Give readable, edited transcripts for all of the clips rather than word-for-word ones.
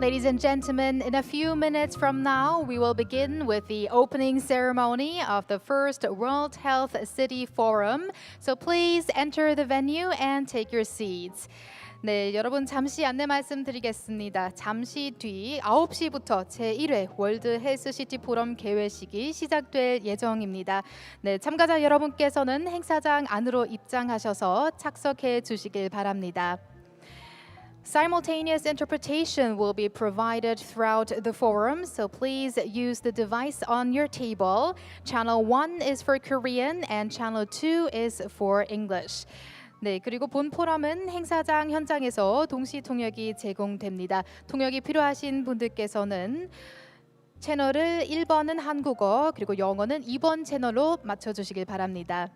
Ladies and gentlemen, in a few minutes from now, we will begin with the opening ceremony of the first World Health City Forum. So please enter the venue and take your seats. 네, 여러분 잠시 안내 말씀드리겠습니다. 잠시 뒤 9시부터 제1회 월드 헬스시티 포럼 개회식이 시작될 예정입니다. 네, 참가자 여러분께서는 행사장 안으로 입장하셔서 착석해 주시길 바랍니다. Simultaneous interpretation will be provided throughout the forum, so please use the device on your table. Channel 1 is for Korean and Channel 2 is for English. 네, 그리고 본 포럼은 행사장 현장에서 동시 통역이 제공됩니다. 통역이 필요하신 분들께서는 채널을 1번은 한국어, 그리고 영어는 2번 채널로 맞춰주시길 바랍니다.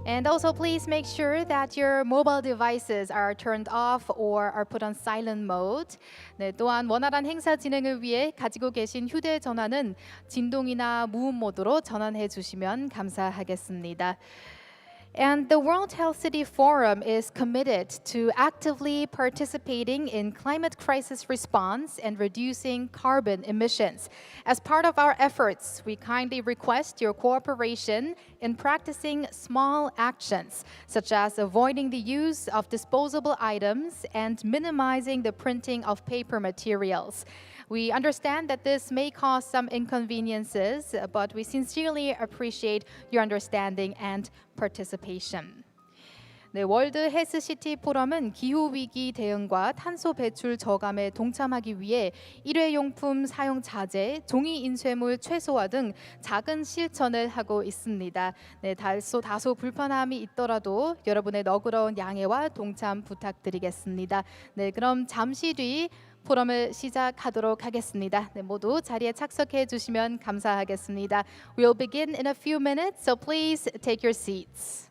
And also please make sure that your mobile devices are turned off or are put on silent mode. 네, 또한 원활한 행사 진행을 위해 가지고 계신 휴대전화는 진동이나 무음 모드로 전환해 주시면 감사하겠습니다. And the World Health City Forum is committed to actively participating in climate crisis response and reducing carbon emissions. As part of our efforts, we kindly request your cooperation in practicing small actions, such as avoiding the use of disposable items and minimizing the printing of paper materials. We understand that this may cause some inconveniences, but we sincerely appreciate your understanding and participation. 네, 월드 헬스시티 포럼은 기후위기 대응과 탄소 배출 저감에 동참하기 위해 일회용품 사용 자제, 종이 인쇄물 최소화 등 작은 실천을 하고 있습니다. 네, 다소 불편함이 있더라도 여러분의 너그러운 양해와 동참 부탁드리겠습니다. 네, 그럼 잠시 뒤 포럼을 시작하도록 하겠습니다. 네, 모두 자리에 착석해 주시면 감사하겠습니다. We'll begin in a few minutes, so please take your seats.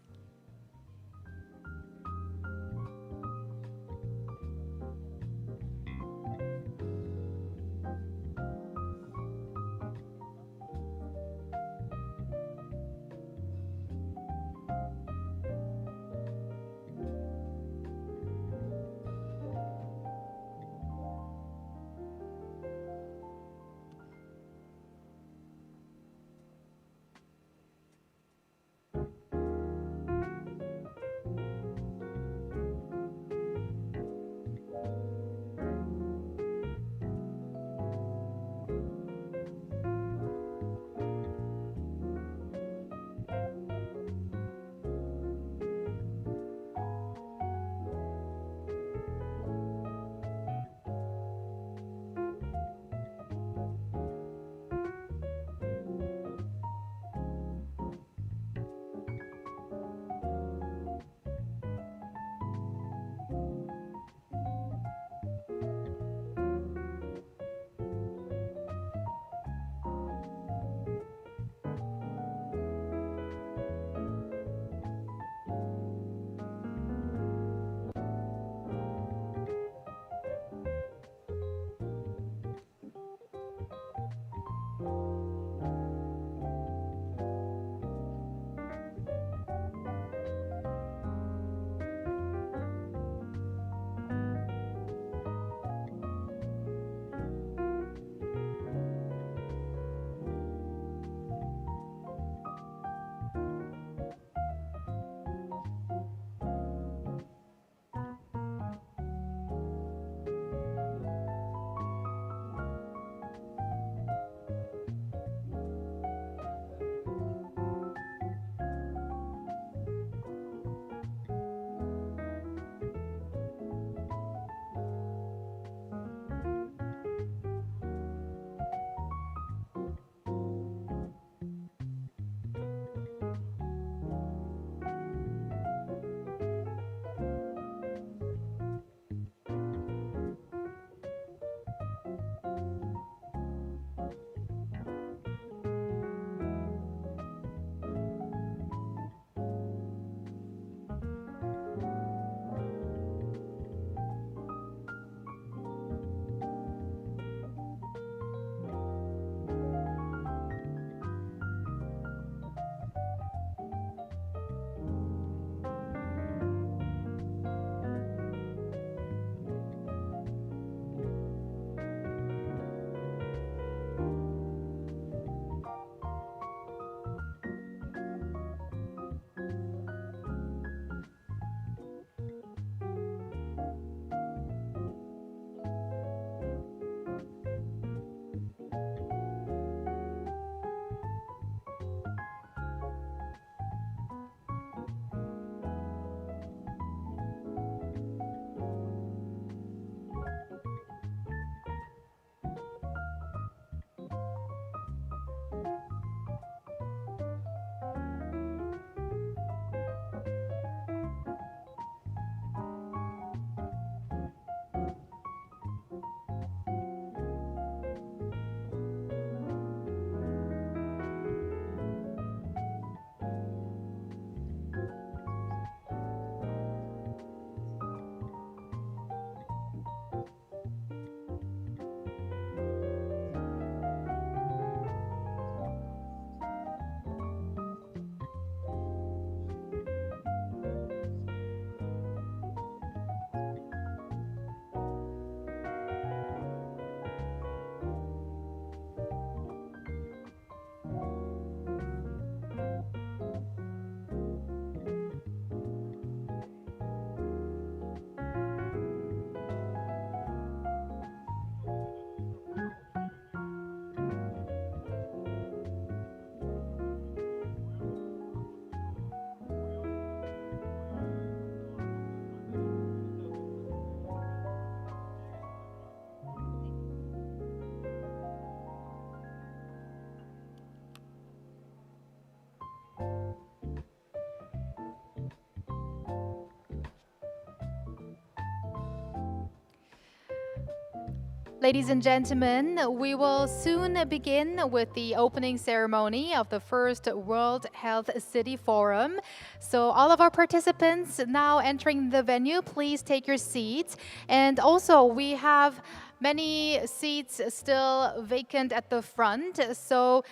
Ladies and gentlemen, we will soon begin with the opening ceremony of the first World Health City Forum. So all of our participants now entering the venue, please take your seats. And also we have many seats still vacant at the front. So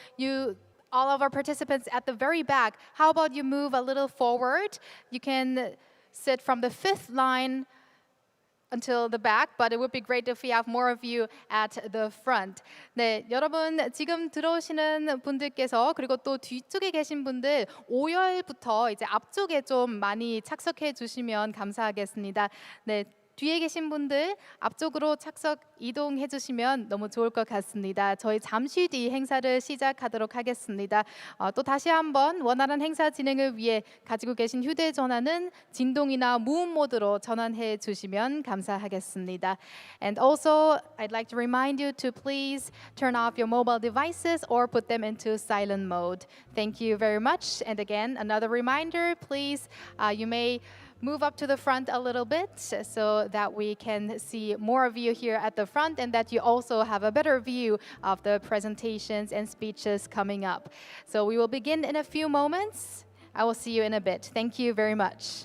all of our participants at the very back, how about you move a little forward? You can sit from the fifth line until the back, but it would be great if we have more of you at the front. 네, 여러분 지금 들어오시는 분들께서 그리고 또 뒤쪽에 계신 분들 5열부터 이제 앞쪽에 좀 많이 착석해 주시면 감사하겠습니다. 네. 뒤에 계신 분들 앞쪽으로 착석 이동해 주시면 너무 좋을 것 같습니다. 저희 잠시 뒤 행사를 시작하도록 하겠습니다. 또 다시 한번 원활한 행사 진행을 위해 가지고 계신 휴대전화는 진동이나 무음 모드로 전환해 주시면 감사하겠습니다. And also, I'd like to remind you to please turn off your mobile devices or put them into silent mode. Thank you very much. And again, another reminder, please, you may move up to the front a little bit so that we can see more of you here at the front and that you also have a better view of the presentations and speeches coming up. So we will begin in a few moments. I will see you in a bit. Thank you very much.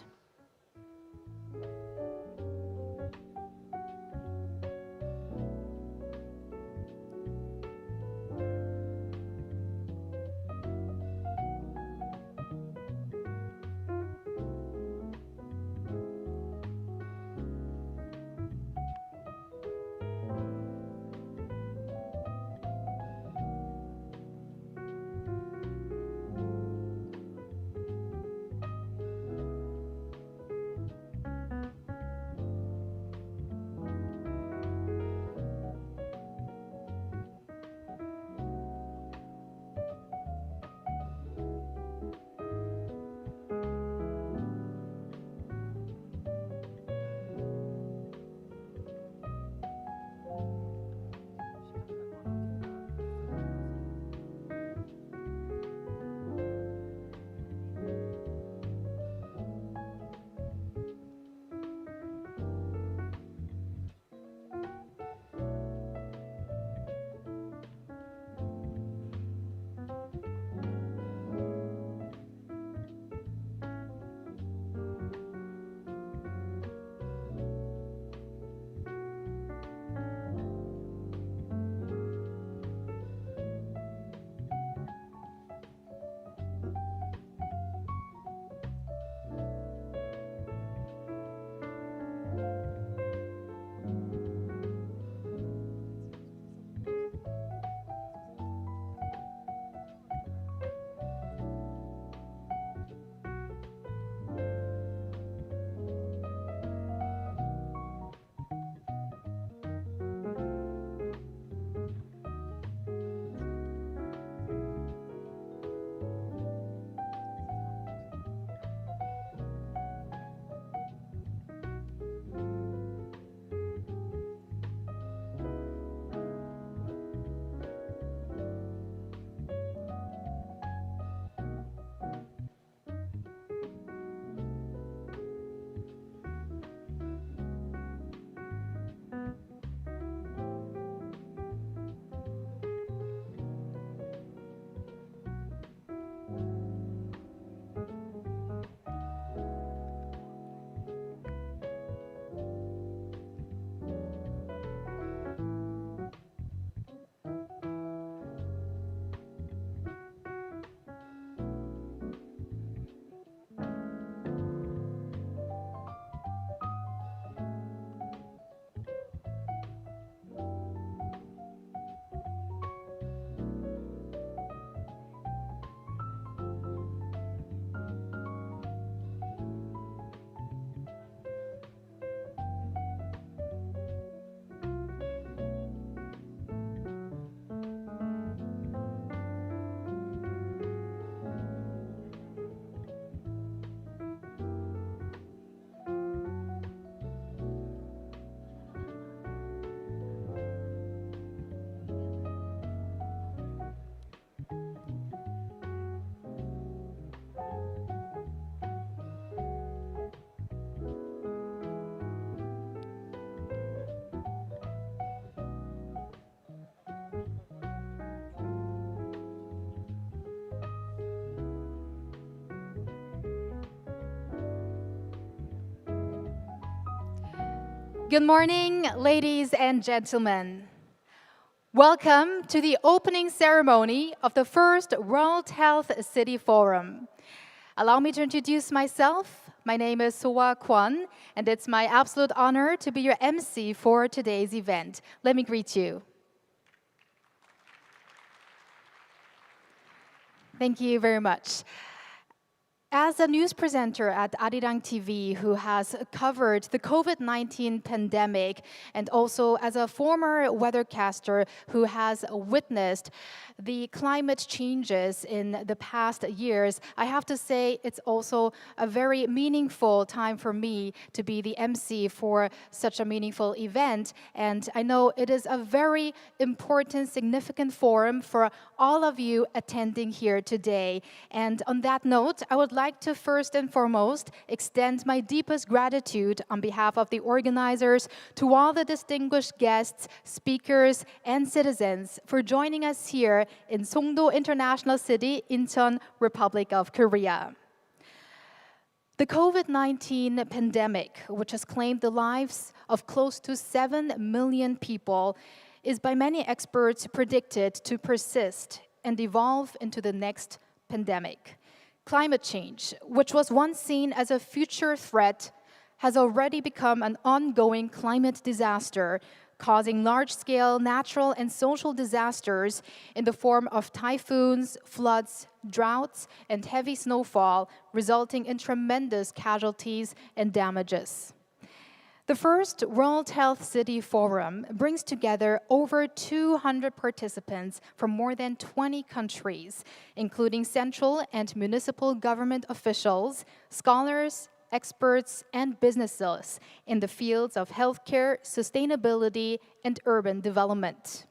Good morning, ladies and gentlemen. Welcome to the opening ceremony of the first World Health City Forum. Allow me to introduce myself. My name is Soa Kwon, and it's my absolute honor to be your MC for today's event. Let me greet you. Thank you very much. As a news presenter at Arirang TV who has covered the COVID-19 pandemic, and also as a former weathercaster who has witnessed the climate changes in the past years, I have to say it's also a very meaningful time for me to be the MC for such a meaningful event. And I know it is a very important, significant forum for all of you attending here today. And on that note, I would like to first and foremost extend my deepest gratitude on behalf of the organizers to all the distinguished guests, speakers, and citizens for joining us here in Songdo International City, Incheon, Republic of Korea. The COVID-19 pandemic, which has claimed the lives of close to 7 million people, is by many experts predicted to persist and evolve into the next pandemic. Climate change, which was once seen as a future threat, has already become an ongoing climate disaster, causing large-scale natural and social disasters in the form of typhoons, floods, droughts, and heavy snowfall, resulting in tremendous casualties and damages. The first World Health City Forum brings together over 200 participants from more than 20 countries, including central and municipal government officials, scholars, experts, and businesses in the fields of healthcare, sustainability, and urban development.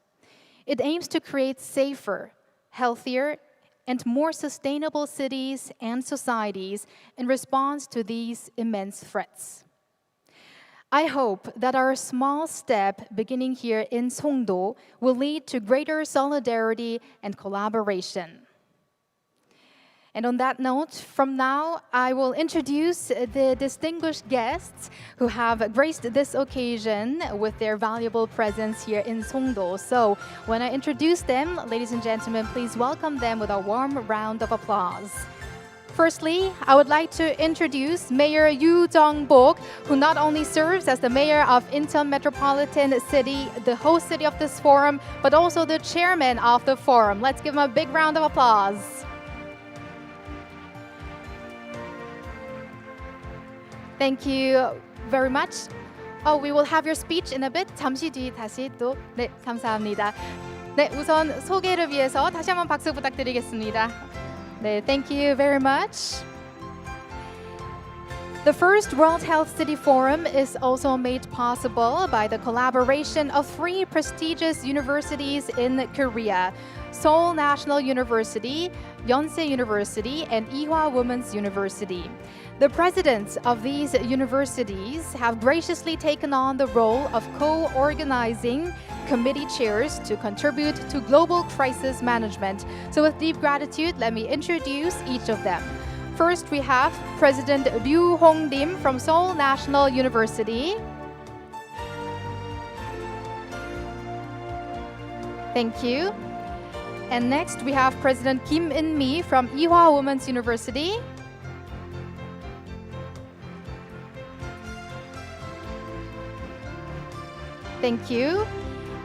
It aims to create safer, healthier, and more sustainable cities and societies in response to these immense threats. I hope that our small step beginning here in Songdo will lead to greater solidarity and collaboration. And on that note, from now, I will introduce the distinguished guests who have graced this occasion with their valuable presence here in Songdo. So when I introduce them, ladies and gentlemen, please welcome them with a warm round of applause. Firstly, I would like to introduce Mayor Yoo Jung-bok, who not only serves as the mayor of Incheon Metropolitan City, the host city of this forum, but also the chairman of the forum. Let's give him a big round of applause. Thank you very much. Oh, we will have your speech in a bit. 잠시 뒤 다시 또 네, 감사합니다. 네, 우선 소개를 위해서 다시 한번 박수 부탁드리겠습니다. 네, thank you very much. The first World Health City Forum is also made possible by the collaboration of 3 prestigious universities in Korea: Seoul National University, Yonsei University, and Ewha Women's University. The presidents of these universities have graciously taken on the role of co-organizing committee chairs to contribute to global crisis management. So with deep gratitude, let me introduce each of them. First, we have President Ryu Hong-dim from Seoul National University. Thank you. And next, we have President Kim In-mi from Ewha Women's University. Thank you.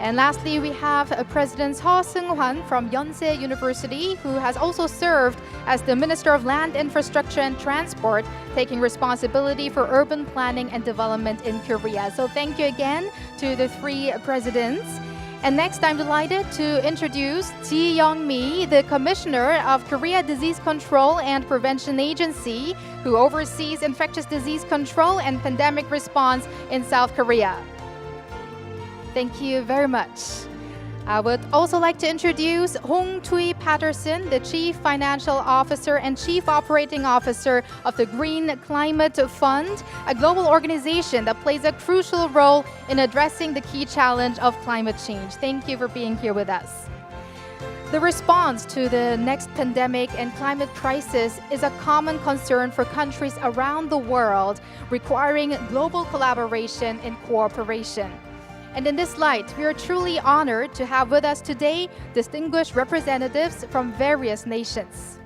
And lastly, we have President Seo Seung-hwan from Yonsei University, who has also served as the Minister of Land Infrastructure and Transport, taking responsibility for urban planning and development in Korea. So thank you again to the 3 presidents. And next, I'm delighted to introduce Ji Young-mi, the Commissioner of Korea Disease Control and Prevention Agency, who oversees infectious disease control and pandemic response in South Korea. Thank you very much. I would also like to introduce Hong Tui Patterson, the Chief Financial Officer and Chief Operating Officer of the Green Climate Fund, a global organization that plays a crucial role in addressing the key challenge of climate change. Thank you for being here with us. The response to the next pandemic and climate crisis is a common concern for countries around the world, requiring global collaboration and cooperation. And in this light, we are truly honored to have with us today distinguished representatives from various nations.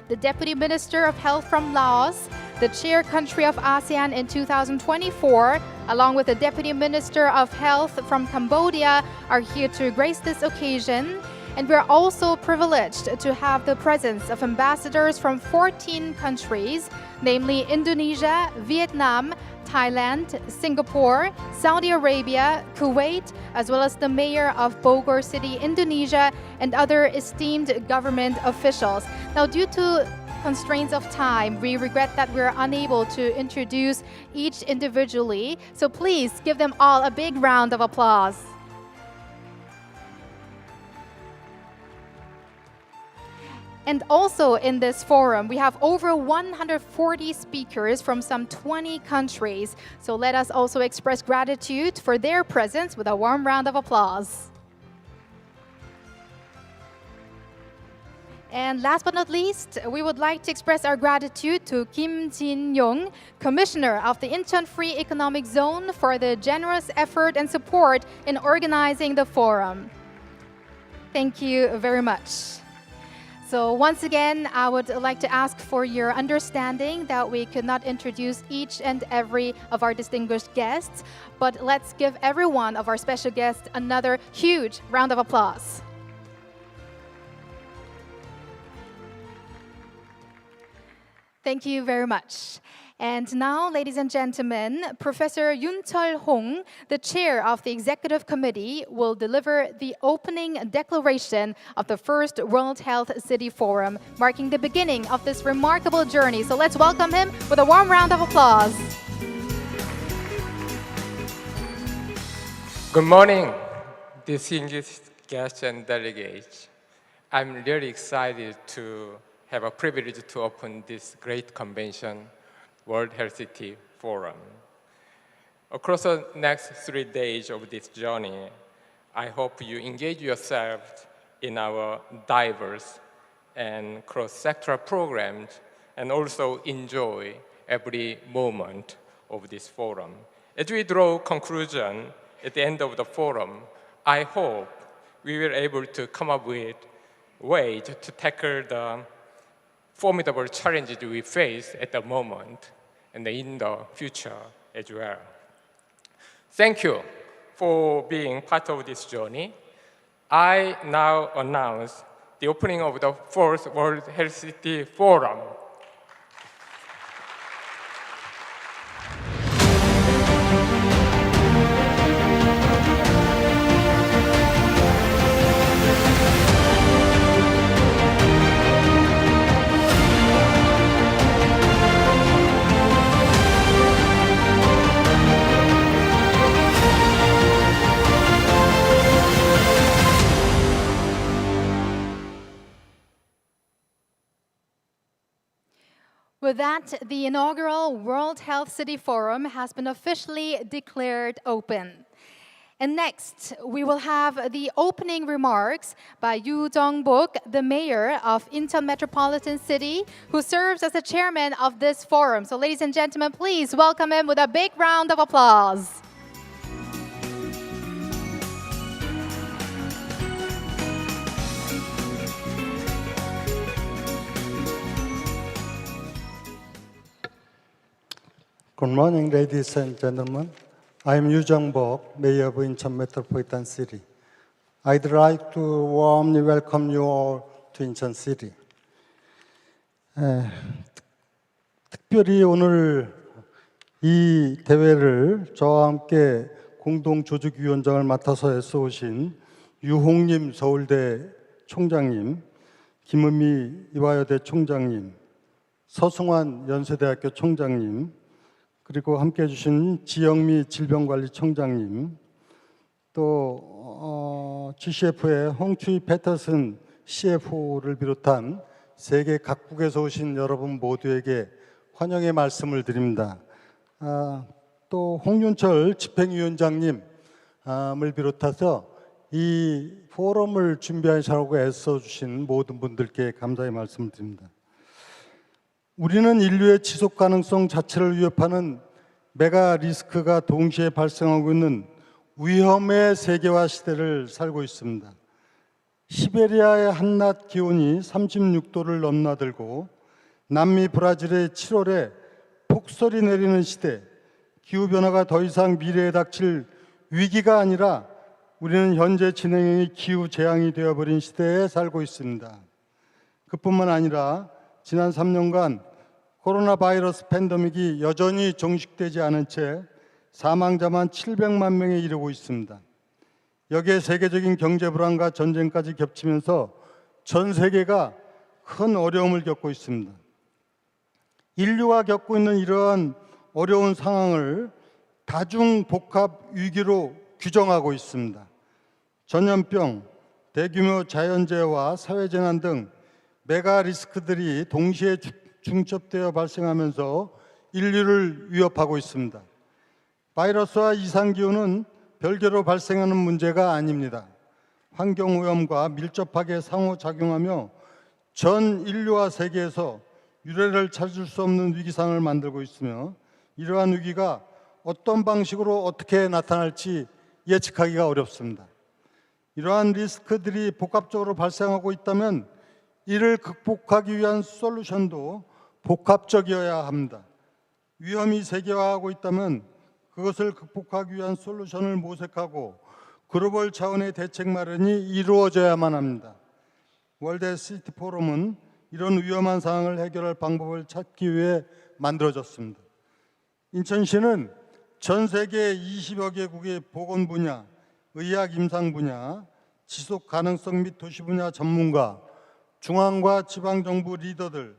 The Deputy Minister of Health from Laos, the chair country of ASEAN in 2024, along with the Deputy Minister of Health from Cambodia, are here to grace this occasion. And we're also privileged to have the presence of ambassadors from 14 countries, namely Indonesia, Vietnam, Thailand, Singapore, Saudi Arabia, Kuwait, as well as the mayor of Bogor City, Indonesia, and other esteemed government officials. Now, due to constraints of time, we regret that we're unable to introduce each individually. So please give them all a big round of applause. And also in this forum, we have over 140 speakers from some 20 countries. So let us also express gratitude for their presence with a warm round of applause. And last but not least, we would like to express our gratitude to Kim Jin-yong, Commissioner of the Incheon Free Economic Zone, for the generous effort and support in organizing the forum. Thank you very much. So once again, I would like to ask for your understanding that we could not introduce each and every of our distinguished guests, but let's give every one of our special guests another huge round of applause. Thank you very much. And now, ladies and gentlemen, Professor Yoon Chul-hong, the chair of the Executive Committee, will deliver the opening declaration of the first World Health City Forum, marking the beginning of this remarkable journey. So let's welcome him with a warm round of applause. Good morning, distinguished guests and delegates. I'm really excited to have a privilege to open this great convention, World Health City Forum. Across the next 3 days of this journey, I hope you engage yourself in our diverse and cross-sectoral programs and also enjoy every moment of this forum. As we draw conclusion at the end of the forum, I hope we will be able to come up with ways to tackle the formidable challenges we face at the moment and in the future as well. Thank you for being part of this journey. I now announce the opening of the fourth World Health City Forum. With that, the inaugural World Health City Forum has been officially declared open. And next, we will have the opening remarks by Yoo Jung-bok, the mayor of Incheon Metropolitan City, who serves as the chairman of this forum. So ladies and gentlemen, please welcome him with a big round of applause. Good morning, ladies and gentlemen. I am Yoo Jung-bok, Mayor of Incheon Metropolitan City. I'd like to warmly welcome you all to Incheon City. 특별히 오늘 이 대회를 저와 함께 공동 조직위원장을 맡아서 애써오신 유홍림 서울대 총장님, 김은미 이화여대 총장님, 서승환 연세대학교 총장님, 그리고 함께해 주신 지영미 질병관리청장님, 또 GCF의 홍추희 패터슨 CFO를 비롯한 세계 각국에서 오신 여러분 모두에게 환영의 말씀을 드립니다. 또 홍윤철 집행위원장님을 비롯해서 이 포럼을 준비하시라고 애써주신 모든 분들께 감사의 말씀을 드립니다. 우리는 인류의 지속 가능성 자체를 위협하는 메가 리스크가 동시에 발생하고 있는 위험의 세계화 시대를 살고 있습니다. 시베리아의 한낮 기온이 36도를 넘나들고 남미 브라질의 7월에 폭설이 내리는 시대, 기후변화가 더 이상 미래에 닥칠 위기가 아니라 우리는 현재 진행형의 기후재앙이 되어버린 시대에 살고 있습니다. 그뿐만 아니라 지난 3년간 코로나 바이러스 팬데믹이 여전히 종식되지 않은 채 사망자만 700만 명에 이르고 있습니다. 여기에 세계적인 경제 불안과 전쟁까지 겹치면서 전 세계가 큰 어려움을 겪고 있습니다. 인류가 겪고 있는 이러한 어려운 상황을 다중복합 위기로 규정하고 있습니다. 전염병, 대규모 자연재해와 사회재난 등 메가 리스크들이 동시에 중첩되어 발생하면서 인류를 위협하고 있습니다. 바이러스와 이상기후는 별개로 발생하는 문제가 아닙니다. 환경오염과 밀접하게 상호작용하며 전 인류와 세계에서 유례를 찾을 수 없는 위기상을 만들고 있으며 이러한 위기가 어떤 방식으로 어떻게 나타날지 예측하기가 어렵습니다. 이러한 리스크들이 복합적으로 발생하고 있다면 이를 극복하기 위한 솔루션도 복합적이어야 합니다. 위험이 세계화하고 있다면 그것을 극복하기 위한 솔루션을 모색하고 글로벌 차원의 대책 마련이 이루어져야만 합니다. 월드 헬스시티 포럼은 이런 위험한 상황을 해결할 방법을 찾기 위해 만들어졌습니다. 인천시는 전 세계 20여 개국의 보건 분야, 의학 임상 분야, 지속 가능성 및 도시 분야 전문가, 중앙과 지방 정부 리더들,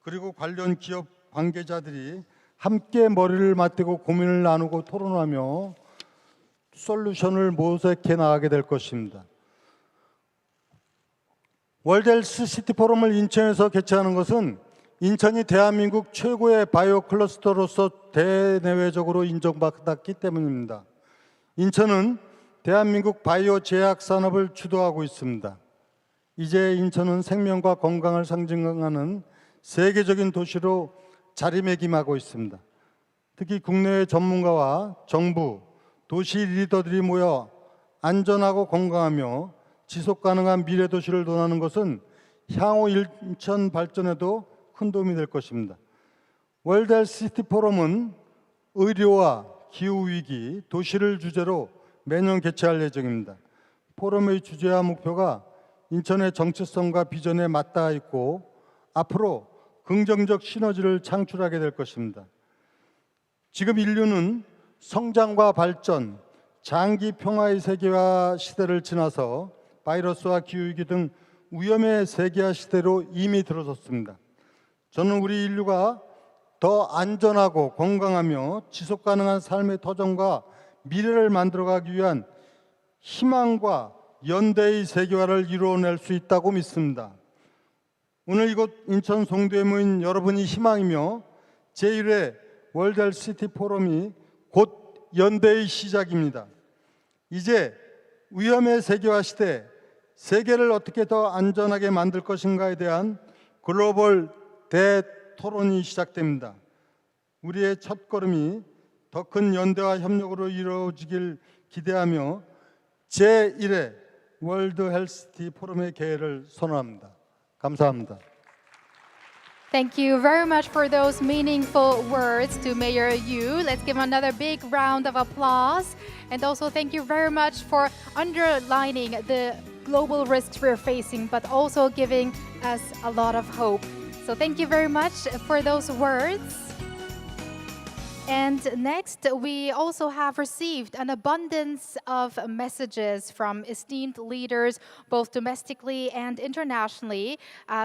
그리고 관련 기업 관계자들이 함께 머리를 맞대고 고민을 나누고 토론하며 솔루션을 모색해 나가게 될 것입니다. 월드 헬스시티 포럼을 인천에서 개최하는 것은 인천이 대한민국 최고의 바이오 클러스터로서 대내외적으로 인정받았기 때문입니다. 인천은 대한민국 바이오 제약 산업을 주도하고 있습니다. 이제 인천은 생명과 건강을 상징하는 세계적인 도시로 자리매김하고 있습니다. 특히 국내외 전문가와 정부, 도시 리더들이 모여 안전하고 건강하며 지속 가능한 미래 도시를 논하는 것은 향후 인천 발전에도 큰 도움이 될 것입니다. 월드 헬스시티 포럼은 의료와 기후위기, 도시를 주제로 매년 개최할 예정입니다. 포럼의 주제와 목표가 인천의 정체성과 비전에 맞닿아 있고 앞으로 긍정적 시너지를 창출하게 될 것입니다. 지금 인류는 성장과 발전, 장기 평화의 세계화 시대를 지나서 바이러스와 기후위기 등 위험의 세계화 시대로 이미 들어섰습니다. 저는 우리 인류가 더 안전하고 건강하며 지속 가능한 삶의 터전과 미래를 만들어가기 위한 희망과 연대의 세계화를 이루어낼 수 있다고 믿습니다. 오늘 이곳 인천 송도에 모인 여러분이 희망이며 제1회 월드 헬스시티 포럼이 곧 연대의 시작입니다. 이제 위험의 세계화 시대, 세계를 어떻게 더 안전하게 만들 것인가에 대한 글로벌 대토론이 시작됩니다. 우리의 첫걸음이 더 큰 연대와 협력으로 이루어지길 기대하며 제1회 월드 헬스시티 포럼의 개회를 선언합니다. 감사합니다. Thank you very much for those meaningful words to Mayor Yu. Let's give another big round of applause. And also thank you very much for underlining the global risks we're facing, but also giving us a lot of hope. So thank you very much for those words. And next, we also have received an abundance of messages from esteemed leaders, both domestically and internationally,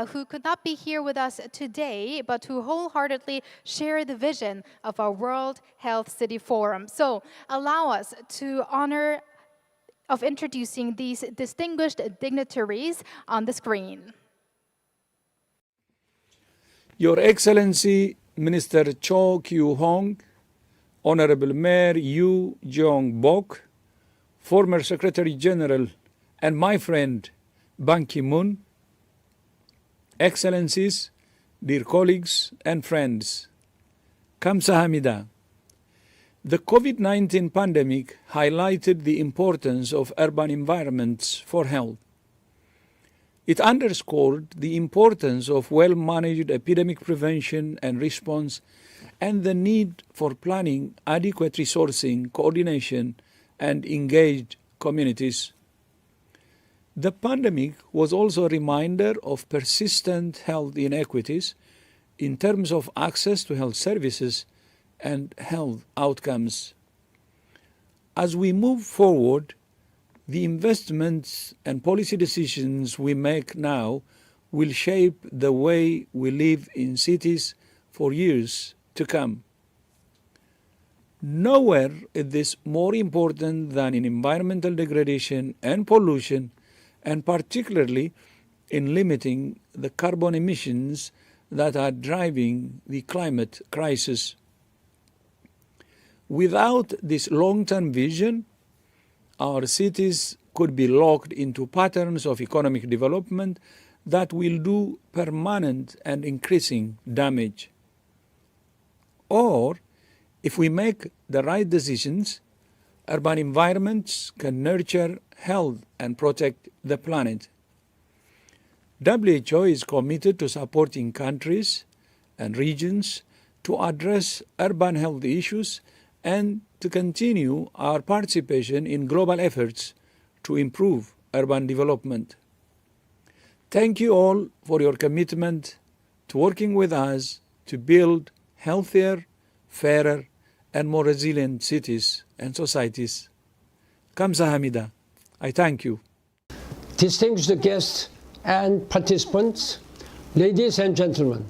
who could not be here with us today, but who wholeheartedly share the vision of our World Health City Forum. So allow us to honor of introducing these distinguished dignitaries on the screen. Your Excellency, Minister Cho Kyu-hong, Honorable Mayor Yu Jong-bok, former Secretary General and my friend Ban Ki-moon, Excellencies, dear colleagues and friends, 감사합니다. The COVID-19 pandemic highlighted the importance of urban environments for health. It underscored the importance of well-managed epidemic prevention and response and the need for planning, adequate resourcing, coordination, and engaged communities. The pandemic was also a reminder of persistent health inequities in terms of access to health services and health outcomes. As we move forward, the investments and policy decisions we make now will shape the way we live in cities for years to come. Nowhere is this more important than in environmental degradation and pollution, and particularly in limiting the carbon emissions that are driving the climate crisis. Without this long-term vision, our cities could be locked into patterns of economic development that will do permanent and increasing damage. Or, if we make the right decisions, urban environments can nurture health and protect the planet. WHO is committed to supporting countries and regions to address urban health issues and to continue our participation in global efforts to improve urban development. Thank you all for your commitment to working with us to build healthier, fairer, and more resilient cities and societies. 감사합니다. I thank you. Distinguished guests and participants, ladies and gentlemen,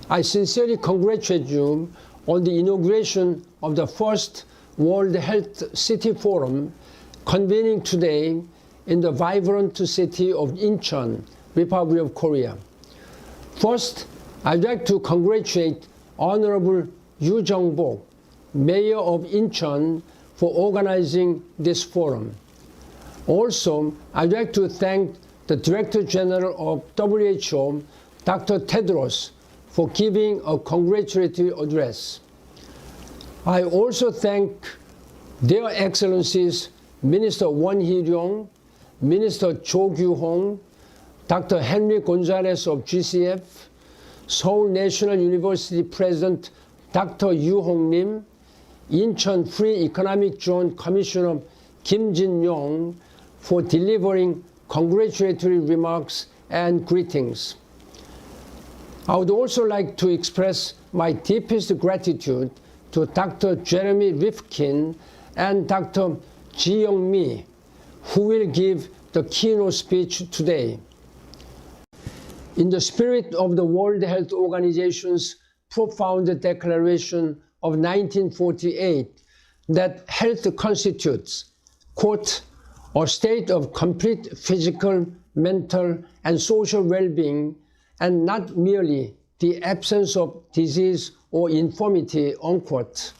I sincerely congratulate you on the inauguration of the first World Health City Forum convening today in the vibrant city of Incheon, Republic of Korea. First, I'd like to congratulate Honorable Yoo Jung-bok, Mayor of Incheon, for organizing this forum. Also, I'd like to thank the Director General of WHO, Dr. Tedros, for giving a congratulatory address. I also thank their Excellencies Minister Won Hee-ryong, Minister Cho Kyu-hong, Dr. Henry Gonzalez of GCF, Seoul National University President Dr. Yoo Hong-lim, Incheon Free Economic Zone Commissioner Kim Jin-yong for delivering congratulatory remarks and greetings. I would also like to express my deepest gratitude to Dr. Jeremy Rifkin and Dr. Ji Young-mi, who will give the keynote speech today. In the spirit of the World Health Organization's profound declaration of 1948 that health constitutes, quote, a state of complete physical, mental, and social well-being, and not merely the absence of disease or infirmity, unquote.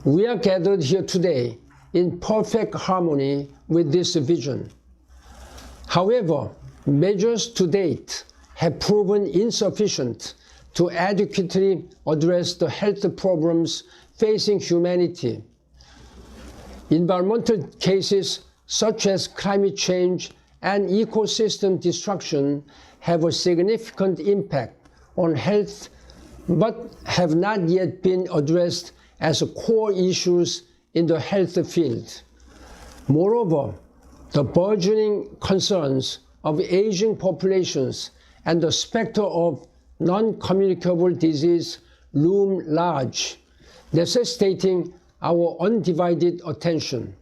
We are gathered here today in perfect harmony with this vision. However, measures to date have proven insufficient to adequately address the health problems facing humanity. Environmental cases such as climate change and ecosystem destruction have a significant impact on health, but have not yet been addressed as core issues in the health field. Moreover, the burgeoning concerns of aging populations and the specter of non-communicable disease loom large, necessitating our undivided attention.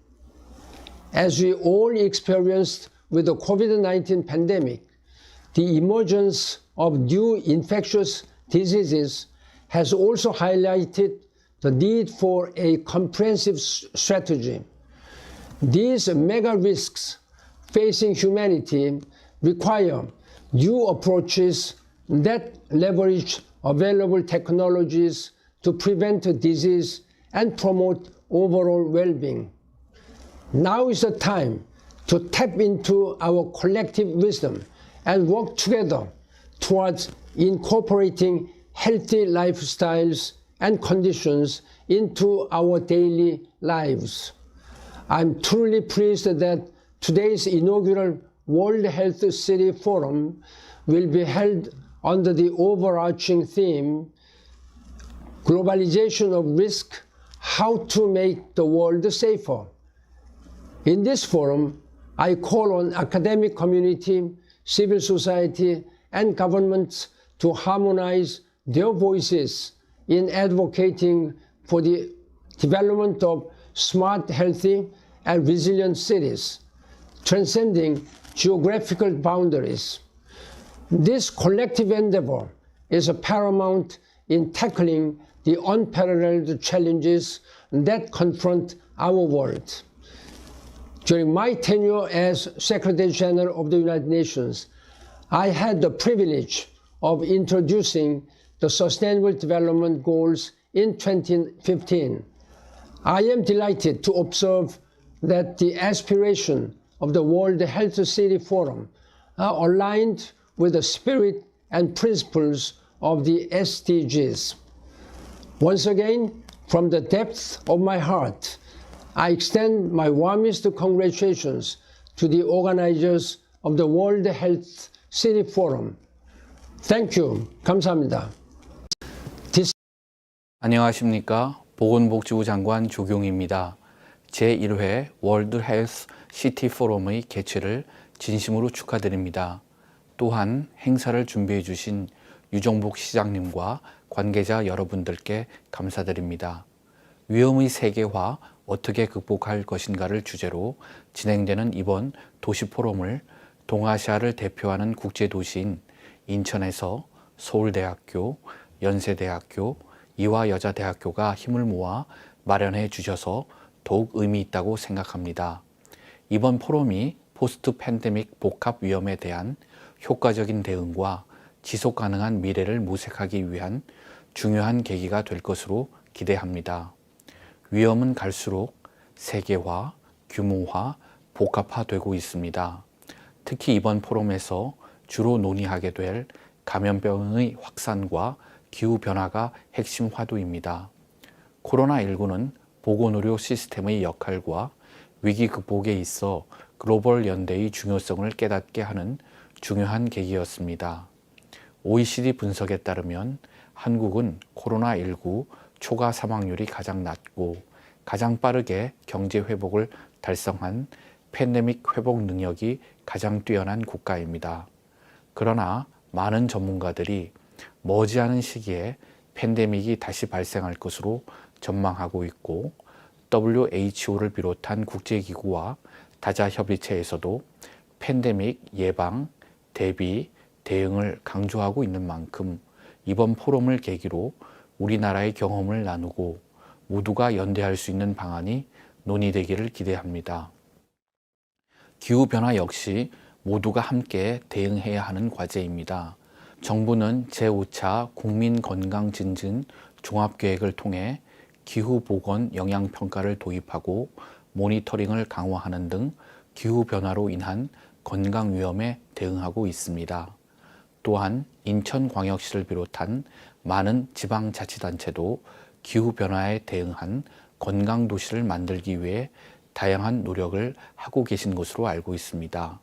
As we all experienced with the COVID-19 pandemic, the emergence of new infectious diseases has also highlighted the need for a comprehensive strategy. These mega risks facing humanity require new approaches that leverage available technologies to prevent disease and promote overall well-being. Now is the time to tap into our collective wisdom and work together towards incorporating healthy lifestyles and conditions into our daily lives. I'm truly pleased that today's inaugural World Health City Forum will be held under the overarching theme, Globalization of Risk, How to Make the World Safer. In this forum, I call on academic community, civil society, and governments to harmonize their voices in advocating for the development of smart, healthy, and resilient cities, transcending geographical boundaries. This collective endeavor is paramount in tackling the unparalleled challenges that confront our world. During my tenure as Secretary General of the United Nations, I had the privilege of introducing the Sustainable Development Goals in 2015. I am delighted to observe that the aspiration of the World Health City Forum are aligned with the spirit and principles of the SDGs. Once again, from the depths of my heart, I extend my warmest congratulations to the organizers of the World Health City Forum. Thank you. 감사합니다. 안녕하십니까. 보건복지부 장관 조경희입니다. 제1회 월드 헬스 시티 포럼의 개최를 진심으로 축하드립니다. 또한 행사를 준비해 주신 유정복 시장님과 관계자 여러분들께 감사드립니다. 위험의 세계화 어떻게 극복할 것인가를 주제로 진행되는 이번 도시 포럼을 동아시아를 대표하는 국제도시인 인천에서 서울대학교, 연세대학교, 이화여자대학교가 힘을 모아 마련해 주셔서 더욱 의미 있다고 생각합니다. 이번 포럼이 포스트 팬데믹 복합 위험에 대한 효과적인 대응과 지속 가능한 미래를 모색하기 위한 중요한 계기가 될 것으로 기대합니다. 위험은 갈수록 세계화, 규모화, 복합화되고 있습니다. 특히 이번 포럼에서 주로 논의하게 될 감염병의 확산과 기후변화가 핵심 화두입니다. 코로나19는 보건의료 시스템의 역할과 위기 극복에 있어 글로벌 연대의 중요성을 깨닫게 하는 중요한 계기였습니다. OECD 분석에 따르면 한국은 코로나19 초과 사망률이 가장 낮고 가장 빠르게 경제 회복을 달성한 팬데믹 회복 능력이 가장 뛰어난 국가입니다. 그러나 많은 전문가들이 머지않은 시기에 팬데믹이 다시 발생할 것으로 전망하고 있고 WHO를 비롯한 국제기구와 다자협의체에서도 팬데믹 예방, 대비, 대응을 강조하고 있는 만큼 이번 포럼을 계기로 우리나라의 경험을 나누고 모두가 연대할 수 있는 방안이 논의되기를 기대합니다. 기후변화 역시 모두가 함께 대응해야 하는 과제입니다. 정부는 제5차 국민건강진진 종합계획을 통해 기후보건 영향평가를 도입하고 모니터링을 강화하는 등 기후변화로 인한 건강위험에 대응하고 있습니다. 또한 인천광역시를 비롯한 많은 지방자치단체도 기후변화에 대응한 건강도시를 만들기 위해 다양한 노력을 하고 계신 것으로 알고 있습니다.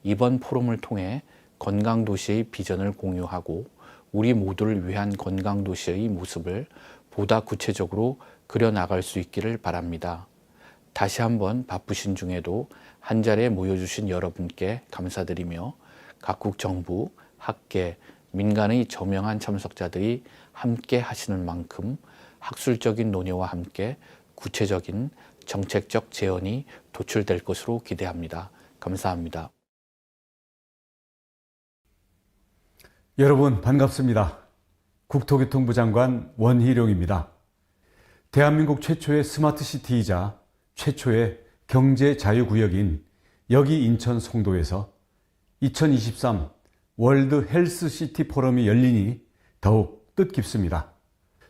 이번 포럼을 통해 건강도시의 비전을 공유하고 우리 모두를 위한 건강도시의 모습을 보다 구체적으로 그려나갈 수 있기를 바랍니다. 다시 한번 바쁘신 중에도 한자리에 모여주신 여러분께 감사드리며 각국 정부, 학계, 민간의 저명한 참석자들이 함께 하시는 만큼 학술적인 논의와 함께 구체적인 정책적 제언이 도출될 것으로 기대합니다. 감사합니다. 여러분 반갑습니다. 국토교통부 장관 원희룡입니다. 대한민국 최초의 스마트시티이자 최초의 경제자유구역인 여기 인천 송도에서 2023 월드 헬스시티 포럼이 열리니 더욱 뜻깊습니다.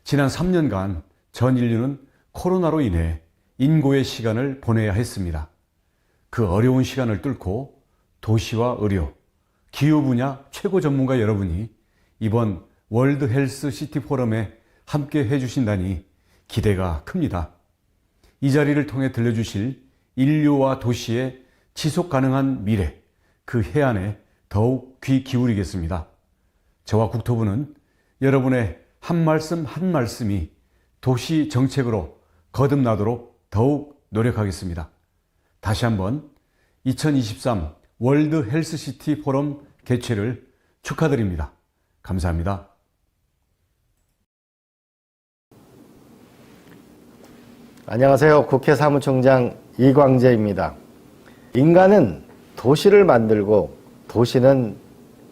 지난 3년간 전 인류는 코로나로 인해 인고의 시간을 보내야 했습니다. 그 어려운 시간을 뚫고 도시와 의료, 기후 분야 최고 전문가 여러분이 이번 월드 헬스 시티 포럼에 함께 해주신다니 기대가 큽니다. 이 자리를 통해 들려주실 인류와 도시의 지속 가능한 미래, 그 해안에 더욱 귀 기울이겠습니다. 저와 국토부는 여러분의 한 말씀 한 말씀이 도시 정책으로 거듭나도록 더욱 노력하겠습니다. 다시 한번 2023 월드 헬스시티 포럼 개최를 축하드립니다. 감사합니다. 안녕하세요. 국회 사무총장 이광재입니다. 인간은 도시를 만들고 도시는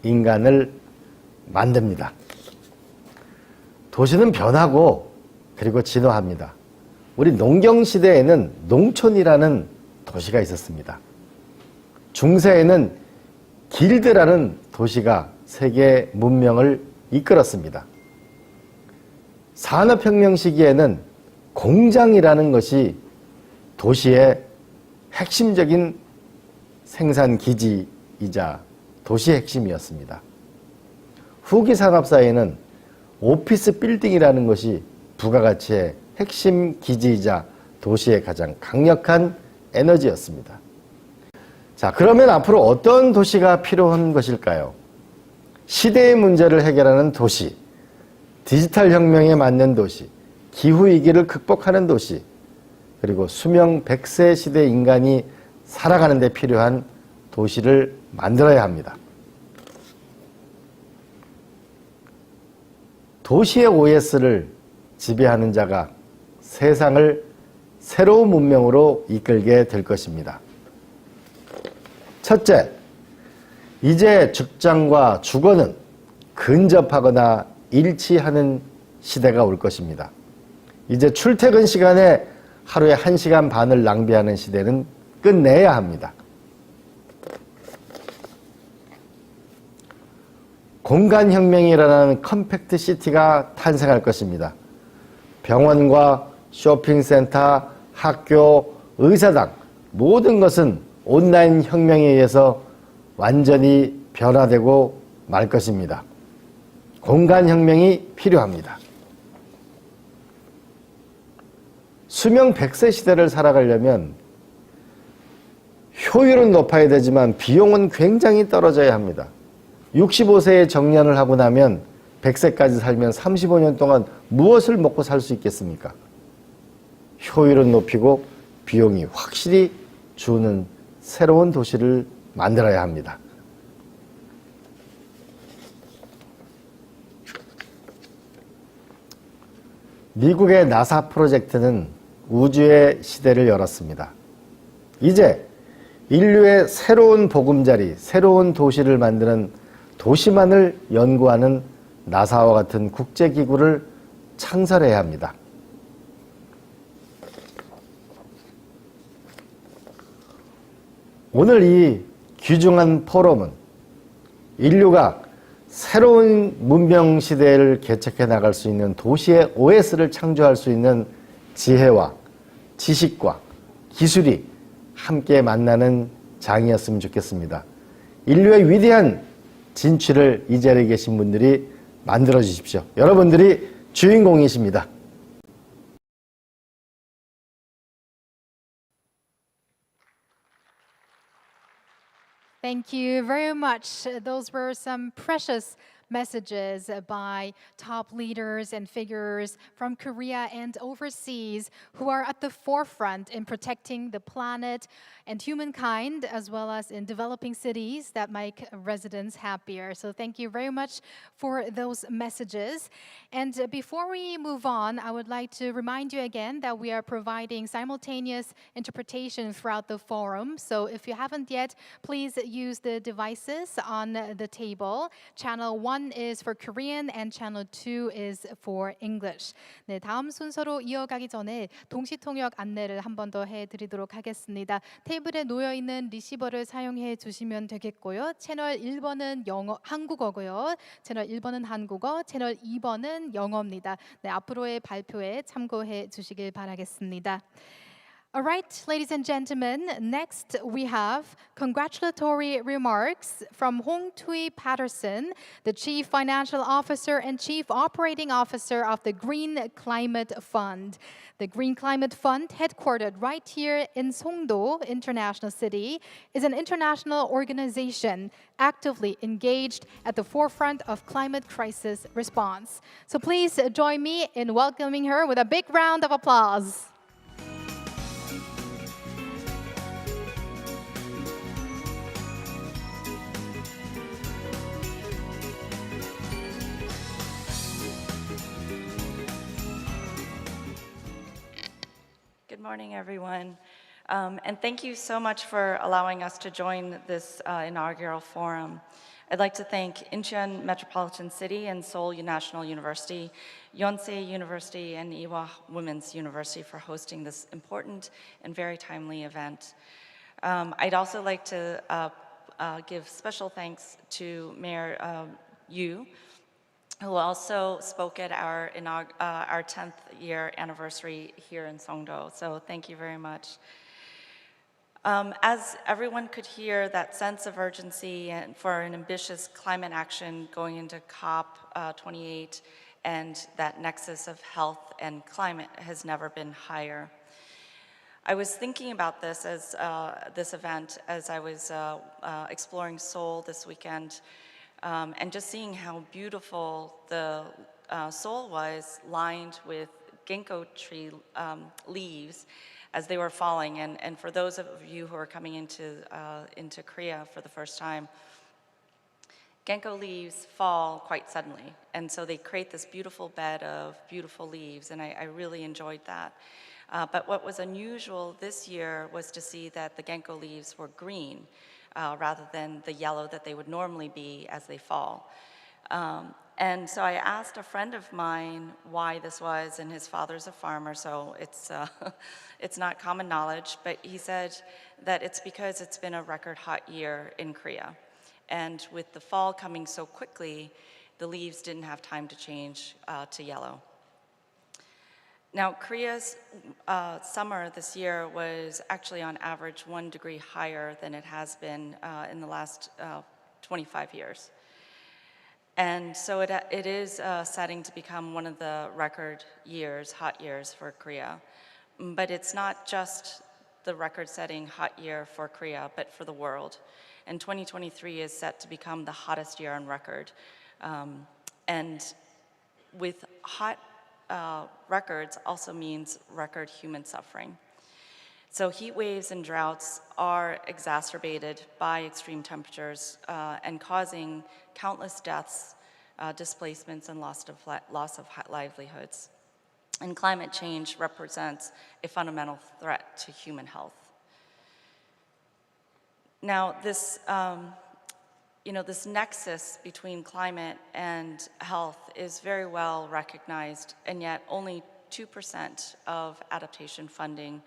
인간을 만듭니다. 도시는 변하고 그리고 진화합니다. 우리 농경시대에는 농촌이라는 도시가 있었습니다. 중세에는 길드라는 도시가 세계 문명을 이끌었습니다. 산업혁명 시기에는 공장이라는 것이 도시의 핵심적인 생산 기지이자 도시의 핵심이었습니다. 후기 산업 사회는 오피스 빌딩이라는 것이 부가가치의 핵심 기지이자 도시의 가장 강력한 에너지였습니다. 자, 그러면 앞으로 어떤 도시가 필요한 것일까요? 시대의 문제를 해결하는 도시, 디지털 혁명에 맞는 도시, 기후위기를 극복하는 도시, 그리고 수명 100세 시대 인간이 살아가는 데 필요한 도시를 만들어야 합니다. 도시의 OS를 지배하는 자가 세상을 새로운 문명으로 이끌게 될 것입니다. 첫째, 이제 직장과 주거는 근접하거나 일치하는 시대가 올 것입니다. 이제 출퇴근 시간에 하루에 1시간 반을 낭비하는 시대는 끝내야 합니다. 공간혁명이라는 컴팩트 시티가 탄생할 것입니다. 병원과 쇼핑센터, 학교, 의사당 모든 것은 온라인 혁명에 의해서 완전히 변화되고 말 것입니다. 공간혁명이 필요합니다. 수명 100세 시대를 살아가려면 효율은 높아야 되지만 비용은 굉장히 떨어져야 합니다. 65세에 정년을 하고 나면 100세까지 살면 35년 동안 무엇을 먹고 살 수 있겠습니까? 효율은 높이고 비용이 확실히 주는 새로운 도시를 만들어야 합니다. 미국의 나사 프로젝트는 우주의 시대를 열었습니다. 이제 인류의 새로운 보금자리, 새로운 도시를 만드는 도시만을 연구하는 나사와 같은 국제기구를 창설해야 합니다. 오늘 이 귀중한 포럼은 인류가 새로운 문명 시대를 개척해 나갈 수 있는 도시의 OS를 창조할 수 있는 지혜와 지식과 기술이 함께 만나는 장이었으면 좋겠습니다. 인류의 위대한 진취를 이 자리에 계신 분들이 만들어 주십시오. 여러분들이 주인공이십니다. Thank you very much. Those were some precious messages by top leaders and figures from Korea and overseas who are at the forefront in protecting the planet and humankind, as well as in developing cities that make residents happier. So thank you very much for those messages. And before we move on, I would like to remind you again that we are providing simultaneous interpretation throughout the forum. So if you haven't yet, please use the devices on the table. Channel 1 is for Korean and channel 2 is for English. 네, 다음 순서로 이어가기 전에 동시 통역 안내를 한 번 더 해드리도록 하겠습니다. 테이블에 놓여 있는 리시버를 사용해 주시면 되겠고요. 채널 1번은 한국어고요. 채널 1번은 한국어, 채널 2번은 영어입니다. 네, 앞으로의 발표에 참고해 주시길 바라겠습니다. All right, ladies and gentlemen, next we have congratulatory remarks from Hong Tui Patterson, the Chief Financial Officer and Chief Operating Officer of the Green Climate Fund. The Green Climate Fund, headquartered right here in Songdo International City, is an international organization actively engaged at the forefront of climate crisis response. So please join me in welcoming her with a big round of applause. Good morning, everyone. And thank you so much for allowing us to join this inaugural forum. I'd like to thank Incheon Metropolitan City and Seoul National University, Yonsei University, and Ewha Women's University for hosting this important and very timely event. I'd also like to give special thanks to Mayor Yu, who also spoke at our 10th year anniversary here in Songdo. So thank you very much. As everyone could hear, that sense of urgency and for an ambitious climate action going into COP28 and that nexus of health and climate has never been higher. I was thinking about this as this event as I was exploring Seoul this weekend. And just seeing how beautiful the Seoul was, lined with ginkgo tree leaves as they were falling. And for those of you who are coming into Korea for the first time, ginkgo leaves fall quite suddenly. And so they create this beautiful bed of beautiful leaves, and I really enjoyed that. But what was unusual this year was to see that the ginkgo leaves were green, rather than the yellow that they would normally be as they fall. And so I asked a friend of mine why this was, and his father's a farmer, so it's not common knowledge, but he said that it's because it's been a record hot year in Korea. And with the fall coming so quickly, the leaves didn't have time to change to yellow. Now, Korea's summer this year was actually on average 1 degree higher than it has been in the last 25 years. And so it is setting to become one of the record years, hot years for Korea. But it's not just the record-setting hot year for Korea, but for the world. And 2023 is set to become the hottest year on record. And with hot records also means record human suffering. So heat waves and droughts are exacerbated by extreme temperatures and causing countless deaths, displacements, and loss of livelihoods. And climate change represents a fundamental threat to human health. Now, this this nexus between climate and health is very well recognized, and yet only 2% of adaptation funding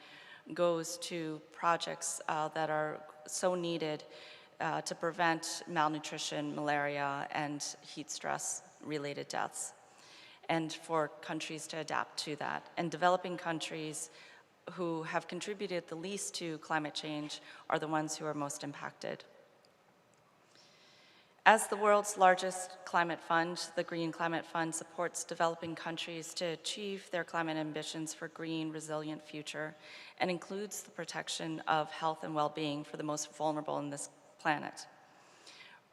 goes to projects that are so needed to prevent malnutrition, malaria, and heat stress-related deaths, and for countries to adapt to that. And developing countries who have contributed the least to climate change are the ones who are most impacted. As the world's largest climate fund, the Green Climate Fund supports developing countries to achieve their climate ambitions for green, resilient future, and includes the protection of health and well-being for the most vulnerable in this planet.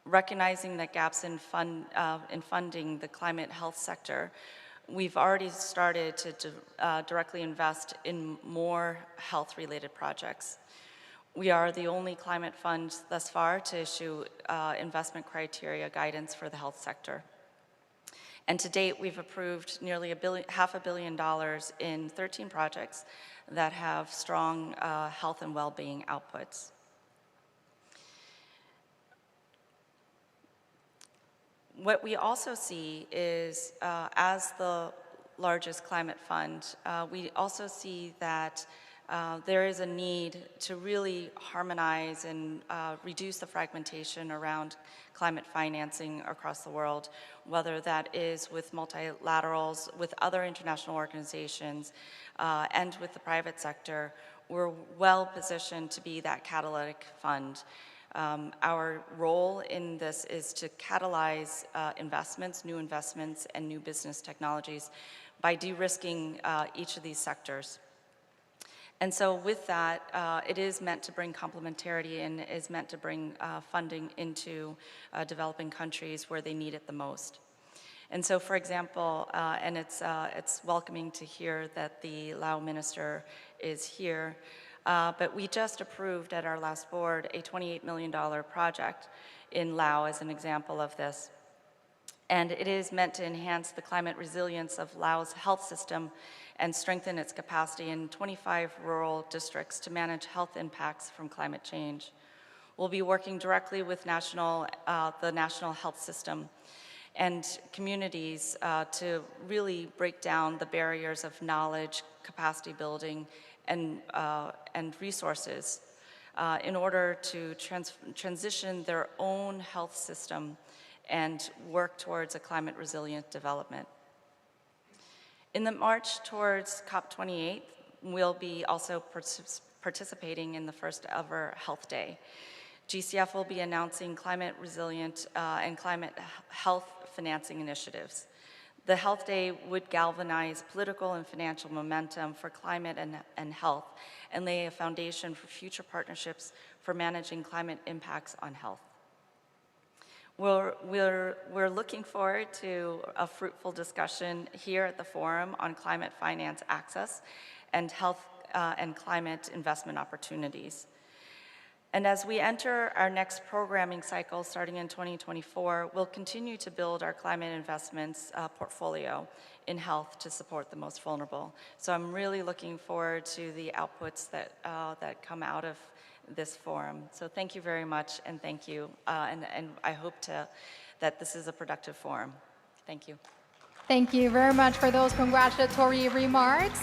Recognizing that gaps in funding the climate health sector, we've already started to directly invest in more health-related projects. We are the only climate fund thus far to issue investment criteria guidance for the health sector. And to date, we've approved nearly $500 million in 13 projects that have strong health and well-being outputs. What we also see is, as the largest climate fund, we also see that there is a need to really harmonize and reduce the fragmentation around climate financing across the world, whether that is with multilaterals, with other international organizations, and with the private sector, we're well positioned to be that catalytic fund. Our role in this is to catalyze investments, new investments, and new business technologies by de-risking each of these sectors. And so with that, it is meant to bring complementarity and is meant to bring funding into developing countries where they need it the most. And so, for example, and it's welcoming to hear that the Lao minister is here, but we just approved at our last board a $28 million project in Lao as an example of this. And it is meant to enhance the climate resilience of Laos health system and strengthen its capacity in 25 rural districts to manage health impacts from climate change. We'll be working directly with the national health system and communities to really break down the barriers of knowledge, capacity building, and resources in order to transition their own health system and work towards a climate resilient development. In the march towards COP28, we'll be also participating in the first ever Health Day. GCF will be announcing climate resilient and climate health financing initiatives. The Health Day would galvanize political and financial momentum for climate and health and lay a foundation for future partnerships for managing climate impacts on health. We're looking forward to a fruitful discussion here at the forum on climate finance access and health and climate investment opportunities. And as we enter our next programming cycle starting in 2024, we'll continue to build our climate investments portfolio in health to support the most vulnerable. So I'm really looking forward to the outputs that come out of this forum. So thank you very much, and thank you. And I hope that this is a productive forum. Thank you. Thank you very much for those congratulatory remarks.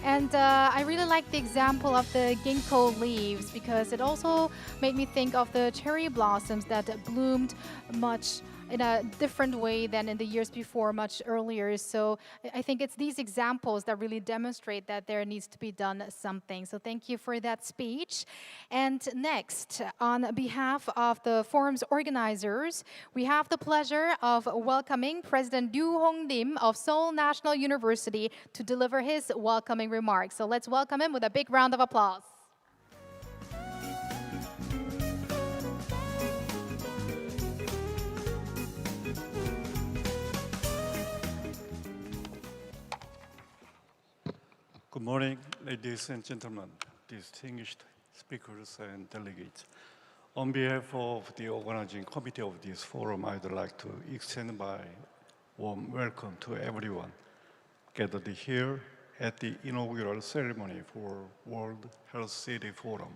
And I really like the example of the ginkgo leaves because it also made me think of the cherry blossoms that bloomed much in a different way than in the years before, much earlier. So I think it's these examples that really demonstrate that there needs to be done something. So thank you for that speech. And next, on behalf of the forum's organizers, we have the pleasure of welcoming President Ryu Hong Lim of Seoul National University to deliver his welcoming remarks. So let's welcome him with a big round of applause. Good morning, ladies and gentlemen, distinguished speakers and delegates. On behalf of the organizing committee of this forum, I'd like to extend my warm welcome to everyone gathered here at the inaugural ceremony for World Health City Forum.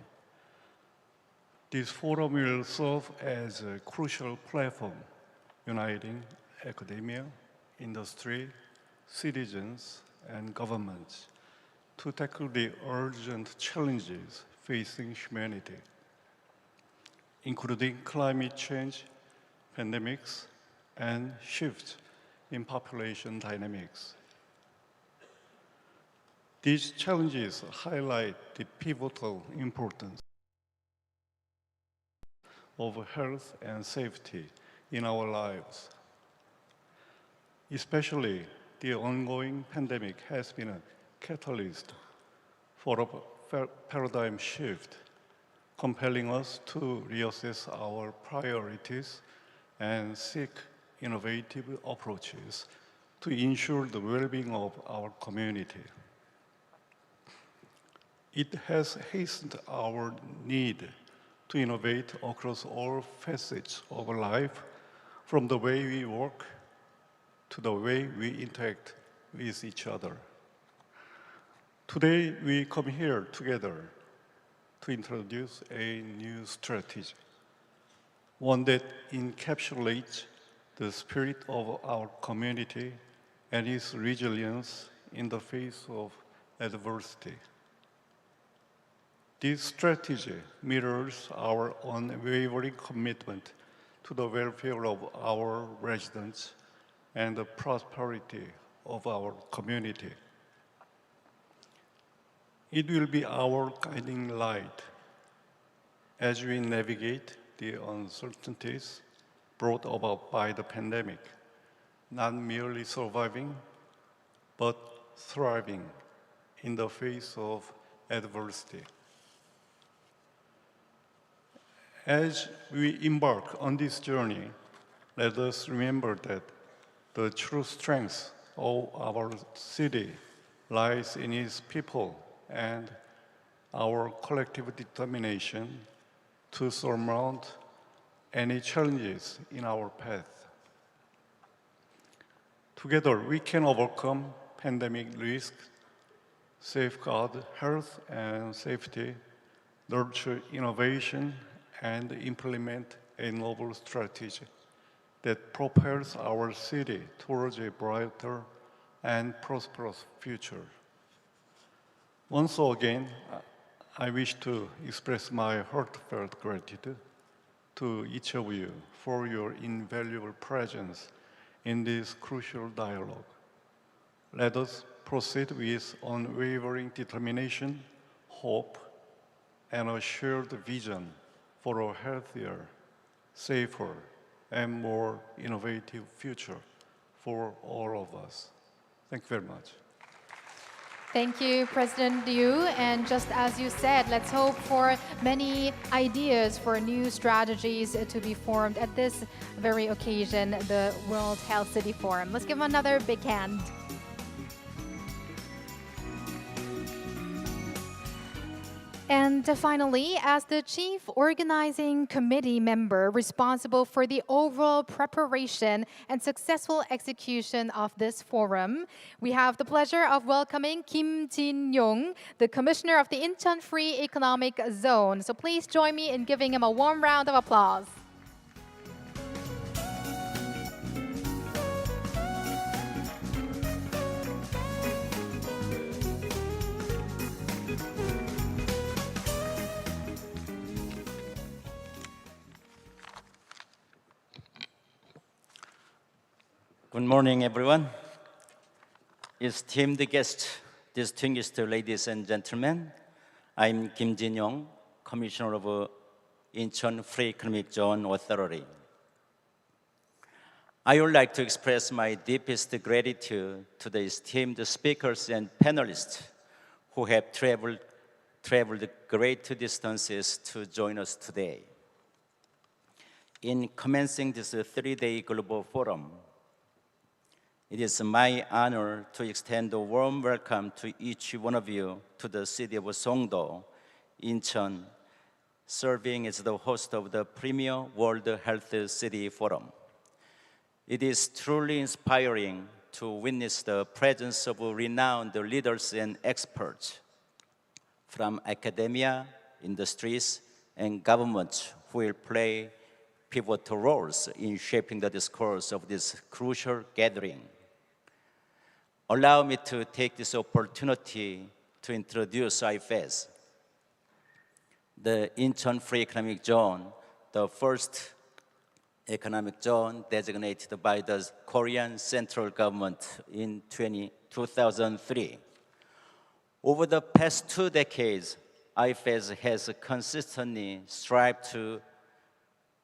This forum will serve as a crucial platform uniting academia, industry, citizens, and governments to tackle the urgent challenges facing humanity, including climate change, pandemics, and shifts in population dynamics. These challenges highlight the pivotal importance of health and safety in our lives. Especially, the ongoing pandemic has been a catalyst for a paradigm shift, compelling us to reassess our priorities and seek innovative approaches to ensure the well-being of our community. It has hastened our need to innovate across all facets of life, from the way we work to the way we interact with each other. Today, we come here together to introduce a new strategy, one that encapsulates the spirit of our community and its resilience in the face of adversity. This strategy mirrors our unwavering commitment to the welfare of our residents and the prosperity of our community. It will be our guiding light as we navigate the uncertainties brought about by the pandemic, not merely surviving, but thriving in the face of adversity. As we embark on this journey, let us remember that the true strength of our city lies in its people and our collective determination to surmount any challenges in our path. Together, we can overcome pandemic risks, safeguard health and safety, nurture innovation, and implement a noble strategy that propels our city towards a brighter and prosperous future. Once again, I wish to express my heartfelt gratitude to each of you for your invaluable presence in this crucial dialogue. Let us proceed with unwavering determination, hope, and a shared vision for a healthier, safer, and more innovative future for all of us. Thank you very much. Thank you, President Liu. And just as you said, let's hope for many ideas for new strategies to be formed at this very occasion, the World Health City Forum. Let's give them another big hand. And finally, as the Chief Organizing Committee member responsible for the overall preparation and successful execution of this forum, we have the pleasure of welcoming Kim Jin-yong, the Commissioner of the Incheon Free Economic Zone. So please join me in giving him a warm round of applause. Good morning, everyone. Esteemed guests, distinguished ladies and gentlemen, I'm Kim Jin-yong, Commissioner of Incheon Free Economic Zone Authority. I would like to express my deepest gratitude to the esteemed speakers and panelists who have traveled great distances to join us today. In commencing this three-day global forum, it is my honor to extend a warm welcome to each one of you to the city of Songdo, Incheon, serving as the host of the premier World Health City Forum. It is truly inspiring to witness the presence of renowned leaders and experts from academia, industries, and governments who will play pivotal roles in shaping the discourse of this crucial gathering. Allow me to take this opportunity to introduce IFEZ, the Incheon Free Economic Zone, the first economic zone designated by the Korean central government in 2003. Over the past 2 decades, IFEZ has consistently strived to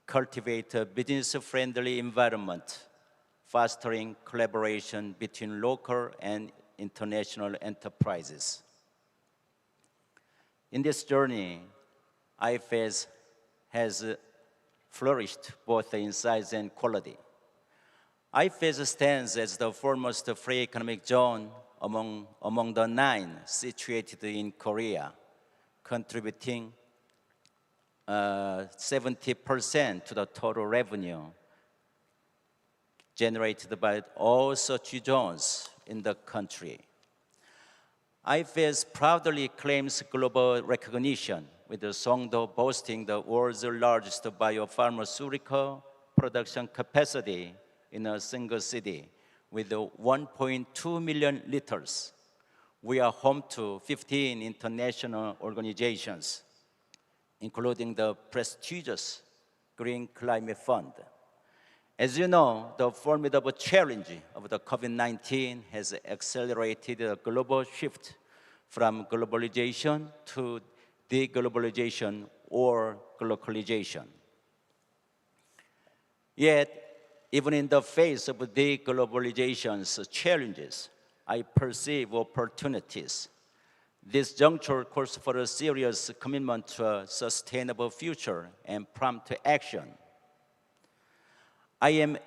cultivate a business-friendly environment, fostering collaboration between local and international enterprises. In this journey, IFEZ has flourished both in size and quality. IFEZ stands as the foremost free economic zone among the 9 situated in Korea, contributing 70% to the total revenue generated by all such zones in the country. IFEZ proudly claims global recognition, with Songdo boasting the world's largest biopharmaceutical production capacity in a single city with 1.2 million liters. We are home to 15 international organizations, including the prestigious Green Climate Fund. As you know, the formidable challenge of the COVID-19 has accelerated a global shift from globalization to deglobalization or globalization. Yet, even in the face of deglobalization's challenges, I perceive opportunities. This juncture calls for a serious commitment to a sustainable future and prompt action. I am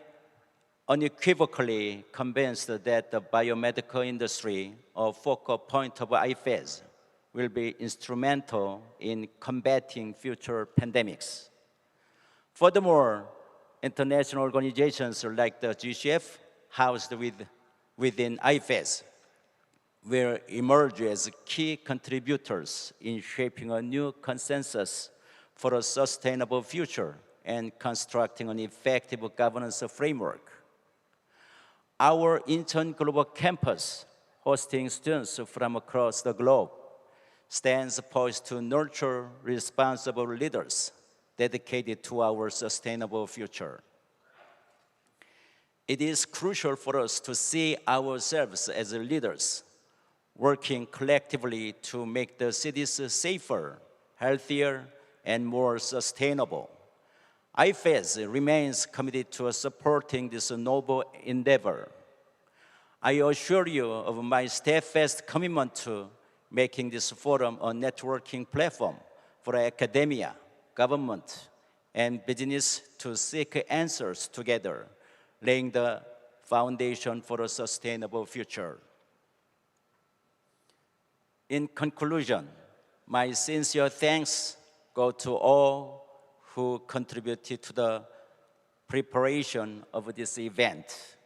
unequivocally convinced that the biomedical industry, a focal point of IFES, will be instrumental in combating future pandemics. Furthermore, international organizations like the GCF, housed within IFES, will emerge as key contributors in shaping a new consensus for a sustainable future and constructing an effective governance framework. Our Incheon Global Campus, hosting students from across the globe, stands poised to nurture responsible leaders dedicated to our sustainable future. It is crucial for us to see ourselves as leaders, working collectively to make the cities safer, healthier, and more sustainable. IFES remains committed to supporting this noble endeavor. I assure you of my steadfast commitment to making this forum a networking platform for academia, government, and business to seek answers together, laying the foundation for a sustainable future. In conclusion, my sincere thanks go to all who contributed to the preparation of this event,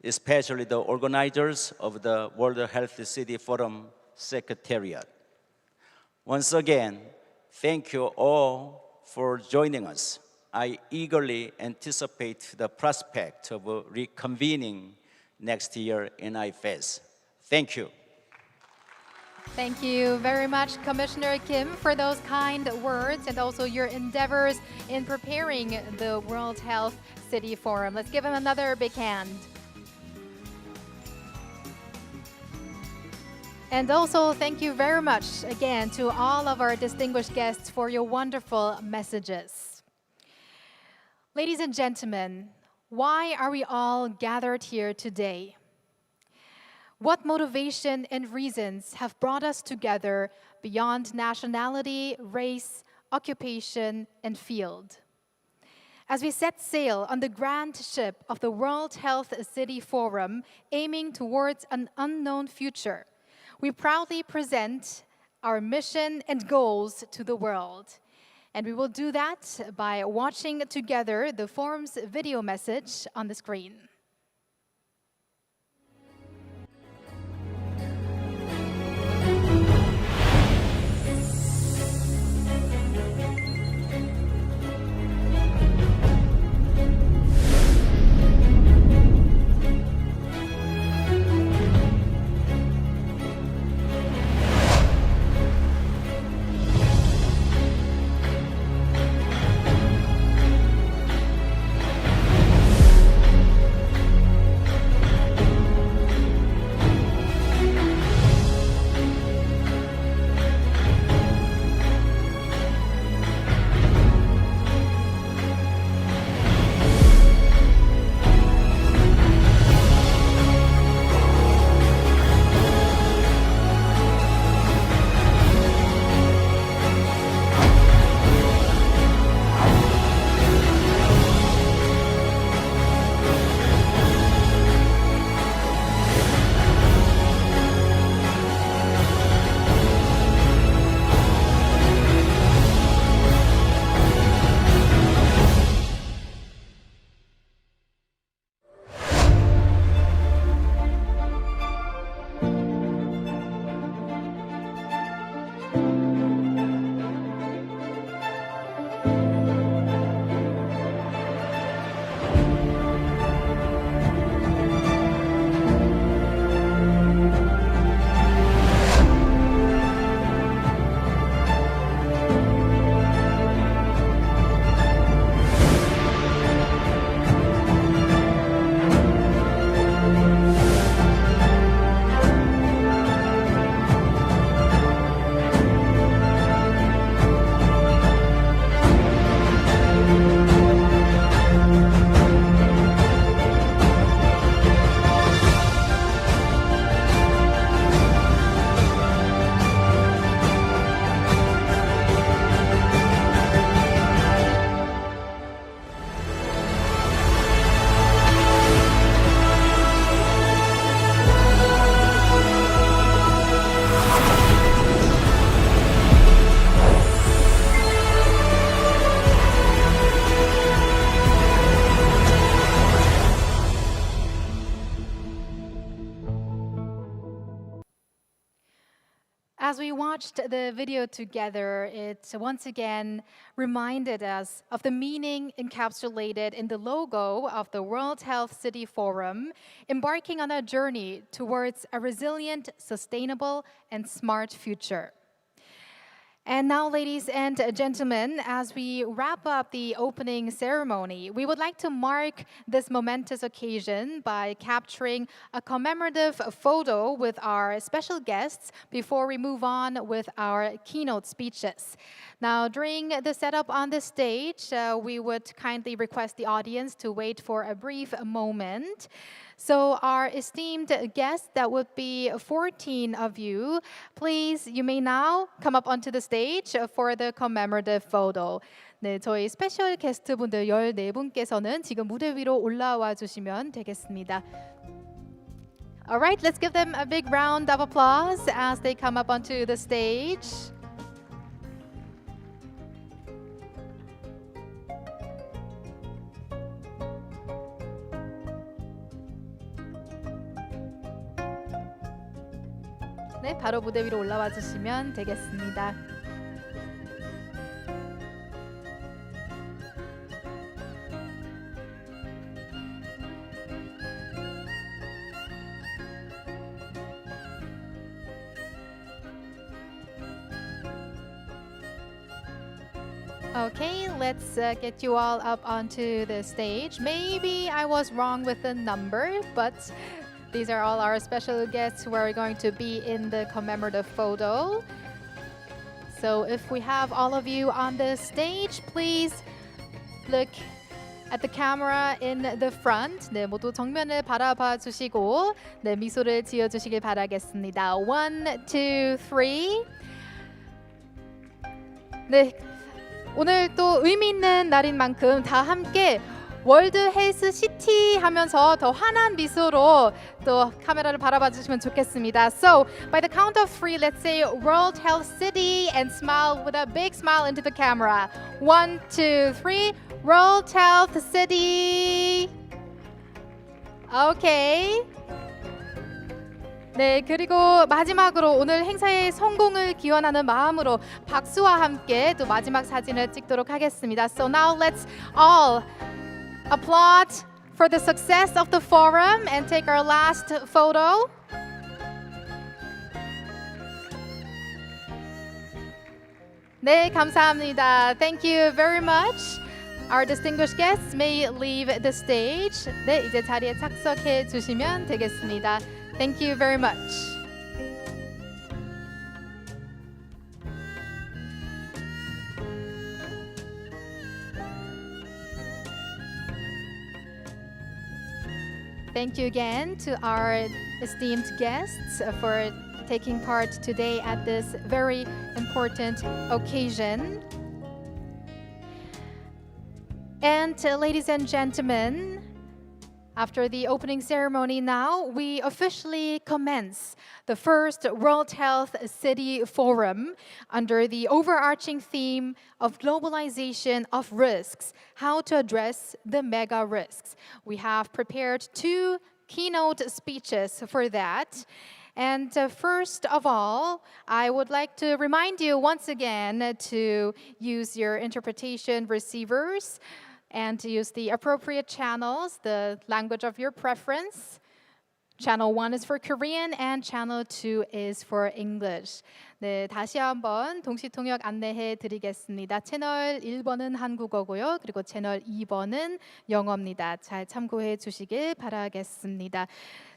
especially the organizers of the World Health City Forum Secretariat. Once again, thank you all for joining us. I eagerly anticipate the prospect of reconvening next year in IFES. Thank you. Thank you very much, Commissioner Kim, for those kind words and also your endeavors in preparing the World Health City Forum. Let's give him another big hand. And also, thank you very much again to all of our distinguished guests for your wonderful messages. Ladies and gentlemen, why are we all gathered here today? What motivation and reasons have brought us together beyond nationality, race, occupation, and field? As we set sail on the grand ship of the World Health City Forum, aiming towards an unknown future, we proudly present our mission and goals to the world. And we will do that by watching together the forum's video message on the screen. As we watched the video together, it once again reminded us of the meaning encapsulated in the logo of the World Health City Forum, embarking on a journey towards a resilient, sustainable, and smart future. And now, ladies and gentlemen, as we wrap up the opening ceremony, we would like to mark this momentous occasion by capturing a commemorative photo with our special guests before we move on with our keynote speeches. Now, during the setup on the stage, we would kindly request the audience to wait for a brief moment. So our esteemed guests, that would be 14 of you, please, you may now come up onto the stage for the commemorative photo. 네, 저희 스페셜 게스트분들 14분께서는 지금 무대 위로 올라와 주시면 되겠습니다. All right, let's give them a big round of applause as they come up onto the stage. 네, 바로 무대 위로 올라와 주시면 되겠습니다. Okay, let's get you all up onto the stage. Maybe I was wrong with the number, but these are all our special guests who are going to be in the commemorative photo. So if we have all of you on the stage, please look at the camera in the front. 네, 모두 정면을 바라봐 주시고 네, 미소를 지어 주시길 바라겠습니다. 1, 2, 3. 네, 오늘 또 의미 있는 날인 만큼 다 함께 월드 헬스 시티 하면서 더 환한 미소로 또 카메라를 바라봐 주시면 좋겠습니다. So, by the count of 3, let's say World Health City and smile with a big smile into the camera. 1, 2, 3. World Health City. Okay. 네, 그리고 마지막으로 오늘 행사의 성공을 기원하는 마음으로 박수와 함께 또 마지막 사진을 찍도록 하겠습니다. So now let's all applaud for the success of the forum and take our last photo. 네, 감사합니다. Thank you very much. Our distinguished guests may leave the stage. 네, 이제 자리에 착석해 주시면 되겠습니다. Thank you very much. Thank you again to our esteemed guests for taking part today at this very important occasion. And ladies and gentlemen, after the opening ceremony now, we officially commence the first World Health City Forum under the overarching theme of globalization of risks, how to address the mega risks. We have prepared 2 keynote speeches for that. And first of all, I would like to remind you once again to use your interpretation receivers and to use the appropriate channels, the language of your preference. Channel 1 is for Korean and channel 2 is for English. 네, 다시 한번 동시 통역 안내해 드리겠습니다. 채널 1번은 한국어고요. 그리고 채널 2번은 영어입니다. 잘 참고해 주시길 바라겠습니다.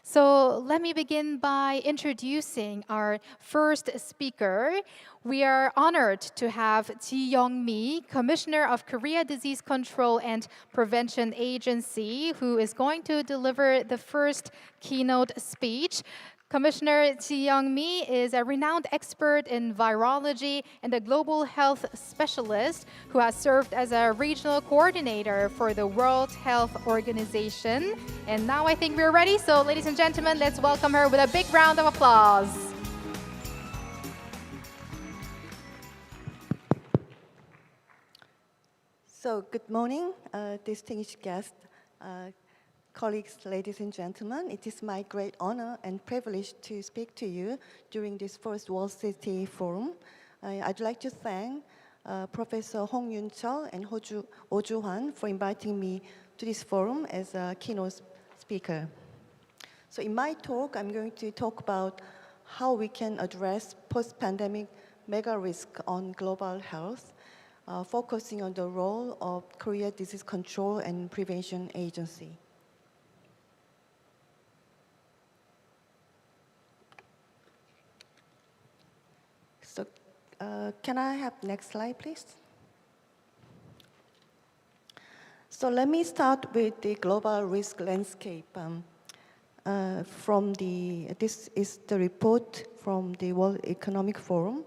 So let me begin by introducing our first speaker. We are honored to have Ji Young-mi, Commissioner of Korea Disease Control and Prevention Agency, who is going to deliver the first keynote speech. Commissioner Ji Young-mi is a renowned expert in virology and a global health specialist who has served as a regional coordinator for the World Health Organization. And now I think we're ready. So ladies and gentlemen, let's welcome her with a big round of applause. So good morning, distinguished guests. Colleagues, ladies and gentlemen, it is my great honor and privilege to speak to you during this first World City Forum. I'd like to thank Professor Hong Yun-chul and Oh Ju-hwan for inviting me to this forum as a keynote speaker. So in my talk, I'm going to talk about how we can address post-pandemic mega risk on global health, focusing on the role of Korea Disease Control and Prevention Agency. So can I have next slide, please? So let me start with the global risk landscape. This is the report from the World Economic Forum,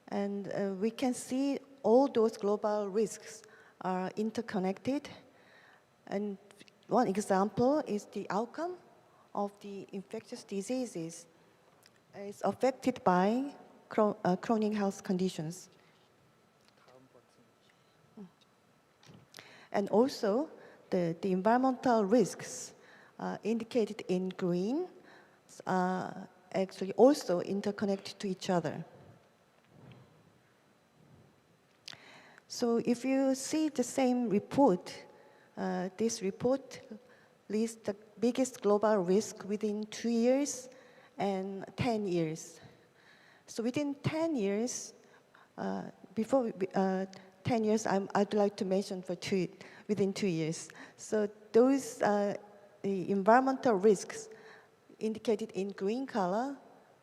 and we can see all those global risks are interconnected. And one example is the outcome of the infectious diseases is affected by chronic health conditions. And also, the environmental risks indicated in green are actually also interconnected to each other. So if you see the same report, this report lists the biggest global risk within 2 years and 10 years. So within 10 years, before 10 years, I'd like to mention within 2 years. So those the environmental risks indicated in green color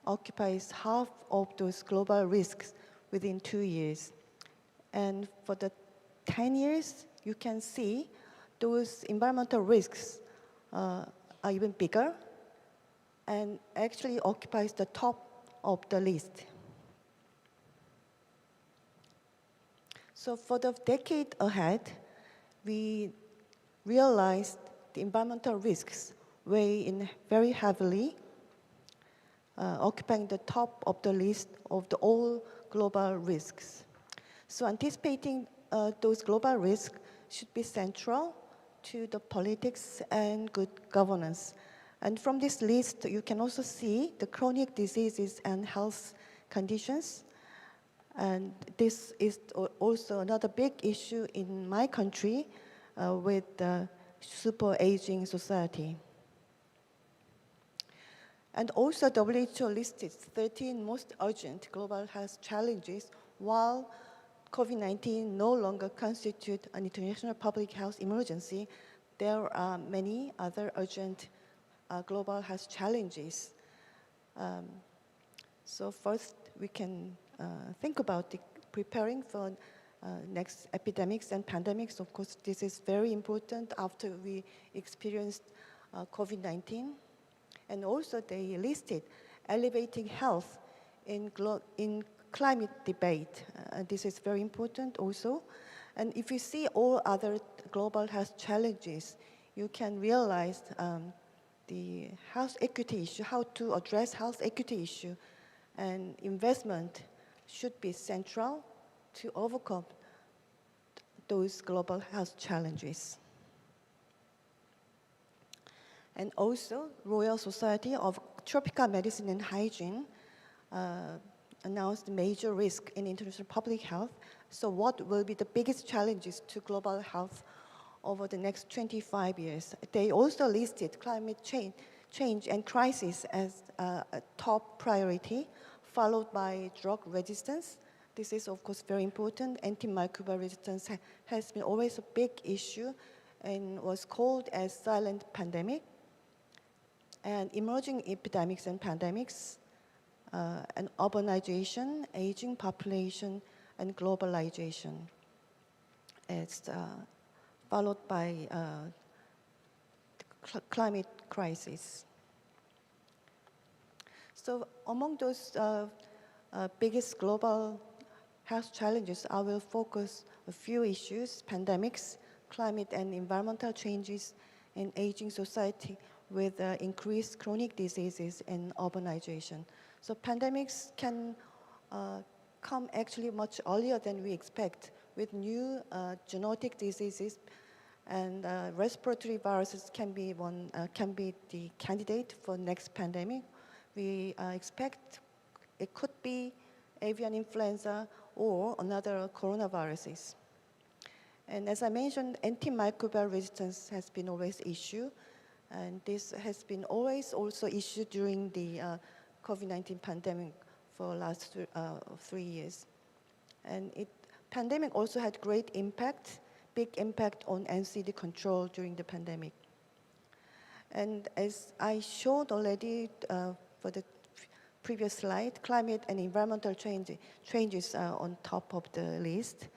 occupies half of those global risks within 2 years. And for the 10 years, you can see those environmental risks are even bigger and actually occupies the top of the list. So for the decade ahead, we realized the environmental risks weigh in very heavily, occupying the top of the list of all global risks. So anticipating those global risks should be central to the politics and good governance. And from this list, you can also see the chronic diseases and health conditions. And this is also another big issue in my country with the super aging society. And also WHO listed 13 most urgent global health challenges, while COVID-19 no longer constitutes an international public health emergency. There are many other urgent global health challenges. So first, we can think about preparing for next epidemics and pandemics. Of course, this is very important after we experienced COVID-19. And also, they listed elevating health in climate debate. This is very important also. And if you see all other global health challenges, you can realize the health equity issue, how to address health equity issue, and investment should be central to overcome those global health challenges. And also, Royal Society of Tropical Medicine and Hygiene announced major risk in international public health. So what will be the biggest challenges to global health over the next 25 years? They also listed climate change and crisis as a top priority, followed by drug resistance. This is, of course, very important. Antimicrobial resistance has been always a big issue and was called as silent pandemic. And emerging epidemics and pandemics, and urbanization, aging population, and globalization. It's followed by climate crisis. So among those biggest global health challenges, I will focus a few issues: pandemics, climate and environmental changes, and aging society with increased chronic diseases and urbanization. So pandemics can come actually much earlier than we expect with new zoonotic diseases and respiratory viruses can be the candidate for next pandemic. We expect it could be avian influenza or another coronaviruses. And as I mentioned, antimicrobial resistance has been always issue, and this has been always also issued during the COVID-19 pandemic for last 3 years. And pandemic also had great impact, big impact on NCD control during the pandemic. And as I showed already for the previous slide, climate and environmental changes are on top of the list.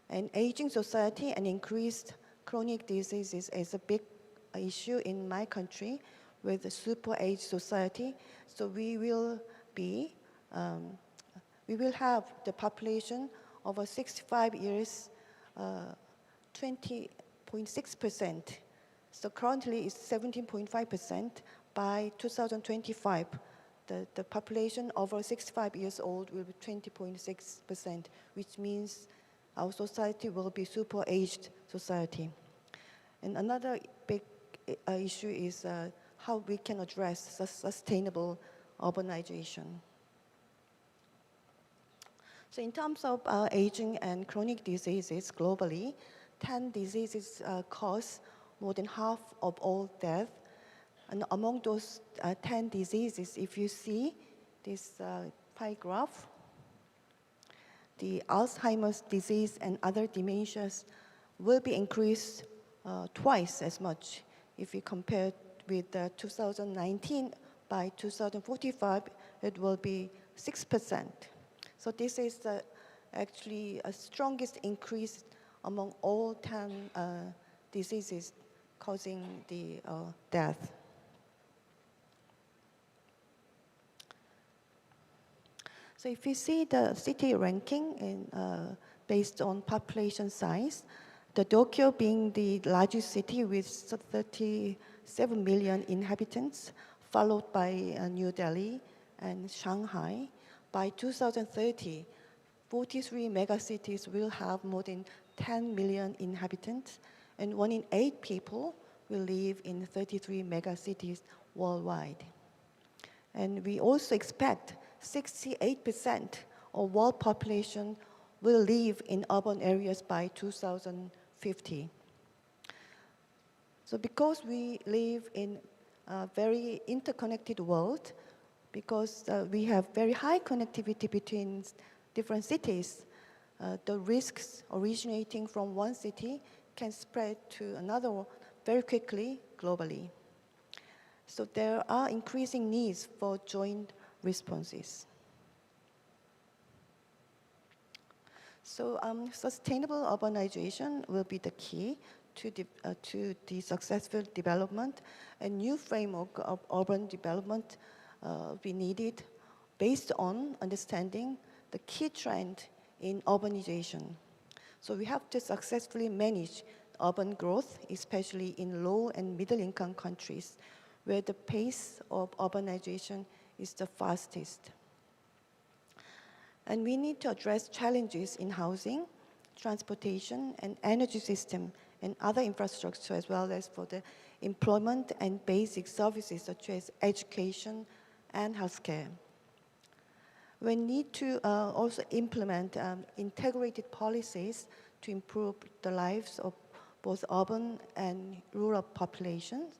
And aging society and increased chronic diseases is a big issue in my country with the super age society. So we will have the population over 65 years 20.6%. So currently it's 17.5%. By 2025, the population over 65 years old will be 20.6%, which means our society will be super aged society. And another big issue is how we can address sustainable urbanization. So in terms of aging and chronic diseases globally, 10 diseases cause more than half of all deaths. And among those 10 diseases, if you see this pie graph, the Alzheimer's disease and other dementias will be increased twice as much if we compare with 2019. By 2045, it will be 6%. So this is actually a strongest increase among all 10 diseases causing the death. So if you see the city ranking based on population size, the Tokyo being the largest city with 37 million inhabitants, followed by New Delhi and Shanghai. By 2030, 43 megacities will have more than 10 million inhabitants, and 1 in 8 people will live in 33 megacities worldwide. And we also expect 68% of world population will live in urban areas by 2050. So because we live in a very interconnected world, because we have very high connectivity between different cities, the risks originating from one city can spread to another very quickly globally. So there are increasing needs for joint responses. So sustainable urbanization will be the key to the successful development. A new framework of urban development will be needed based on understanding the key trend in urbanization. So we have to successfully manage urban growth, especially in low and middle income countries, where the pace of urbanization is the fastest. And we need to address challenges in housing, transportation, and energy system, and other infrastructure, as well as for the employment and basic services such as education and healthcare. We need to also implement integrated policies to improve the lives of both urban and rural populations,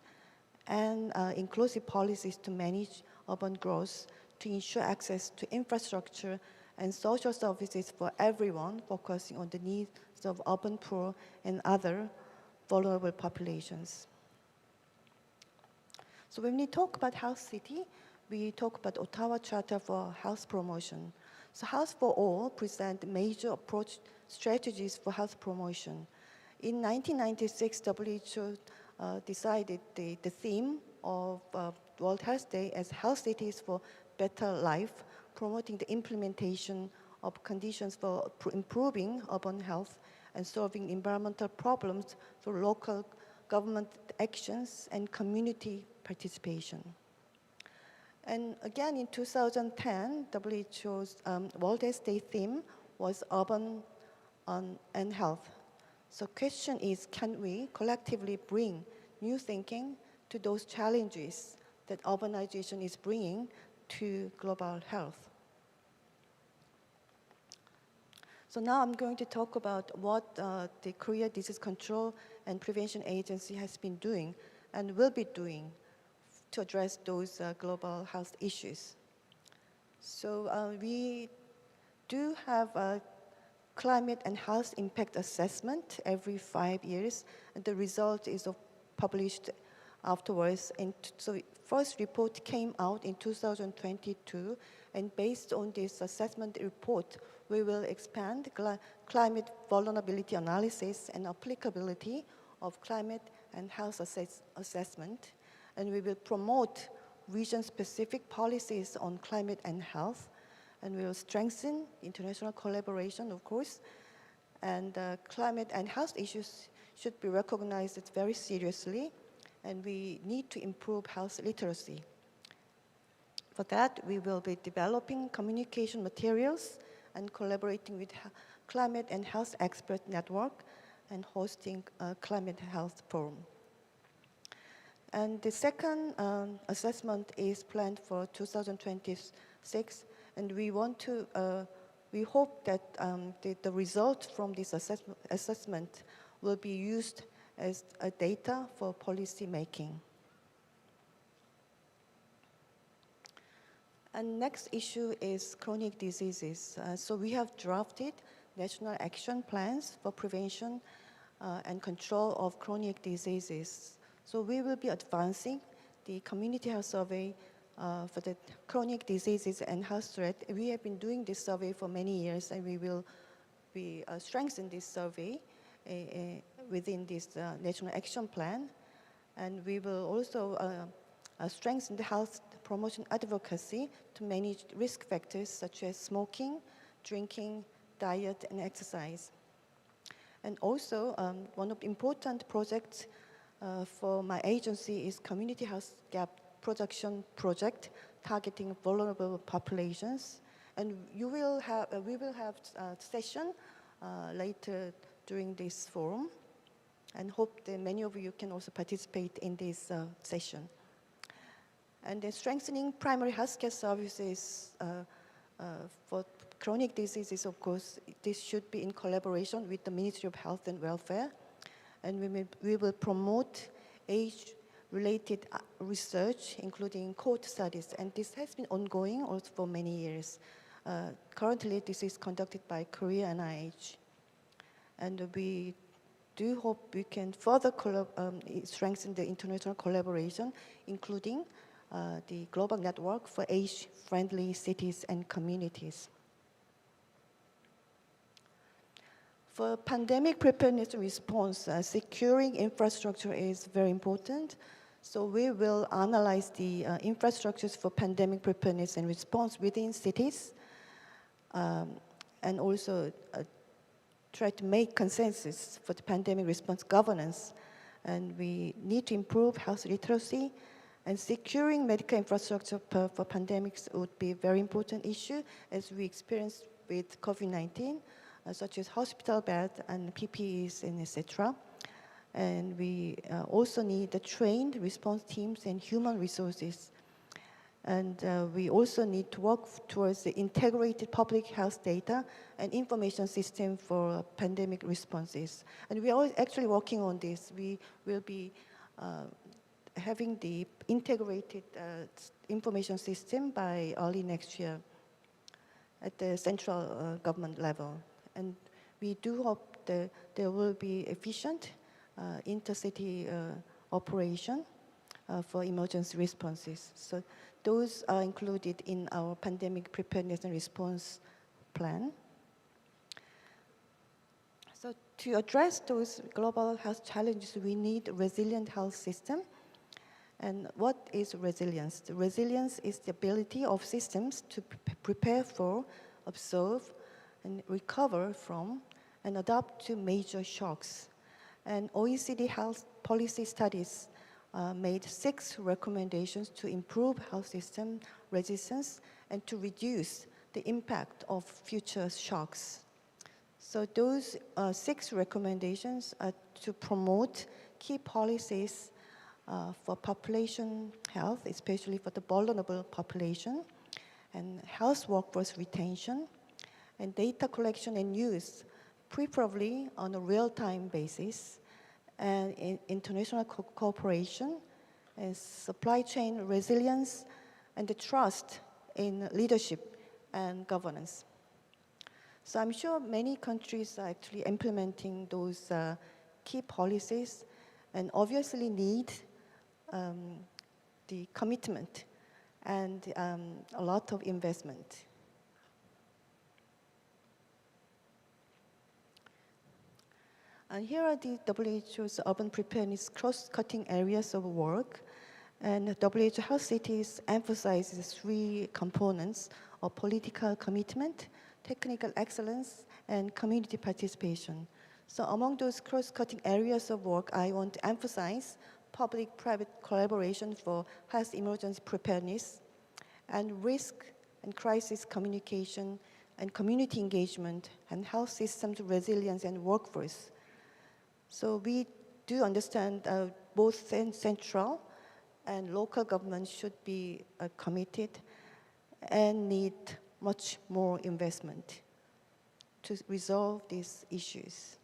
and inclusive policies to manage urban growth to ensure access to infrastructure and social services for everyone, focusing on the needs of urban poor and other vulnerable populations. So when we talk about Health City, we talk about Ottawa Charter for Health Promotion. So Health for All present major approach strategies for health promotion. In 1996, WHO decided the theme of World Health Day as Health Cities for Better Life, promoting the implementation of conditions for improving urban health and solving environmental problems through local government actions and community participation. And again, in 2010, WHO's World Health Day theme was urban and health. So question is, can we collectively bring new thinking to those challenges that urbanization is bringing to global health? So now I'm going to talk about what the Korea Disease Control and Prevention Agency has been doing and will be doing to address those global health issues. So we do have a climate and health impact assessment every 5 years, and the result is published afterwards. And so first report came out in 2022, and based on this assessment report, we will expand climate vulnerability analysis and applicability of climate and health assessment, and we will promote region-specific policies on climate and health, and we will strengthen international collaboration, of course, and climate and health issues should be recognized very seriously, and we need to improve health literacy. For that, we will be developing communication materials and collaborating with climate and health expert network and hosting a climate health forum. And the second assessment is planned for 2026, and we want to, we hope that the result from this assessment will be used as a data for policy making. And next issue is chronic diseases. So we have drafted national action plans for prevention and control of chronic diseases. So we will be advancing the community health survey for the chronic diseases and health threat. We have been doing this survey for many years, and we will strengthen this survey within this national action plan. And we will also strengthen the health promotion advocacy to manage risk factors such as smoking, drinking, diet, and exercise. And also, one of the important projects for my agency is Community Health Gap Production Project, targeting vulnerable populations. And we will have a session later during this forum, and hope that many of you can also participate in this session. And then strengthening primary healthcare services for chronic diseases, of course, this should be in collaboration with the Ministry of Health and Welfare. And we will promote age-related research, including cohort studies. And this has been ongoing also for many years. Currently, this is conducted by Korea NIH. And we do hope we can further strengthen the international collaboration, including the global network for age-friendly cities and communities. For pandemic preparedness and response, securing infrastructure is very important. So we will analyze the infrastructures for pandemic preparedness and response within cities, and also try to make consensus for the pandemic response governance. And we need to improve health literacy, and securing medical infrastructure for pandemics would be a very important issue, as we experienced with COVID-19, such as hospital beds and PPEs and etc. And we also need the trained response teams and human resources. And we also need to work towards the integrated public health data and information system for pandemic responses. And we are actually working on this. We will be having the integrated information system by early next year at the central government level. And we do hope that there will be efficient intercity operation for emergency responses. So those are included in our pandemic preparedness and response plan. So to address those global health challenges, we need a resilient health system. And what is resilience? The resilience is the ability of systems to prepare for, observe, and recover from, and adapt to major shocks. And OECD health policy studies made 6 recommendations to improve health system resistance and to reduce the impact of future shocks. So those 6 recommendations are to promote key policies for population health, especially for the vulnerable population, and health workforce retention, and data collection and use, preferably on a real-time basis, and international cooperation, and supply chain resilience, and the trust in leadership and governance. So I'm sure many countries are actually implementing those key policies and obviously need the commitment and a lot of investment. And here are the WHO's urban preparedness cross-cutting areas of work. And WHO Health Cities emphasizes 3 components of political commitment, technical excellence, and community participation. So among those cross-cutting areas of work, I want to emphasize public-private collaboration for health emergency preparedness, and risk and crisis communication, and community engagement, and health systems resilience and workforce. So we do understand both central and local governments should be committed and need much more investment to resolve these issues.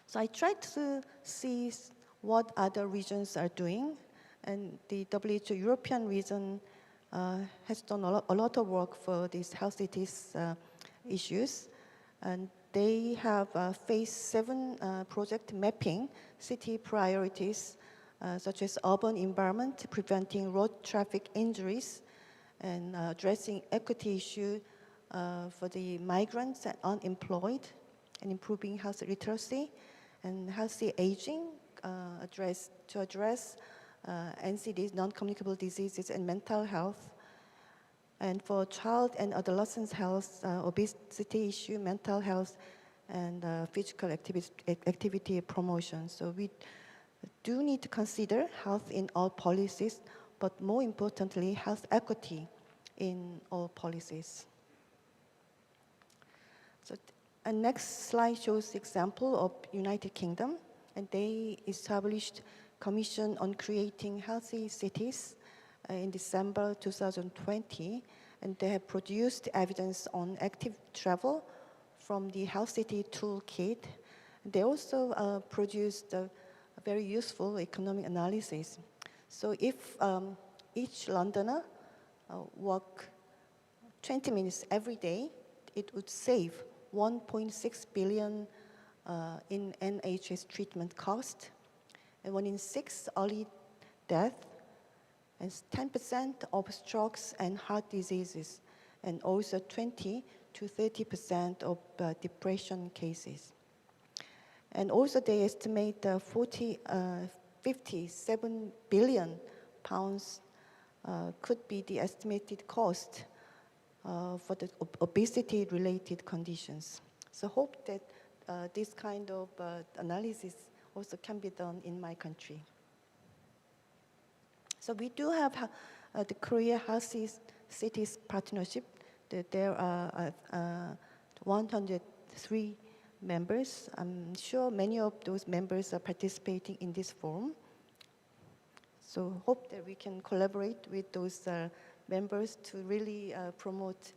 So I tried to see what other regions are doing, and the WHO European region has done a lot of work for these health cities issues, and they have phase 7 project mapping city priorities such as urban environment, preventing road traffic injuries, and addressing equity issue for the migrants and unemployed, and improving health literacy and healthy aging, to address NCDs, non-communicable diseases, and mental health. And for child and adolescent health, obesity issue, mental health, and physical activity promotion. So we do need to consider health in all policies, but more importantly, health equity in all policies. So, and next slide shows the example of United Kingdom, and they established Commission on Creating Healthy Cities in December 2020, and they have produced evidence on active travel from the Health City Toolkit. They also produced a very useful economic analysis. So if each Londoner walk 20 minutes every day, it would save 1.6 billion in NHS treatment cost, and 1 in 6 early death, and 10% of strokes and heart diseases, and also 20 to 30% of depression cases. And also they estimate 57 billion pounds could be the estimated cost for the obesity-related conditions. So hope that this kind of analysis also can be done in my country. So we do have the Korea Healthy Cities Partnership. There are 103 members. I'm sure many of those members are participating in this forum. So hope that we can collaborate with those members to really promote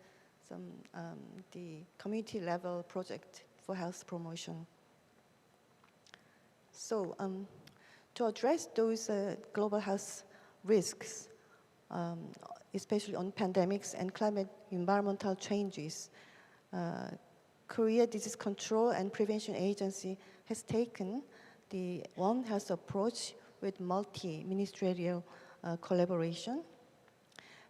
the community level project for health promotion. So to address those global health risks, especially on pandemics and climate environmental changes, Korea Disease Control and Prevention Agency has taken the One Health approach with multi-ministerial collaboration.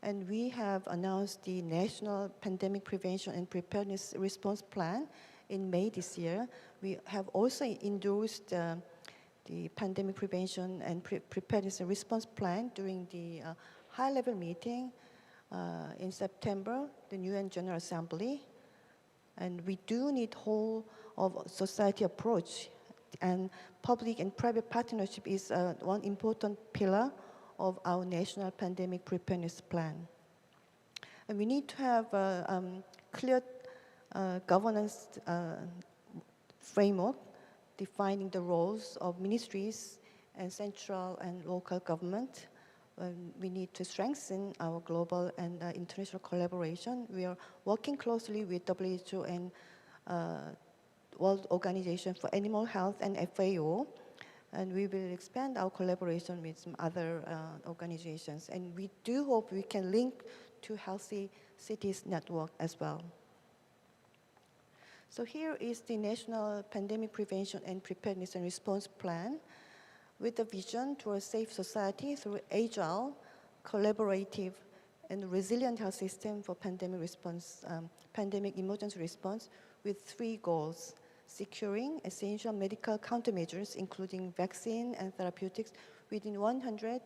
And we have announced the National Pandemic Prevention and Preparedness Response Plan in May this year. We have also endorsed the Pandemic Prevention and Preparedness and Response Plan during the high-level meeting in September, the UN General Assembly. And we do need whole of society approach, and public and private partnership is one important pillar of our national pandemic preparedness plan. And we need to have clear governance framework defining the roles of ministries and central and local government. We need to strengthen our global and international collaboration. We are working closely with WHO and World Organization for Animal Health and FAO, and we will expand our collaboration with some other organizations. And we do hope we can link to Healthy Cities Network as well. So here is the National Pandemic Prevention and Preparedness and Response Plan with a vision to a safe society through agile, collaborative, and resilient health system for pandemic response, pandemic emergency response with 3 goals: securing essential medical countermeasures, including vaccine and therapeutics, within 100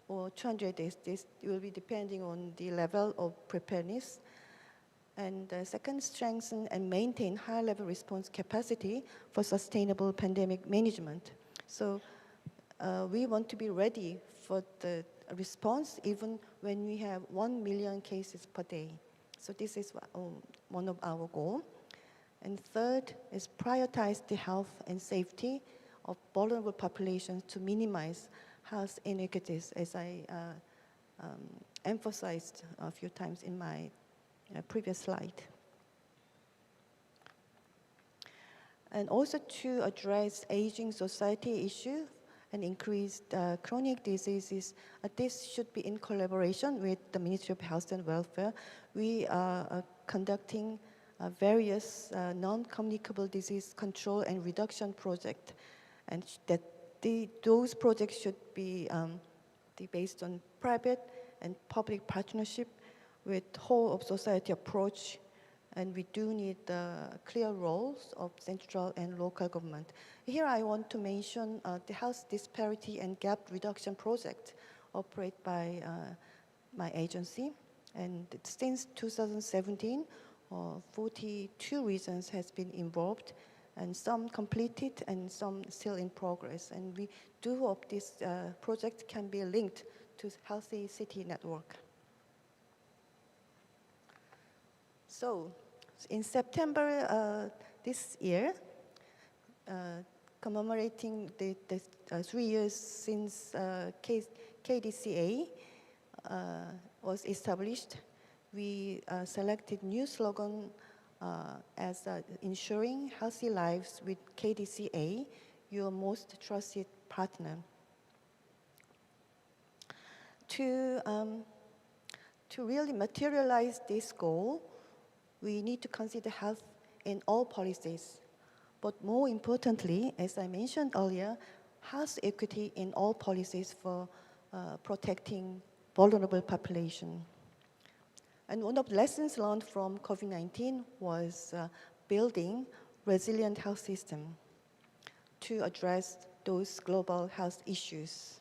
or 200 days. This will be depending on the level of preparedness. And second, strengthen and maintain high-level response capacity for sustainable pandemic management. So we want to be ready for the response even when we have 1 million cases per day. So this is one of our goals. And third is prioritize the health and safety of vulnerable populations to minimize health inequities, as I emphasized a few times in my previous slide. And also to address aging society issues and increased chronic diseases, this should be in collaboration with the Ministry of Health and Welfare. We are conducting various non-communicable disease control and reduction projects, and that those projects should be based on private and public partnership with whole of society approach, and we do need clear roles of central and local government. Here I want to mention the Health Disparity and Gap Reduction Project operated by my agency. And since 2017, 42 regions has been involved, and some completed and some still in progress. And we do hope this project can be linked to Healthy City Network. So, in September this year, commemorating the 3 years since KDCA was established, we selected new slogan as ensuring healthy lives with KDCA, your most trusted partner. To really materialize this goal, we need to consider health in all policies, but more importantly, as I mentioned earlier, health equity in all policies for protecting vulnerable population. And one of the lessons learned from COVID-19 was building resilient health system to address those global health issues.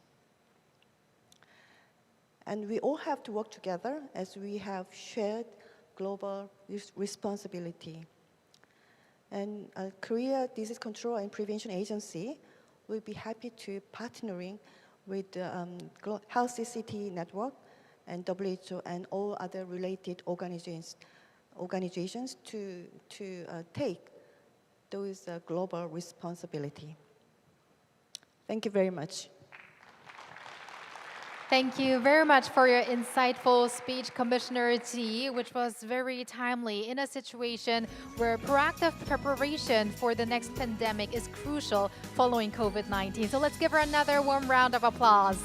And we all have to work together as we have shared global responsibility. And Korea Disease Control and Prevention Agency will be happy to partnering with the Healthy City Network and WHO and all other related organizations to take those global responsibility. Thank you very much. Thank you very much for your insightful speech, Commissioner Ji, which was very timely in a situation where proactive preparation for the next pandemic is crucial following COVID-19. So let's give her another warm round of applause.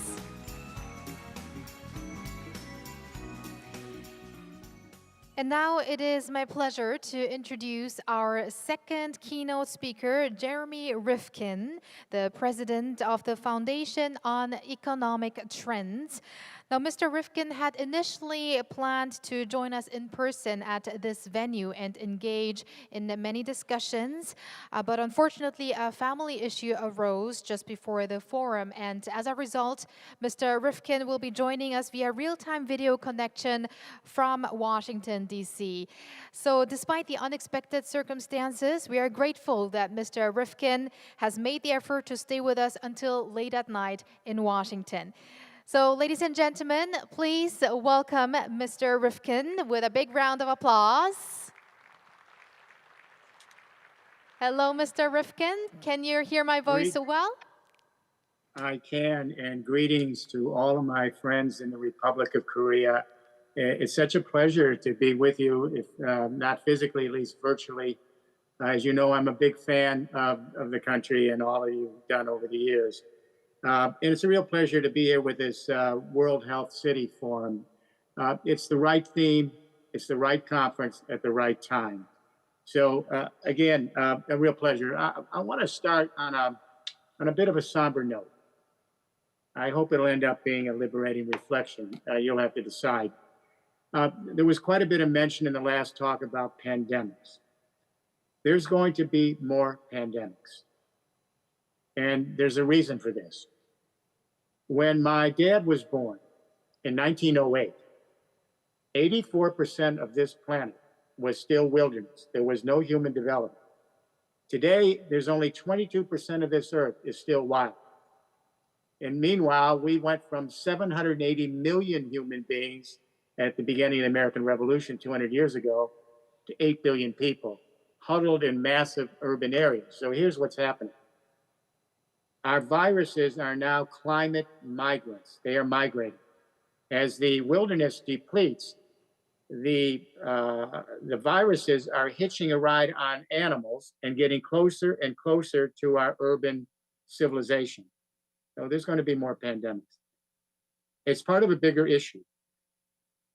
And now it is my pleasure to introduce our second keynote speaker, Jeremy Rifkin, the president of the Foundation on Economic Trends. Now, Mr. Rifkin had initially planned to join us in person at this venue and engage in many discussions, but unfortunately, a family issue arose just before the forum, and as a result, Mr. Rifkin will be joining us via real-time video connection from Washington, D.C. So despite the unexpected circumstances, we are grateful that Mr. Rifkin has made the effort to stay with us until late at night in Washington. So, ladies and gentlemen, please welcome Mr. Rifkin with a big round of applause. Hello, Mr. Rifkin. Can you hear my voice well? I can, and greetings to all of my friends in the Republic of Korea. It's such a pleasure to be with you, if not physically, at least virtually. As you know, I'm a big fan of the country and all that you've done over the years. And it's a real pleasure to be here with this World Health City Forum. It's the right theme, it's the right conference at the right time. So again, a real pleasure. I want to start on a bit of a somber note. I hope it'll end up being a liberating reflection. You'll have to decide. There was quite a bit of mention in the last talk about pandemics. There's going to be more pandemics. And there's a reason for this. When my dad was born in 1908, 84% of this planet was still wilderness. There was no human development. Today, there's only 22% of this earth is still wild. And meanwhile, we went from 780 million human beings at the beginning of the American Revolution 200 years ago to 8 billion people huddled in massive urban areas. So here's what's happening. Our viruses are now climate migrants. They are migrating. As the wilderness depletes, the viruses are hitching a ride on animals and getting closer and closer to our urban civilization. So there's going to be more pandemics. It's part of a bigger issue.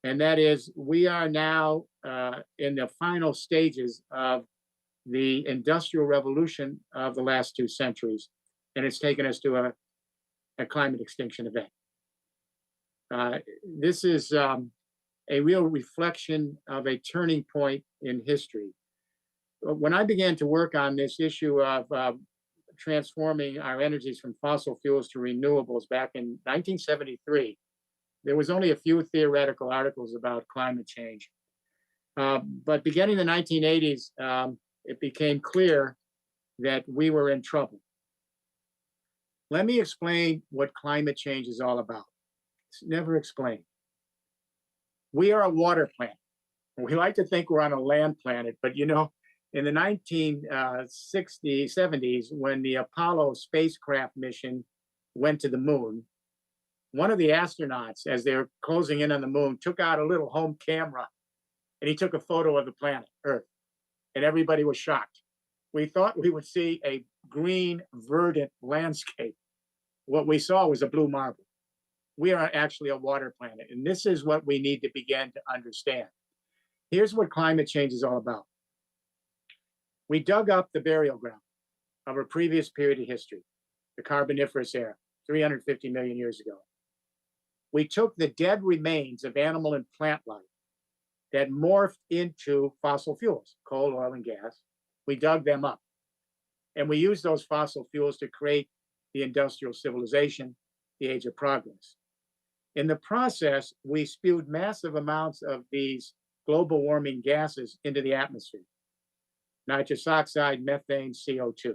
And that is, we are now in the final stages of the industrial revolution of the last 2 centuries. And it's taken us to a climate extinction event. This is a real reflection of a turning point in history. When I began to work on this issue of transforming our energies from fossil fuels to renewables back in 1973, there was only a few theoretical articles about climate change. But beginning in the 1980s, it became clear that we were in trouble. Let me explain what climate change is all about. It's never explained. We are a water planet. We like to think we're on a land planet, but you know, in the 1960s, 70s, when the Apollo spacecraft mission went to the moon, one of the astronauts, as they were closing in on the moon, took out a little home camera and he took a photo of the planet Earth, and everybody was shocked. We thought we would see a green, verdant landscape. What we saw was a blue marble. We are actually a water planet, and this is what we need to begin to understand. Here's what climate change is all about. We dug up the burial ground of a previous period of history, the Carboniferous era, 350 million years ago. We took the dead remains of animal and plant life that morphed into fossil fuels, coal, oil, and gas. We dug them up, and we used those fossil fuels to create the industrial civilization, the age of progress. In the process, we spewed massive amounts of these global warming gases into the atmosphere: nitrous oxide, methane, CO2.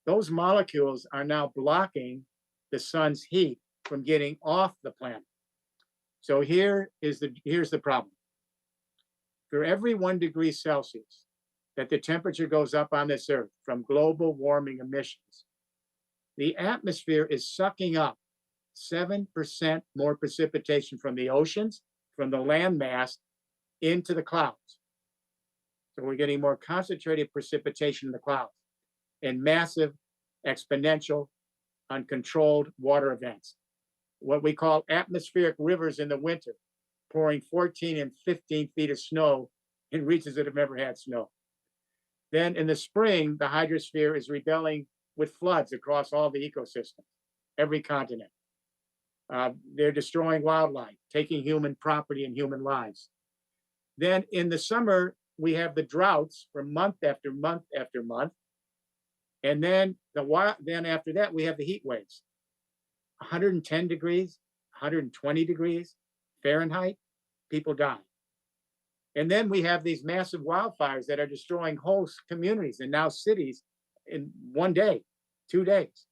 Those molecules are now blocking the sun's heat from getting off the planet. So here's the problem. For every 1 degree Celsius that the temperature goes up on this earth from global warming emissions, the atmosphere is sucking up 7% more precipitation from the oceans, from the land mass, into the clouds. So we're getting more concentrated precipitation in the clouds and massive, exponential, uncontrolled water events. What we call atmospheric rivers in the winter, pouring 14 and 15 feet of snow in regions that have never had snow. Then in the spring, the hydrosphere is rebelling with floods across all the ecosystems, every continent. They're destroying wildlife, taking human property and human lives. Then in the summer, we have the droughts for month after month after month. And then after that, we have the heat waves. 110 degrees, 120 degrees Fahrenheit, people die. And then we have these massive wildfires that are destroying whole communities and now cities in 1 day, 2 days.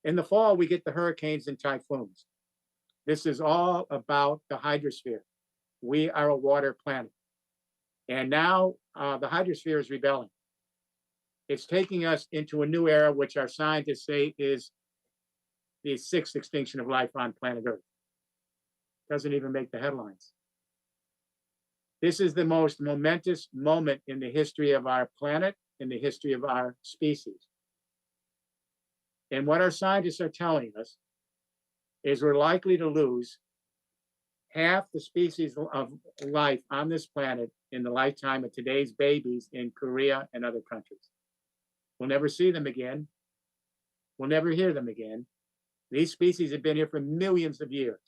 In the fall, we get the hurricanes and typhoons. This is all about the hydrosphere. We are a water planet. And now the hydrosphere is rebelling. It's taking us into a new era, which our scientists say is the sixth extinction of life on planet Earth. Doesn't even make the headlines. This is the most momentous moment in the history of our planet, in the history of our species. And what our scientists are telling us is we're likely to lose half the species of life on this planet in the lifetime of today's babies in Korea and other countries. We'll never see them again. We'll never hear them again. These species have been here for millions of years.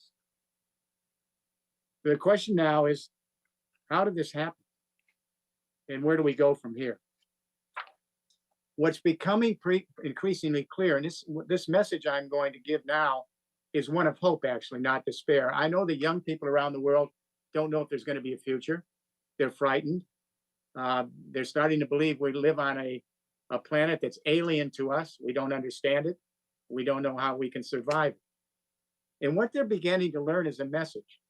The question now is, how did this happen? And where do we go from here? What's becoming increasingly clear, and this message I'm going to give now is one of hope, actually, not despair. I know that young people around the world don't know if there's going to be a future. They're frightened. They're starting to believe we live on a planet that's alien to us. We don't understand it. We don't know how we can survive it. And what they're beginning to learn is a message.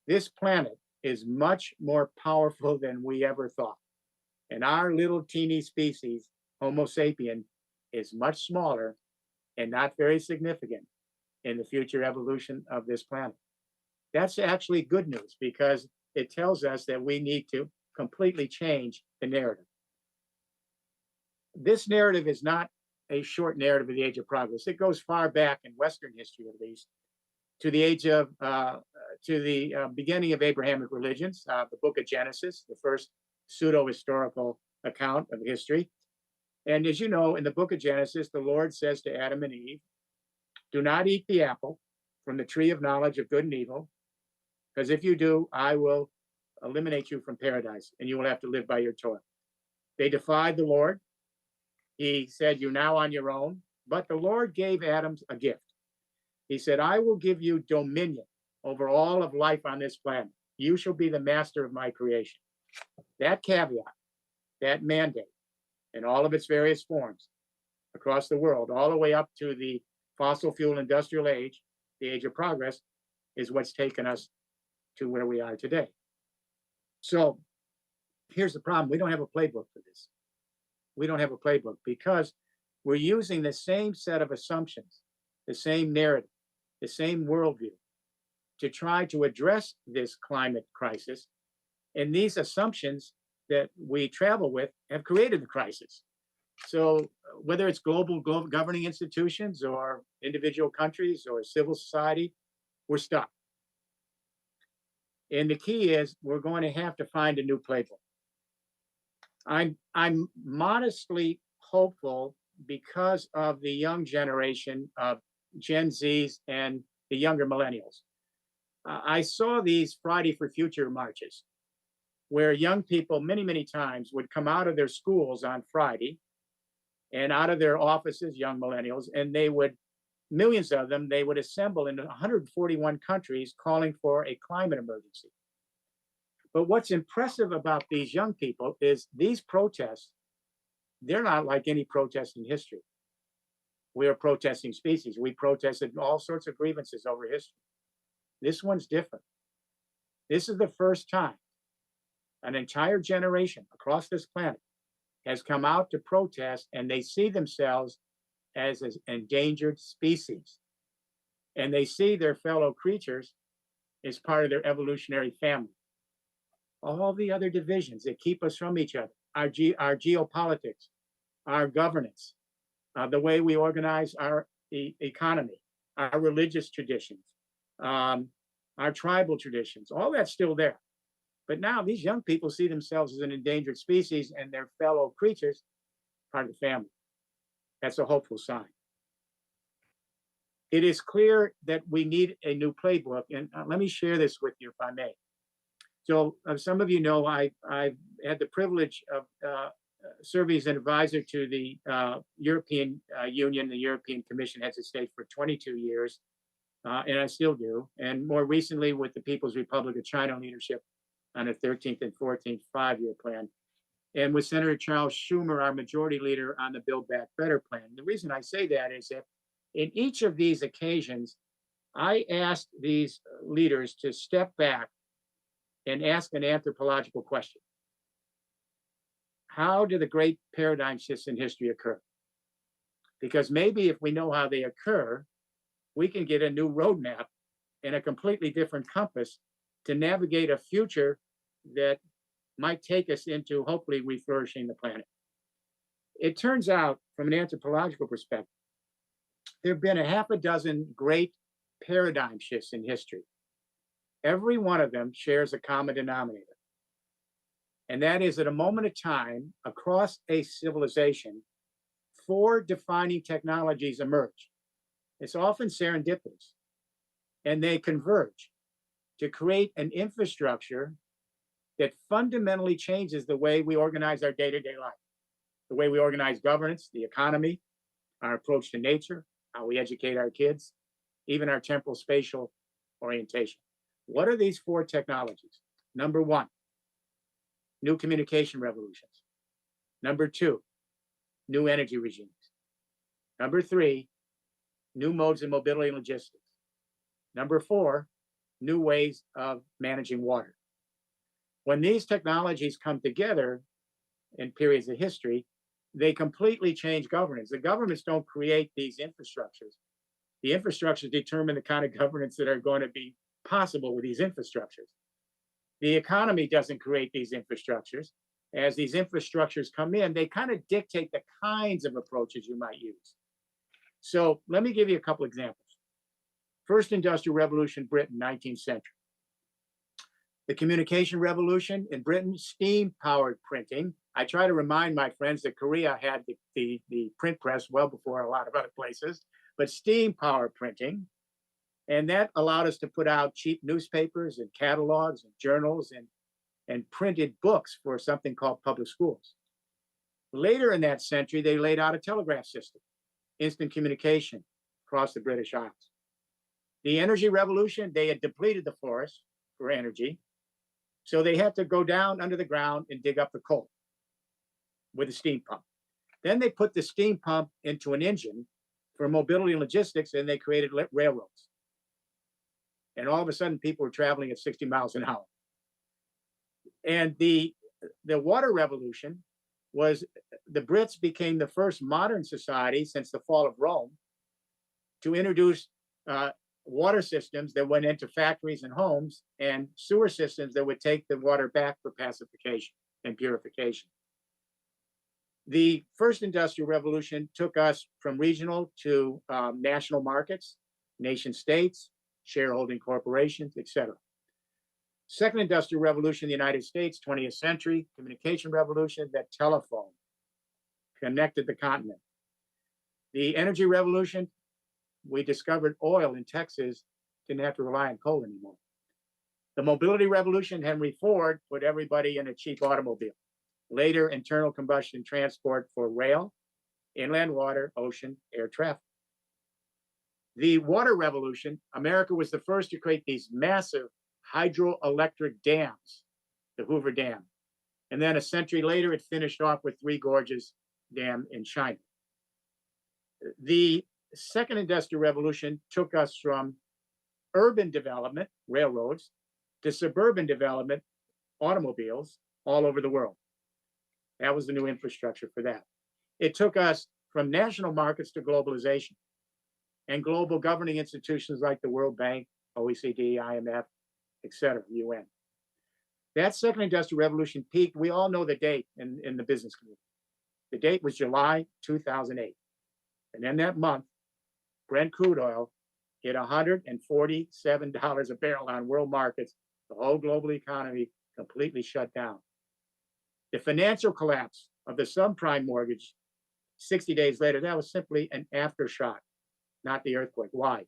This planet is much more powerful than we ever thought. And our little teeny species, Homo sapien, is much smaller and not very significant in the future evolution of this planet. That's actually good news because it tells us that we need to completely change the narrative. This narrative is not a short narrative of the age of progress. It goes far back in Western history, at least, to the age of, to the beginning of Abrahamic religions, the book of Genesis, the first pseudo-historical account of history. And as you know, in the book of Genesis, the Lord says to Adam and Eve, do not eat the apple from the tree of knowledge of good and evil, because if you do, I will eliminate you from paradise and you will have to live by your toil. They defied the Lord. He said, you're now on your own. But the Lord gave Adam a gift. He said, I will give you dominion over all of life on this planet. You shall be the master of my creation. That caveat, that mandate, in all of its various forms across the world, all the way up to the fossil fuel industrial age, the age of progress, is what's taken us to where we are today. So here's the problem. We don't have a playbook for this. We don't have a playbook because we're using the same set of assumptions, the same narrative, the same worldview to try to address this climate crisis. And these assumptions that we travel with have created the crisis. So whether it's global governing institutions or individual countries or civil society, we're stuck. And the key is we're going to have to find a new playbook. I'm modestly hopeful because of the young generation of Gen Zs and the younger millennials. I saw these Friday for Future marches where young people many, many times would come out of their schools on Friday and out of their offices, young millennials, and they would, millions of them, they would assemble in 141 countries calling for a climate emergency. But what's impressive about these young people is these protests, they're not like any protest in history. We are protesting species. We protested all sorts of grievances over history. This one's different. This is the first time an entire generation across this planet has come out to protest, and they see themselves as an endangered species. And they see their fellow creatures as part of their evolutionary family. All the other divisions that keep us from each other, our geopolitics, our governance, the way we organize our economy, our religious traditions, our tribal traditions, all that's still there. But now these young people see themselves as an endangered species and their fellow creatures part of the family. That's a hopeful sign. It is clear that we need a new playbook, and let me share this with you, if I may. So some of you know I've had the privilege of serving as an advisor to the European Union, the European Commission heads of state for 22 years, and I still do. And more recently with the People's Republic of China leadership on the 13th and 14th five-year plan. And with Senator Charles Schumer, our majority leader on the Build Back Better plan. The reason I say that is that in each of these occasions, I asked these leaders to step back and ask an anthropological question. how do the great paradigm shifts in history occur? Because maybe if we know how they occur, we can get a new roadmap and a completely different compass to navigate a future that might take us into hopefully reflourishing the planet. It turns out, from an anthropological perspective, there have been a half a dozen great paradigm shifts in history. Every one of them shares a common denominator. And that is, at a moment of time across a civilization, four defining technologies emerge. It's often serendipitous, and they converge to create an infrastructure that fundamentally changes the way we organize our day-to-day life, the way we organize governance, the economy, our approach to nature, how we educate our kids, even our temporal spatial orientation. What are these four technologies? Number one, new communication revolutions. Number two, new energy regimes. Number three, new modes of mobility and logistics. Number four, new ways of managing water. When these technologies come together in periods of history, they completely change governance. The governments don't create these infrastructures. The infrastructures determine the kind of governance that are going to be possible with these infrastructures. The economy doesn't create these infrastructures. As these infrastructures come in, they kind of dictate the kinds of approaches you might use. So let me give you a couple examples. First industrial revolution, Britain, 19th century. The communication revolution in Britain, steam-powered printing. I try to remind my friends that Korea had the print press well before a lot of other places, but steam-powered printing. And that allowed us to put out cheap newspapers and catalogs and journals and printed books for something called public schools. Later in that century, they laid out a telegraph system, instant communication across the British Isles. The energy revolution, they had depleted the forest for energy. So they had to go down under the ground and dig up the coal with a steam pump. Then they put the steam pump into an engine for mobility and logistics, and they created railroads. And all of a sudden, people were traveling at 60 miles an hour. And the water revolution was, the Brits became the first modern society since the fall of Rome to introduce water systems that went into factories and homes, and sewer systems that would take the water back for pacification and purification. The first industrial revolution took us from regional to national markets, nation states, shareholding corporations, etc. Second industrial revolution in the United States, 20th century, communication revolution, that telephone connected the continent. The energy revolution, we discovered oil in Texas, didn't have to rely on coal anymore. The mobility revolution, Henry Ford put everybody in a cheap automobile. Later, internal combustion transport for rail, inland water, ocean, air traffic. The water revolution, America was the first to create these massive hydroelectric dams, the Hoover Dam. And then a century later, it finished off with Three Gorges Dam in China. The second industrial revolution took us from urban development, railroads, to suburban development, automobiles, all over the world. That was the new infrastructure for that. It took us from national markets to globalization and global governing institutions like the World Bank, OECD, IMF, et cetera, UN. That second industrial revolution peaked. We all know the date in the business community. The date was July 2008. And in that month, Brent crude oil hit $147 a barrel on world markets. The whole global economy completely shut down. The financial collapse of the subprime mortgage 60 days later, that was simply an aftershock, not the earthquake. Why?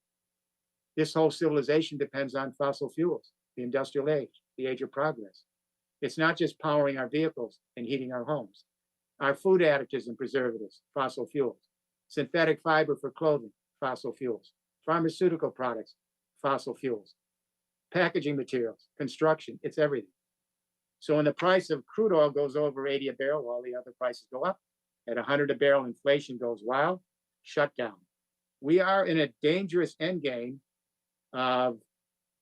This whole civilization depends on fossil fuels, the industrial age, the age of progress. It's not just powering our vehicles and heating our homes. Our food additives and preservatives, fossil fuels. Synthetic fiber for clothing, fossil fuels. Pharmaceutical products, fossil fuels. Packaging materials, construction, it's everything. So when the price of crude oil goes over 80 a barrel, all the other prices go up. At 100 a barrel, inflation goes wild, shut down. We are in a dangerous end game of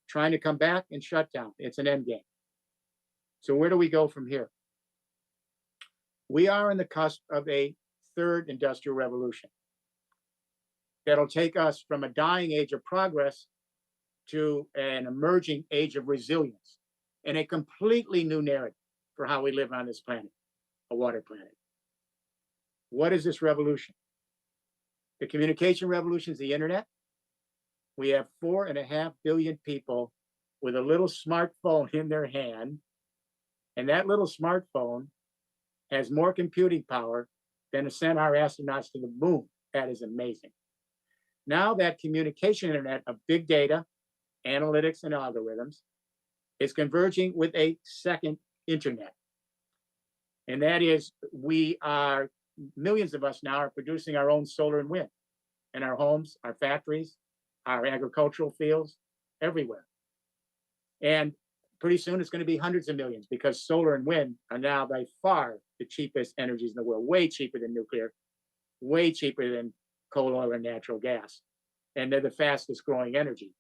trying to come back and shut down. It's an end game. So where do we go from here? We are on the cusp of a third industrial revolution that'll take us from a dying age of progress to an emerging age of resilience and a completely new narrative for how we live on this planet, a water planet. What is this revolution? The communication revolution is the internet. We have 4.5 billion people with a little smartphone in their hand, and that little smartphone has more computing power than to send our astronauts to the moon. That is amazing. Now that communication internet of big data, analytics, and algorithms is converging with a second internet. And that is, millions of us now are producing our own solar and wind in our homes, our factories, our agricultural fields, everywhere. And pretty soon it's going to be hundreds of millions, because solar and wind are now by far the cheapest energies in the world, way cheaper than nuclear, way cheaper than coal, oil, and natural gas. And they're the fastest growing energy.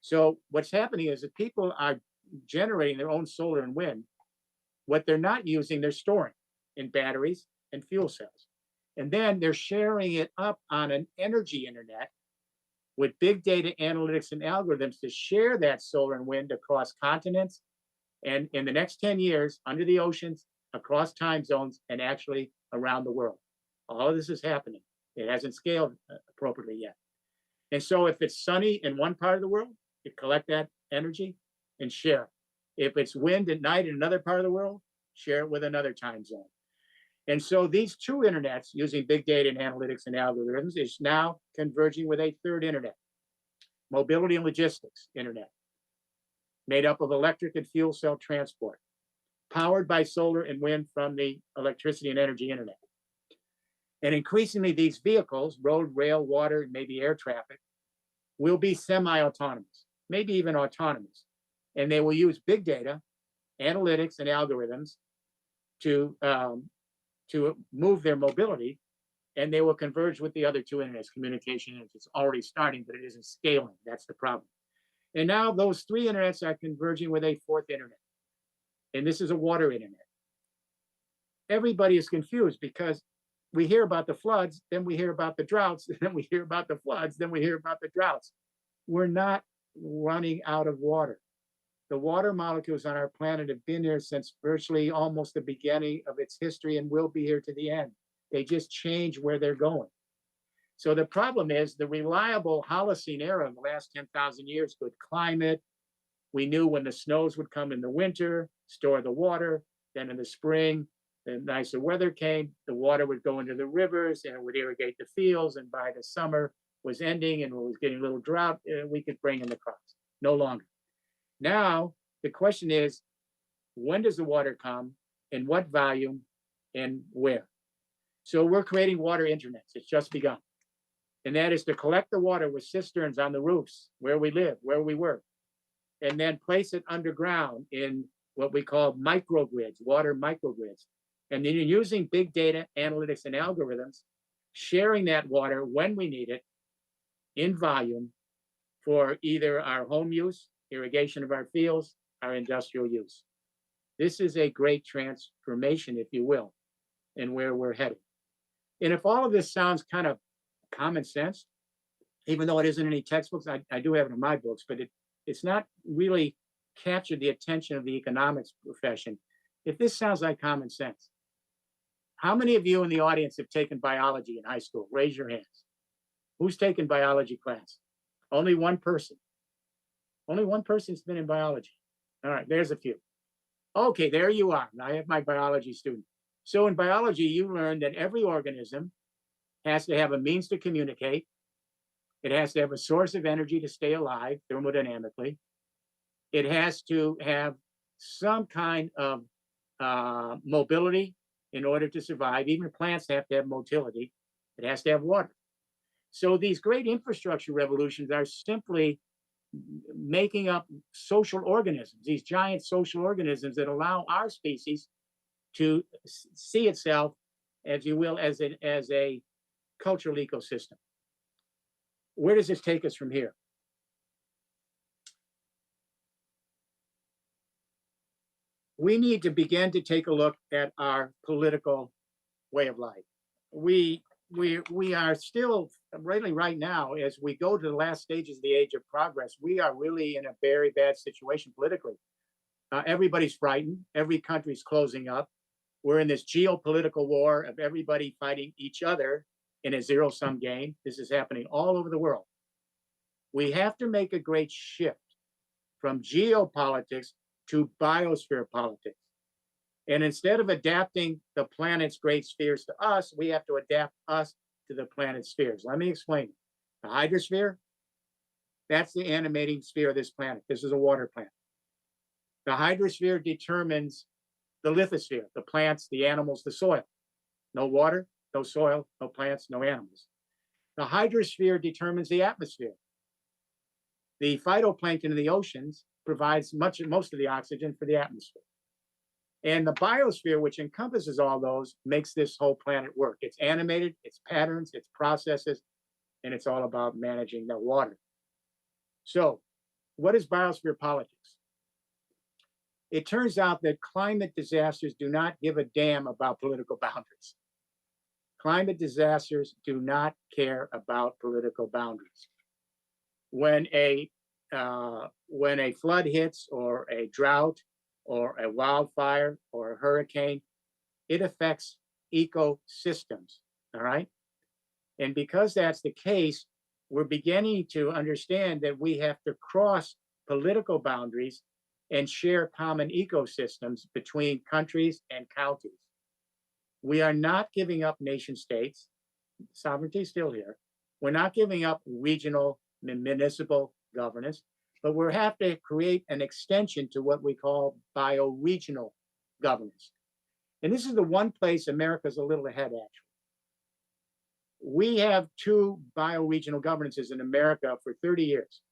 So what's happening is that people are generating their own solar and wind. What they're not using, they're storing in batteries and fuel cells. And then they're sharing it up on an energy internet with big data analytics and algorithms to share that solar and wind across continents and in the next 10 years under the oceans, across time zones, and actually around the world. All of this is happening. It hasn't scaled appropriately yet. And so if it's sunny in one part of the world, you collect that energy and share it. If it's wind at night in another part of the world, share it with another time zone. And so these two internets, using big data and analytics and algorithms, is now converging with a third internet, mobility and logistics internet, made up of electric and fuel cell transport, powered by solar and wind from the electricity and energy internet. And increasingly, these vehicles, road, rail, water, and maybe air traffic, will be semi-autonomous, maybe even autonomous. And they will use big data, analytics, and algorithms to move their mobility, and they will converge with the other two internets. Communication is already starting, but it isn't scaling. That's the problem. And now those three internets are converging with a fourth internet. And this is a water internet. Everybody is confused because we hear about the floods, then we hear about the droughts, then we hear about the floods, then we hear about the droughts. We're not running out of water. The water molecules on our planet have been here since virtually almost the beginning of its history and will be here to the end. They just change where they're going. So the problem is the reliable Holocene era of the last 10,000 years, good climate. We knew when the snows would come in the winter, store the water. Then in the spring, the nicer weather came, the water would go into the rivers and it would irrigate the fields. And by the summer was ending and it was getting a little drought, we could bring in the crops. No longer. Now, the question is, when does the water come, in what volume, and where? So we're creating water internets. It's just begun. And that is to collect the water with cisterns on the roofs where we live, where we work, and then place it underground in what we call microgrids, water microgrids. And then you're using big data, analytics, and algorithms, sharing that water when we need it in volume for either our home use, irrigation of our fields, our industrial use. This is a great transformation, if you will, in where we're headed. And if all of this sounds kind of common sense, even though it isn't in any textbooks, I do have it in my books, but it's not really captured the attention of the economics profession. If this sounds like common sense, how many of you in the audience have taken biology in high school? Raise your hands. Who's taken biology class? Only one person. Only one person's been in biology. All right, there's a few. Okay, there you are. I have my biology student. So in biology, you learn that every organism has to have a means to communicate. It has to have a source of energy to stay alive thermodynamically. It has to have some kind of mobility in order to survive. Even plants have to have motility. It has to have water. So these great infrastructure revolutions are simply making up social organisms, these giant social organisms that allow our species to see itself, as you will, as a cultural ecosystem. Where does this take us from here? We need to begin to take a look at our political way of life. We are still really right now, as we go to the last stages of the age of progress, we are really in a very bad situation politically. Everybody's frightened. Every country's closing up. We're in this geopolitical war of everybody fighting each other in a zero-sum game. This is happening all over the world. We have to make a great shift from geopolitics to biosphere politics. And instead of adapting the planet's great spheres to us, we have to adapt us to the planet's spheres. Let me explain it. The hydrosphere, that's the animating sphere of this planet. This is a water planet. The hydrosphere determines the lithosphere, the plants, the animals, the soil. No water, no soil, no plants, no animals. The hydrosphere determines the atmosphere. The phytoplankton in the oceans provides most of the oxygen for the atmosphere. And the biosphere, which encompasses all those, makes this whole planet work. It's animated, it's patterns, it's processes, and it's all about managing the water. So, what is biosphere politics? It turns out that climate disasters do not give a damn about political boundaries. Climate disasters do not care about political boundaries. When a flood hits, or a drought, or a wildfire, or a hurricane, it affects ecosystems, all right? And because that's the case, we're beginning to understand that we have to cross political boundaries and share common ecosystems between countries and counties. We are not giving up nation states. Sovereignty is still here. We're not giving up regional and municipal governance, but we have to create an extension to what we call bioregional governance. And this is the one place America's a little ahead, actually. We have two bioregional governances in America for 30 years.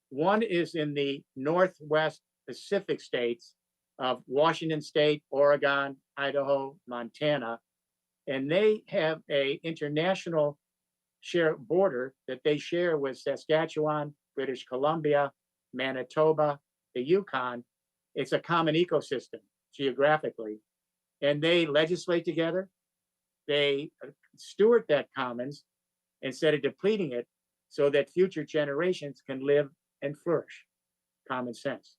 One is in the Northwest Pacific states of Washington State, Oregon, Idaho, Montana, and they have an international border that they share with Saskatchewan, British Columbia, Manitoba, the Yukon. It's a common ecosystem geographically, and they legislate together. They steward that commons instead of depleting it, so that future generations can live and flourish. Common sense.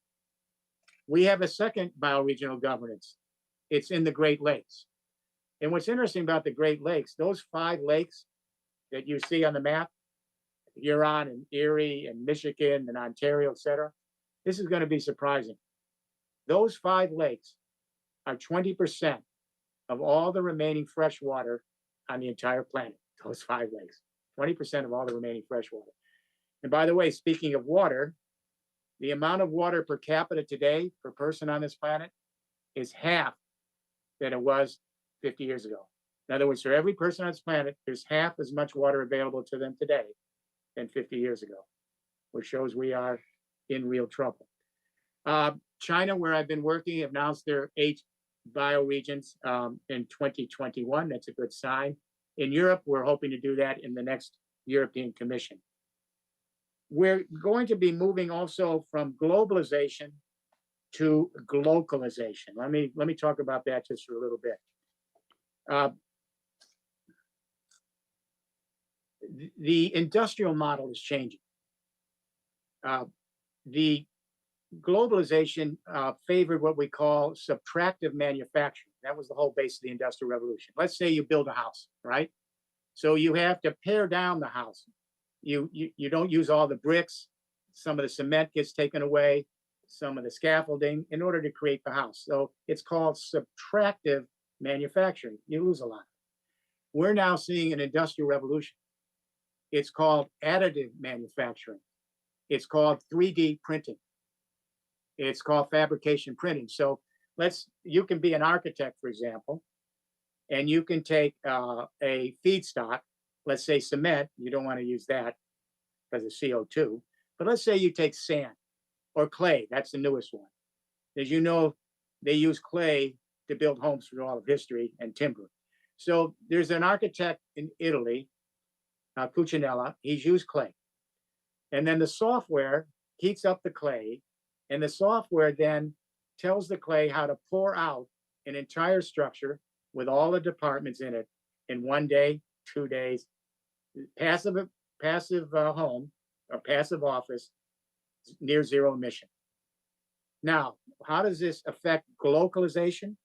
We have a second bioregional governance. It's in the Great Lakes. And what's interesting about the Great Lakes, those 5 lakes that you see on the map, Huron and Erie and Michigan and Ontario, et cetera, this is going to be surprising. Those 5 lakes are 20% of all the remaining fresh water on the entire planet. Those 5 lakes, 20% of all the remaining fresh water. And by the way, speaking of water, the amount of water per capita today per person on this planet is half than it was 50 years ago. In other words, for every person on this planet, there's half as much water available to them today than 50 years ago, which shows we are in real trouble. China, where I've been working, announced their 8 bioregions in 2021. That's a good sign. In Europe, we're hoping to do that in the next European Commission. We're going to be moving also from globalization to glocalization. Let me talk about that just for a little bit. The industrial model is changing. The globalization favored what we call subtractive manufacturing. That was the whole base of the Industrial Revolution. Let's say you build a house, right? So you have to pare down the house. You don't use all the bricks. Some of the cement gets taken away, some of the scaffolding, in order to create the house. So it's called subtractive manufacturing. You lose a lot. We're now seeing an industrial revolution. It's called additive manufacturing. It's called 3D printing. It's called fabrication printing. So you can be an architect, for example, and you can take a feedstock, let's say cement. You don't want to use that because of CO2, but let's say you take sand or clay. That's the newest one. As you know, they use clay to build homes through all of history, and timber. So there's an architect in Italy, Cucinella. He's used clay. And then the software heats up the clay, and the software then tells the clay how to pour out an entire structure with all the departments in it in 1 day, 2 days. Passive, passive home or passive office, near zero emission. Now, how does this affect localization?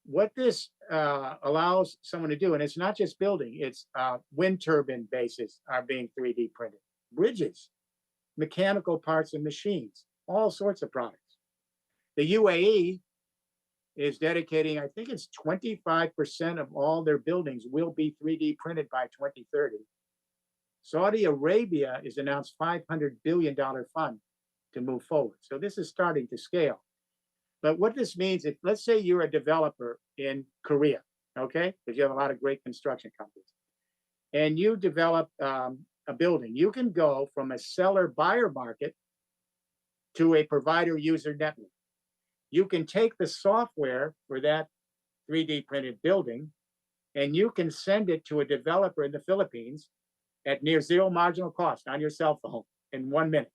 What this allows someone to do, and it's not just building, it's wind turbine bases are being 3D printed, bridges, mechanical parts and machines, all sorts of products. The UAE is dedicating, I think it's 25% of all their buildings will be 3D printed by 2030. Saudi Arabia has announced $500 billion fund to move forward. So this is starting to scale. But what this means, if let's say you're a developer in Korea, okay, because you have a lot of great construction companies, and you develop a building, you can go from a seller-buyer market to a provider-user network. You can take the software for that 3D printed building, and you can send it to a developer in the Philippines at near zero marginal cost on your cell phone in 1 minute,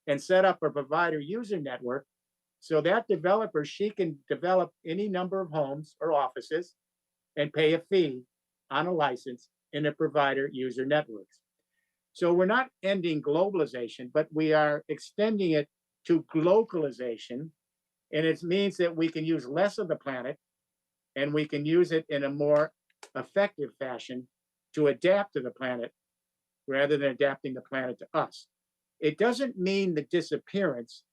and set up a provider-user network. So that developer, she can develop any number of homes or offices and pay a fee on a license in the provider user networks. So we're not ending globalization, but we are extending it to localization. And it means that we can use less of the planet and we can use it in a more effective fashion to adapt to the planet rather than adapting the planet to us. It doesn't mean the disappearance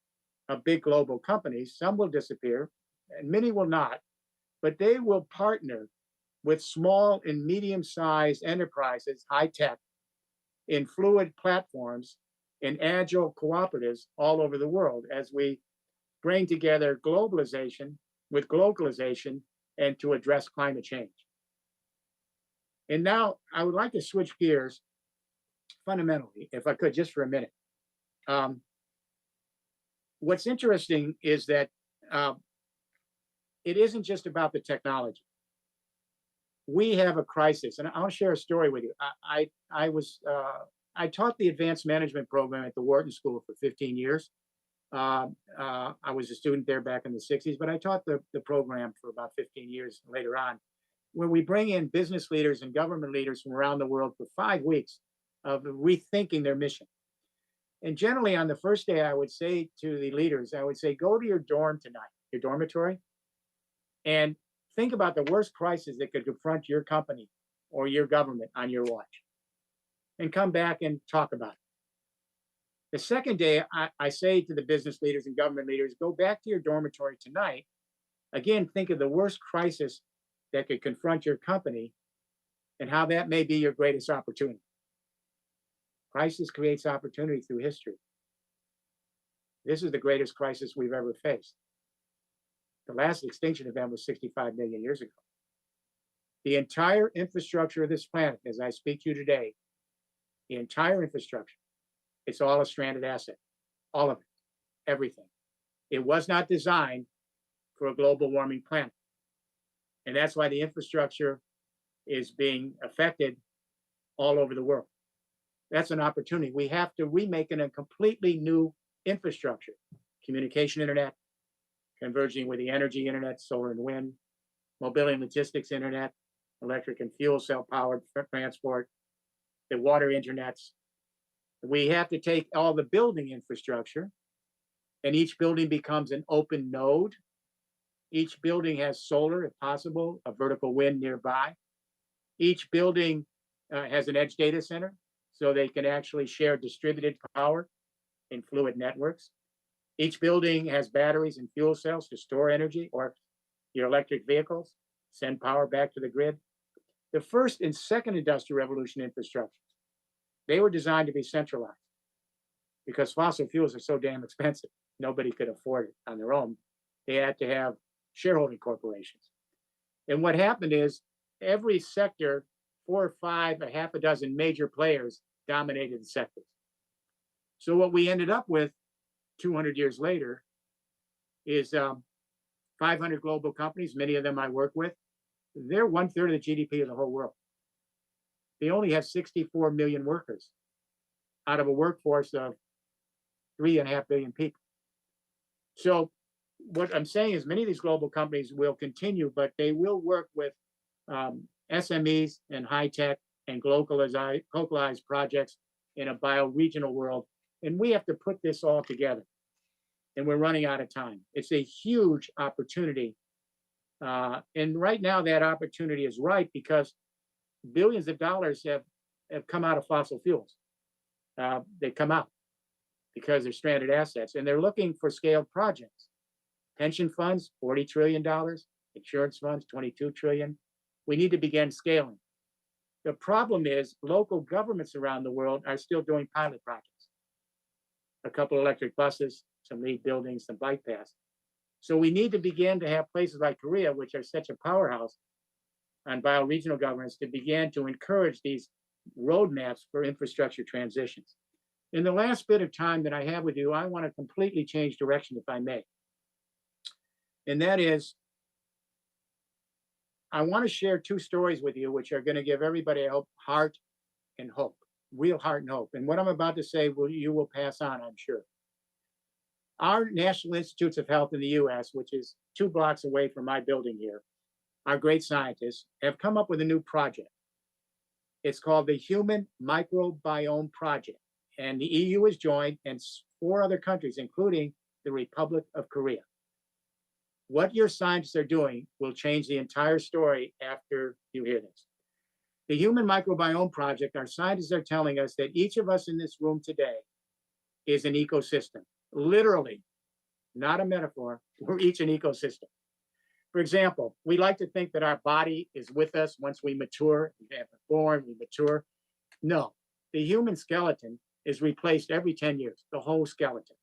of big global companies. Some will disappear and many will not, but they will partner with small and medium-sized enterprises, high tech, in fluid platforms, in agile cooperatives all over the world as we bring together globalization with localization and to address climate change. And now I would like to switch gears fundamentally, if I could, just for a minute. What's interesting is that it isn't just about the technology. We have a crisis, and I'll share a story with you. I taught the advanced management program at the Wharton School for 15 years. I was a student there back in the 60s, but I taught the program for about 15 years later on, where we bring in business leaders and government leaders from around the world for 5 weeks of rethinking their mission. And generally on the first day, I would say to the leaders, I would say, go to your dorm tonight, your dormitory, and think about the worst crisis that could confront your company or your government on your watch, and come back and talk about it. The second day, I say to the business leaders and government leaders, go back to your dormitory tonight. Again, think of the worst crisis that could confront your company and how that may be your greatest opportunity. Crisis creates opportunity through history. This is the greatest crisis we've ever faced. The last extinction event was 65 million years ago. The entire infrastructure of this planet, as I speak to you today, the entire infrastructure, it's all a stranded asset, all of it, everything. It was not designed for a global warming planet. And that's why the infrastructure is being affected all over the world. That's an opportunity. We have to remake a completely new infrastructure, communication internet, converging with the energy internet, solar and wind, mobility and logistics internet, electric and fuel cell powered transport, the water internets. We have to take all the building infrastructure, and each building becomes an open node. Each building has solar, if possible, a vertical wind nearby. Each building has an edge data center, so they can actually share distributed power in fluid networks. Each building has batteries and fuel cells to store energy, or your electric vehicles, send power back to the grid. The first and second industrial revolution infrastructures, they were designed to be centralized because fossil fuels are so damn expensive. Nobody could afford it on their own. They had to have shareholding corporations. And what happened is every sector, 4 or 5, a half a dozen major players dominated the sectors. So what we ended up with 200 years later is 500 global companies, many of them I work with. They're 1/3 of the GDP of the whole world. They only have 64 million workers out of a workforce of 3.5 billion people. So what I'm saying is many of these global companies will continue, but they will work with SMEs and high tech and localized projects in a bioregional world. And we have to put this all together. And we're running out of time. It's a huge opportunity. And right now, that opportunity is ripe because billions of dollars have come out of fossil fuels. They come out because they're stranded assets, and they're looking for scaled projects. Pension funds, $40 trillion. Insurance funds, $22 trillion. We need to begin scaling. The problem is local governments around the world are still doing pilot projects. A couple electric buses, some LEED buildings, some bike paths. So we need to begin to have places like Korea, which are such a powerhouse on bioregional governance, to begin to encourage these roadmaps for infrastructure transitions. In the last bit of time that I have with you, I want to completely change direction, if I may. And that is, I want to share two stories with you, which are going to give everybody heart and hope, real heart and hope. And what I'm about to say, you will pass on, I'm sure. Our National Institutes of Health in the US, which is 2 blocks away from my building here, our great scientists have come up with a new project. It's called the Human Microbiome Project. And the EU has joined, and 4 other countries, including the Republic of Korea. What your scientists are doing will change the entire story after you hear this. The Human Microbiome Project, our scientists are telling us that each of us in this room today is an ecosystem. Literally, not a metaphor, we're each an ecosystem. For example, we like to think that our body is with us once we mature, we have born, we mature. No, the human skeleton is replaced every 10 years, the whole skeleton.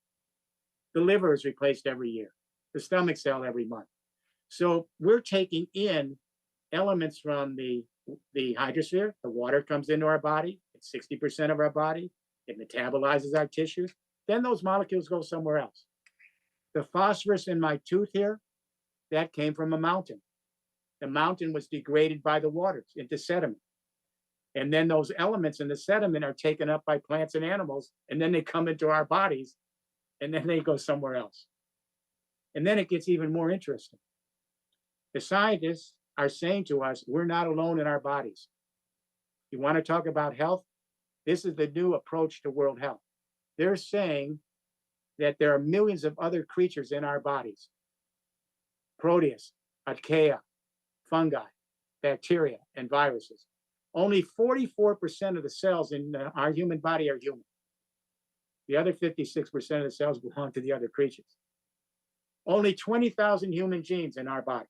The liver is replaced every year, the stomach cell every month. So we're taking in elements from the hydrosphere. The water comes into our body, it's 60% of our body, it metabolizes our tissues. Then those molecules go somewhere else. The phosphorus in my tooth here, that came from a mountain. The mountain was degraded by the waters into sediment. And then those elements in the sediment are taken up by plants and animals, and then they come into our bodies, and then they go somewhere else. And then it gets even more interesting. The scientists are saying to us, we're not alone in our bodies. You want to talk about health? This is the new approach to world health. They're saying that there are millions of other creatures in our bodies. Proteus, archaea, fungi, bacteria, and viruses. Only 44% of the cells in our human body are human. The other 56% of the cells belong to the other creatures. Only 20,000 human genes in our body.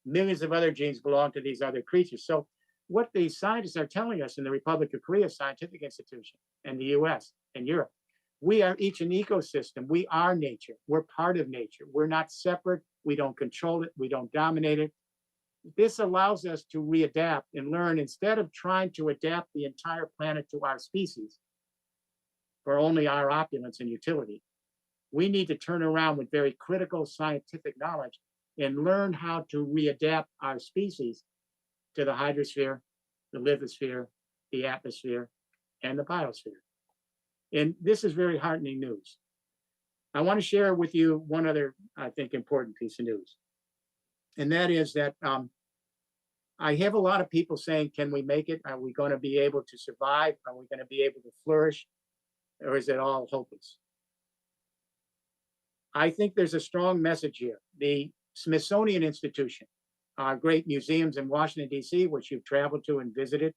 Millions of other genes belong to these other creatures. So what the scientists are telling us in the Republic of Korea Scientific Institution and the US and Europe, we are each an ecosystem. We are nature. We're part of nature. We're not separate. We don't control it. We don't dominate it. This allows us to readapt and learn instead of trying to adapt the entire planet to our species for only our opulence and utility. We need to turn around with very critical scientific knowledge and learn how to readapt our species to the hydrosphere, the lithosphere, the atmosphere, and the biosphere. And this is very heartening news. I want to share with you one other, I think, important piece of news. And that is that I have a lot of people saying, can we make it? Are we going to be able to survive? Are we going to be able to flourish? Or is it all hopeless? I think there's a strong message here. The Smithsonian Institution, our great museums in Washington, D.C., which you've traveled to and visited,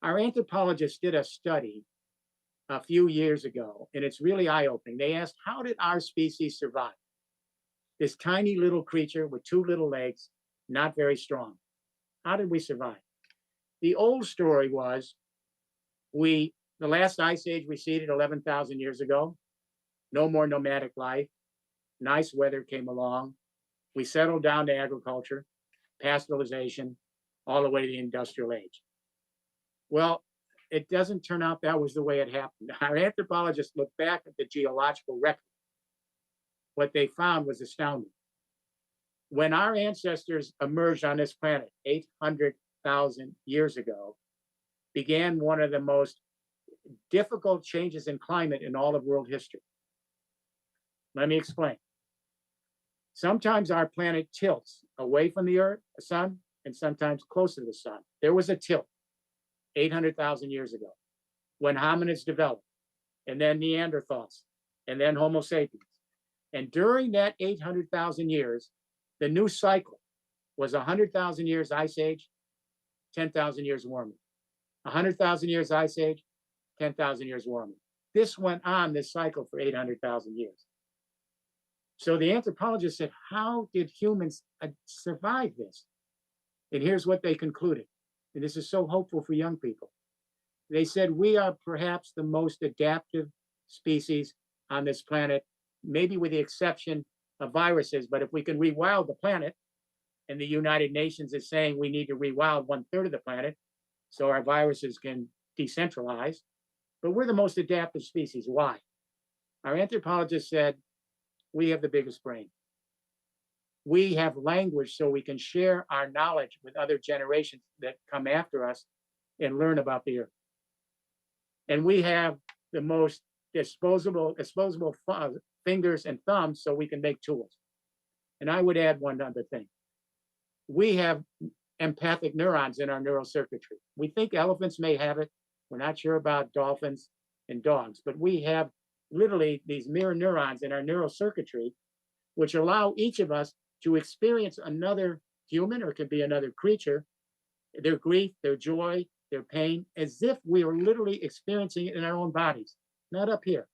our anthropologists did a study a few years ago, and it's really eye-opening. They asked, how did our species survive? This tiny little creature with 2 little legs, not very strong. How did we survive? The old story was, the last ice age receded 11,000 years ago. No more nomadic life. Nice weather came along. We settled down to agriculture, pastoralization, all the way to the industrial age. Well, it doesn't turn out that was the way it happened. Our anthropologists looked back at the geological record. What they found was astounding. When our ancestors emerged on this planet 800,000 years ago, began one of the most difficult changes in climate in all of world history. Let me explain. Sometimes our planet tilts away from the Earth, the sun, and sometimes closer to the sun. There was a tilt 800,000 years ago when hominids developed, and then Neanderthals, and then Homo sapiens. And during that 800,000 years, the new cycle was 100,000 years ice age, 10,000 years warming. 100,000 years ice age, 10,000 years warming. This went on, this cycle, for 800,000 years. So the anthropologists said, how did humans survive this? And here's what they concluded. And this is so hopeful for young people. They said, we are perhaps the most adaptive species on this planet, maybe with the exception of viruses. But if we can rewild the planet, and the United Nations is saying we need to rewild 1/3 of the planet so our viruses can decentralize, but we're the most adaptive species. Why? Our anthropologists said, we have the biggest brain. We have language so we can share our knowledge with other generations that come after us and learn about the Earth. And we have the most disposable fingers and thumbs so we can make tools. And I would add one other thing. We have empathic neurons in our neural circuitry. We think elephants may have it. We're not sure about dolphins and dogs, but we have literally these mirror neurons in our neural circuitry, which allow each of us to experience another human, or it could be another creature, their grief, their joy, their pain, as if we are literally experiencing it in our own bodies, not up here.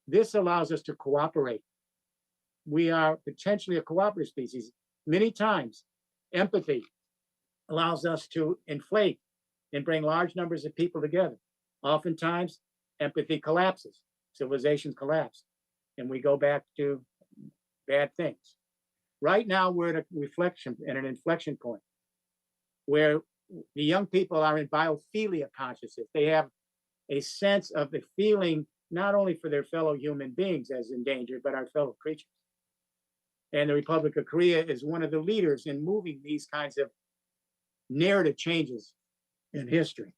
This allows us to cooperate. We are potentially a cooperative species. Many times, empathy allows us to inflate and bring large numbers of people together. Oftentimes, empathy collapses, civilizations collapse, and we go back to bad things. Right now, we're at an inflection point where the young people are in biophilia consciousness. They have a sense of the feeling not only for their fellow human beings as endangered, but our fellow creatures. And the Republic of Korea is one of the leaders in moving these kinds of narrative changes in history.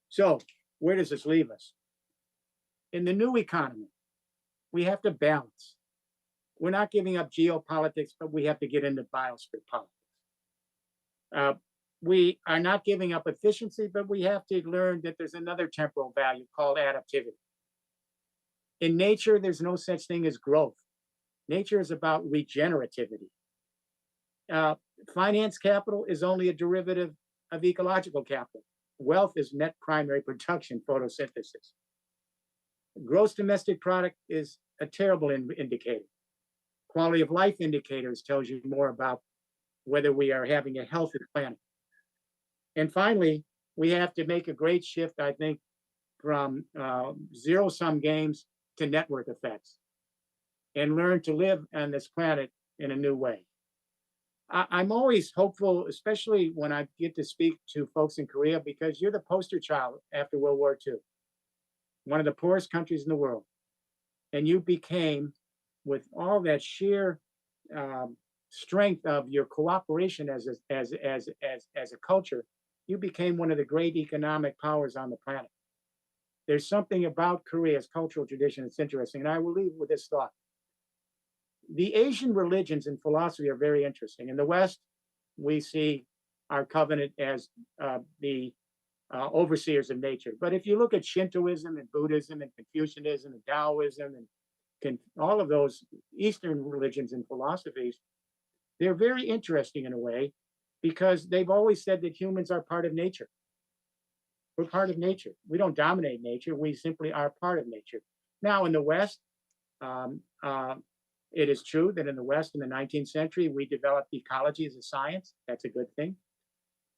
So where does this leave us? In the new economy, we have to balance. We're not giving up geopolitics, but we have to get into biosphere politics. We are not giving up efficiency, but we have to learn that there's another temporal value called adaptivity. In nature, there's no such thing as growth. Nature is about regenerativity. Finance capital is only a derivative of ecological capital. Wealth is net primary production, photosynthesis. Gross domestic product is a terrible indicator. Quality of life indicators tells you more about whether we are having a healthy planet. And finally, we have to make a great shift, I think, from zero-sum games to network effects, and learn to live on this planet in a new way. I'm always hopeful, especially when I get to speak to folks in Korea, because you're the poster child after World War II, one of the poorest countries in the world. And you became, with all that sheer strength of your cooperation as a culture, you became one of the great economic powers on the planet. There's something about Korea's cultural tradition that's interesting, and I will leave with this thought. The Asian religions and philosophy are very interesting. In the West, we see our covenant as the overseers of nature. But if you look at Shintoism and Buddhism and Confucianism and Taoism and all of those Eastern religions and philosophies, they're very interesting in a way, because they've always said that humans are part of nature. We're part of nature. We don't dominate nature. We simply are part of nature. Now, in the West, it is true that in the West, in the 19th century, we developed ecology as a science. That's a good thing.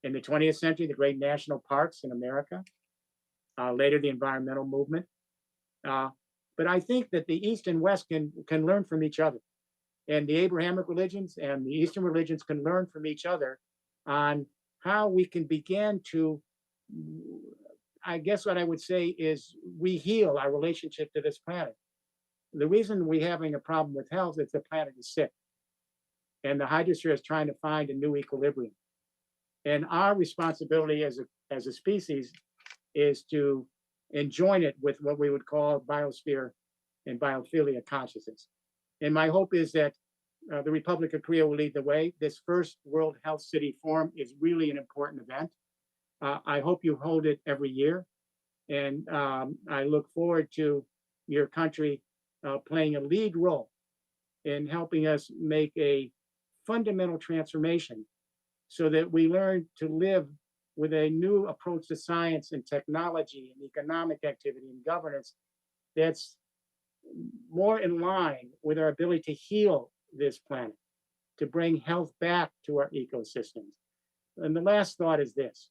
In the 20th century, the great national parks in America. Later, the environmental movement. But I think that the East and West can learn from each other. And the Abrahamic religions and the Eastern religions can learn from each other on how we can begin to, I guess what I would say is, re-heal our relationship to this planet. The reason we're having a problem with health is the planet is sick. And the hydrosphere is trying to find a new equilibrium. And our responsibility as a species is to enjoin it with what we would call biosphere and biophilia consciousness. And my hope is that the Republic of Korea will lead the way. This first World Health City Forum is really an important event. I hope you hold it every year. And I look forward to your country playing a lead role in helping us make a fundamental transformation so that we learn to live with a new approach to science and technology and economic activity and governance that's more in line with our ability to heal this planet, to bring health back to our ecosystems. And the last thought is this.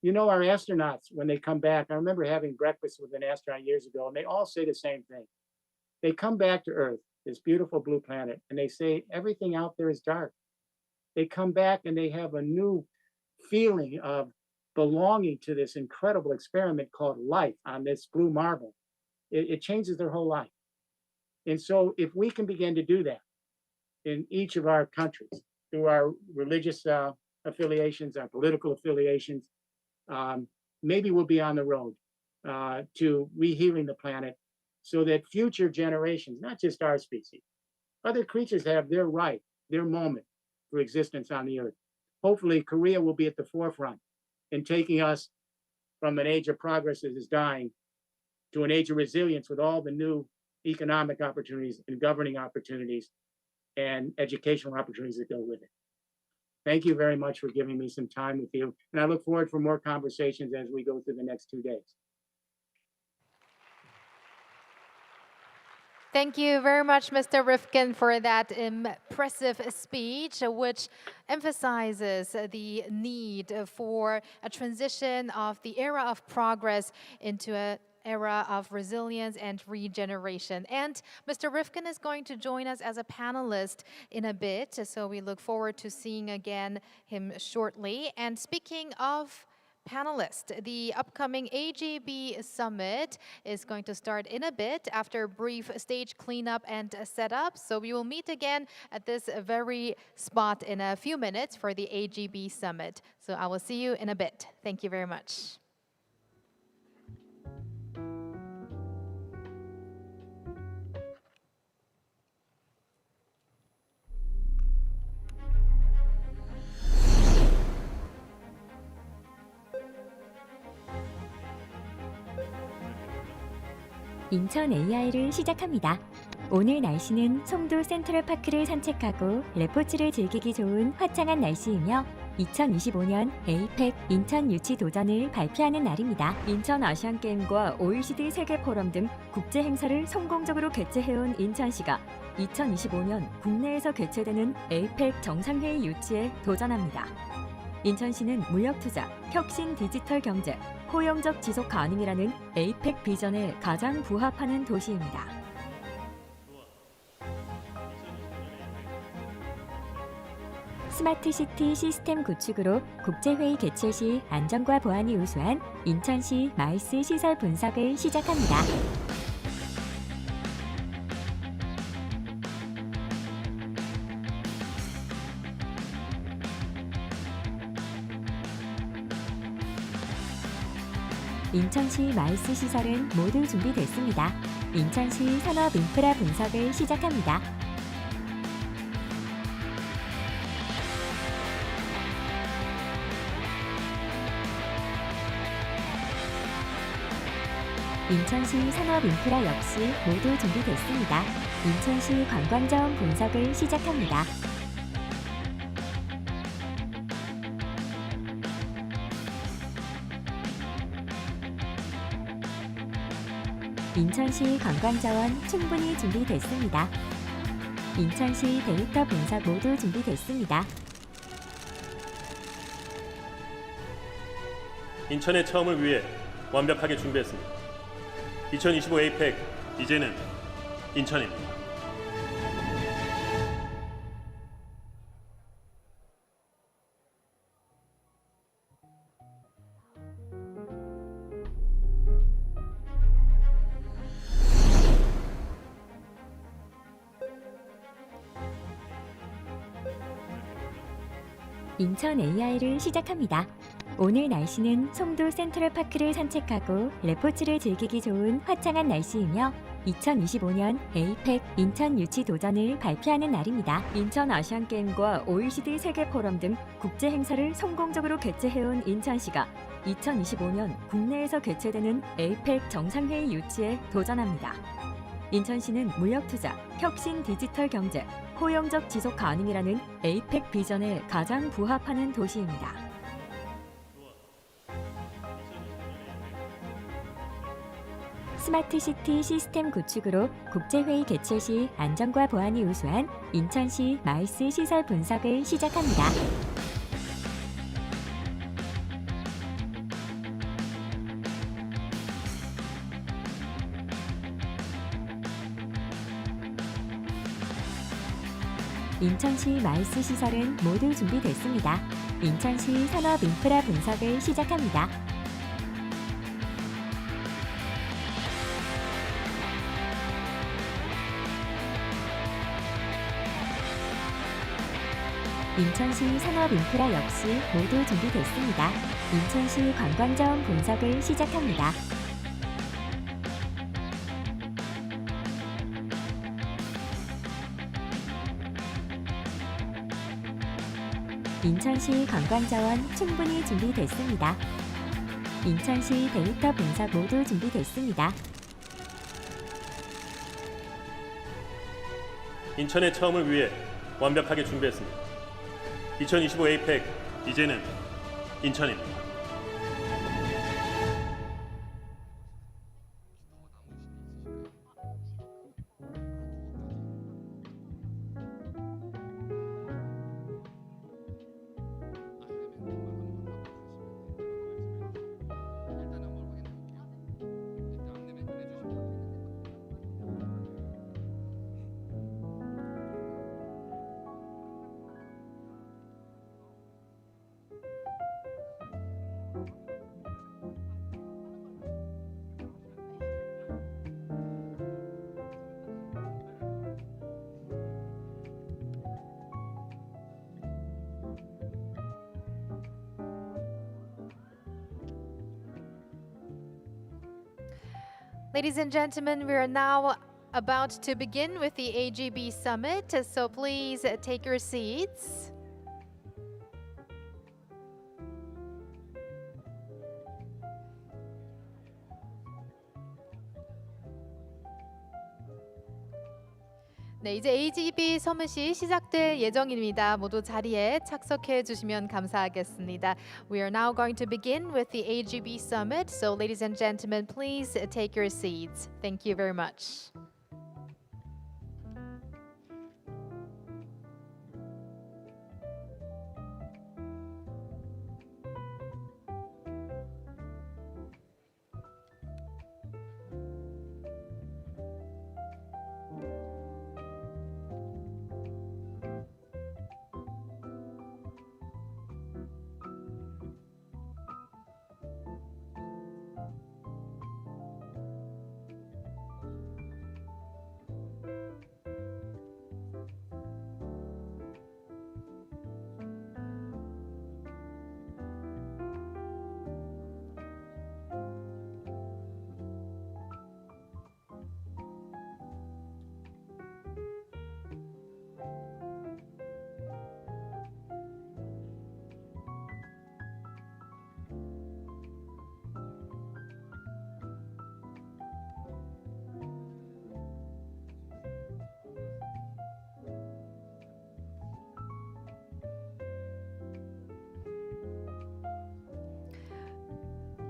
You know, our astronauts, when they come back, I remember having breakfast with an astronaut years ago, and they all say the same thing. They come back to Earth, this beautiful blue planet, and they say, everything out there is dark. They come back and they have a new feeling of belonging to this incredible experiment called life on this blue marble. It changes their whole life. And so if we can begin to do that in each of our countries, through our religious affiliations, our political affiliations, maybe we'll be on the road to rehealing the planet so that future generations, not just our species, other creatures have their right, their moment for existence on the earth. Hopefully, Korea will be at the forefront in taking us from an age of progress that is dying to an age of resilience with all the new economic opportunities and governing opportunities and educational opportunities that go with it. Thank you very much for giving me some time with you. And I look forward for more conversations as we go through the next 2 days. Thank you very much, Mr. Rifkin, for that impressive speech, which emphasizes the need for a transition of the era of progress into an era of resilience and regeneration. And Mr. Rifkin is going to join us as a panelist in a bit, so we look forward to seeing again him shortly. And speaking of panelists, the upcoming AGB Summit is going to start in a bit after a brief stage cleanup and setup. So we will meet again at this very spot in a few minutes for the AGB Summit. So I will see you in a bit. Thank you very much. 인천 AI를 시작합니다. 오늘 날씨는 송도 센트럴파크를 산책하고 레포츠를 즐기기 좋은 화창한 날씨이며 2025년 에이펙 인천 유치 도전을 발표하는 날입니다. 인천 아시안게임과 OECD 세계포럼 등 국제 행사를 성공적으로 개최해온 인천시가 2025년 국내에서 개최되는 에이펙 정상회의 유치에 도전합니다. 인천시는 물력투자, 혁신 디지털 경제, 포용적 지속 가능이라는 에이펙 비전에 가장 부합하는 도시입니다. 스마트시티 시스템 구축으로 국제회의 개최 시 안전과 보안이 우수한 인천시 마이스 시설 분석을 시작합니다. 인천시 마이스 시설은 모두 준비됐습니다. 인천시 산업 인프라 분석을 시작합니다. 인천시 산업 인프라 역시 모두 준비됐습니다. 인천시 관광자원 분석을 시작합니다. 인천시 관광자원 충분히 준비됐습니다. 인천시 데이터 분석 모두 준비됐습니다. 인천의 처음을 위해 완벽하게 준비했습니다. 2025 에이펙 이제는 인천입니다. 인천 AI를 시작합니다. 오늘 날씨는 송도 센트럴파크를 산책하고 레포츠를 즐기기 좋은 화창한 날씨이며 2025년 에이펙 인천 유치 도전을 발표하는 날입니다. 인천 아시안게임과 OECD 세계포럼 등 국제 행사를 성공적으로 개최해온 인천시가 2025년 국내에서 개최되는 에이펙 정상회의 유치에 도전합니다. 인천시는 물력투자, 혁신 디지털 경제, 포용적 지속 가능이라는 에이펙 비전에 가장 부합하는 도시입니다. 스마트시티 시스템 구축으로 국제회의 개최 시 안전과 보안이 우수한 인천시 마이스 시설 분석을 시작합니다. 인천시 마이스 시설은 모두 준비됐습니다. 인천시 산업 인프라 분석을 시작합니다. 인천시 산업 인프라 역시 모두 준비됐습니다. 인천시 관광자원 분석을 시작합니다. 인천시 관광자원 충분히 준비됐습니다. 인천시 데이터 분석 모두 준비됐습니다. 인천의 처음을 위해 완벽하게 준비했습니다. 2025 에이펙 이제는 인천입니다. Ladies and gentlemen, we are now about to begin with the AGB Summit, so please take your seats. 네, 이제 AGB 서밋이 시작될 예정입니다. 모두 자리에 착석해 주시면 감사하겠습니다. We are now going to begin with the AGB Summit. So ladies and gentlemen, please take your seats. Thank you very much.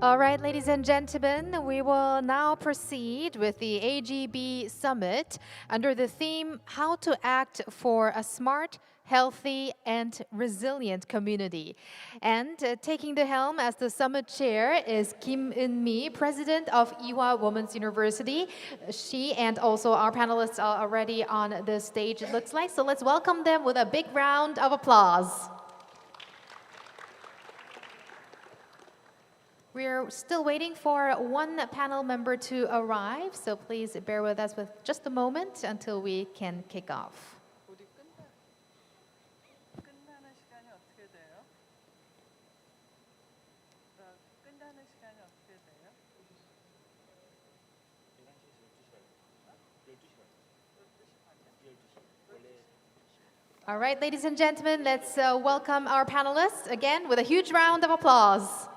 All right, ladies and gentlemen, we will now proceed with the AGB Summit under the theme, How to Act for a Smart, Healthy, and Resilient Community. And taking the helm as the summit chair is Kim Eun-mi, president of Ewha Women's University. She and also our panelists are already on the stage, it looks like. So let's welcome them with a big round of applause. We're still waiting for one panel member to arrive, so please bear with us with just a moment until we can kick off. All right, ladies and gentlemen, let's welcome our panelists again with a huge round of applause.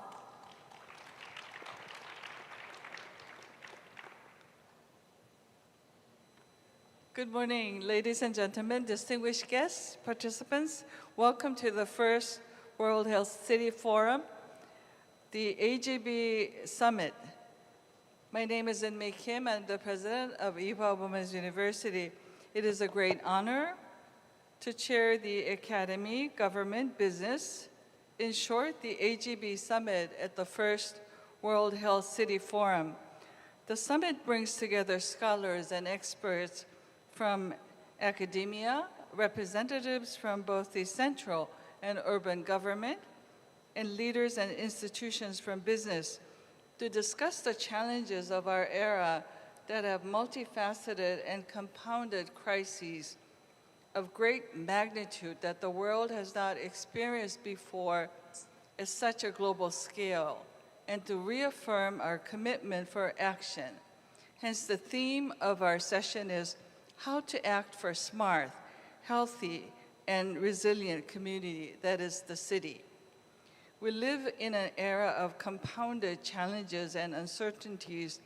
Good morning, ladies and gentlemen, distinguished guests, participants. Welcome to the first World Health City Forum, the AGB Summit. My name is In-Mei Kim. I'm the president of Ewha Women's University. It is a great honor to chair the academy, government, business, in short, the AGB Summit at the first World Health City Forum. The summit brings together scholars and experts from academia, representatives from both the central and urban government, and leaders and institutions from business to discuss the challenges of our era that have multifaceted and compounded crises of great magnitude that the world has not experienced before at such a global scale, and to reaffirm our commitment for action. Hence, the theme of our session is how to act for a smart, healthy, and resilient community that is the city. We live in an era of compounded challenges and uncertainties,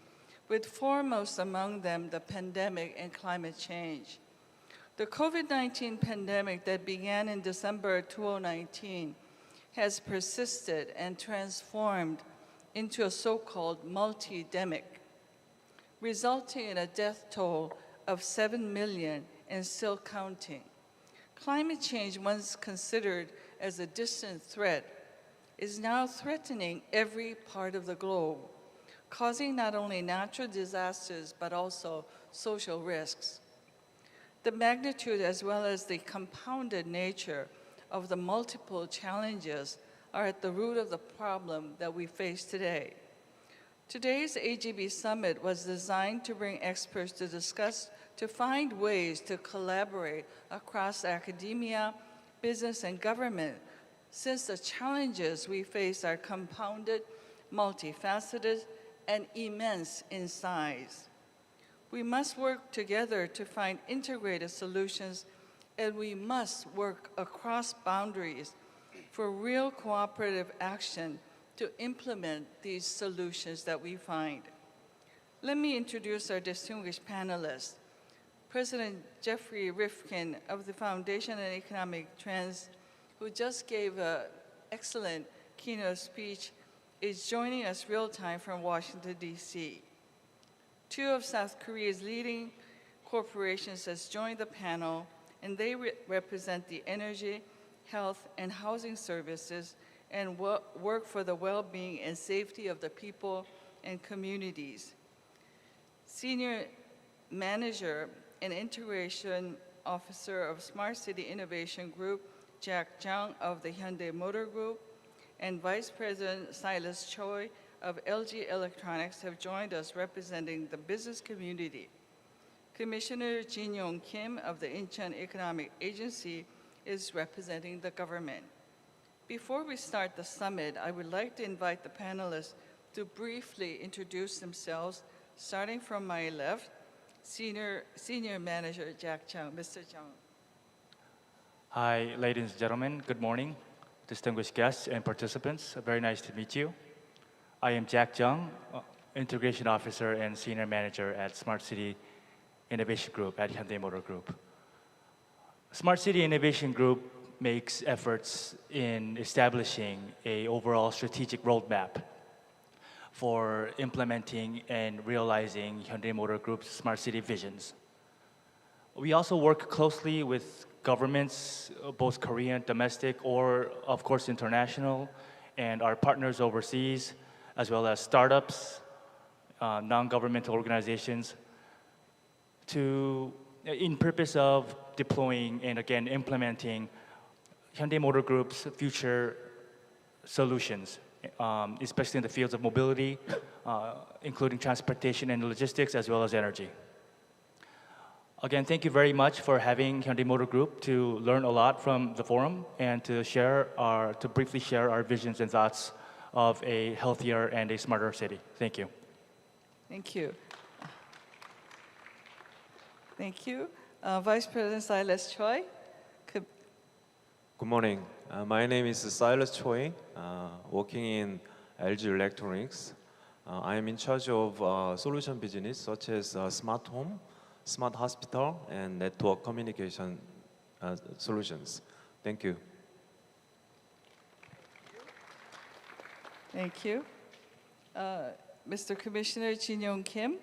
with foremost among them the pandemic and climate change. The COVID-19 pandemic that began in December 2019 has persisted and transformed into a so-called multi-demic, resulting in a death toll of 7 million and still counting. Climate change, once considered as a distant threat, is now threatening every part of the globe, causing not only natural disasters but also social risks. The magnitude as well as the compounded nature of the multiple challenges are at the root of the problem that we face today. Today's AGB Summit was designed to bring experts to discuss, to find ways to collaborate across academia, business, and government, since the challenges we face are compounded, multifaceted, and immense in size. We must work together to find integrated solutions, and we must work across boundaries for real cooperative action to implement these solutions that we find. Let me introduce our distinguished panelists. President Jeffrey Rifkin of the Foundation on Economic Trends, who just gave an excellent keynote speech, is joining us real-time from Washington, D.C. Two of South Korea's leading corporations has joined the panel, and they represent the energy, health, and housing services and work for the well-being and safety of the people and communities. Senior Manager and Integration Officer of Smart City Innovation Group, Jack Jung of the Hyundai Motor Group, and Vice President Silas Choi of LG Electronics have joined us representing the business community. Commissioner Jin Yong Kim of the Incheon Economic Agency is representing the government. Before we start the summit, I would like to invite the panelists to briefly introduce themselves, starting from my left, Senior Manager Jack Jung. Mr. Jung. Hi, ladies and gentlemen. Good morning, distinguished guests and participants. Very nice to meet you. I am Jack Jung, Integration Officer and Senior Manager at Smart City Innovation Group at Hyundai Motor Group. Smart City Innovation Group makes efforts in establishing an overall strategic roadmap for implementing and realizing Hyundai Motor Group's smart city visions. We also work closely with governments, both Korean, domestic, or of course international, and our partners overseas, as well as startups, non-governmental organizations, in purpose of deploying and again implementing Hyundai Motor Group's future solutions, especially in the fields of mobility, including transportation and logistics, as well as energy. Again, thank you very much for having Hyundai Motor Group to learn a lot from the forum and to briefly share our visions and thoughts of a healthier and a smarter city. Thank you. Thank you. Thank you. Vice President Silas Choi, Good morning. My name is Silas Choi, working in LG Electronics. I am in charge of solution business such as smart home, smart hospital, and network communication solutions. Thank you. Thank you. Mr. Commissioner Jin-Young Kim.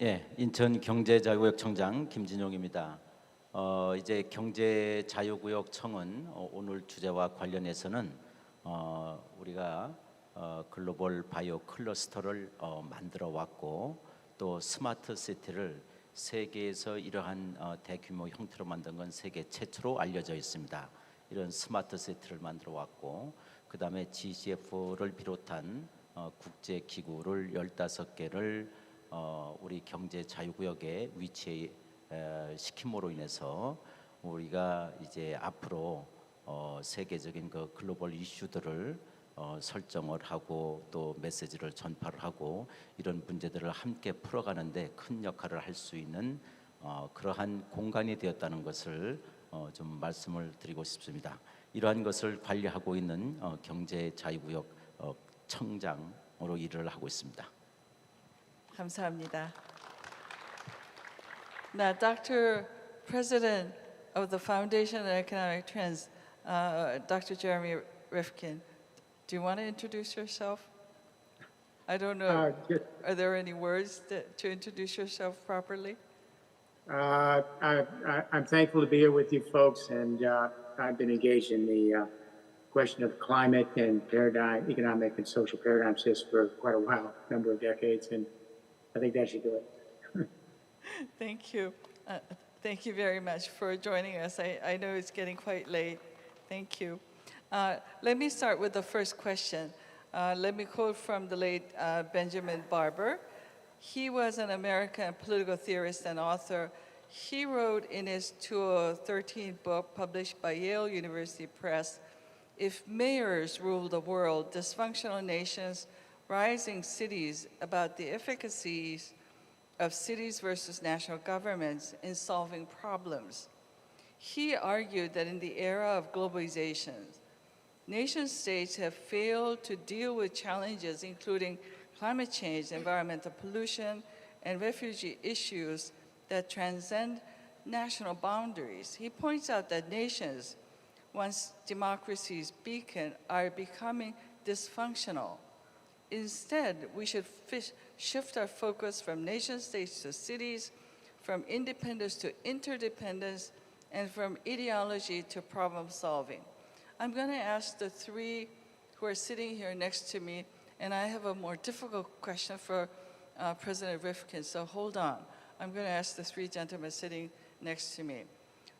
예, 인천 경제자유구역청장 김진용입니다. 이제 경제자유구역청은 오늘 주제와 관련해서는 우리가 글로벌 바이오 클러스터를 만들어 왔고 또 스마트 시티를 세계에서 이러한 대규모 형태로 만든 건 세계 최초로 알려져 있습니다. 이런 스마트 시티를 만들어 왔고 그 다음에 GCF를 비롯한 국제 기구를 15개를 우리 경제 자유구역에 위치시킴으로 인해서 우리가 이제 앞으로 세계적인 그 글로벌 이슈들을 설정을 하고 또 메시지를 전파를 하고 이런 문제들을 함께 풀어가는데 큰 역할을 할 수 있는 그러한 공간이 되었다는 것을 좀 말씀을 드리고 싶습니다. 이러한 것을 관리하고 있는 경제 자유구역 청장으로 일을 하고 있습니다. 감사합니다. Now, Dr. President of the Foundation on Economic Trends, Dr. Jeremy Rifkin, do you want to introduce yourself? I don't know. Are there any words to introduce yourself properly? I'm thankful to be here with you folks, and I've been engaged in the question of climate and economic and social paradigm shifts for quite a while, a number of decades, and I think that should do it. Thank you. Thank you very much for joining us. I know it's getting quite late. Thank you. Let me start with the first question. Let me quote from the late Benjamin Barber. He was an American political theorist and author. He wrote in his 2013 book published by Yale University Press, "If mayors rule the world, dysfunctional nations, rising cities," about the efficacies of cities versus national governments in solving problems. He argued that in the era of globalization, nation states have failed to deal with challenges including climate change, environmental pollution, and refugee issues that transcend national boundaries. He points out that nations, once democracies beacon, are becoming dysfunctional. Instead, we should shift our focus from nation states to cities, from independence to interdependence, and from ideology to problem solving. I'm going to ask the three who are sitting here next to me, and I have a more difficult question for President Rifkin, so hold on. I'm going to ask the three gentlemen sitting next to me.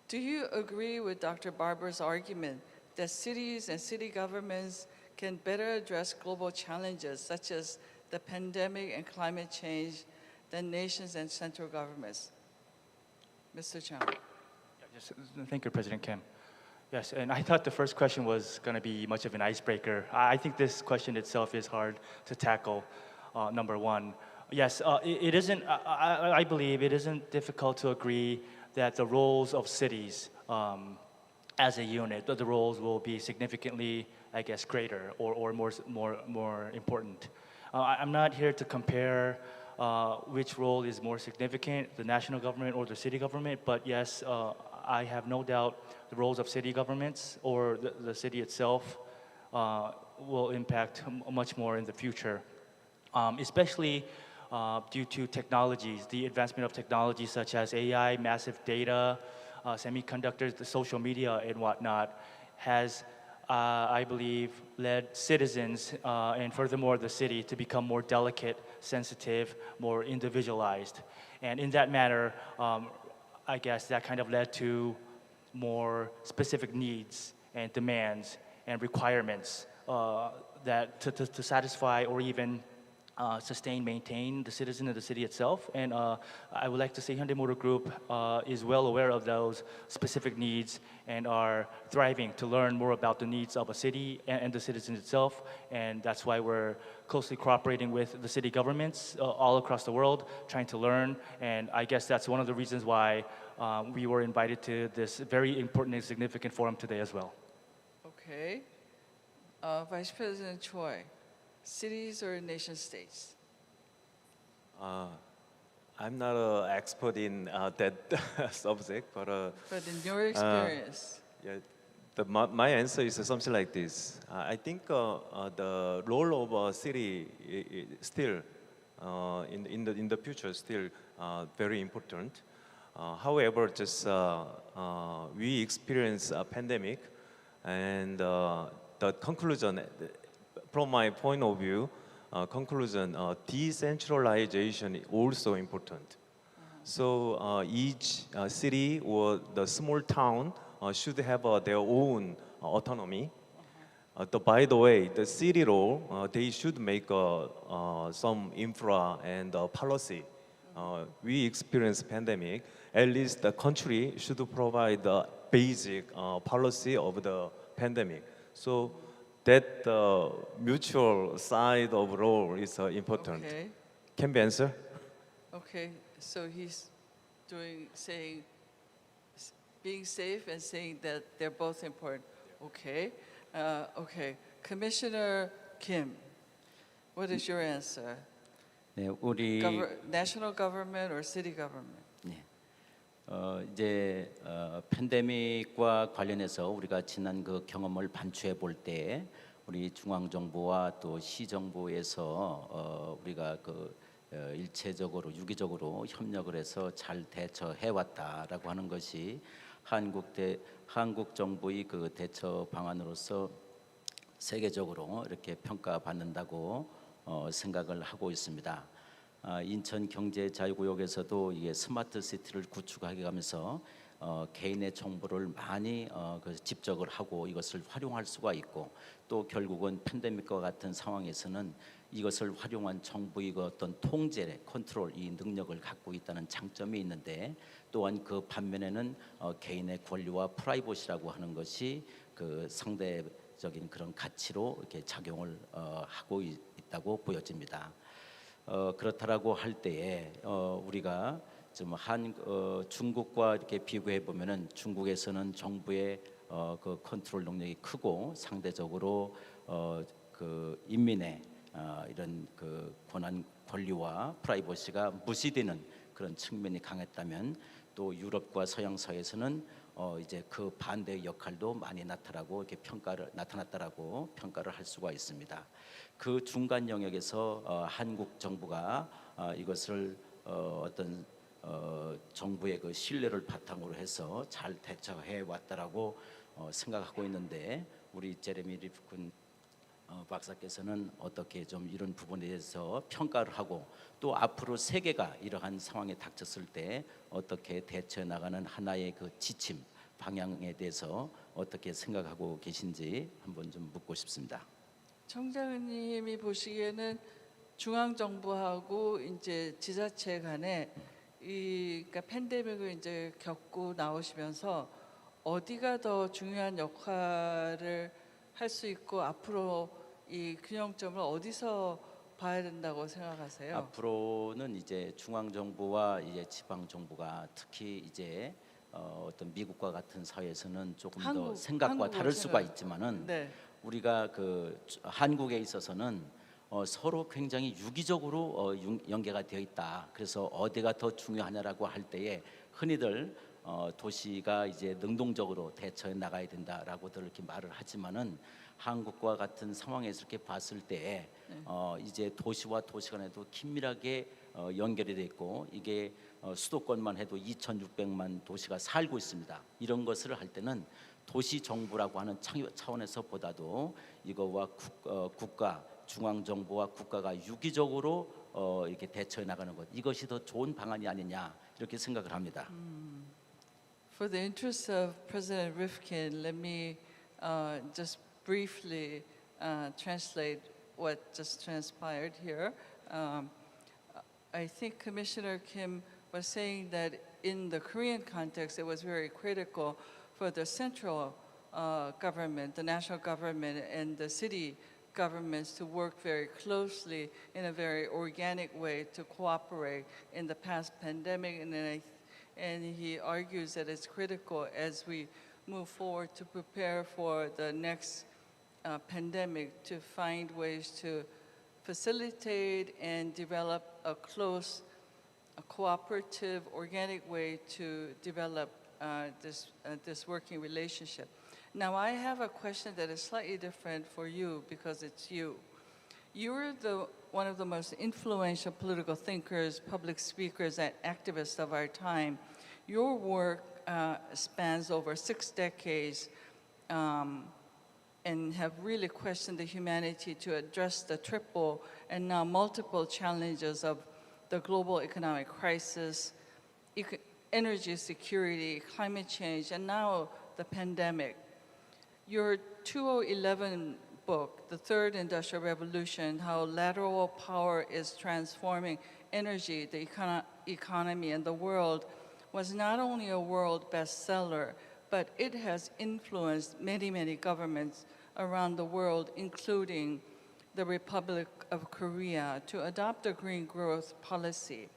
Do you agree with Dr. Barber's argument that cities and city governments can better address global challenges such as the pandemic and climate change than nations and central governments? Mr. Chung. Yes, thank you, President Kim. Yes, and I thought the first question was going to be much of an icebreaker. I think this question itself is hard to tackle, number one. Yes, it isn't, I believe it isn't difficult to agree that the roles of cities as a unit, the roles will be significantly, I guess, greater or more important. I'm not here to compare which role is more significant, the national government or the city government, but yes, I have no doubt the roles of city governments or the city itself will impact much more in the future, especially due to technologies, the advancement of technologies such as AI, massive data, semiconductors, the social media and whatnot has, I believe, led citizens and furthermore the city to become more delicate, sensitive, more individualized. And in that manner, I guess that kind of led to more specific needs and demands and requirements that to satisfy or even sustain, maintain the citizen of the city itself. And I would like to say Hyundai Motor Group is well aware of those specific needs and are thriving to learn more about the needs of a city and the citizens itself. And that's why we're closely cooperating with the city governments all across the world, trying to learn. And I guess that's one of the reasons why we were invited to this very important and significant forum today as well. Okay. Vice President Choi, cities or nation states? I'm not an expert in that subject, but But in your experience. yeah, my answer is something like this. I think the role of a city still in the future still very important. However, just we experience a pandemic, and the conclusion, from my point of view, conclusion, decentralization is also important. So each city or the small town should have their own autonomy. By the way, the city role, they should make some infra and policy. We experience pandemic. At least the country should provide the basic policy of the pandemic. So that mutual side of role is important. Okay. Can be answer? Okay, so he's being safe and saying that they're both important. Okay. Okay. Commissioner Kim, what is your answer? 네, 우리 National government or city government? 이제 팬데믹과 관련해서 우리가 지난 그 경험을 반추해 볼 때 우리 중앙 정부와 또 시 정부에서 우리가 그 일체적으로 유기적으로 협력을 해서 잘 대처해 왔다라고 하는 것이 한국 정부의 그 대처 방안으로서 세계적으로 이렇게 평가받는다고 생각을 하고 있습니다. 인천 경제자유구역에서도 이게 스마트 시티를 구축하게 가면서 개인의 정보를 많이 집적을 하고 이것을 활용할 수가 있고 또 결국은 팬데믹과 같은 상황에서는 이것을 활용한 정부의 그 어떤 통제, 컨트롤 이 능력을 갖고 있다는 장점이 있는데 또한 그 반면에는 개인의 권리와 프라이버시라고 하는 것이 그 상대적인 그런 가치로 이렇게 작용을 하고 있다고 보여집니다. 그렇다라고 할 때에 우리가 좀 중국과 이렇게 비교해 보면은 중국에서는 정부의 그 컨트롤 능력이 크고 상대적으로 그 인민의 이런 그 권리와 프라이버시가 무시되는 그런 측면이 강했다면 또 유럽과 서양 사회에서는 이제 그 반대의 역할도 많이 나타나고 이렇게 나타났다라고 평가를 할 수가 있습니다. 그 중간 영역에서 한국 정부가 이것을 어떤 정부의 그 신뢰를 바탕으로 해서 잘 대처해 왔다라고 생각하고 있는데 우리 제레미 리프군 박사께서는 어떻게 좀 이런 부분에 대해서 평가를 하고 또 앞으로 세계가 이러한 상황에 닥쳤을 때 어떻게 대처해 나가는 하나의 그 지침 방향에 대해서 어떻게 생각하고 계신지 한번 좀 묻고 싶습니다. 청장님이 보시기에는 중앙 정부하고 이제 지자체 간에 그러니까 팬데믹을 이제 겪고 나오시면서 어디가 더 중요한 역할을 할 수 있고 앞으로 이 균형점을 어디서 봐야 된다고 생각하세요? 앞으로는 이제 중앙 정부와 이제 지방 정부가 특히 이제 어떤 미국과 같은 사회에서는 조금 더 생각과 다를 수가 있지만은 우리가 그 한국에 있어서는 서로 굉장히 유기적으로 연계가 되어 있다. 그래서 어디가 더 중요하냐라고 할 때에 흔히들 도시가 이제 능동적으로 대처해 나가야 된다라고들 이렇게 말을 하지만은 한국과 같은 상황에서 이렇게 봤을 때 이제 도시와 도시 간에도 긴밀하게 연결이 돼 있고 이게 수도권만 해도 2,600만 도시가 살고 있습니다. 이런 것을 할 때는 도시 정부라고 하는 차원에서 보다도 이거와 국가 중앙 정부와 국가가 유기적으로 이렇게 대처해 나가는 것 이것이 더 좋은 방안이 아니냐 이렇게 생각을 합니다. For the interest of President Rifkin, let me just briefly translate what just transpired here. I think Commissioner Kim was saying that in the Korean context, it was very critical for the central government, the national government, and the city governments to work very closely in a very organic way to cooperate in the past pandemic. and he argues that it's critical as we move forward to prepare for the next pandemic to find ways to facilitate and develop a close, a cooperative, organic way to develop this working relationship. Now, I have a question that is slightly different for you because it's you. You're one of the most influential political thinkers, public speakers, and activists of our time. Your work spans over 6 decades and have really questioned the humanity to address the triple and now multiple challenges of the global economic crisis, energy security, climate change, and now the pandemic. Your 2011 book, The Third Industrial Revolution, How Lateral Power is Transforming Energy, the Economy, and the World, was not only a world bestseller, but it has influenced many, many governments around the world, including the Republic of Korea, to adopt a green growth policy.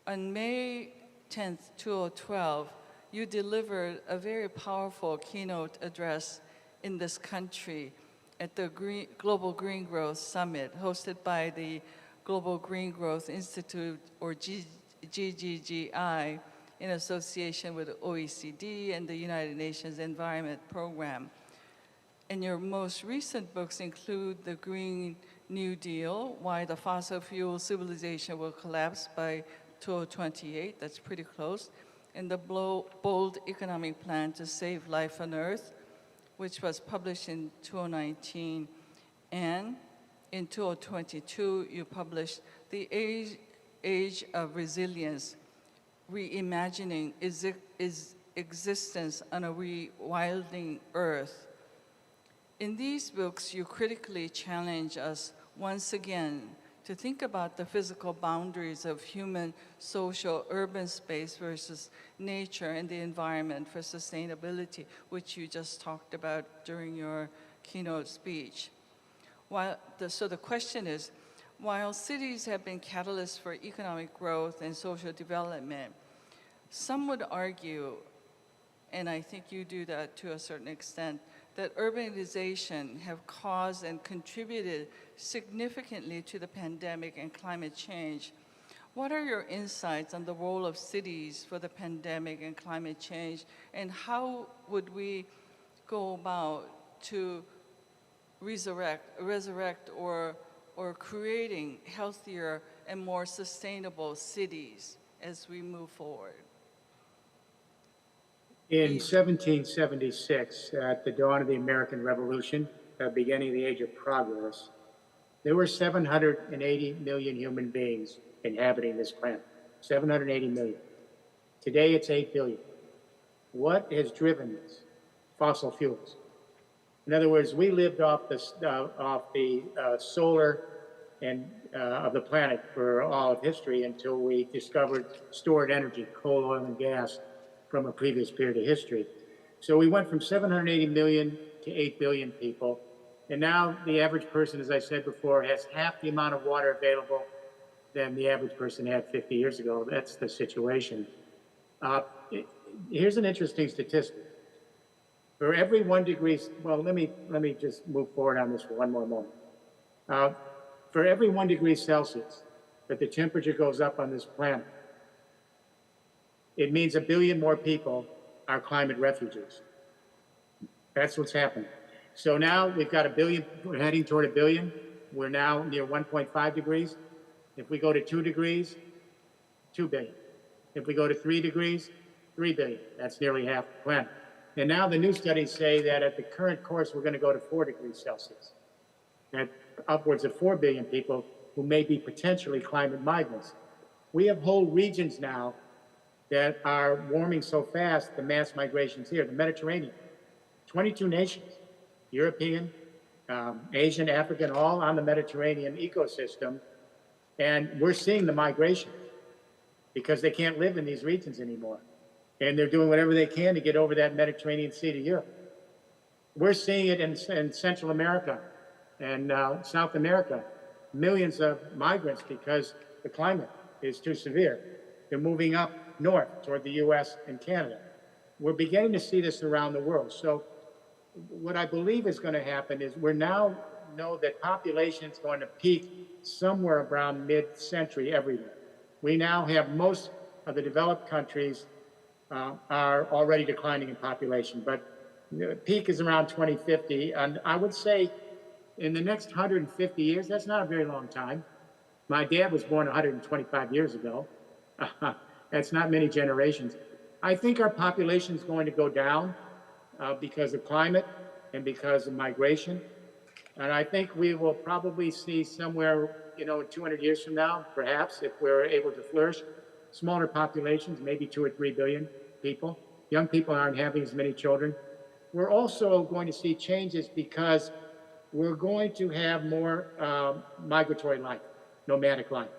On May 10th, 2012, you delivered a very powerful keynote address in this country at the Global Green Growth Summit hosted by the Global Green Growth Institute, or GGGI, in association with OECD and the United Nations Environment Program. And your most recent books include The Green New Deal, Why the Fossil Fuel Civilization Will Collapse by 2028, that's pretty close, and The Bold Economic Plan to Save Life on Earth, which was published in 2019. And in 2022, you published The Age of Resilience, Reimagining Existence on a Rewilding Earth. In these books, you critically challenge us once again to think about the physical boundaries of human, social, urban space versus nature and the environment for sustainability, which you just talked about during your keynote speech. So the question is, while cities have been catalysts for economic growth and social development, some would argue, and I think you do that to a certain extent, that urbanization have caused and contributed significantly to the pandemic and climate change. What are your insights on the role of cities for the pandemic and climate change, and how would we go about to resurrect or creating healthier and more sustainable cities as we move forward? In 1776, at the dawn of the American Revolution, beginning of the Age of Progress, there were 780 million human beings inhabiting this planet. 780 million. Today it's 8 billion. What has driven this? Fossil fuels. In other words, we lived off the solar and of the planet for all of history until we discovered stored energy, coal, oil, and gas, from a previous period of history. So we went from 780 million to 8 billion people. And now the average person, as I said before, has half the amount of water available than the average person had 50 years ago. That's the situation. Here's an interesting statistic. For every 1 degree, well, let me just move forward on this for one more moment. For every 1 degree Celsius that the temperature goes up on this planet, it means 1 billion more people are climate refugees. That's what's happening. So now we've got 1 billion, we're heading toward 1 billion. We're now near 1.5 degrees. If we go to 2 degrees, 2 billion. If we go to 3 degrees, 3 billion. That's nearly half the planet. And now the new studies say that at the current course, we're going to go to 4 degrees Celsius. That upwards of 4 billion people who may be potentially climate migrants. We have whole regions now that are warming so fast, the mass migrations here, the Mediterranean. 22 nations, European, Asian, African, all on the Mediterranean ecosystem. And we're seeing the migration because they can't live in these regions anymore. And they're doing whatever they can to get over that Mediterranean Sea to Europe. We're seeing it in Central America and South America. Millions of migrants because the climate is too severe. They're moving up north toward the US and Canada. We're beginning to see this around the world. So what I believe is going to happen is we now know that population is going to peak somewhere around mid-century everywhere. We now have most of the developed countries are already declining in population, but the peak is around 2050. And I would say in the next 150 years, that's not a very long time. My dad was born 125 years ago. That's not many generations. I think our population is going to go down because of climate and because of migration. And I think we will probably see somewhere, 200 years from now, perhaps, if we're able to flourish, smaller populations, maybe 2 or 3 billion people. Young people aren't having as many children. We're also going to see changes because we're going to have more migratory life, nomadic life.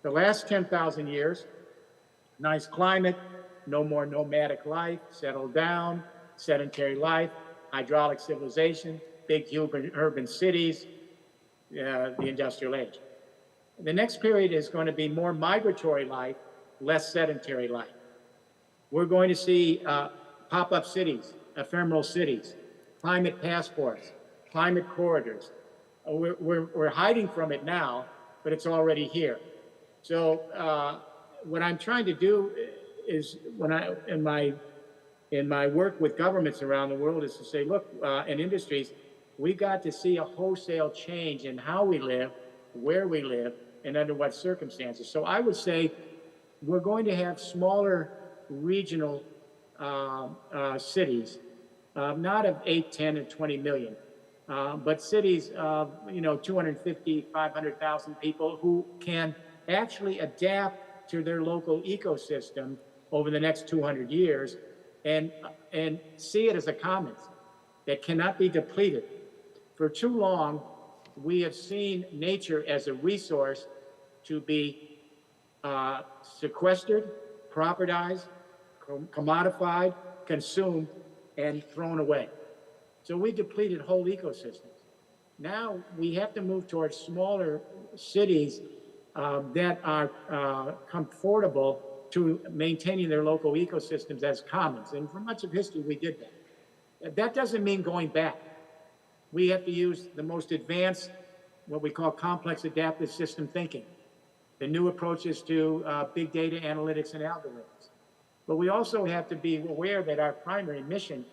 The last 10,000 years, nice climate, no more nomadic life, settled down, sedentary life, hydraulic civilization, big urban cities, the industrial age. The next period is going to be more migratory life, less sedentary life. We're going to see pop-up cities, ephemeral cities, climate passports, climate corridors. We're hiding from it now, but it's already here. So what I'm trying to do is, in my work with governments around the world, is to say, look, in industries, we got to see a wholesale change in how we live, where we live, and under what circumstances. So I would say we're going to have smaller regional cities, not of 8, 10, and 20 million, but cities of 250, 500,000 people who can actually adapt to their local ecosystem over the next 200 years and see it as a commons that cannot be depleted. For too long, we have seen nature as a resource to be sequestered, propertized, commodified, consumed, and thrown away. So we depleted whole ecosystems. Now we have to move towards smaller cities that are comfortable to maintaining their local ecosystems as commons. And for much of history, we did that. That doesn't mean going back. We have to use the most advanced, what we call complex adaptive system thinking, the new approaches to big data analytics and algorithms. But we also have to be aware that our primary mission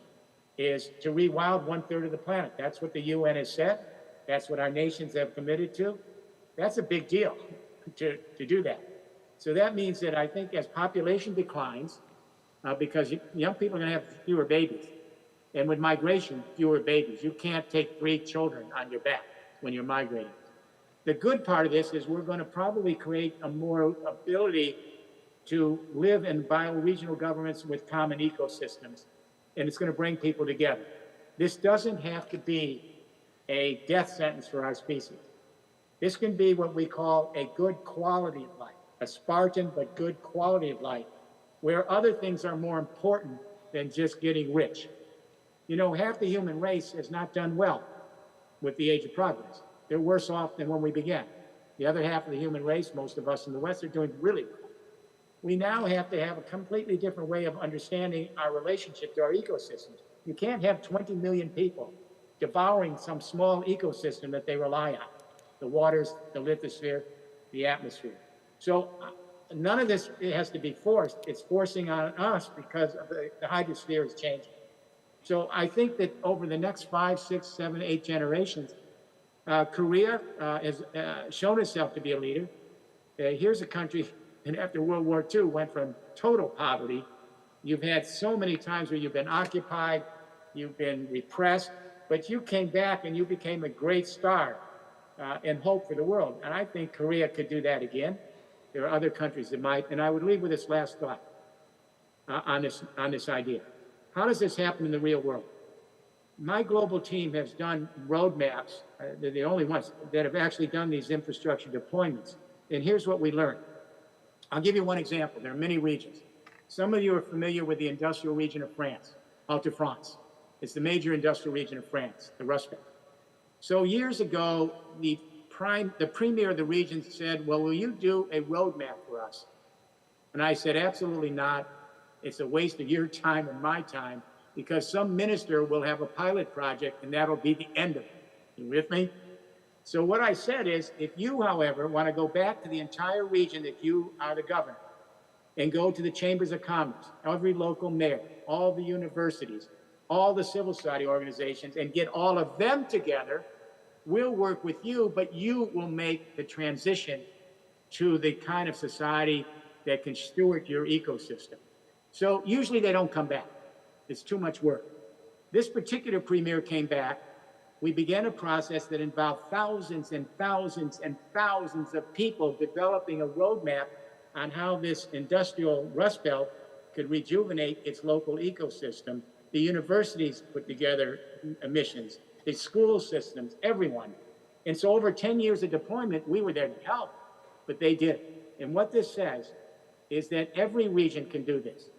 is to rewild 1/3 of the planet. That's what the UN has said. That's what our nations have committed to. That's a big deal to do that. So that means that I think as population declines, because young people are going to have fewer babies, and with migration, fewer babies. You can't take 3 children on your back when you're migrating. The good part of this is we're going to probably create a more ability to live in bioregional governments with common ecosystems, and it's going to bring people together. This doesn't have to be a death sentence for our species. This can be what we call a good quality of life, a Spartan but good quality of life, where other things are more important than just getting rich. Half the human race has not done well with the age of progress. They're worse off than when we began. The other half of the human race, most of us in the West, are doing really well. We now have to have a completely different way of understanding our relationship to our ecosystems. You can't have 20 million people devouring some small ecosystem that they rely on, the waters, the lithosphere, the atmosphere. So none of this has to be forced. It's forcing on us because of the hydrosphere is changing. So I think that over the next 5, 6, 7, 8 generations, Korea has shown itself to be a leader. Here's a country, and after World War II, went from total poverty. You've had so many times where you've been occupied, you've been repressed, but you came back and you became a great star and hope for the world. And I think Korea could do that again. There are other countries that might. And I would leave with this last thought on this idea. How does this happen in the real world? My global team has done roadmaps. They're the only ones that have actually done these infrastructure deployments. And here's what we learned. I'll give you one example. There are many regions. Some of you are familiar with the industrial region of France, Hauts-de-France. It's the major industrial region of France, the Rust Belt. So years ago, the premier of the region said, well, will you do a roadmap for us And I said, absolutely not. It's a waste of your time and my time because some minister will have a pilot project and that'll be the end of it. You with me? So what I said is, if you, however, want to go back to the entire region that you are the governor and go to the chambers of commerce, every local mayor, all the universities, all the civil society organizations, and get all of them together, we'll work with you, but you will make the transition to the kind of society that can steward your ecosystem. So usually they don't come back. It's too much work. This particular premier came back. We began a process that involved thousands and thousands and thousands of people developing a roadmap on how this industrial rust belt could rejuvenate its local ecosystem. The universities put together missions, the school systems, everyone. And so over 10 years of deployment, we were there to help, but they did. And what this says is that every region can do this.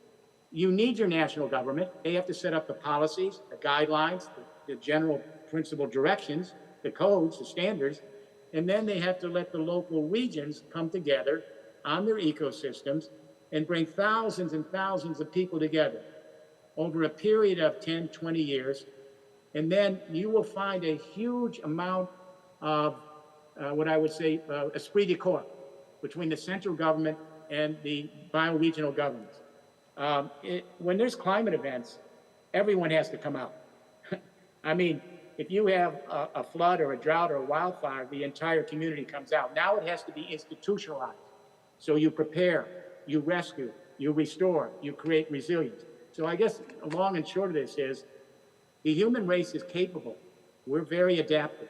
You need your national government. They have to set up the policies, the guidelines, the general principle directions, the codes, the standards, and then they have to let the local regions come together on their ecosystems and bring thousands and thousands of people together over a period of 10, 20 years. And then you will find a huge amount of what I would say esprit de corps between the central government and the bioregional governments. When there's climate events, everyone has to come out. I mean, if you have a flood or a drought or a wildfire, the entire community comes out. Now it has to be institutionalized. So you prepare, you rescue, you restore, you create resilience. So I guess the long and short of this is the human race is capable. We're very adaptive.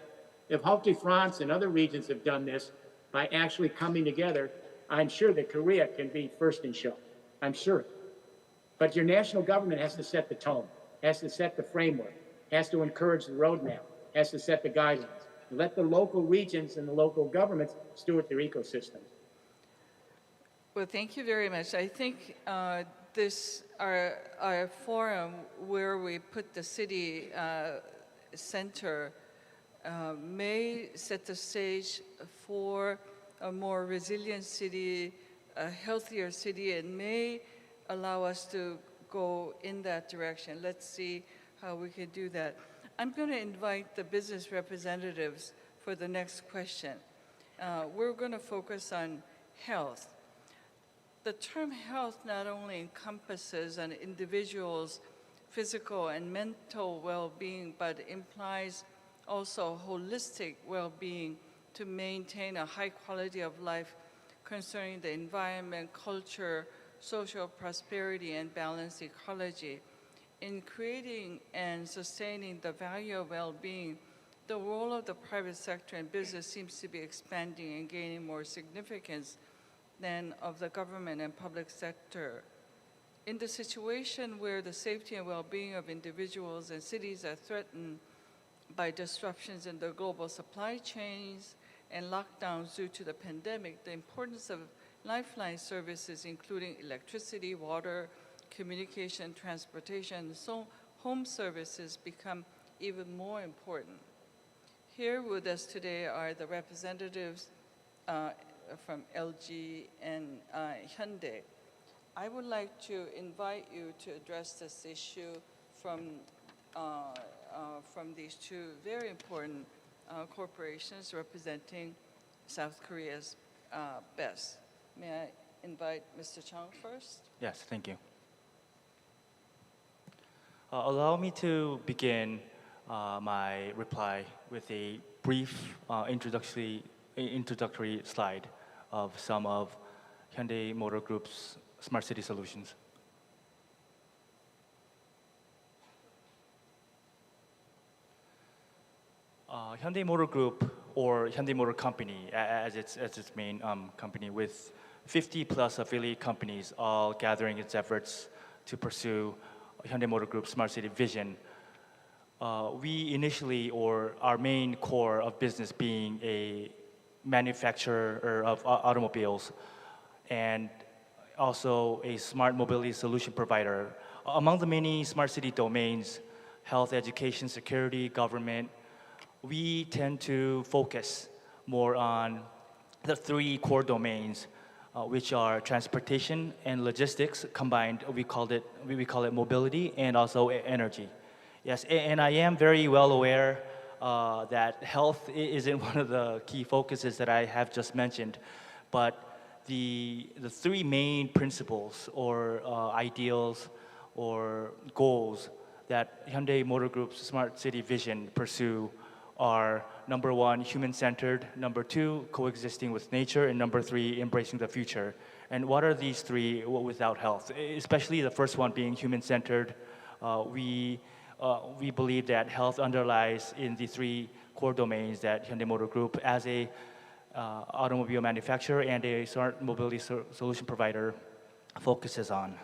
If Haute de France and other regions have done this by actually coming together, I'm sure that Korea can be first in show. I'm sure. But your national government has to set the tone, has to set the framework, has to encourage the roadmap, has to set the guidelines. Let the local regions and the local governments steward their ecosystems. Well, thank you very much. I think our forum where we put the city center may set the stage for a more resilient city, a healthier city, and may allow us to go in that direction. Let's see how we can do that. I'm going to invite the business representatives for the next question. We're going to focus on health. The term health not only encompasses an individual's physical and mental well-being, but implies also holistic well-being to maintain a high quality of life concerning the environment, culture, social prosperity, and balanced ecology. In creating and sustaining the value of well-being, the role of the private sector and business seems to be expanding and gaining more significance than of the government and public sector. In the situation where the safety and well-being of individuals and cities are threatened by disruptions in the global supply chains and lockdowns due to the pandemic, the importance of lifeline services, including electricity, water, communication, transportation, so home services become even more important. Here with us today are the representatives from LG and Hyundai. I would like to invite you to address this issue from these two very important corporations representing South Korea's best. May I invite Mr. Chung first? Yes, thank you. Allow me to begin my reply with a brief introductory slide of some of Hyundai Motor Group's smart city solutions. Hyundai Motor Group, or Hyundai Motor Company, as its main company, with 50 plus affiliate companies, all gathering its efforts to pursue Hyundai Motor Group's smart city vision. We initially, or our main core of business being a manufacturer of automobiles and also a smart mobility solution provider. Among the many smart city domains, health, education, security, government, we tend to focus more on the three core domains which are transportation and logistics combined. We call it mobility and also energy. Yes, and I am very well aware that health isn't one of the key focuses that I have just mentioned, but the three main principles or ideals or goals that Hyundai Motor Group's Smart City vision pursue are number one, human-centered, number two, coexisting with nature, and number three, embracing the future. And what are these three without health? Especially the first one being human-centered. We believe that health underlies in the three core domains that Hyundai Motor Group, as a automobile manufacturer and a smart mobility solution provider, focuses on.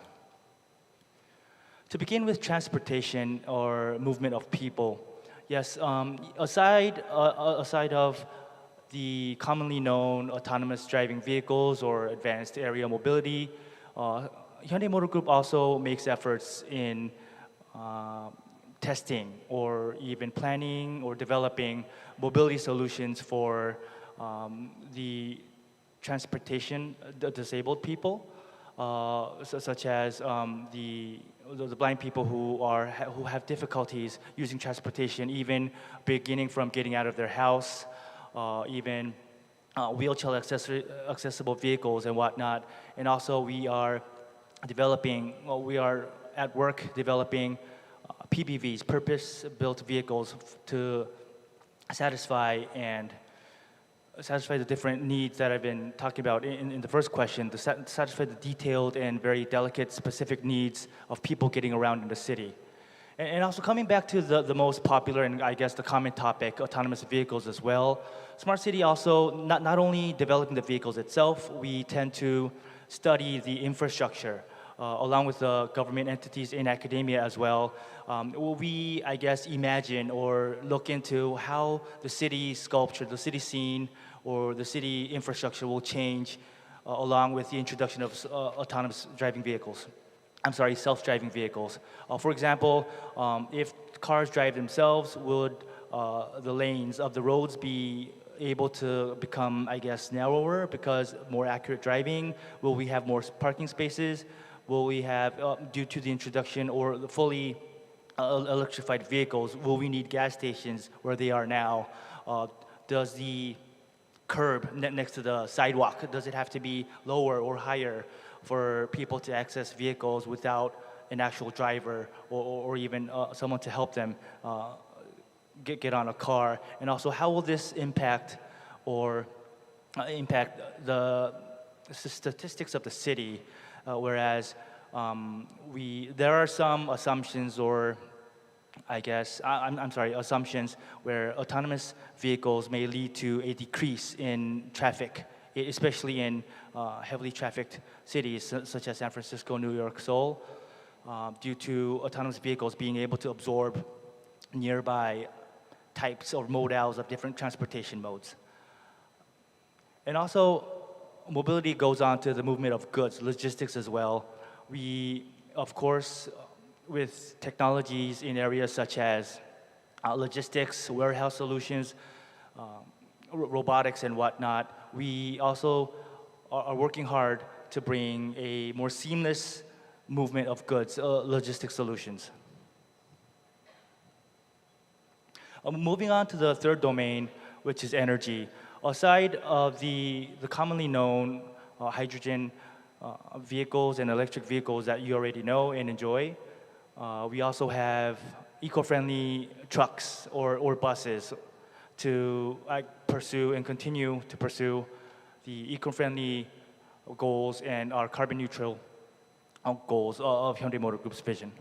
To begin with transportation or movement of people, yes, aside of the commonly known autonomous driving vehicles or advanced area mobility, Hyundai Motor Group also makes efforts in testing or even planning or developing mobility solutions for the transportation, the disabled people, such as the blind people who have difficulties using transportation, even beginning from getting out of their house, even wheelchair accessible vehicles and whatnot. And also we are at work developing PBVs, purpose-built vehicles, to satisfy the different needs that I've been talking about in the first question, to satisfy the detailed and very delicate specific needs of people getting around in the city. And also coming back to the most popular and I guess the common topic, autonomous vehicles as well. Smart City also, not only developing the vehicles itself, we tend to study the infrastructure along with the government entities in academia as well. We, I guess, imagine or look into how the city sculpture, the city scene, or the city infrastructure will change along with the introduction of autonomous driving vehicles. Self-driving vehicles. For example, if cars drive themselves, would the lanes of the roads be able to become, I guess, narrower because more accurate driving? Will we have more parking spaces? Will we have, due to the introduction or the fully electrified vehicles, will we need gas stations where they are now? Does the curb next to the sidewalk, does it have to be lower or higher for people to access vehicles without an actual driver or even someone to help them get on a car? And also, how will this impact the statistics of the city? Whereas there are some assumptions, or I guess, assumptions where autonomous vehicles may lead to a decrease in traffic, especially in heavily trafficked cities such as San Francisco, New York, Seoul, due to autonomous vehicles being able to absorb nearby types or modals of different transportation modes. And also, mobility goes on to the movement of goods, logistics as well. We, of course, with technologies in areas such as logistics, warehouse solutions, robotics and whatnot, we also are working hard to bring a more seamless movement of goods, logistics solutions. Moving on to the third domain, which is energy. Aside of the commonly known hydrogen vehicles and electric vehicles that you already know and enjoy, we also have eco-friendly trucks or buses to pursue and continue to pursue the eco-friendly goals and our carbon neutral goals of Hyundai Motor Group's vision.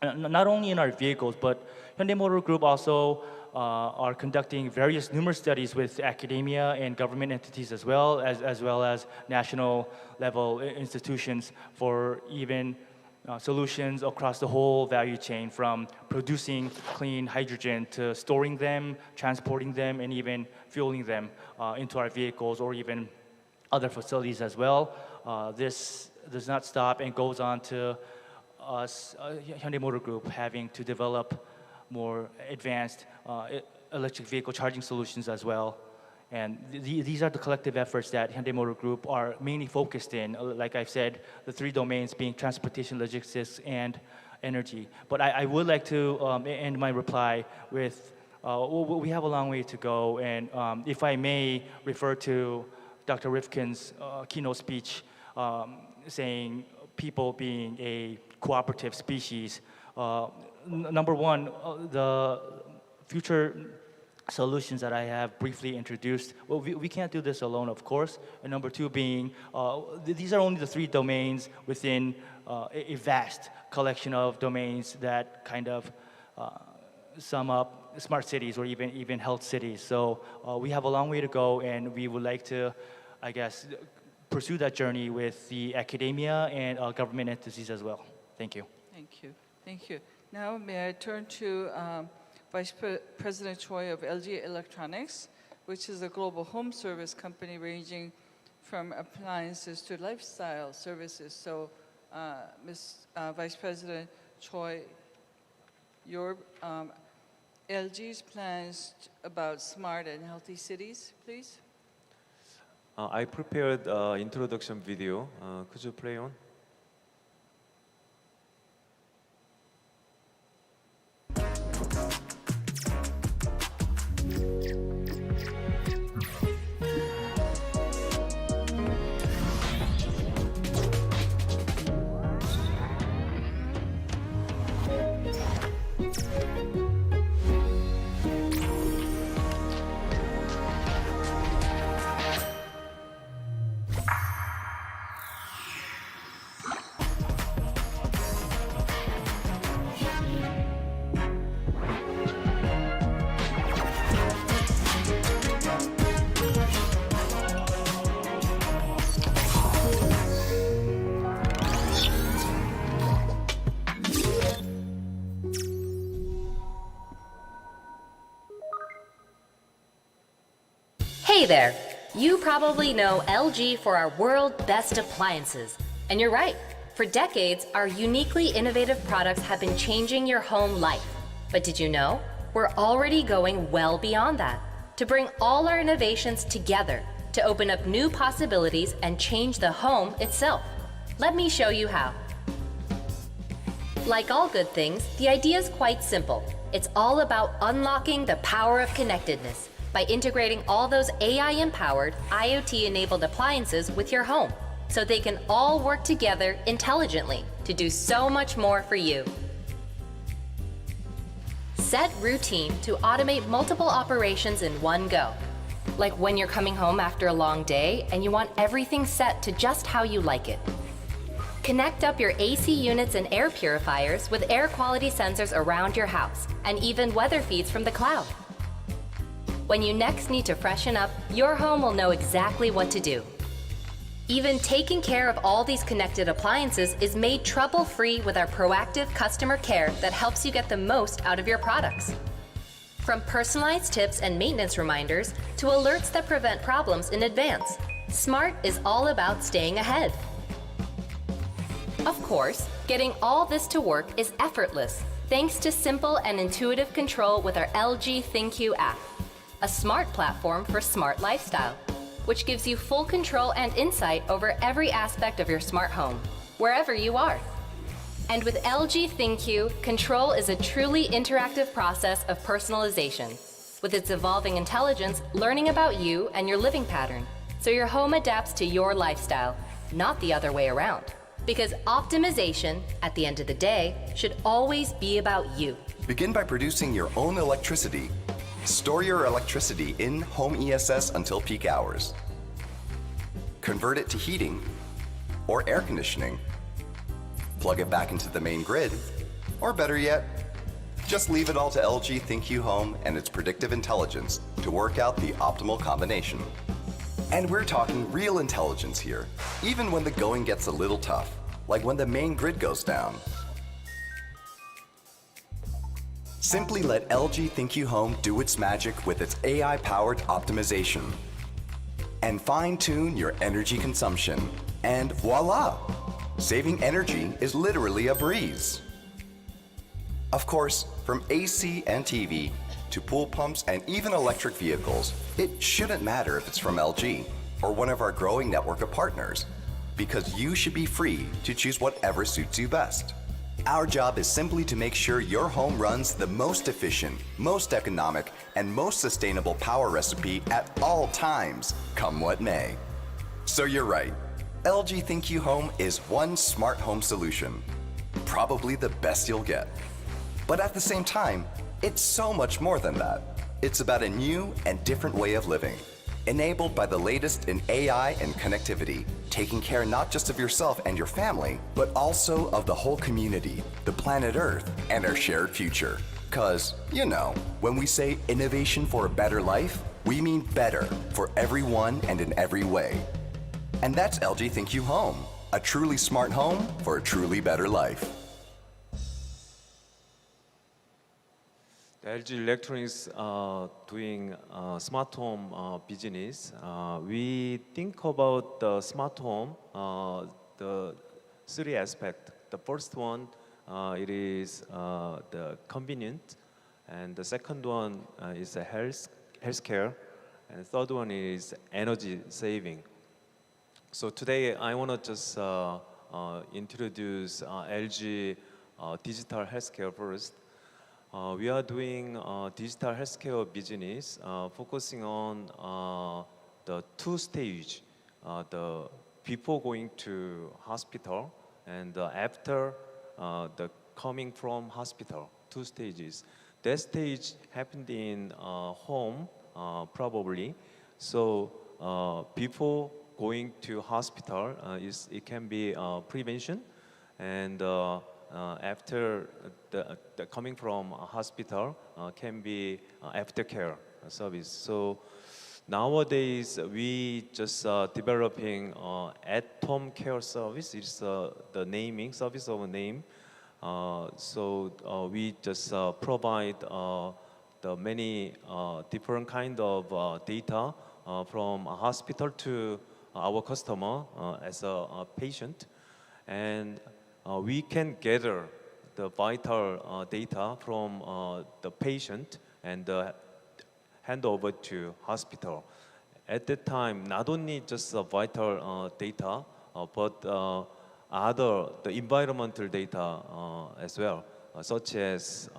Not only in our vehicles, but Hyundai Motor Group also are conducting numerous studies with academia and government entities as well as national level institutions for even solutions across the whole value chain, from producing clean hydrogen to storing them, transporting them, and even fueling them into our vehicles or even other facilities as well. This does not stop and goes on to us, Hyundai Motor Group, having to develop more advanced electric vehicle charging solutions as well. And these are the collective efforts that Hyundai Motor Group are mainly focused in. Like I've said, the three domains being transportation, logistics, and energy. But I would like to end my reply with, we have a long way to go. And if I may refer to Dr. Rifkin's keynote speech saying people being a cooperative species, number one, the future solutions that I have briefly introduced, well, we can't do this alone, of course. And number two being, these are only the three domains within a vast collection of domains that kind of sum up smart cities or even health cities. So we have a long way to go, and we would like to, I guess, pursue that journey with the academia and government entities as well. Thank you. Thank you. Thank you. Now may I turn to Vice President Choi of LG Electronics, which is a global home service company ranging from appliances to lifestyle services. So, Vice President Choi, your LG's plans about smart and healthy cities, please. I prepared introduction video. Could you play on? Hey there! You probably know LG for our world's best appliances. And you're right. For decades, our uniquely innovative products have been changing your home life. But did you know? We're already going well beyond that to bring all our innovations together to open up new possibilities and change the home itself. Let me show you how. Like all good things, the idea is quite simple. It's all about unlocking the power of connectedness by integrating all those AI-empowered, IoT-enabled appliances with your home, so they can all work together intelligently to do so much more for you. Set routine to automate multiple operations in one go. Like when you're coming home after a long day and you want everything set to just how you like it. Connect up your AC units and air purifiers with air quality sensors around your house and even weather feeds from the cloud. When you next need to freshen up, your home will know exactly what to do. Even taking care of all these connected appliances is made trouble-free with our proactive customer care that helps you get the most out of your products. From personalized tips and maintenance reminders to alerts that prevent problems in advance, Smart is all about staying ahead. Of course, getting all this to work is effortless thanks to simple and intuitive control with our LG ThinQ app, a smart platform for smart lifestyle, which gives you full control and insight over every aspect of your smart home, wherever you are. And with LG ThinQ, control is a truly interactive process of personalization, with its evolving intelligence learning about you and your living pattern, so your home adapts to your lifestyle, not the other way around. Because optimization, at the end of the day, should always be about you. Begin by producing your own electricity. Store your electricity in home ESS until peak hours. Convert it to heating or air conditioning. Plug it back into the main grid, or better yet, just leave it all to LG ThinQ Home and its predictive intelligence to work out the optimal combination. And we're talking real intelligence here, even when the going gets a little tough, like when the main grid goes down. Simply let LG ThinQ Home do its magic with its AI-powered optimization. And fine-tune your energy consumption. And voila! Saving energy is literally a breeze. Of course, from AC and TV to pool pumps and even electric vehicles, it shouldn't matter if it's from LG or one of our growing network of partners, because you should be free to choose whatever suits you best. Our job is simply to make sure your home runs the most efficient, most economic, and most sustainable power recipe at all times, come what may. So you're right. LG Think You Home is one smart home solution. Probably the best you'll get. But at the same time, it's so much more than that. It's about a new and different way of living, enabled by the latest in AI and connectivity, taking care not just of yourself and your family, but also of the whole community, the planet Earth, and our shared future. 'Cause, you know, when we say innovation for a better life, we mean better for everyone and in every way. And that's LG Think You Home, a truly smart home for a truly better life. LG Electronics doing smart home business. We think about the smart home, the three aspects. The first one, it is the convenient, and the second one is the healthcare, and the third one is energy saving. So today I want to just introduce LG digital healthcare first. We are doing digital healthcare business, focusing on the two stage, the before going to hospital and after the coming from hospital, two stages. That stage happened in home, probably. So before going to hospital, it can be prevention, and after the coming from a hospital can be aftercare service. So nowadays we just developing at-home care service. It's the naming service of a name. So we just provide the many different kind of data from a hospital to our customer as a patient, and we can gather the vital data from the patient and hand over to hospital. At that time, not only just vital data, but the environmental data as well, such as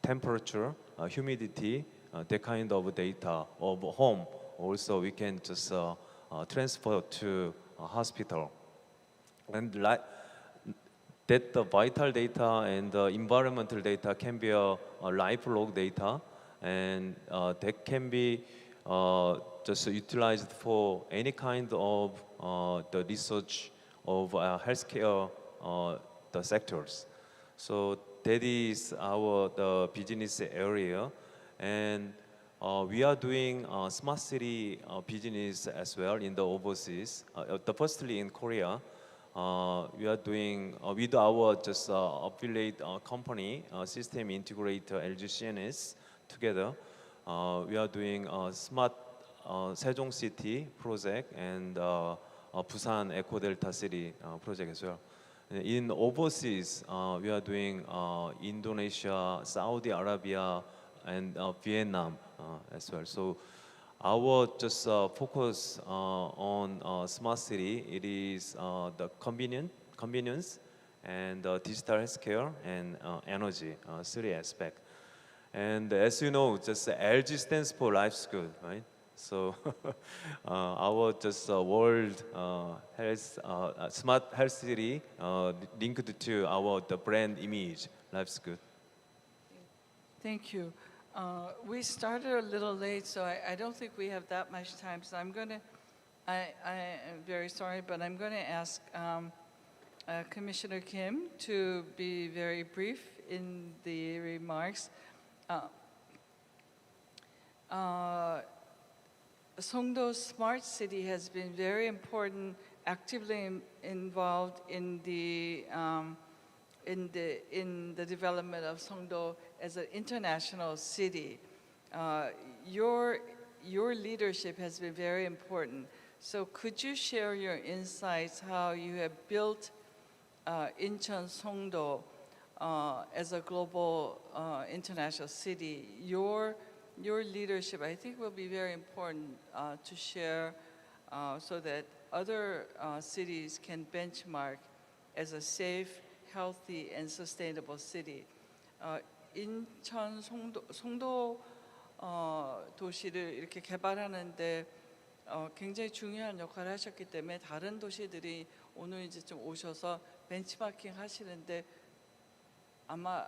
temperature, humidity, that kind of data of home. Also, we can just transfer to a hospital. And that the vital data and the environmental data can be a lifelog data, and that can be just utilized for any kind of the research of healthcare the sectors. So that is the business area, and we are doing smart city business as well in the overseas. Firstly in Korea, we are doing with our just affiliate company, system integrator LG CNS together. We are doing smart Sejong City project and Busan Eco Delta City project as well. In overseas, we are doing Indonesia, Saudi Arabia, and Vietnam as well. So our just focus on smart city, it is the convenience and digital healthcare and energy, three aspects. And as you know, just LG stands for Life's Good, right? So our just world health, smart health city linked to the brand image, Life's Good. Thank you. We started a little late, so I don't think we have that much time. So I am very sorry, but I'm going to ask Commissioner Kim to be very brief in the remarks. Songdo Smart City has been very important, actively involved in the development of Songdo as an international city. Your leadership has been very important. So could you share your insights how you have built Incheon Songdo as a global international city, your leadership, I think, will be very important to share so that other cities can benchmark as a safe, healthy, and sustainable city. 인천 송도 도시를 이렇게 개발하는데 굉장히 중요한 역할을 하셨기 때문에 다른 도시들이 오늘 이제 좀 오셔서 벤치마킹 하시는데 아마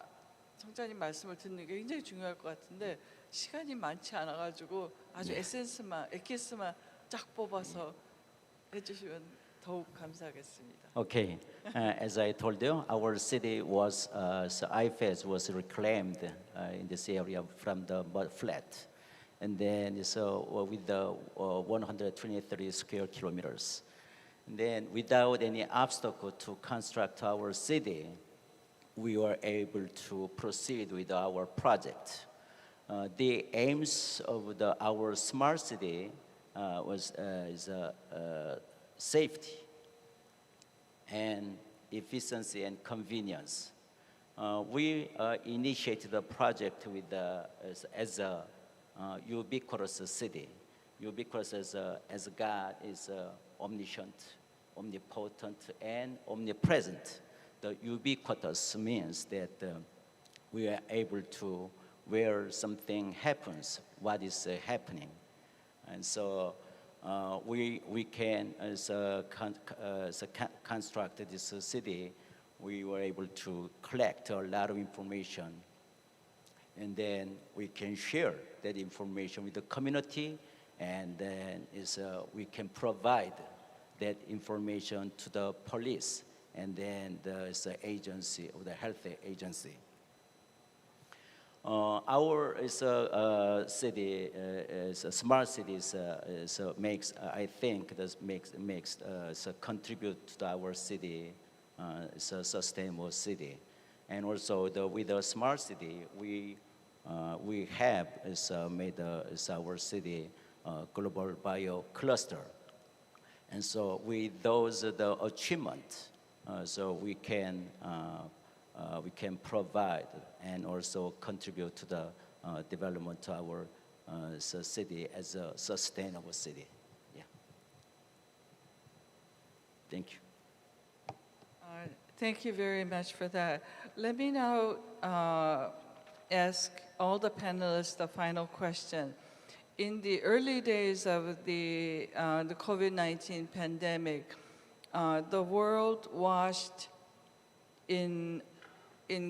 성자님 말씀을 듣는 게 굉장히 중요할 것 같은데 시간이 많지 않아가지고 아주 에센스만, 엑기스만 쫙 뽑아서 해주시면 더욱 감사하겠습니다. Okay, as I told you, our city was, so IFES was reclaimed in this area from the mud flat. And then so with the 123 square kilometers. And then without any obstacle to construct our city, we were able to proceed with our project. The aims of our smart city is safety and efficiency and convenience. We initiated the project with as a ubiquitous city. Ubiquitous as God is omniscient, omnipotent, and omnipresent. The ubiquitous means that we are able to, where something happens, what is happening. And so we can, construct this city, we were able to collect a lot of information, and then we can share that information with the community, and then we can provide that information to the police, and then the agency, or the health agency. Our city, smart cities, makes, I think, makes contribute to our city, it's a sustainable city, and also with the smart city, we have made our city global bio cluster, and so with those the achievements, so we can provide and also contribute to the development of our city as a sustainable city. Yeah. Thank you. Thank you very much for that. Let me now ask all the panelists the final question. In the early days of the COVID-19 pandemic, the world washed in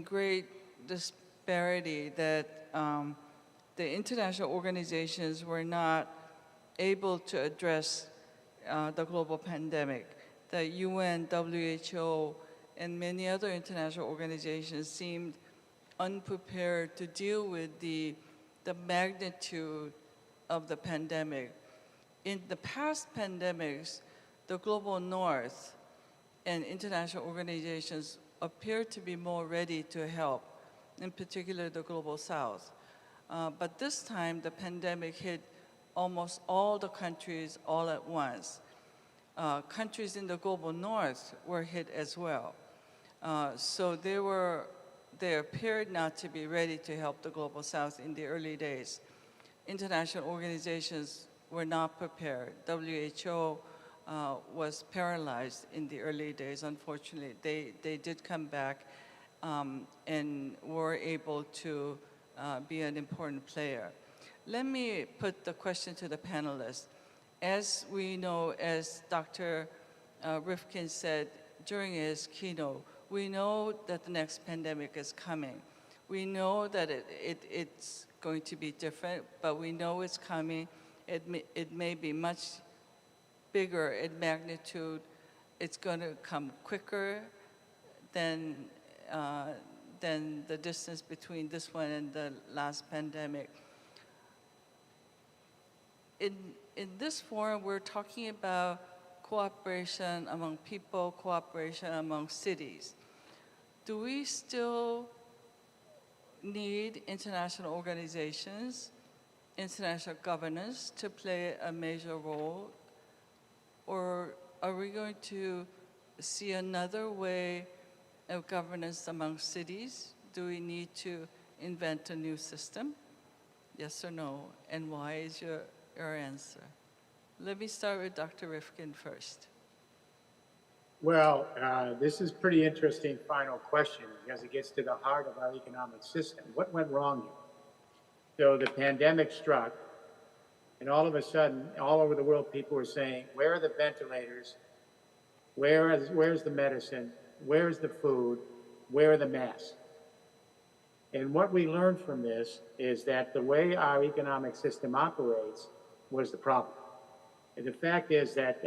great disparity that the international organizations were not able to address the global pandemic. The UN, WHO, and many other international organizations seemed unprepared to deal with the magnitude of the pandemic. In the past pandemics, the global north and international organizations appear to be more ready to help, in particular the global south. But this time, the pandemic hit almost all the countries all at once. Countries in the global north were hit as well. So they appeared not to be ready to help the global south in the early days. International organizations were not prepared. WHO was paralyzed in the early days, unfortunately. They did come back and were able to be an important player. Let me put the question to the panelists. As we know, as Dr. Rifkin said during his keynote, we know that the next pandemic is coming. We know that it's going to be different, but we know it's coming. It may be much bigger in magnitude. It's going to come quicker than the distance between this one and the last pandemic. In this forum, we're talking about cooperation among people, cooperation among cities. Do we still need international organizations, international governance to play a major role? Or are we going to see another way of governance among cities? Do we need to invent a new system? Yes or no? And why is your answer? Let me start with Dr. Rifkin first. Well, this is pretty interesting final question because it gets to the heart of our economic system. What went wrong here? So the pandemic struck, and all of a sudden, all over the world, people were saying, where are the ventilators? Where's the medicine? Where's the food? Where are the masks? And what we learned from this is that the way our economic system operates was the problem. And the fact is that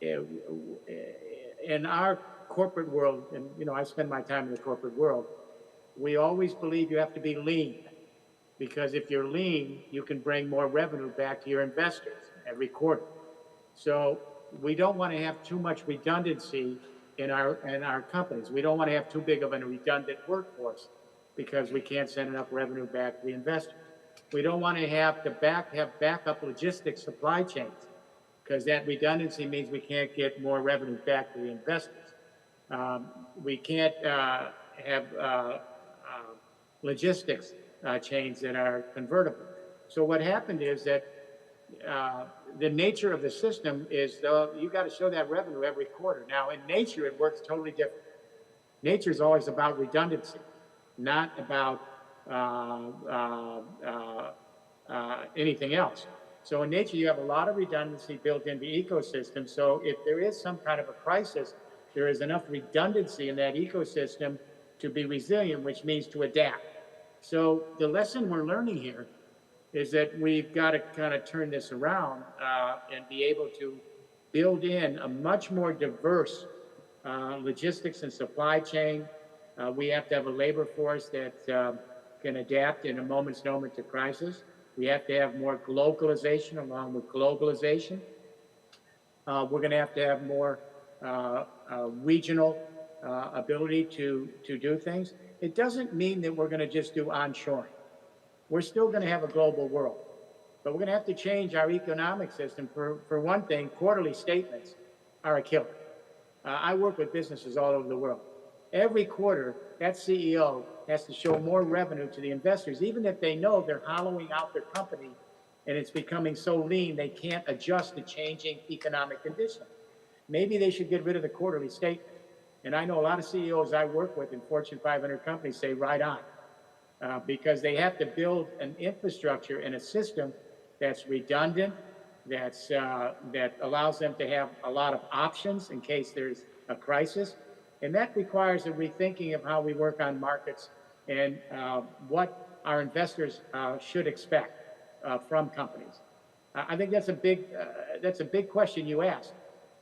in our corporate world, and I spend my time in the corporate world, we always believe you have to be lean, because if you're lean, you can bring more revenue back to your investors every quarter. So we don't want to have too much redundancy in our companies. We don't want to have too big of a redundant workforce because we can't send enough revenue back to the investors. We don't want to have backup logistics supply chains, because that redundancy means we can't get more revenue back to the investors. We can't have logistics chains that are convertible. So what happened is that the nature of the system is you got to show that revenue every quarter. Now, in nature, it works totally different. Nature is always about redundancy, not about anything else. So in nature, you have a lot of redundancy built into the ecosystem. So if there is some kind of a crisis, there is enough redundancy in that ecosystem to be resilient, which means to adapt. So the lesson we're learning here is that we've got to kind of turn this around and be able to build in a much more diverse logistics and supply chain. We have to have a labor force that can adapt in a moment's notice to crisis. We have to have more localization along with globalization. We're going to have more regional ability to do things. It doesn't mean that we're going to just do onshoring. We're still going to have a global world, but we're going to have to change our economic system. For one thing, quarterly statements are a killer. I work with businesses all over the world. Every quarter, that CEO has to show more revenue to the investors, even if they know they're hollowing out their company and it's becoming so lean they can't adjust to changing economic conditions. Maybe they should get rid of the quarterly statement. And I know a lot of CEOs I work with in Fortune 500 companies say right on, because they have to build an infrastructure and a system that's redundant, that allows them to have a lot of options in case there's a crisis. And that requires a rethinking of how we work on markets and what our investors should expect from companies. I think that's a big question you asked.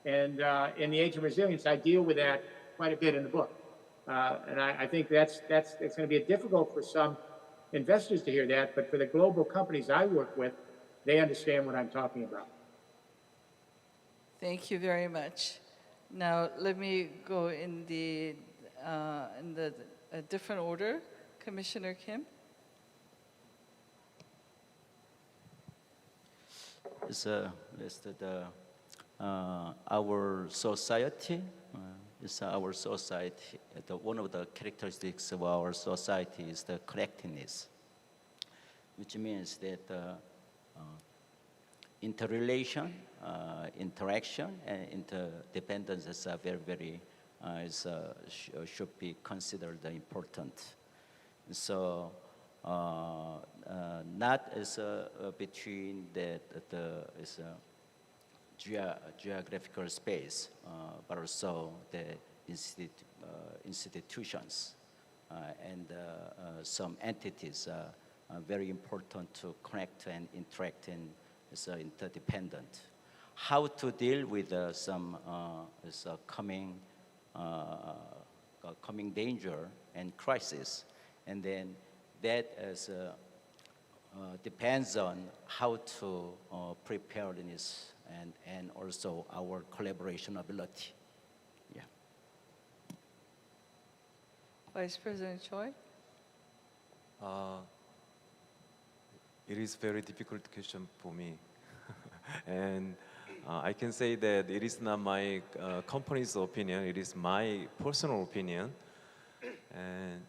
And in the Age of Resilience, I deal with that quite a bit in the book. And I think it's going to be difficult for some investors to hear that, but for the global companies I work with, they understand what I'm talking about. Thank you very much. Now, let me go in the different order. Commissioner Kim. It's listed our society. One of the characteristics of our society is the connectedness, which means that interrelation, interaction, and interdependences are very, should be considered important. So, not as between the geographical space, but also the institutions and some entities are very important to connect and interact and is interdependent. How to deal with some coming danger and crisis, and then that depends on how to preparedness and also our collaboration ability. Yeah. Vice President Choi. It is very difficult question for me. And I can say that it is not my company's opinion, it is my personal opinion. And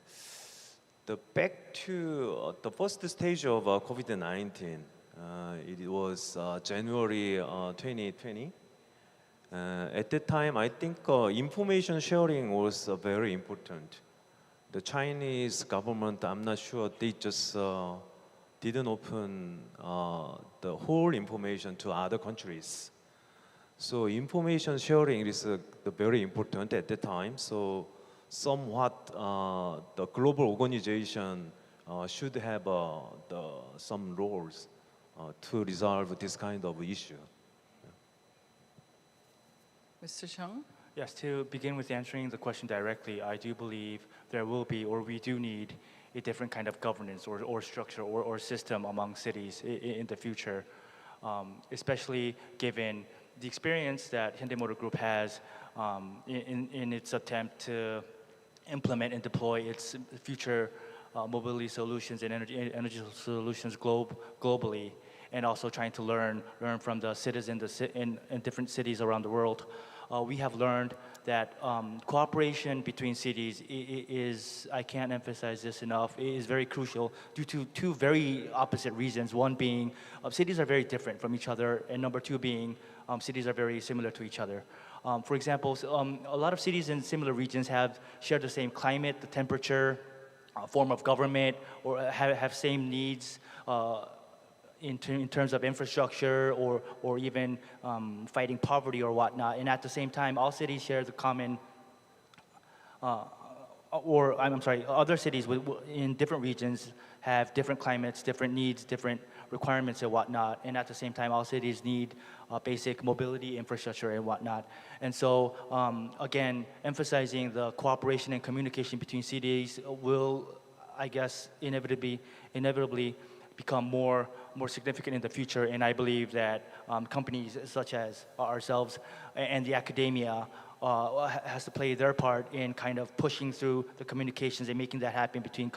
back to the first stage of COVID-19, it was January 2020. At that time, I think information sharing was very important. The Chinese government, I'm not sure, they just didn't open the whole information to other countries. So information sharing is very important at the time. So somewhat the global organization should have some roles to resolve this kind of issue. Mr. Chung? Yes, to begin with answering the question directly, I do believe there will be, or we do need, a different kind of governance or structure or system among cities in the future, especially given the experience that Hyundai Motor Group has in its attempt to implement and deploy its future mobility solutions and energy solutions globally, and also trying to learn from the citizens in different cities around the world. We have learned that cooperation between cities is, I can't emphasize this enough, is very crucial due to two very opposite reasons. One being cities are very different from each other, and number two being cities are very similar to each other. For example, a lot of cities in similar regions share the same climate, the temperature, form of government, or have same needs in terms of infrastructure or even fighting poverty or whatnot. And at the same time, all cities share the common, other cities in different regions have different climates, different needs, different requirements and whatnot. And at the same time, all cities need basic mobility infrastructure and whatnot. And so, again, emphasizing the cooperation and communication between cities will, I guess, inevitably become more significant in the future. And I believe that companies such as ourselves and the academia has to play their part in kind of pushing through the communications and making that happen between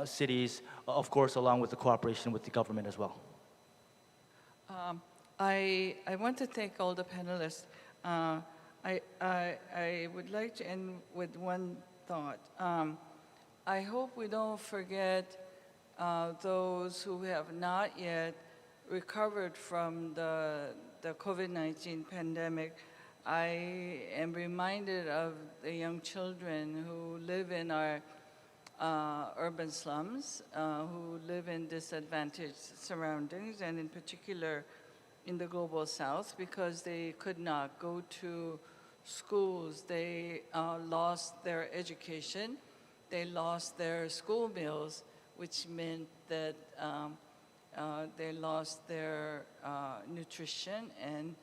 cities, of course, along with the cooperation with the government as well. I want to thank all the panelists. I would like to end with one thought. I hope we don't forget those who have not yet recovered from the COVID-19 pandemic. I am reminded of the young children who live in our urban slums, who live in disadvantaged surroundings, and in particular in the global south, because they could not go to schools. They lost their education, they lost their school meals, which meant that they lost their nutrition and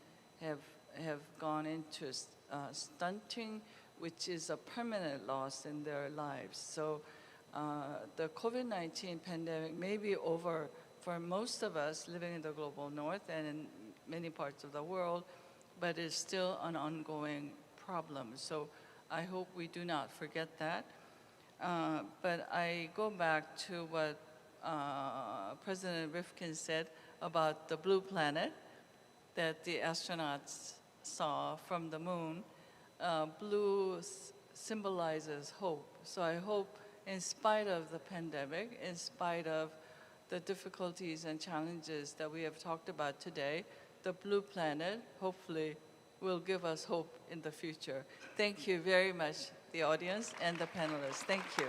have gone into stunting, which is a permanent loss in their lives. So the COVID-19 pandemic may be over for most of us living in the global north and in many parts of the world, but it's still an ongoing problem. So I hope we do not forget that. But I go back to what President Rifkin said about the blue planet that the astronauts saw from the moon. Blue symbolizes hope. So I hope, in spite of the pandemic, in spite of the difficulties and challenges that we have talked about today, the blue planet hopefully will give us hope in the future. Thank you very much, the audience and the panelists. Thank you.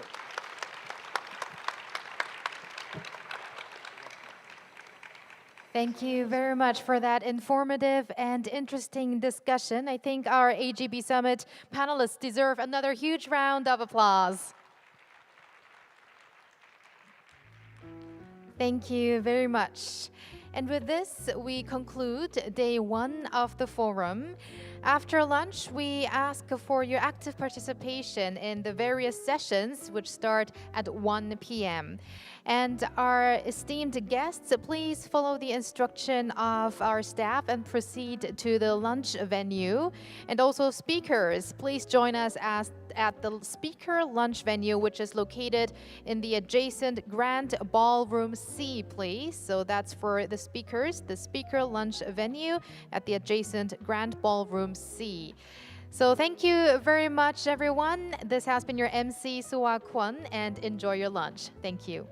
Thank you very much for that informative and interesting discussion. I think our AGB Summit panelists deserve another huge round of applause. Thank you very much. And with this, we conclude day one of the forum. After lunch, we ask for your active participation in the various sessions which start at 1 p.m. And our esteemed guests, please follow the instruction of our staff and proceed to the lunch venue. And also speakers, please join us at the speaker lunch venue, which is located in the adjacent Grand Ballroom C, please. So that's for the speakers, the speaker lunch venue at the adjacent Grand Ballroom C. So thank you very much, everyone. This has been your MC Suwa Kwon, and enjoy your lunch. Thank you.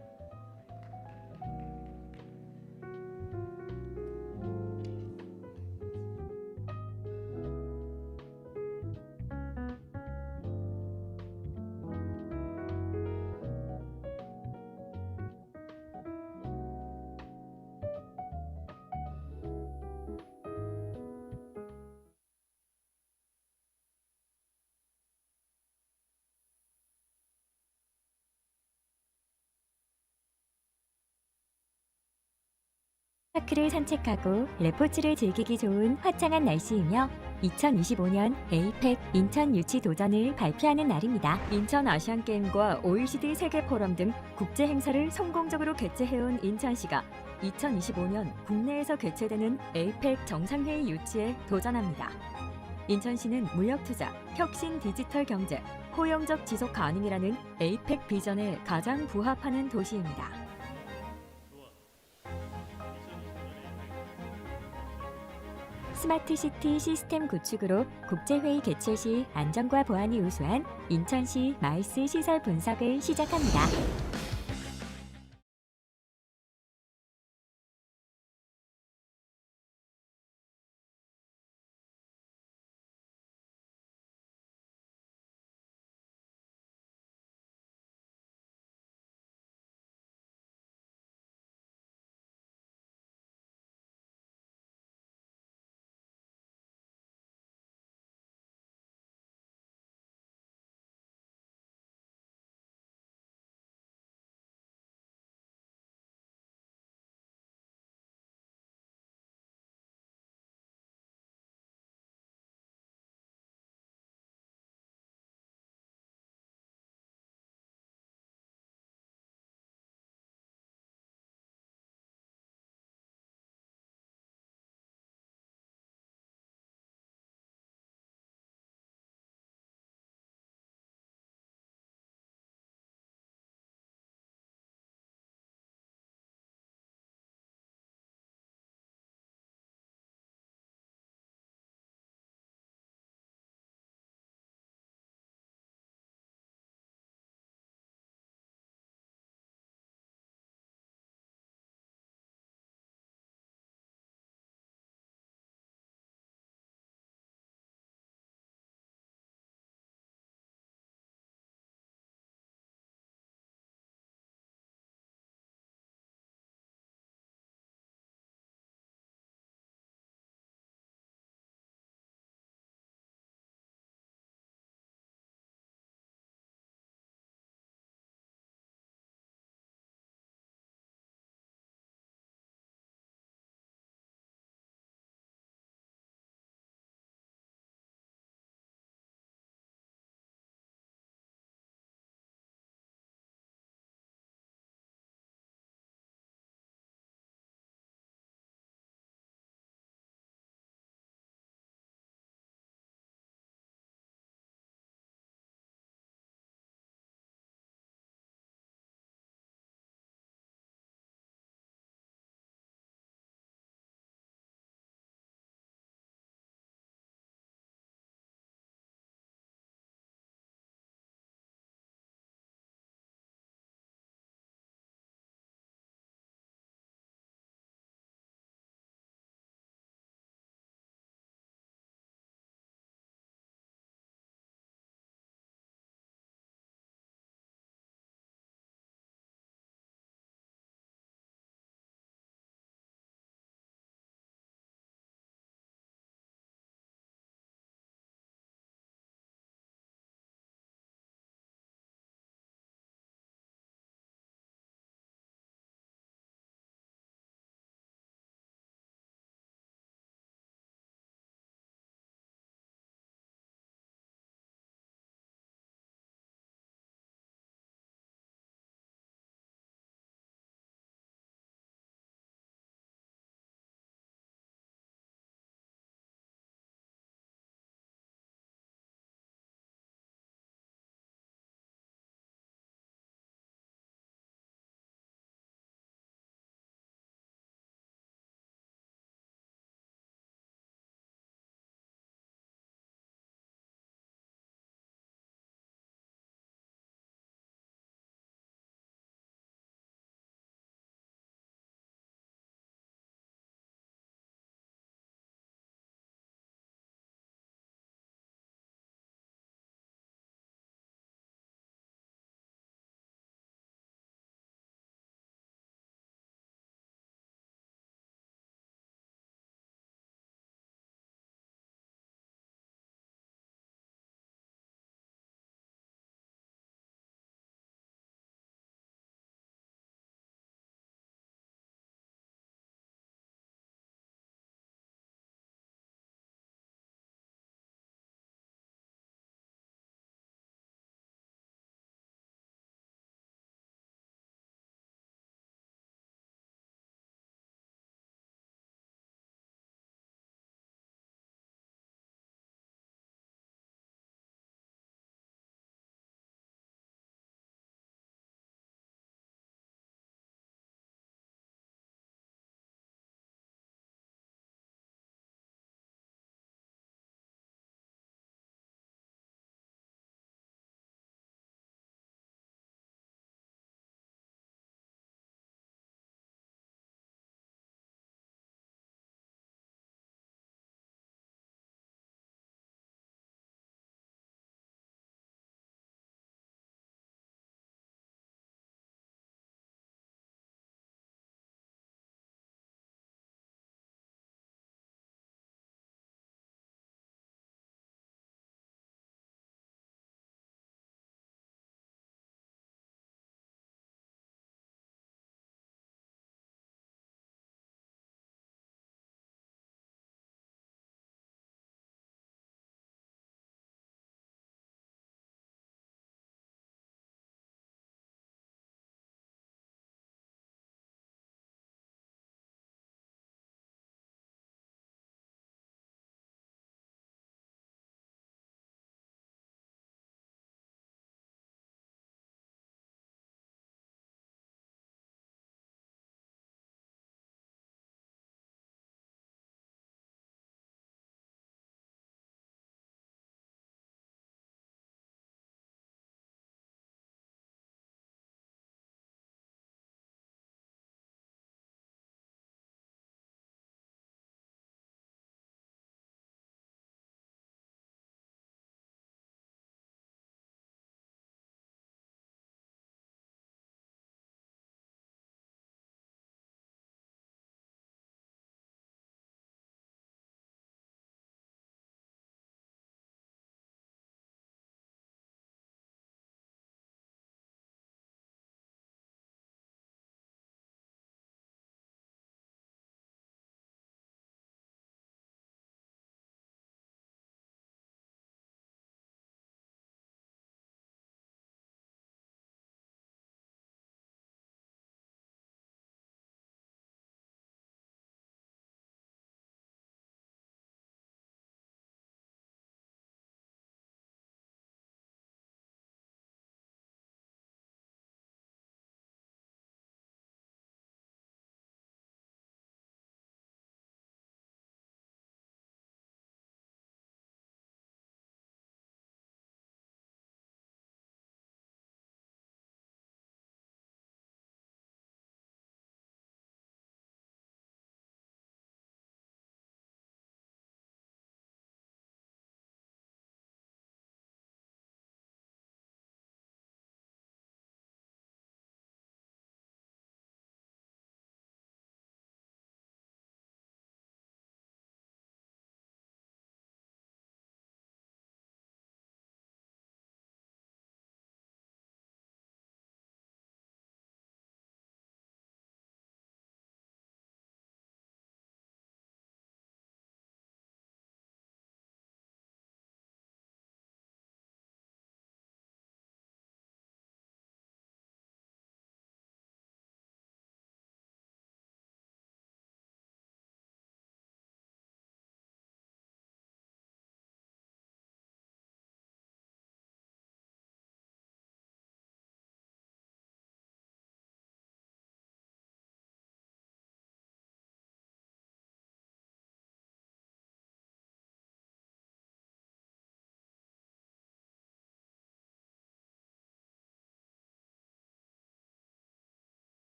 파크를 산책하고 레포츠를 즐기기 좋은 화창한 날씨이며 2025년 에이펙 인천 유치 도전을 발표하는 날입니다. 인천 아시안게임과 OECD 세계포럼 등 국제 행사를 성공적으로 개최해온 인천시가 2025년 국내에서 개최되는 에이펙 정상회의 유치에 도전합니다. 인천시는 물력투자, 혁신 디지털 경제, 포용적 지속 가능이라는 에이펙 비전에 가장 부합하는 도시입니다. 스마트시티 시스템 구축으로 국제회의 개최 시 안전과 보안이 우수한 인천시 마이스 시설 분석을 시작합니다.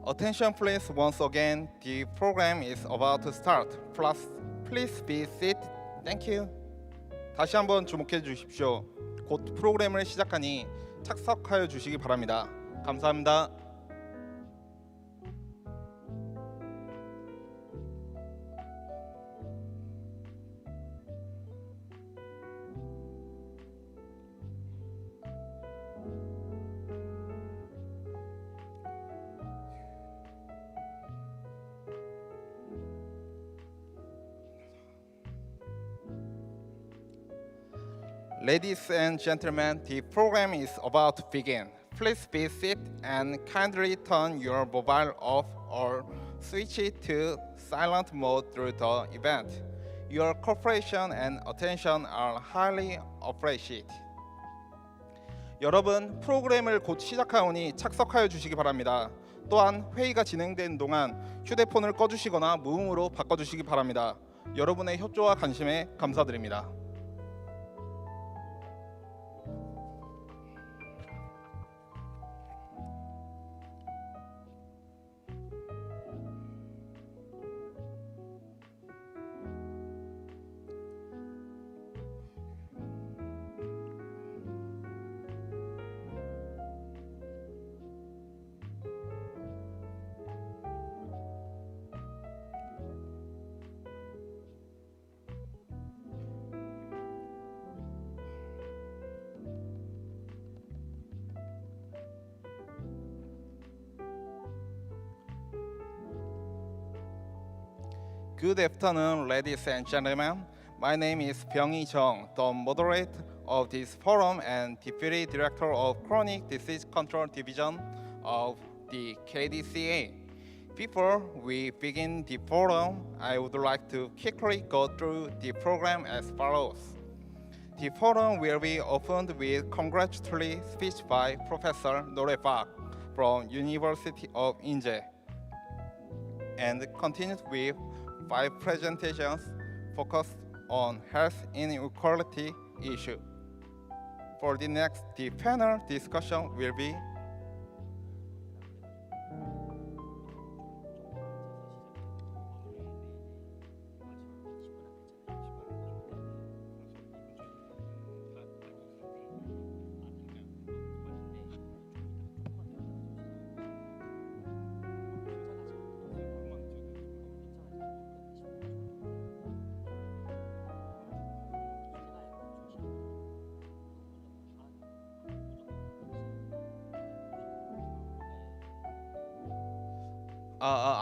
Attention please, once again, the program is about to start. Please be seated. Thank you. 다시 한번 주목해 주십시오. 곧 프로그램을 시작하니 착석하여 주시기 바랍니다. 감사합니다. Ladies and gentlemen, the program is about to begin. Please be seated and kindly turn your mobile off or switch it to silent mode through the event. Your cooperation and attention are highly appreciated. 여러분, 프로그램을 곧 시작하오니 착석하여 주시기 바랍니다. 또한 회의가 진행되는 동안 휴대폰을 꺼주시거나 무음으로 바꿔주시기 바랍니다. 여러분의 협조와 관심에 감사드립니다. Good afternoon, ladies and gentlemen. My name is Byung-hee Jung, the moderator of this forum and Deputy Director of Chronic Disease Control Division of the KDCA. Before we begin the forum, I would like to quickly go through the program as follows. The forum will be opened with congratulatory speech by Professor Nore Park from University of Inje, and continued with 5 presentations focused on health inequality issue. For the next, the panel discussion will be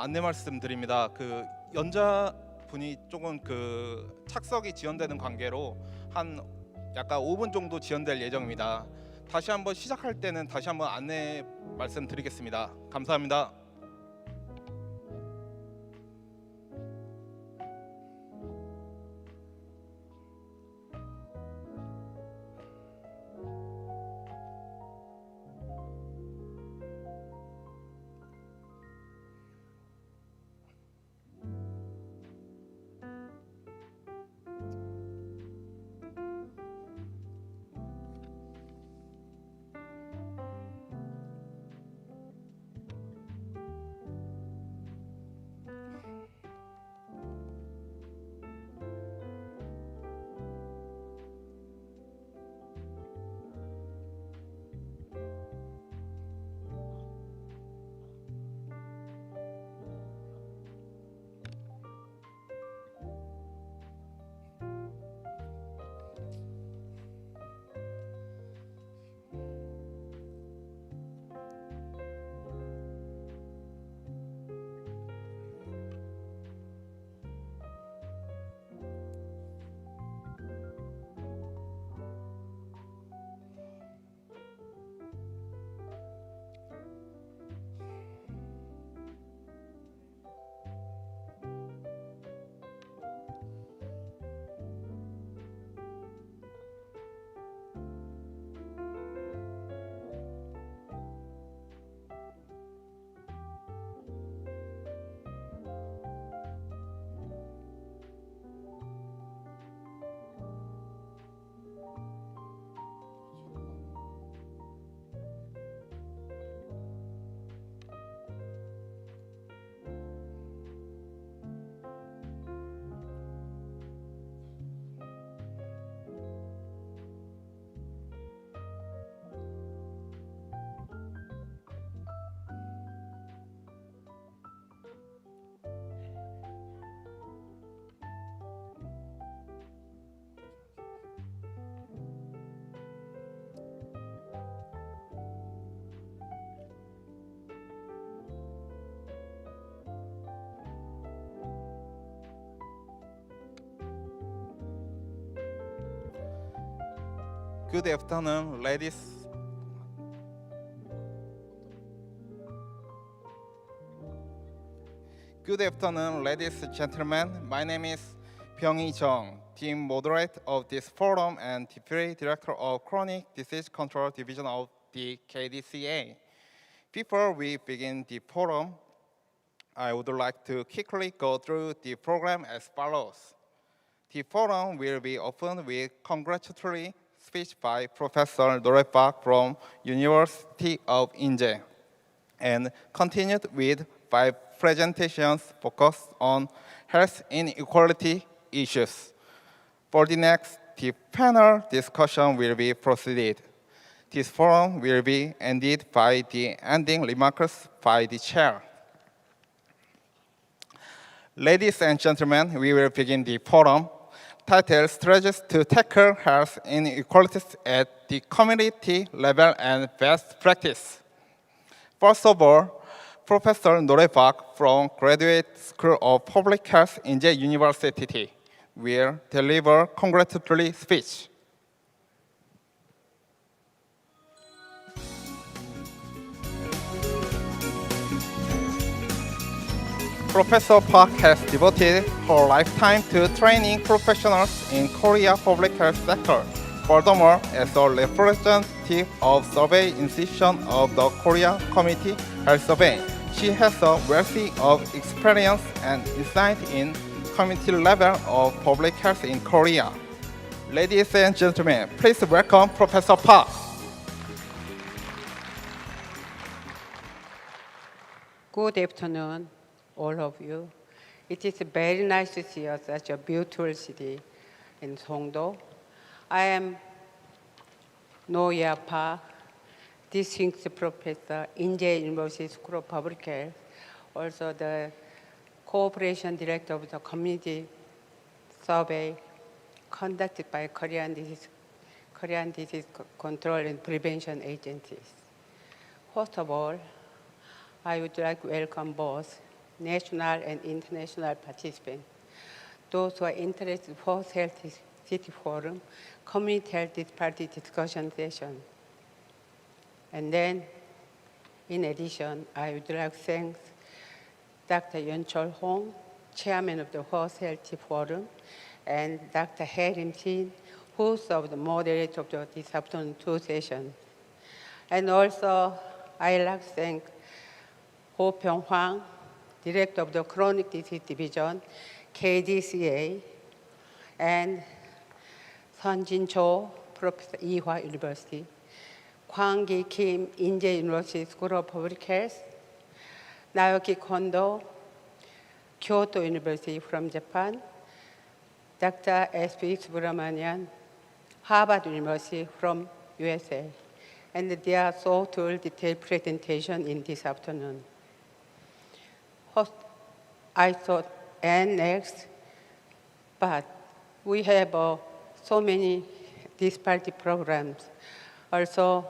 안내 말씀드립니다. 그 연자분이 조금 그 착석이 지연되는 관계로 한 약간 5분 정도 지연될 예정입니다. 다시 한번 시작할 때는 다시 한번 안내 말씀드리겠습니다. 감사합니다. Good afternoon, ladies. Good afternoon, ladies and gentlemen. My name is Byung-hee Jung, team moderator of this forum and deputy director of Chronic Disease Control Division of the KDCA. Before we begin the forum, I would like to quickly go through the program as follows. The forum will be opened with congratulatory speech by Professor Norae Park from University of Inje, and continued with 5 presentations focused on health inequality issues. For the next, the panel discussion will be proceeded. This forum will be ended by the ending remarks by the chair. Ladies and gentlemen, we will begin the forum titled Strategies to Tackle Health Inequalities at the Community Level and Best Practice. First of all, Professor Norae Park from Graduate School of Public Health Inje University will deliver congratulatory speech. Professor Park has devoted her lifetime to training professionals in Korea public health sector. Furthermore, as a representative of survey institution of the Korea Community Health Survey, she has a wealth of experience and insight in community level of public health in Korea. Ladies and gentlemen, please welcome Professor Park. Good afternoon, all of you. It is very nice to see such a beautiful city in Songdo. I am Norae Park, distinguished professor, Inje University School of Public Health, also the cooperation director of the community survey conducted by Korean Disease Control and Prevention agencies. First of all, I would like to welcome both national and international participants, those who are interested in Fourth Health City Forum, Community Health Party discussion session. And then, in addition, I would like to thank Dr. Yeon-chol Hong, chairman of the Fourth Health Forum, and Dr. Hae-rim Shin, who served the moderator of this afternoon 2 sessions. And also, I'd like to thank Ho Byung-hwang, director of the Chronic Disease Division, KDCA, and Sun-jin Cho, Professor Lee-hwa University, Kwang-gi Kim, Inje University School of Public Health, Naoki Kondo, Kyoto University from Japan, Dr. S.P. Subramanian, Harvard University from USA. And they are so to detailed presentation in this afternoon. I thought, and next, but we have so many disparity programs. Also,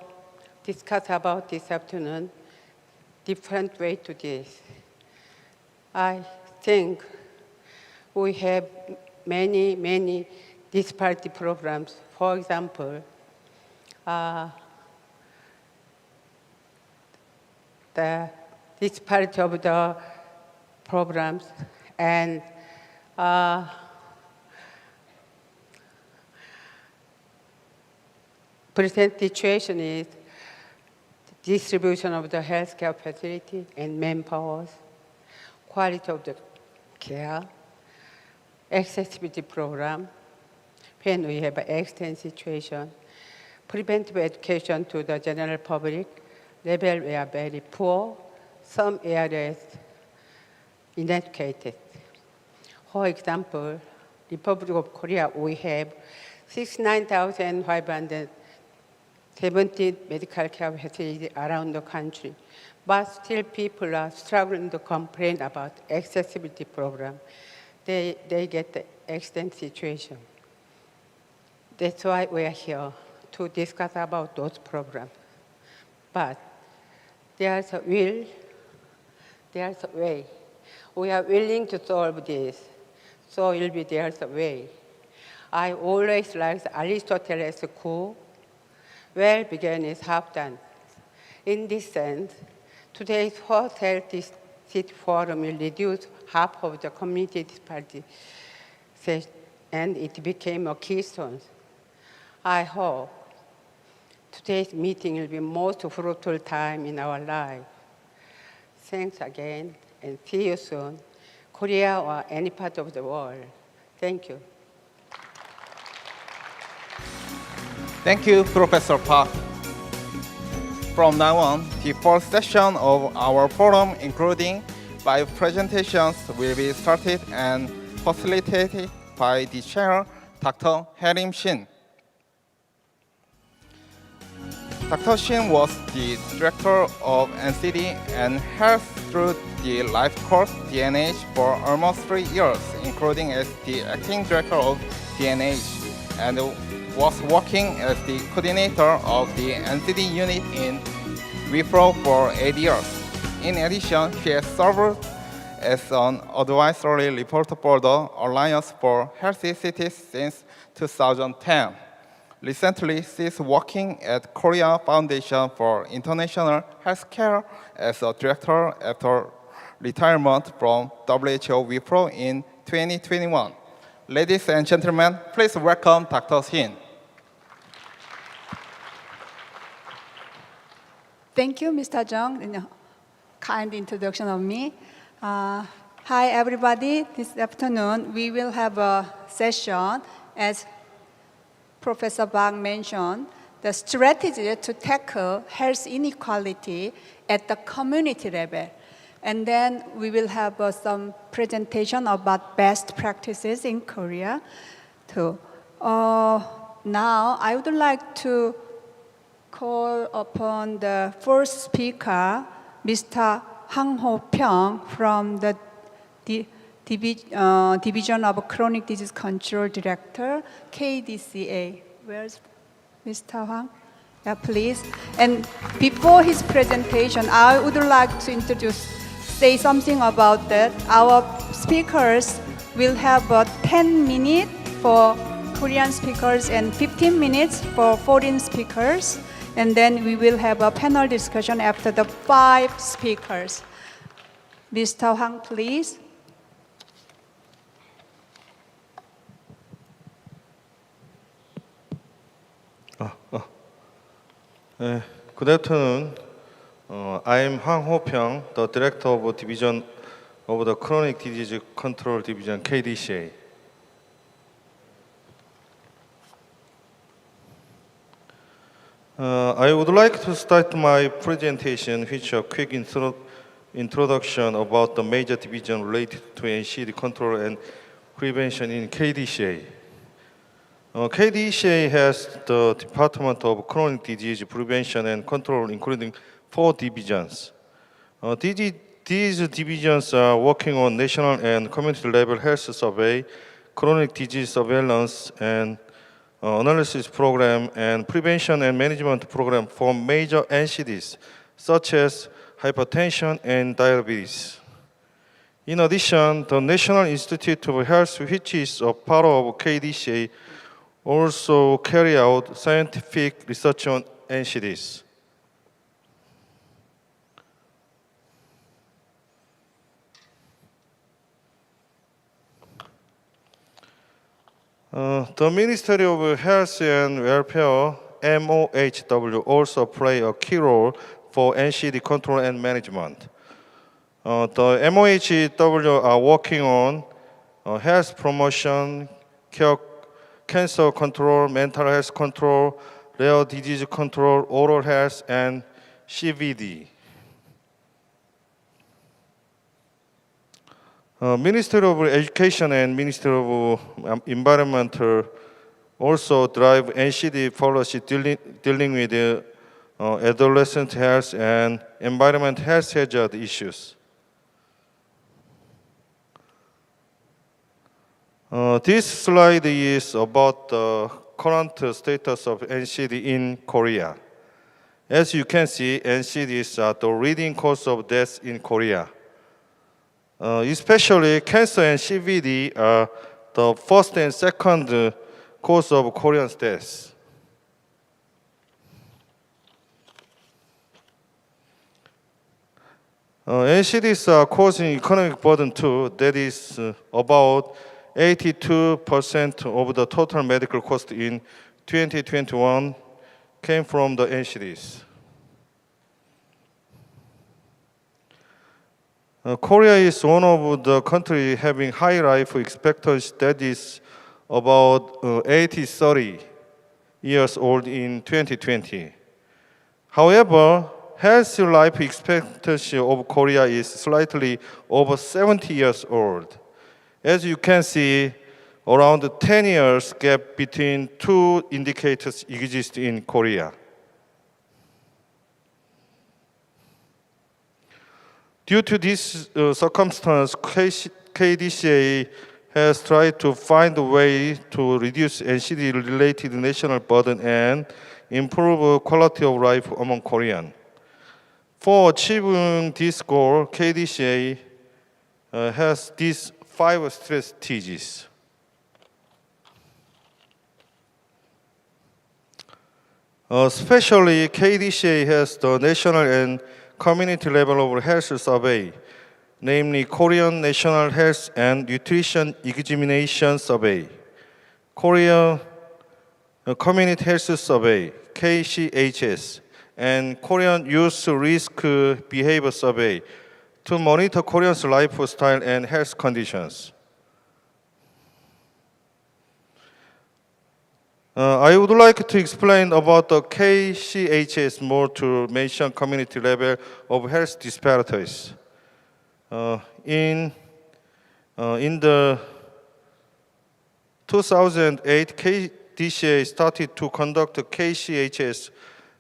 discuss about this afternoon, different way to this. I think we have many disparity programs. For example, the disparity of the programs and present situation is distribution of the healthcare facility and manpower, quality of the care, accessibility program, when we have an extent situation, preventive education to the general public, level we are very poor, some areas inadequate. For example, Republic of Korea, we have 69,570 medical care facilities around the country, but still people are struggling to complain about accessibility program. They get the extent situation. That's why we are here to discuss about those programs. But there's a will, there's a way. We are willing to solve this, so there's a way. I always like Aristotle's quote, well begun is half done. In this sense, today's Fourth Health City Forum will reduce half of the community party, and it became a keystone. I hope today's meeting will be most fruitful time in our life. Thanks again, and see you soon, Korea or any part of the world. Thank you. Thank you, Professor Park. From now on, the first session of our forum, including 5 presentations, will be started and facilitated by the chair, Dr. Harim Shin. Dr. Shin was the director of NCD and Health through the life course DNH for almost 3 years, including as the acting director of DNH, and was working as the coordinator of the NCD unit in Wipro for 8 years. In addition, she has served as an advisory reporter for the Alliance for Healthy Cities since 2010. Recently, she is working at Korea Foundation for International Healthcare as a director after retirement from WHO Wipro in 2021. Ladies and gentlemen, please welcome Dr. Shin. Thank you, Mr. Jung, for a kind introduction of me. Hi, everybody. This afternoon, we will have a session, as Professor Bang mentioned, the strategy to tackle health inequality at the community level. And then we will have some presentation about best practices in Korea, too. Now, I would like to call upon the first speaker, Mr. Hang Ho-pyong from the Division of Chronic Disease Control Director, KDCA. Where's Mr. Hwang? Yeah, please. And before his presentation, I would like to say something about that. Our speakers will have 10 minutes for Korean speakers and 15 minutes for foreign speakers. And then we will have a panel discussion after the 5 speakers. Mr. Hwang, please. Good afternoon. I am Hang Ho-pyong, the Director of Division of the Chronic Disease Control Division, KDCA. I would like to start my presentation with a quick introduction about the major division related to NCD control and prevention in KDCA. KDCA has the Department of Chronic Disease Prevention and Control, including 4 divisions. These divisions are working on national and community level health survey, chronic disease surveillance, and analysis program and prevention and management program for major NCDs, such as hypertension and diabetes. In addition, the National Institute of Health, which is a part of KDCA, also carry out scientific research on NCDs. The Ministry of Health and Welfare, MOHW, also play a key role for NCD control and management. The MOHW are working on health promotion, cancer control, mental health control, rare disease control, oral health, and CVD. Ministry of Education and Ministry of Environment also drive NCD policy dealing with adolescent health and environment health hazard issues. This slide is about the current status of NCD in Korea. As you can see, NCDs are the leading cause of death in Korea. Especially cancer and CVD are the first and second cause of Korean deaths. NCDs are causing economic burden too. That is about 82% of the total medical cost in 2021 came from the NCDs. Korea is one of the countries having high life expectancy, that is about 80-30 years old in 2020. However, healthy life expectancy of Korea is slightly over 70 years old. As you can see, around 10 years gap between two indicators exist in Korea. Due to this circumstance, KDCA has tried to find a way to reduce NCD-related national burden and improve quality of life among Koreans. For achieving this goal, KDCA has these 5 strategies. Especially, KDCA has the national and community level of health survey, namely Korean National Health and Nutrition Examination Survey, Korea Community Health Survey, KCHS, and Korean Youth Risk Behavior Survey to monitor Koreans' lifestyle and health conditions. I would like to explain about the KCHS more to mention community level of health disparities. In the 2008, KDCA started to conduct KCHS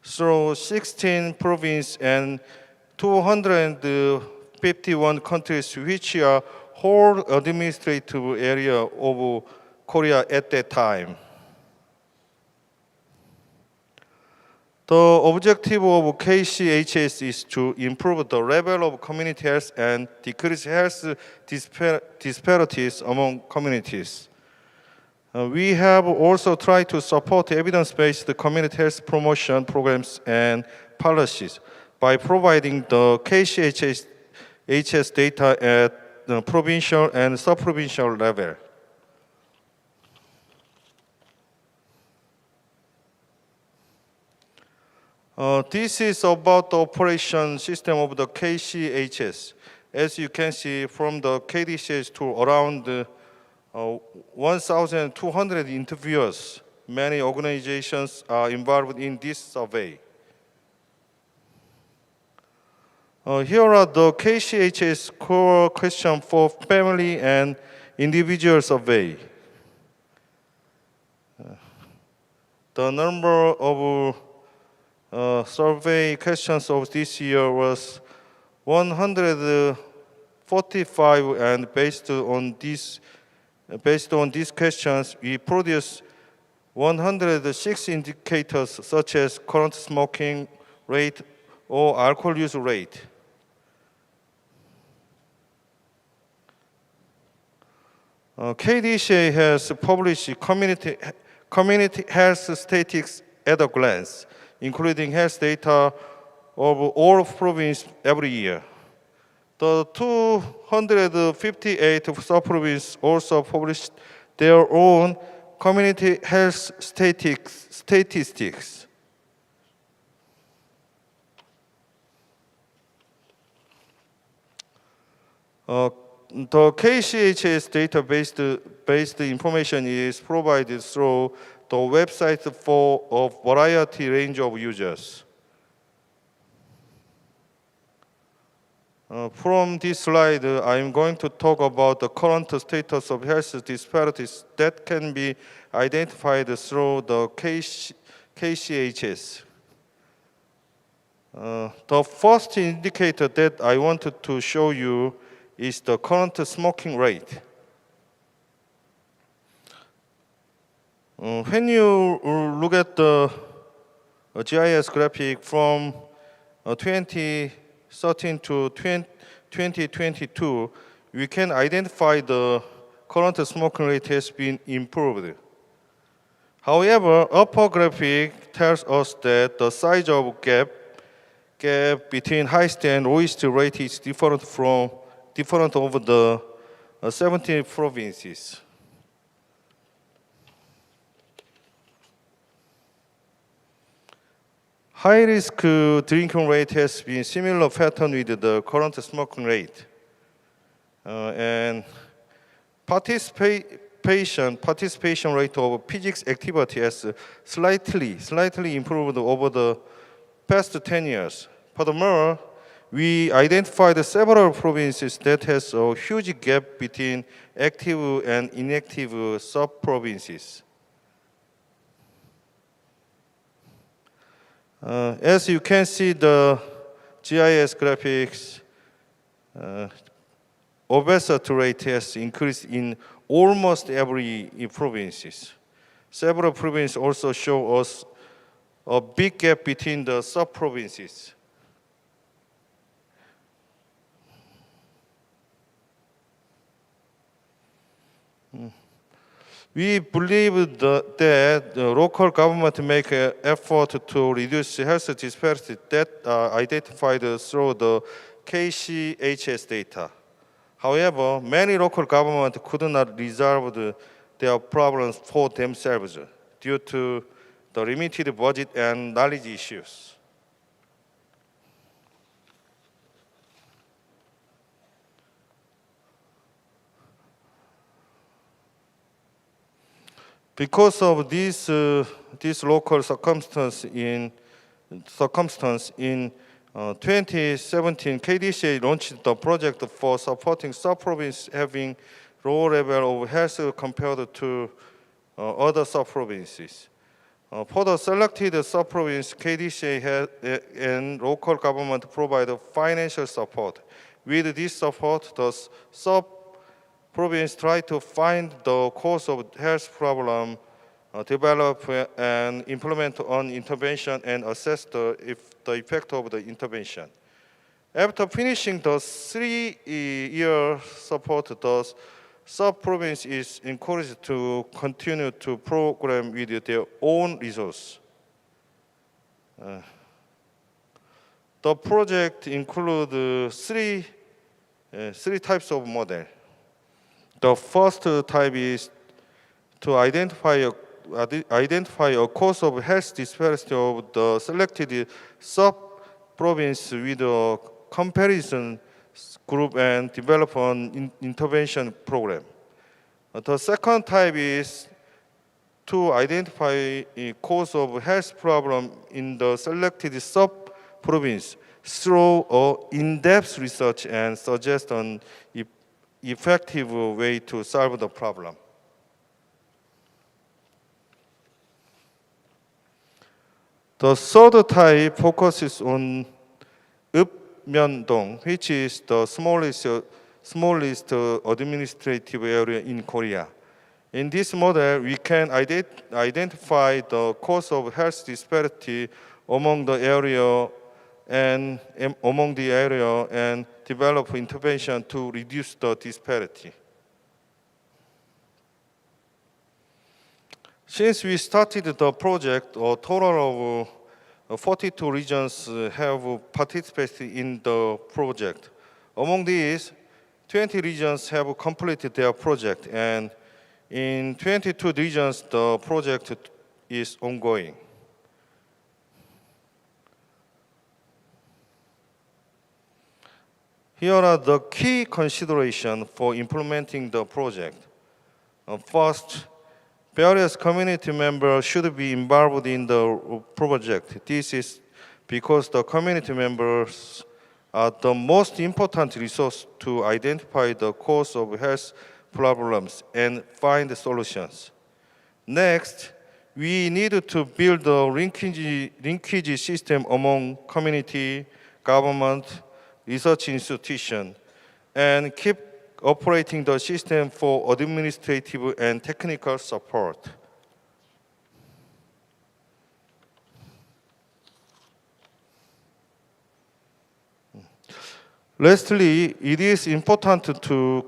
through 16 provinces and 251 countries, which are whole administrative area of Korea at that time. The objective of KCHS is to improve the level of community health and decrease health disparities among communities. We have also tried to support evidence-based community health promotion programs and policies by providing the KCHS data at the provincial and sub-provincial level. This is about the operation system of the KCHS. As you can see, from the KDCS to around 1,200 interviewers, many organizations are involved in this survey. Here are the KCHS core questions for family and individual survey. The number of survey questions of this year was 145, and based on these questions, we produced 106 indicators such as current smoking rate or alcohol use rate. KDCA has published community health statistics at a glance, including health data of all provinces every year. The 258 sub-provinces also published their own community health statistics. The KCHS database-based information is provided through the website for a variety range of users. From this slide, I'm going to talk about the current status of health disparities that can be identified through the KCHS. The first indicator that I wanted to show you is the current smoking rate. When you look at the GIS graphic from 2013 to 2022, we can identify the current smoking rate has been improved. However, upper graphic tells us that the size of gap gap between highest and lowest rate is different over the 17 provinces. High-risk drinking rate has been similar pattern with the current smoking rate. And participation rate of physics activity has slightly improved over the past 10 years. Furthermore, we identified several provinces that has a huge gap between active and inactive sub-provinces. As you can see, the GIS graphics, obesity rate has increased in almost every provinces. Several provinces also show us a big gap between the sub-provinces. We believe that the local government make an effort to reduce health disparities that are identified through the KCHS data. However, many local governments could not resolve their problems for themselves due to the limited budget and knowledge issues. Because of this local circumstance in 2017, KDCA launched the project for supporting sub-provinces having low level of health compared to other sub-provinces. For the selected sub-province, KDCA and local government provide financial support. With this support, the sub-province try to find the cause of health problem, develop and implement on intervention, and assess the effect of the intervention. After finishing the 3-year support, the sub-province is encouraged to continue to program with their own resource. The project includes three types of model. The first type is to identify a cause of health disparity of the selected sub-province with a comparison group and develop an intervention program. The second type is to identify a cause of health problem in the selected sub-province through in-depth research and suggest an effective way to solve the problem. The third type focuses on Upmyeondong, which is the smallest administrative area in Korea. In this model, we can identify the cause of health disparity among the area and develop intervention to reduce the disparity. Since we started the project, a total of 42 regions have participated in the project. Among these, 20 regions have completed their project, and in 22 regions, the project is ongoing. Here are the key considerations for implementing the project. First, various community members should be involved in the project. This is because the community members are the most important resource to identify the cause of health problems and find solutions. Next, we need to build a linkage system among community, government, research institution, and keep operating the system for administrative and technical support. Lastly, it is important to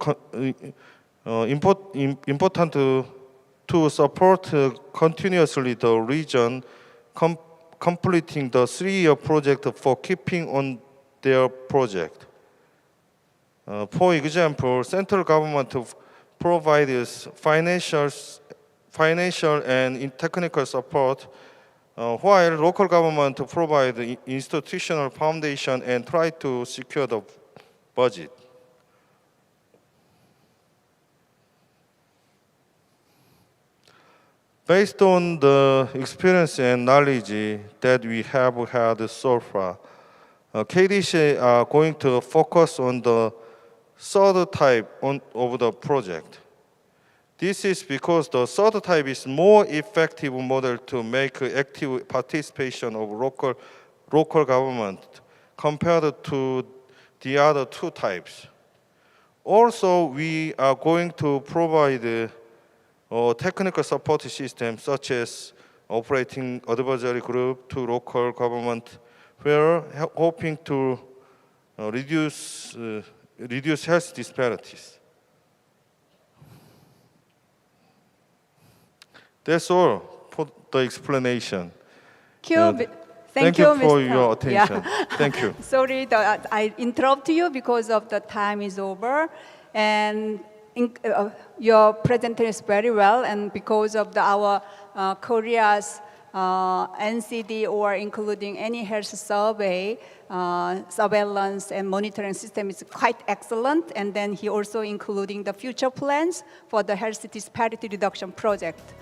support continuously the region completing the 3-year project for keeping on their project. For example, central government provides financial and technical support, while local government provide institutional foundation and try to secure the budget. Based on the experience and knowledge that we have had so far, KDC are going to focus on the third type of the project. This is because the third type is more effective model to make active participation of local government compared to the other 2 types. Also, we are going to provide technical support systems such as operating advisory group to local government, where hoping to reduce health disparities. That's all for the explanation. Thank you you for Mr. your attention. Yeah. Thank you. Sorry that I interrupt you because of the time is over. And your presentation is very well, and because of our Korea's NCD or including any health survey, surveillance and monitoring system is quite excellent. And then he also including the future plans for the health disparity reduction project.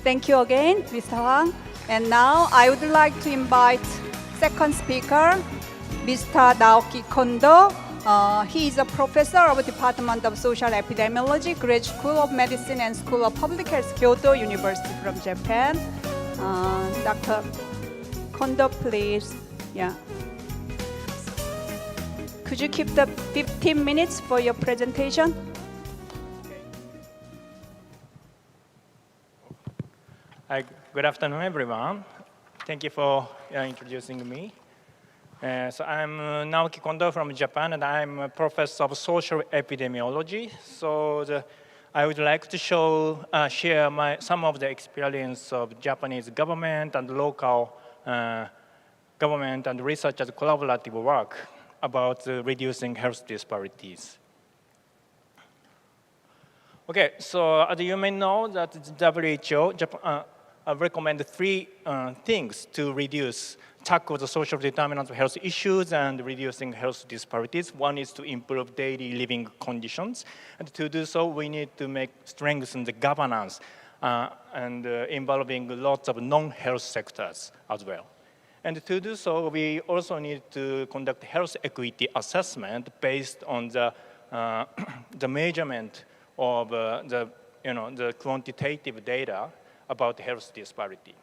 Thank you again, Mr. Hwang. And now I would like to invite second speaker, Mr. Naoki Kondo. He is a professor of the Department of Social Epidemiology, Graduate School of Medicine and School of Public Health, Kyoto University from Japan. Dr. Kondo, please. Yeah. Could you keep the 15 minutes for your presentation? Hi, good afternoon, everyone. Thank you for introducing me. So I'm Naoki Kondo from Japan, and I'm a professor of social epidemiology. So I would like to share some of the experience of Japanese government and local government and researchers' collaborative work about reducing health disparities. Okay, so as you may know, that the WHO recommend 3 things to tackle the social determinants of health issues and reducing health disparities. One is to improve daily living conditions. And to do so, we need to strengthen the governance and involving lots of non-health sectors as well. And to do so, we also need to conduct health equity assessment based on the measurement of the quantitative data about health disparity.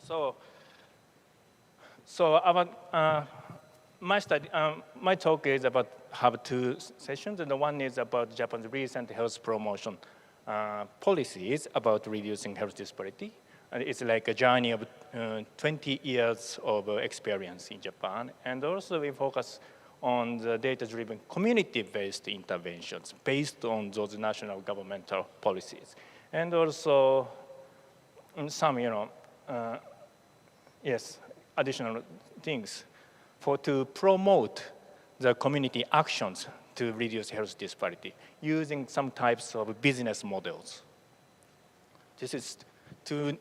So my talk is about have 2 sessions, and one is about Japan's recent health promotion policies about reducing health disparity. And it's like a journey of 20 years of experience in Japan. And also we focus on the data-driven community-based interventions based on those national governmental policies. And also some, additional things to promote the community actions to reduce health disparity using some types of business models. This is too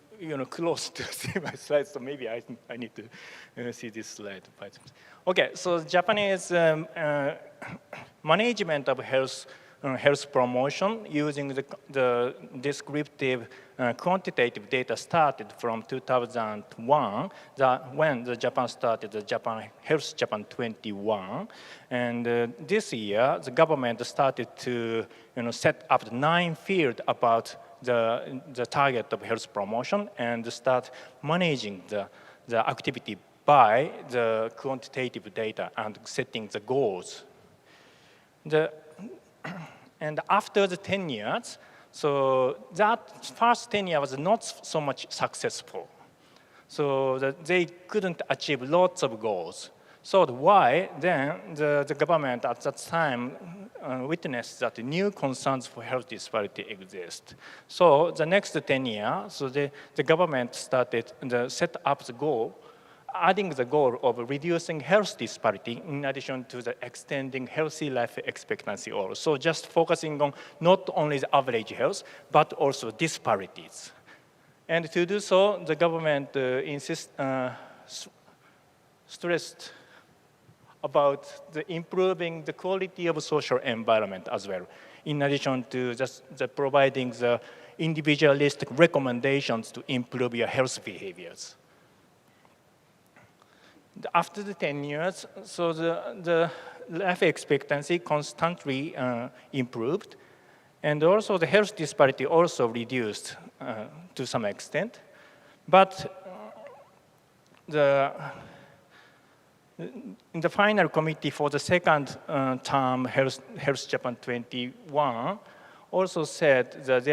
close to see my slides, so maybe I need to see this slide. Okay, so Japanese management of health promotion using the descriptive quantitative data started from 2001, when Japan started the Health Japan 21. And this year, the government started to set up 9 fields about the target of health promotion and start managing the activity by the quantitative data and setting the goals. And after the 10 years, so that first 10 years was not so much successful. So they couldn't achieve lots of goals. So why then the government at that time witnessed that new concerns for health disparity exist. So the next 10 years, so the government started to set up the goal adding the goal of reducing health disparity in addition to the extending healthy life expectancy also. Just focusing on not only the average health, but also disparities. And to do so, the government stressed about improving the quality of social environment as well, in addition to just providing the individualistic recommendations to improve your health behaviors. After the 10 years, so the life expectancy constantly improved, and also the health disparity also reduced to some extent. But in the final committee for the second term, Health Japan 21, also said that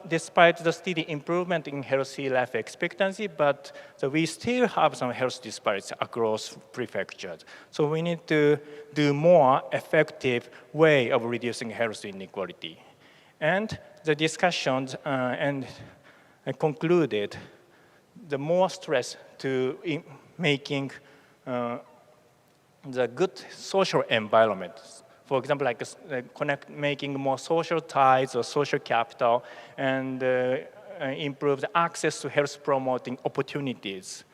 despite the steady improvement in healthy life expectancy, but we still have some health disparities across prefectures. So we need to do more effective way of reducing health inequality. And the discussions concluded the more stress to making the good social environment. For example, like making more social ties or social capital, and improve the access to health promoting opportunities.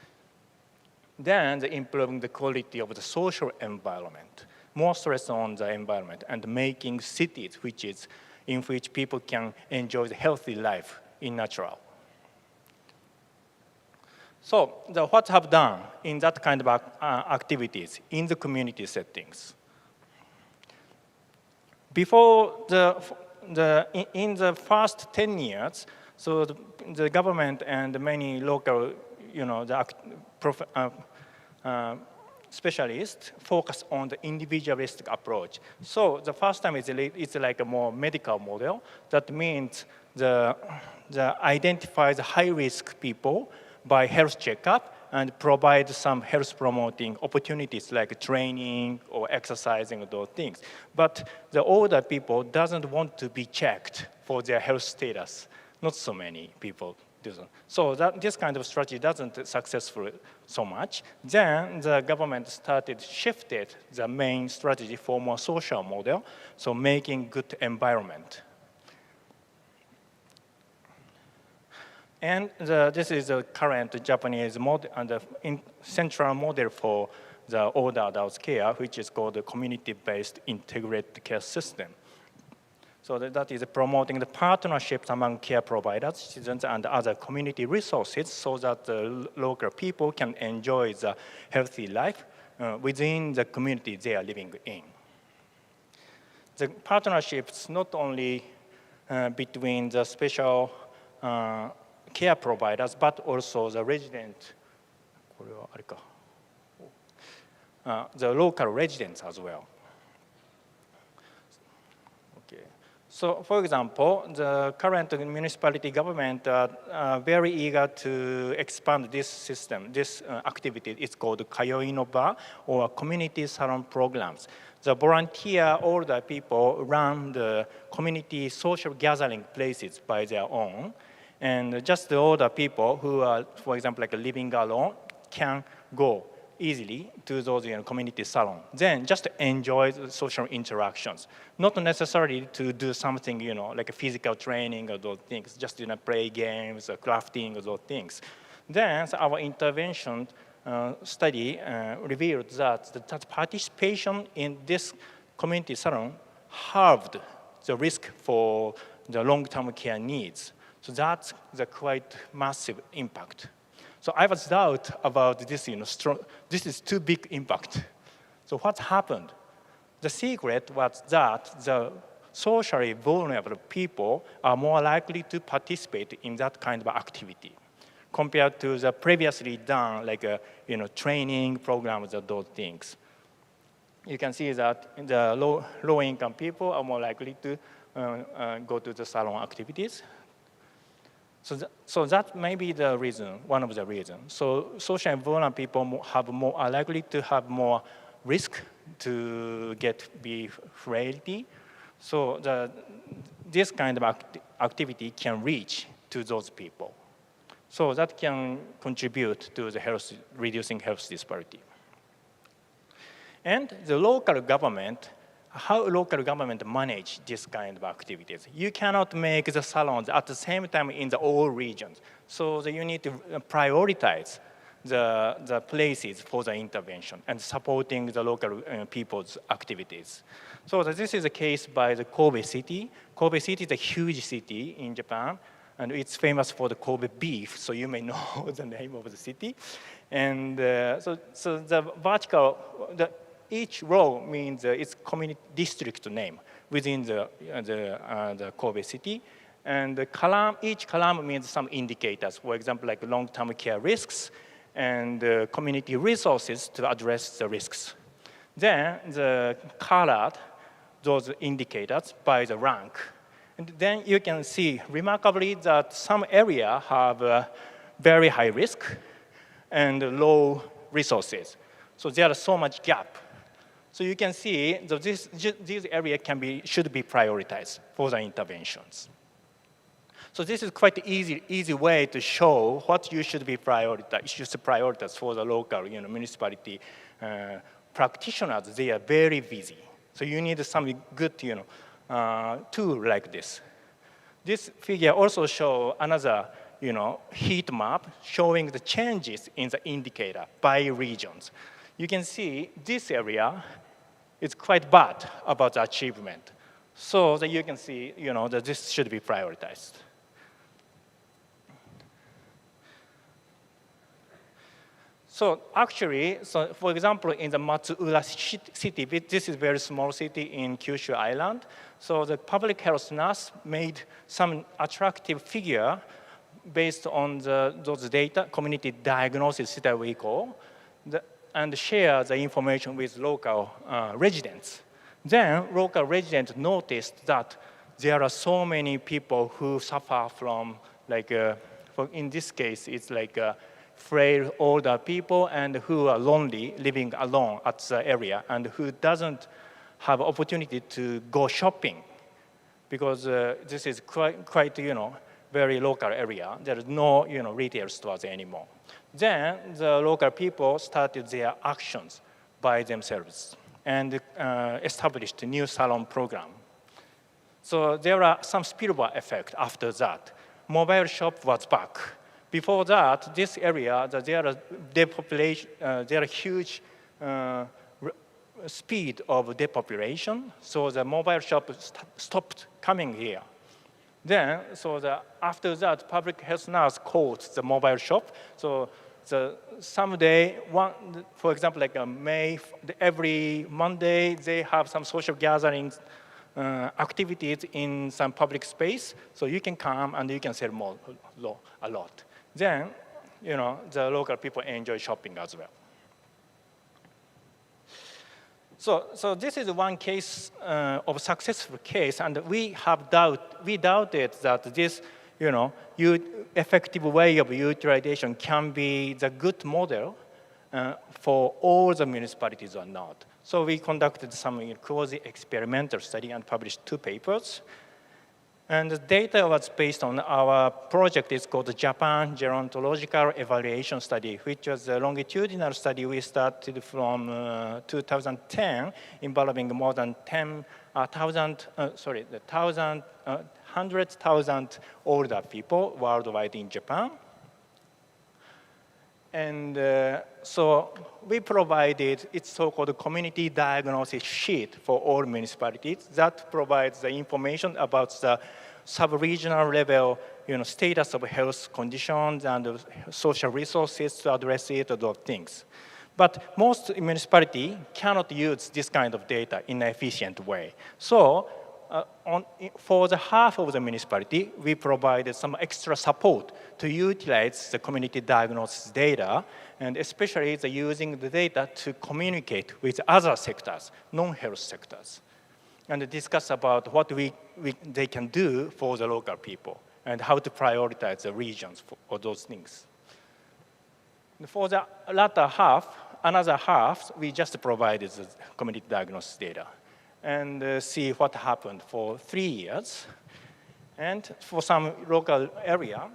Then improving the quality of the social environment, more stress on the environment, and making cities in which people can enjoy the healthy life in natural. So what have done in that kind of activities in the community settings? Before in the first 10 years, so the government and many local, specialists focus on the individualistic approach. So the first time it's like a more medical model. That means the identify the high-risk people by health checkup and provide some health promoting opportunities like training or exercising, those things. But the older people doesn't want to be checked for their health status. Not so many people do so. So this kind of strategy doesn't successful so much. Then the government shifted the main strategy for more social model, so making good environment. And this is the current Japanese model and the central model for the older adults care, which is called the community-based integrated care system. So that is promoting the partnerships among care providers, citizens, and other community resources so that the local people can enjoy the healthy life within the community they are living in. The partnerships not only between the special care providers, but also the the local residents as well. Okay. So, for example, the current municipality government are very eager to expand this system, this activity. It's called Kayoinova, or community salon programs. The volunteer older people run the community social gathering places by their own. And just the older people who are, for example, like living alone, can go easily to those community salons. Then just enjoy the social interactions, not necessarily to do something, like a physical training or those things, just play games or crafting or those things. Then our intervention study revealed that participation in this community salon halved the risk for the long-term care needs. So that's the quite massive impact. So I was doubt about this, this is too big impact. So what happened? The secret was that the socially vulnerable people are more likely to participate in that kind of activity compared to the previously done, like training programs or those things. You can see that the low-income people are more likely to go to the salon activities. So that may be the reason, one of the reasons. So socially vulnerable people are likely to have more risk to be frailty. So this kind of activity can reach to those people. So that can contribute to the reducing health disparity. And the local government, how local government manage this kind of activities. You cannot make the salons at the same time in all regions. So you need to prioritize the places for the intervention and supporting the local people's activities. So this is a case by the Kobe city. Kobe city is a huge city in Japan, and it's famous for the Kobe beef, so you may know the name of the city. And so the vertical, each row means its community district name within the Kobe city. And each column means some indicators, for example, like long-term care risks and community resources to address the risks. Then the colored those indicators by the rank. And then you can see remarkably that some areas have very high risk and low resources. So there is so much gap. So you can see that this area should be prioritized for the interventions. So this is quite an easy way to show what you should be prioritize for the local municipality practitioners. They are very busy. So you need some good tool like this. This figure also shows another heat map showing the changes in the indicator by regions. You can see this area is quite bad about the achievement. So that you can see that this should be prioritized. So actually, for example, in the Matsuura city, this is a very small city in Kyushu Island. So the public health nurse made some attractive figure based on those data, community diagnosis that we call, and share the information with local residents. Then local residents noticed that there are so many people who suffer from, in this case, it's like frail older people and who are lonely, living alone at the area, and who doesn't have opportunity to go shopping because this is quite very local area. There is no retail stores anymore. Then the local people started their actions by themselves and established a new salon program. So there are some spillover effect after that. Mobile shop was back. Before that, this area, there are depopulation, there are huge speed of depopulation, so the mobile shop stopped coming here. Then, after that, public health nurse called the mobile shop. So someday, for example, like every Monday, they have some social gatherings, activities in some public space. So you can come and you can sell a lot. Then, the local people enjoy shopping as well. So this is one case of successful case, and we doubted that this, effective way of utilization can be the good model for all the municipalities or not. So we conducted some quasi-experimental study and published 2 papers. And the data was based on our project. It's called the Japan Gerontological Evaluation Study, which was a longitudinal study we started from 2010, involving more than 100,000 older people worldwide in Japan. And so we provided its so-called community diagnosis sheet for all municipalities that provides the information about the sub-regional level status of health conditions and social resources to address it, those things. But most municipalities cannot use this kind of data in an efficient way. So for the half of the municipality, we provided some extra support to utilize the community diagnosis data, and especially using the data to communicate with other sectors, non-health sectors, and discuss about what they can do for the local people and how to prioritize the regions for those things. For the latter half, another half, we just provided the community diagnosis data and see what happened for 3 years. And for some local area,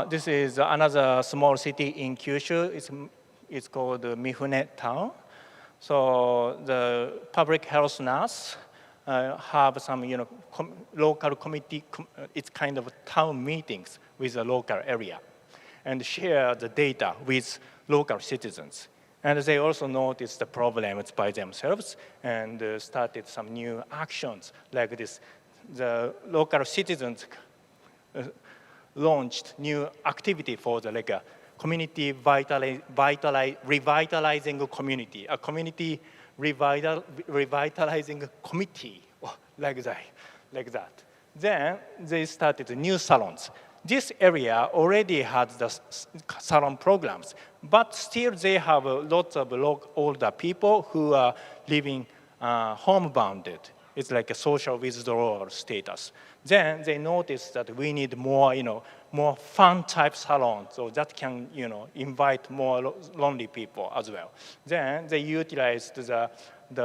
This is another small city in Kyushu. It's called Mifune Town. So the public health nurse have some, local committee. It's kind of town meetings with the local area, and share the data with local citizens. And they also noticed the problems by themselves and started some new actions like this. The local citizens launched new activity for the community revitalizing community, a community revitalizing committee, like that. Then they started new salons. This area already had the salon programs, but still they have lots of older people who are living homebounded. It's like a social withdrawal status. Then they noticed that we need more, more fun type salons, so that can, invite more lonely people as well. Then they utilized the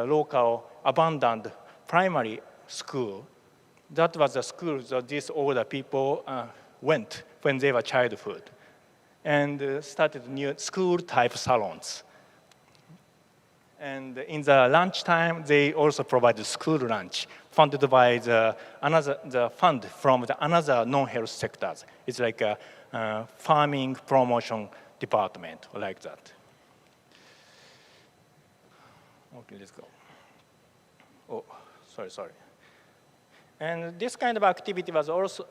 local abandoned primary school. That was the school that these older people went when they were childhood, and started new school type salons. And in the lunchtime, they also provide school lunch, funded by the fund from another non-health sectors. It's like a farming promotion department, like that. Okay, let's go. Oh, sorry. And this kind of activity was also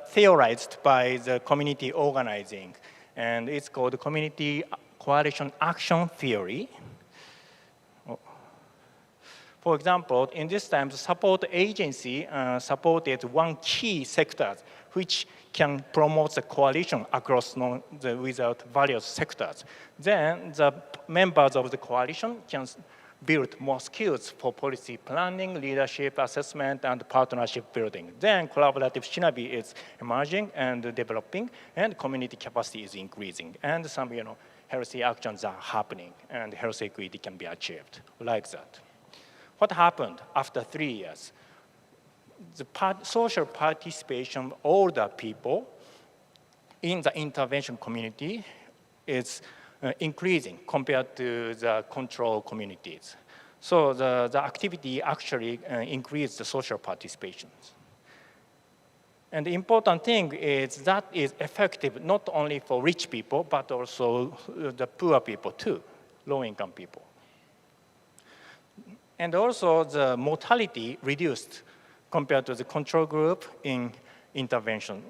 theorized by the community organizing, and it's called Community Coalition Action Theory. For example, in this time, the support agency supported one key sector which can promote the coalition across without various sectors. Then the members of the coalition can build more skills for policy planning, leadership assessment, and partnership building. Then collaborative synergy is emerging and developing, and community capacity is increasing, and some healthy actions are happening, and health equity can be achieved, like that. What happened after 3 years? The social participation of older people in the intervention community is increasing compared to the control communities. So the activity actually increased the social participation. And the important thing is that is effective not only for rich people, but also the poor people too, low-income people. And also the mortality reduced compared to the control group in intervention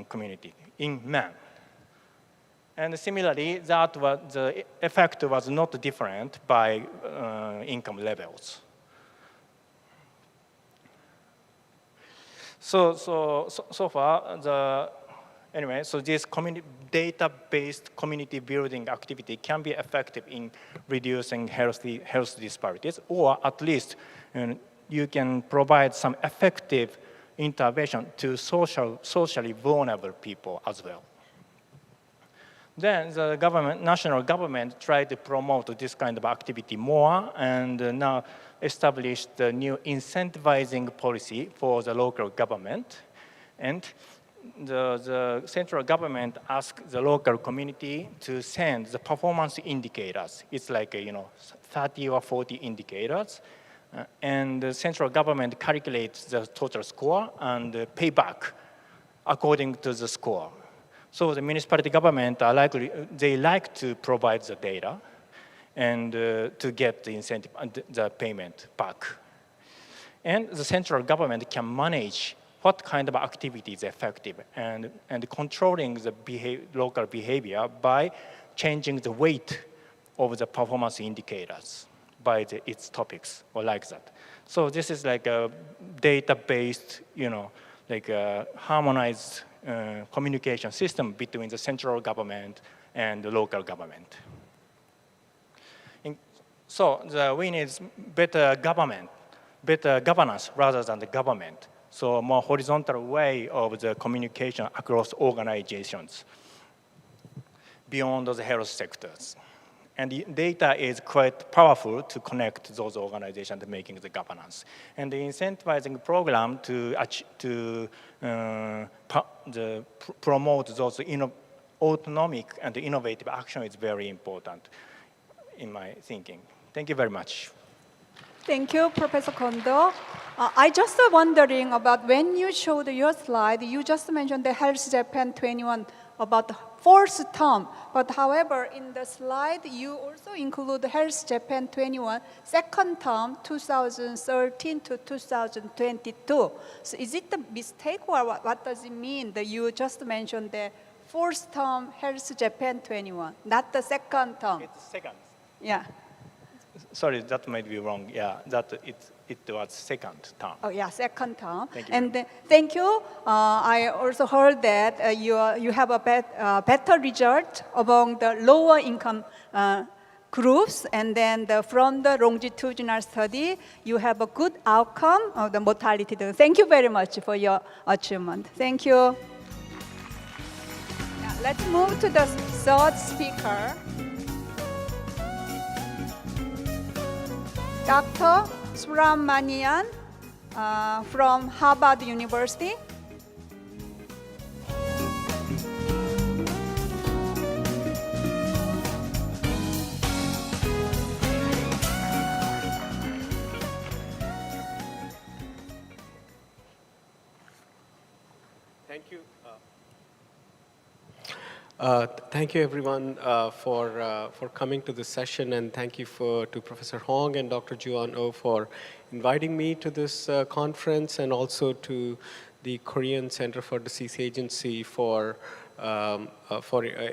community in men. And similarly, the effect was not different by income levels. So far, anyway, so this data-based community building activity can be effective in reducing health disparities, or at least you can provide some effective intervention to socially vulnerable people as well. Then the national government tried to promote this kind of activity more, and now established the new incentivizing policy for the local government. And the central government asked the local community to send the performance indicators. It's like 30 or 40 indicators, and the central government calculates the total score and pay back according to the score. So the municipality government are they like to provide the data and to get the incentive and the payment back. And the central government can manage what kind of activity is effective and controlling the local behavior by changing the weight of the performance indicators by its topics, or like that. So this is like a data-based, like a harmonized communication system between the central government and the local government. So we need better governance rather than the government. So a more horizontal way of the communication across organizations beyond the health sectors. And the data is quite powerful to connect those organizations making the governance. And the incentivizing program to promote those autonomic and innovative action is very important in my thinking. Thank you very much. Thank you, Professor Kondo. I just wondering about when you showed your slide, you just mentioned the Health Japan 21 about the fourth term. But however, in the slide, you also include Health Japan 21 second term, 2013 to 2022. So is it a mistake or what does it mean that you just mentioned the fourth term Health Japan 21, not the second term? It's second. Yeah. Sorry, that might be wrong. Yeah, that it was second term. Oh yeah, second term. Thank you. And thank you. I also heard that you have a better result among the lower income groups, and then from the longitudinal study, you have a good outcome of the mortality. Thank you very much for your achievement. Thank you. Now, let's move to the third speaker. Dr. Subramanian from Harvard University. Thank you. Thank you, everyone, for coming to this session, and thank you to Professor Hong and Dr. Juan Oh for inviting me to this conference, and also to the Korean Center for Disease Agency for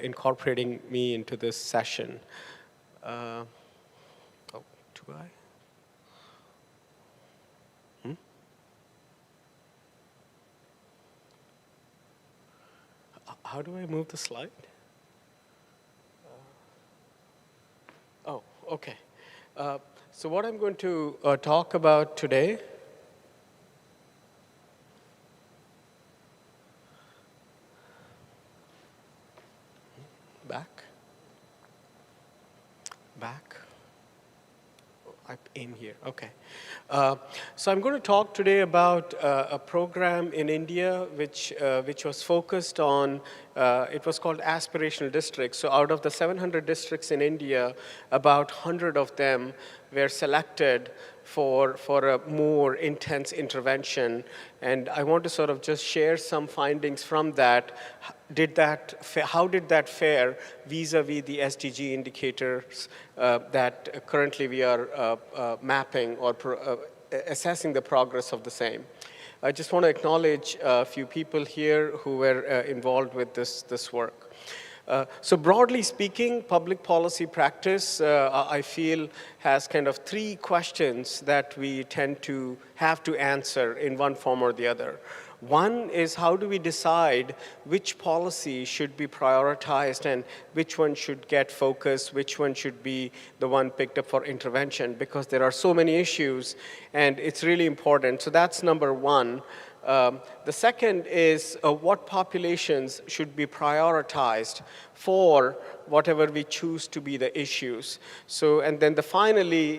incorporating me into this session. Do I? How do I move the slide? Oh, okay. So what I'm going to talk about today back. I aim here, okay. So I'm going to talk today about a program in India which was focused on, it was called aspirational districts. So out of the 700 districts in India, about 100 of them were selected for a more intense intervention. And I want to sort of just share some findings from that. How did that fare vis-a-vis the SDG indicators that currently we are mapping or assessing the progress of the same? I just want to acknowledge a few people here who were involved with this work. So broadly speaking, public policy practice, I feel, has kind of three questions that we tend to have to answer in one form or the other. One is, how do we decide which policy should be prioritized and which one should get focus, which one should be the one picked up for intervention, because there are so many issues and it's really important. So that's number one. The second is what populations should be prioritized for whatever we choose to be the issues. So, and then finally,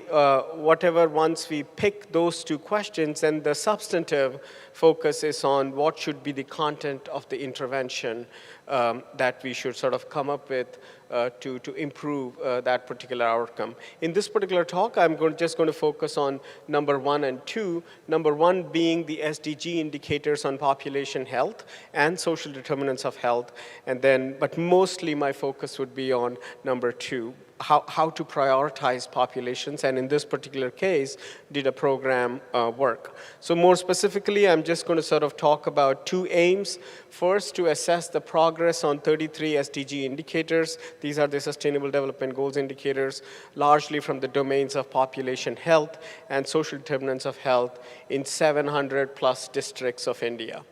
whatever once we pick those two questions, and the substantive focus is on what should be the content of the intervention that we should sort of come up with to improve that particular outcome. In this particular talk, I'm just going to focus on number 1 and 2. Number 1 being the SDG indicators on population health and social determinants of health, and then, but mostly my focus would be on number 2. How to prioritize populations, and in this particular case, did a program work? So more specifically, I'm just going to sort of talk about two aims. First, to assess the progress on 33 SDG indicators. These are the Sustainable Development Goals indicators, largely from the domains of population health and social determinants of health in 700 plus districts of India.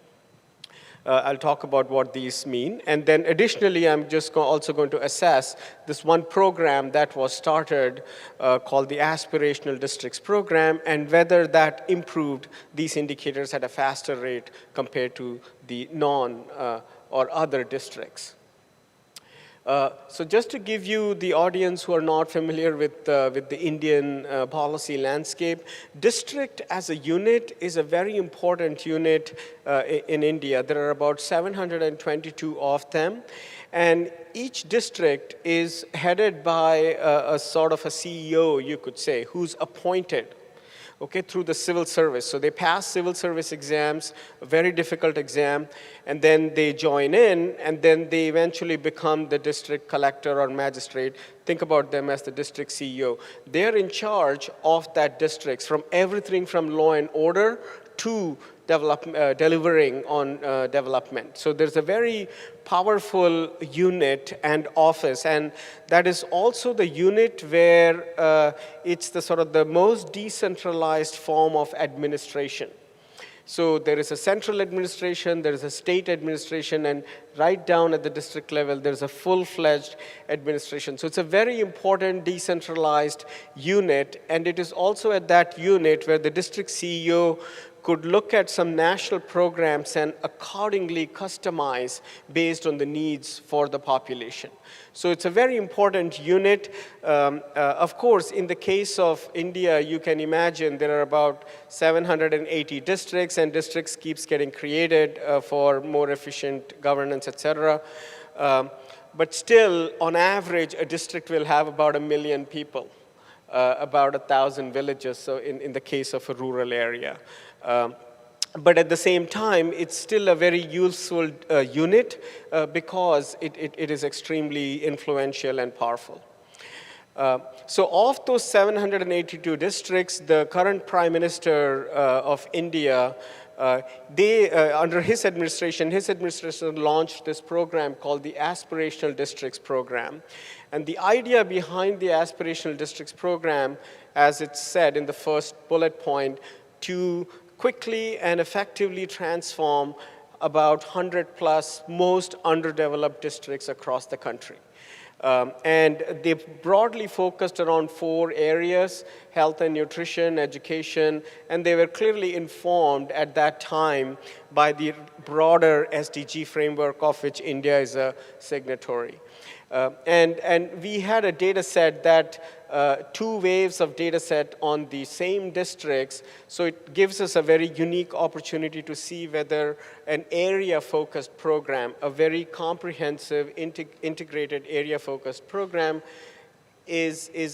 I'll talk about what these mean. And then additionally, I'm just also going to assess this one program that was started called the Aspirational Districts Program, and whether that improved these indicators at a faster rate compared to the non or other districts. So just to give you the audience who are not familiar with the Indian policy landscape, district as a unit is a very important unit in India. There are about 722 of them. And each district is headed by a sort of a CEO, you could say, who's appointed, okay, through the civil service. So they pass civil service exams, a very difficult exam, and then they join in, and then they eventually become the district collector or magistrate. Think about them as the district CEO. They're in charge of that district, from everything from law and order to delivering on development. So there's a very powerful unit and office, and that is also the unit where it's the sort of the most decentralized form of administration. So there is a central administration, there is a state administration, and right down at the district level, there's a full-fledged administration. So it's a very important decentralized unit, and it is also at that unit where the district CEO could look at some national programs and accordingly customize based on the needs for the population. So it's a very important unit. Of course, in the case of India, you can imagine there are about 780 districts, and districts keeps getting created for more efficient governance, etc. But still, on average, a district will have about 1 million people, about 1,000 villages, so in the case of a rural area. But at the same time, it's still a very useful unit because it is extremely influential and powerful. So of those 782 districts, the current Prime Minister of India, under his administration launched this program called the Aspirational Districts Program. And the idea behind the Aspirational Districts Program, as it's said in the first bullet point, to quickly and effectively transform about 100 plus most underdeveloped districts across the country. And they broadly focused around 4 areas: health and nutrition, education, and they were clearly informed at that time by the broader SDG framework of which India is a signatory. And we had a data set that 2 waves of data set on the same districts, so it gives us a very unique opportunity to see whether an area-focused program, a very comprehensive, integrated area-focused program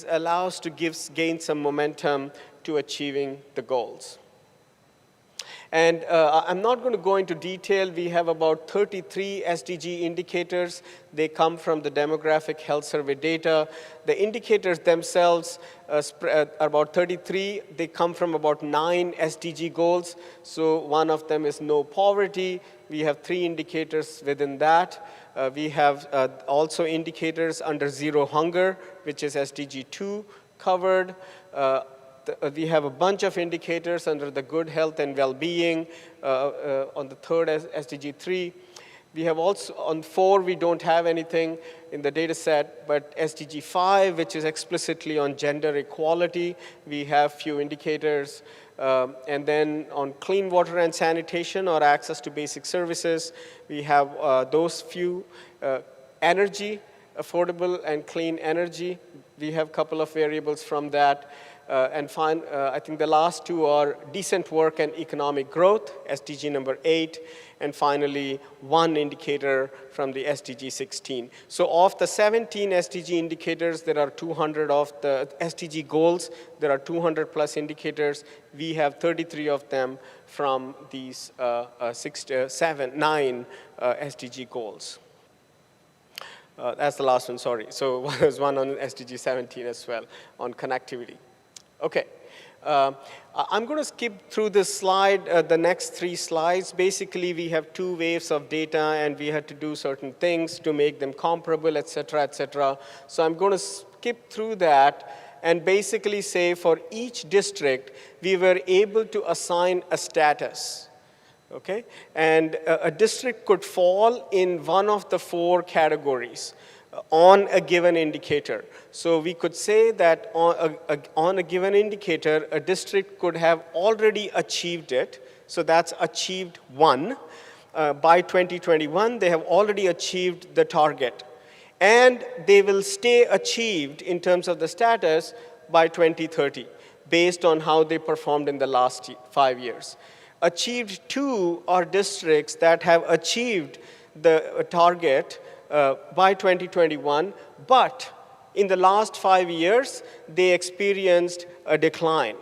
allows to gain some momentum to achieving the goals. And I'm not going to go into detail. We have about 33 SDG indicators. They come from the Demographic Health Survey data. The indicators themselves are about 33. They come from about 9 SDG goals. So one of them is no poverty. We have 3 indicators within that. We have also indicators under zero hunger, which is SDG 2 covered. We have a bunch of indicators under the good health and well-being on the third SDG 3. We have also, on 4, we don't have anything in the data set, but SDG 5, which is explicitly on gender equality, we have few indicators. And then on clean water and sanitation or access to basic services, we have those few. Energy, affordable and clean energy, we have a couple of variables from that. I think the last 2 are decent work and economic growth, SDG number 8, and finally 1 indicator from the SDG 16. So of the 17 SDG indicators, there are 200 of the SDG goals. There are 200 plus indicators. We have 33 of them from these 9 SDG goals. That's the last one, sorry. So there's one on SDG 17 as well, on connectivity. Okay, I'm going to skip through this slide, the next 3 slides. Basically, we have 2 waves of data, and we had to do certain things to make them comparable, et cetera, et cetera. So I'm going to skip through that and basically say for each district, we were able to assign a status. Okay, and a district could fall in one of the 4 categories on a given indicator. So we could say that on a given indicator, a district could have already achieved it. So that's achieved 1. By 2021, they have already achieved the target. and they will stay achieved in terms of the status by 2030, based on how they performed in the last 5 years. Achieved 2 are districts that have achieved the target by 2021, but in the last 5 years, they experienced a decline,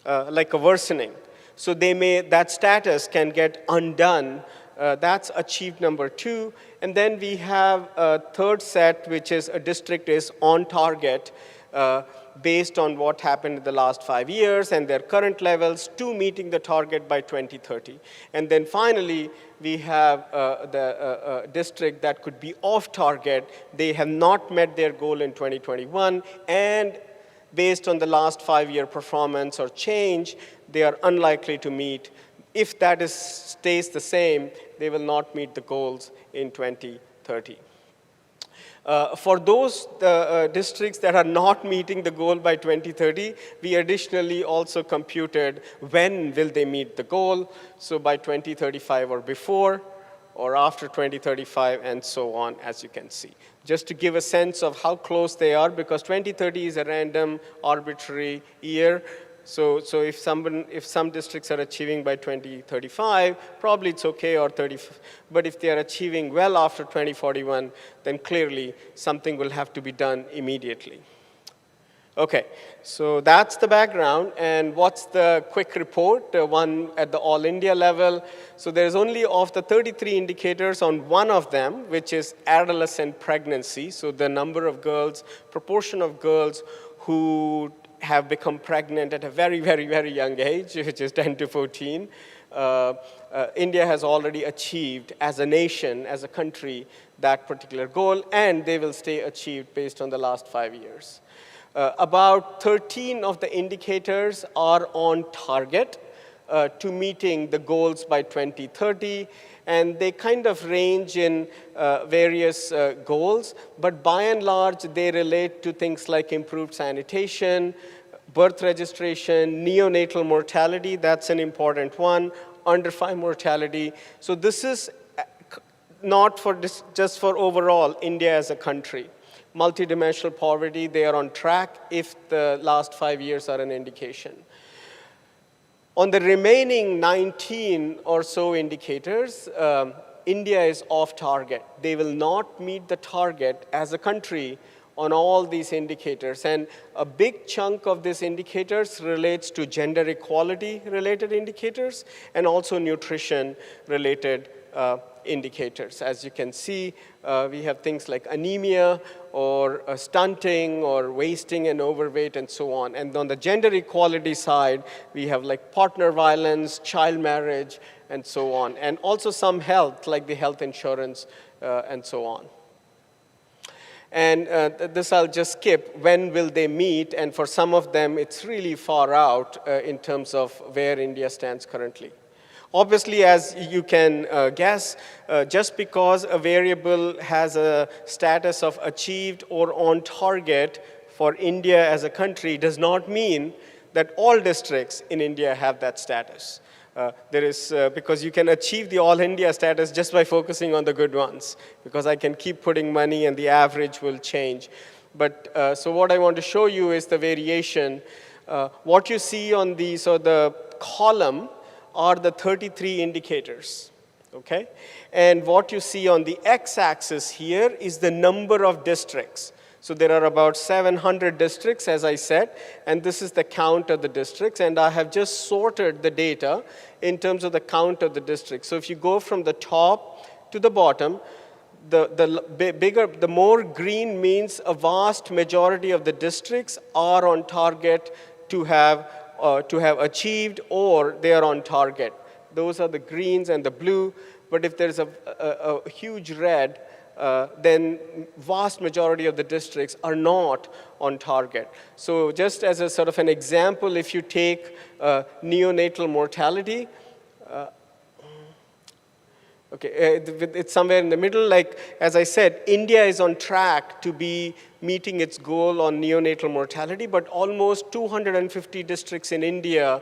like a worsening. So that status can get undone. That's achieved number 2. And then we have a third set, which is a district is on target based on what happened in the last 5 years and their current levels to meeting the target by 2030. And then finally, we have the district that could be off target. They have not met their goal in 2021, and based on the last 5-year performance or change, they are unlikely to meet. If that stays the same, they will not meet the goals in 2030. For those districts that are not meeting the goal by 2030, we additionally also computed when will they meet the goal, so by 2035 or before, or after 2035, and so on, as you can see. Just to give a sense of how close they are, because 2030 is a random, arbitrary year. So if some districts are achieving by 2035, probably it's okay, or 30. But if they are achieving well after 2041, then clearly something will have to be done immediately. Okay, so that's the background. And what's the quick report, one at the all India level? So there's only of the 33 indicators on one of them, which is adolescent pregnancy. So the number of girls, proportion of girls who have become pregnant at a very, very, very young age, which is 10 to 14. India has already achieved as a nation, as a country, that particular goal, and they will stay achieved based on the last 5 years. About 13 of the indicators are on target to meeting the goals by 2030, and they kind of range in various goals, but by and large, they relate to things like improved sanitation, birth registration, neonatal mortality, that's an important one, under 5 mortality. So this is not for just for overall India as a country. Multidimensional poverty, they are on track if the last 5 years are an indication. On the remaining 19 or so indicators, India is off target. They will not meet the target as a country on all these indicators. And a big chunk of these indicators relates to gender equality related indicators and also nutrition related indicators. As you can see, we have things like anemia or stunting or wasting and overweight and so on. And on the gender equality side, we have like partner violence, child marriage, and so on. And also some health, like the health insurance and so on. And this I'll just skip. When will they meet? And for some of them, it's really far out in terms of where India stands currently. Obviously, as you can guess, just because a variable has a status of achieved or on target for India as a country does not mean that all districts in India have that status. Because you can achieve the all India status just by focusing on the good ones, because I can keep putting money and the average will change. But so what I want to show you is the variation. What you see on the column are the 33 indicators, okay? And what you see on the x-axis here is the number of districts. So there are about 700 districts, as I said, and this is the count of the districts, and I have just sorted the data in terms of the count of the districts. So if you go from the top to the bottom, the more green means a vast majority of the districts are on target to have achieved or they are on target. Those are the greens and the blue, but if there's a huge red, then vast majority of the districts are not on target. So just as a sort of an example, if you take neonatal mortality, it's somewhere in the middle. Like, as I said, India is on track to be meeting its goal on neonatal mortality, but almost 250 districts in India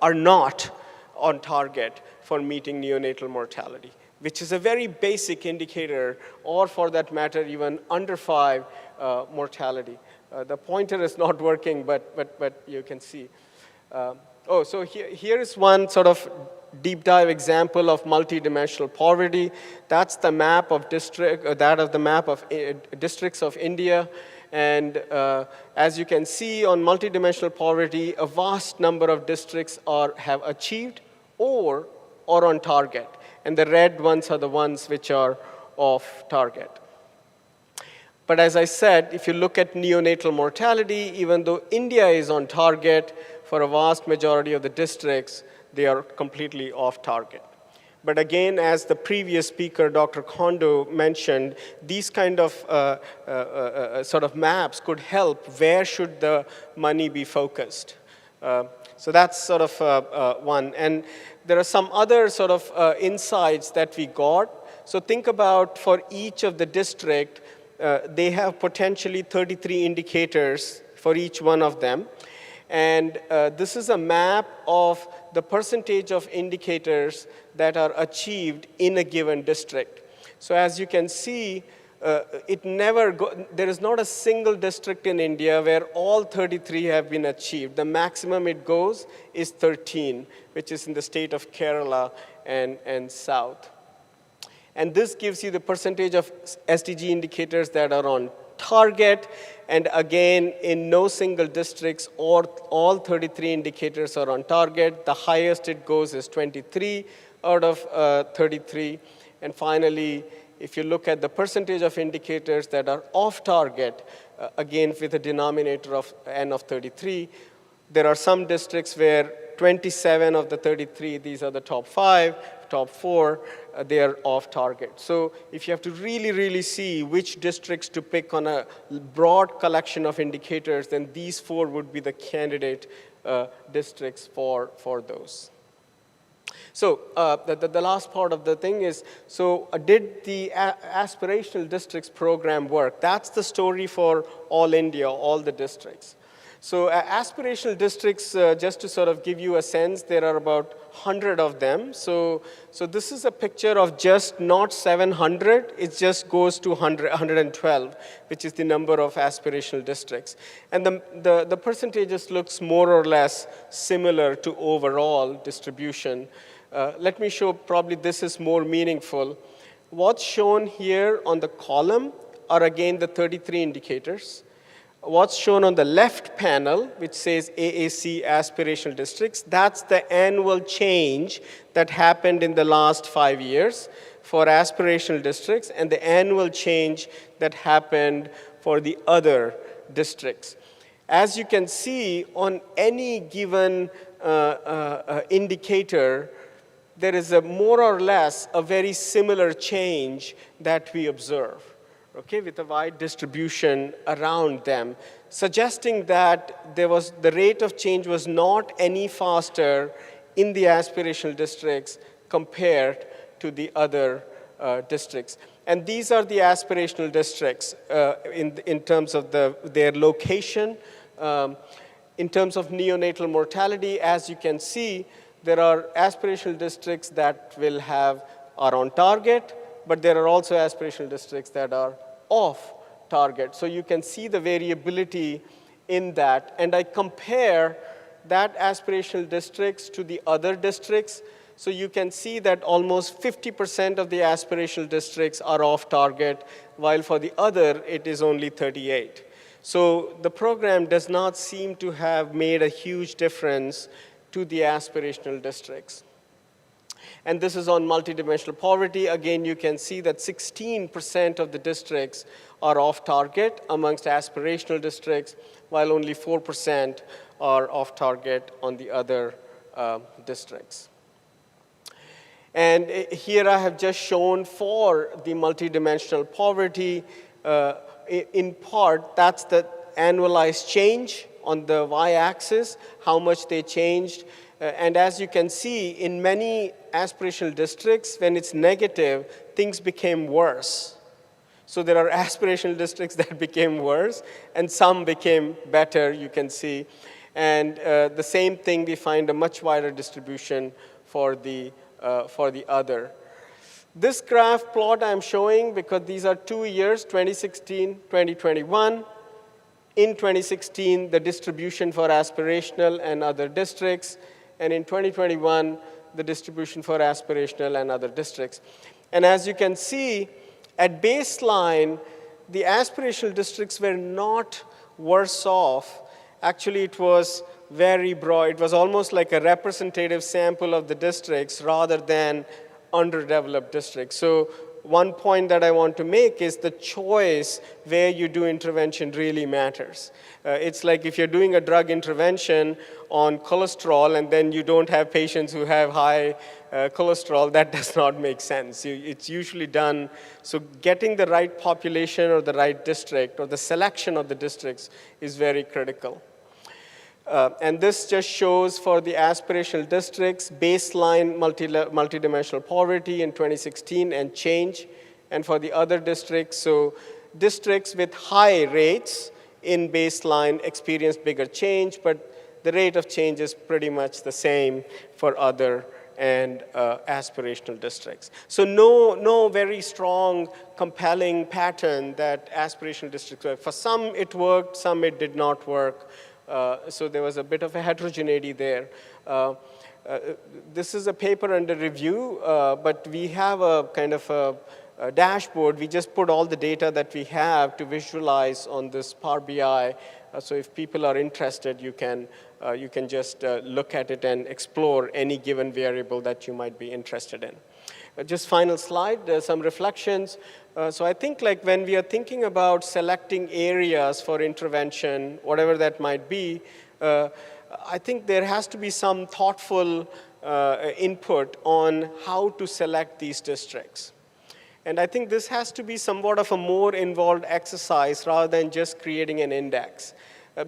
are not on target for meeting neonatal mortality, which is a very basic indicator, or for that matter, even under 5 mortality. The pointer is not working, but you can see. So here is one sort of deep dive example of multidimensional poverty. That's the map of districts of India. And as you can see on multidimensional poverty, a vast number of districts have achieved or are on target. And the red ones are the ones which are off target. But as I said, if you look at neonatal mortality, even though India is on target for a vast majority of the districts, they are completely off target. But again, as the previous speaker, Dr. Kondo, mentioned, these kind of sort of maps could help where should the money be focused. So that's sort of one. And there are some other sort of insights that we got. So think about for each of the district, they have potentially 33 indicators for each one of them. And this is a map of the percentage of indicators that are achieved in a given district. So as you can see, there is not a single district in India where all 33 have been achieved. The maximum it goes is 13, which is in the state of Kerala and South. And this gives you the percentage of SDG indicators that are on target. And again, in no single districts, all 33 indicators are on target. The highest it goes is 23 out of 33. And finally, if you look at the percentage of indicators that are off target, again with a denominator of n of 33, there are some districts where 27 of the 33, these are the top 5, top 4, they are off target. So if you have to really, really see which districts to pick on a broad collection of indicators, then these 4 would be the candidate districts for those. So the last part of the thing is, so did the aspirational districts program work? That's the story for all India, all the districts. So aspirational districts, just to sort of give you a sense, there are about 100 of them. So this is a picture of just not 700, it just goes to 112, which is the number of aspirational districts. And the percentages looks more or less similar to overall distribution. Let me show, probably this is more meaningful. What's shown here on the column are again the 33 indicators. What's shown on the left panel, which says AAC aspirational districts, that's the annual change that happened in the last 5 years for aspirational districts and the annual change that happened for the other districts. As you can see, on any given indicator, there is a more or less a very similar change that we observe. Okay, with a wide distribution around them, suggesting that the rate of change was not any faster in the aspirational districts compared to the other districts. And these are the aspirational districts in terms of their location. In terms of neonatal mortality, as you can see, there are aspirational districts that are on target, but there are also aspirational districts that are off target. So you can see the variability in that. And I compare that aspirational districts to the other districts. So you can see that almost 50% of the aspirational districts are off target, while for the other, it is only 38. So the program does not seem to have made a huge difference to the aspirational districts. And this is on multidimensional poverty. Again, you can see that 16% of the districts are off target amongst aspirational districts, while only 4% are off target on the other districts. And here I have just shown for the multidimensional poverty, in part, that's the annualized change on the y-axis, how much they changed. And as you can see, in many aspirational districts, when it's negative, things became worse. So there are aspirational districts that became worse, and some became better, you can see. And the same thing, we find a much wider distribution for the other. This graph plot I'm showing, because these are 2 years, 2016, 2021. In 2016, the distribution for aspirational and other districts, and in 2021, the distribution for aspirational and other districts. And as you can see, at baseline, the aspirational districts were not worse off. Actually, it was very broad. It was almost like a representative sample of the districts rather than underdeveloped districts. So one point that I want to make is the choice where you do intervention really matters. It's like if you're doing a drug intervention on cholesterol and then you don't have patients who have high cholesterol, that does not make sense. It's usually done, so getting the right population or the right district or the selection of the districts is very critical. And this just shows for the aspirational districts, baseline multidimensional poverty in 2016 and change. And for the other districts, so districts with high rates in baseline experienced bigger change, but the rate of change is pretty much the same for other and aspirational districts. So no very strong, compelling pattern that aspirational districts work. For some it worked, some it did not work. So there was a bit of a heterogeneity there. This is a paper under review, but we have a kind of a dashboard. We just put all the data that we have to visualize on this Power BI. So if people are interested, you can just look at it and explore any given variable that you might be interested in. Just final slide, some reflections. So I think like when we are thinking about selecting areas for intervention, whatever that might be, I think there has to be some thoughtful input on how to select these districts. And I think this has to be somewhat of a more involved exercise rather than just creating an index.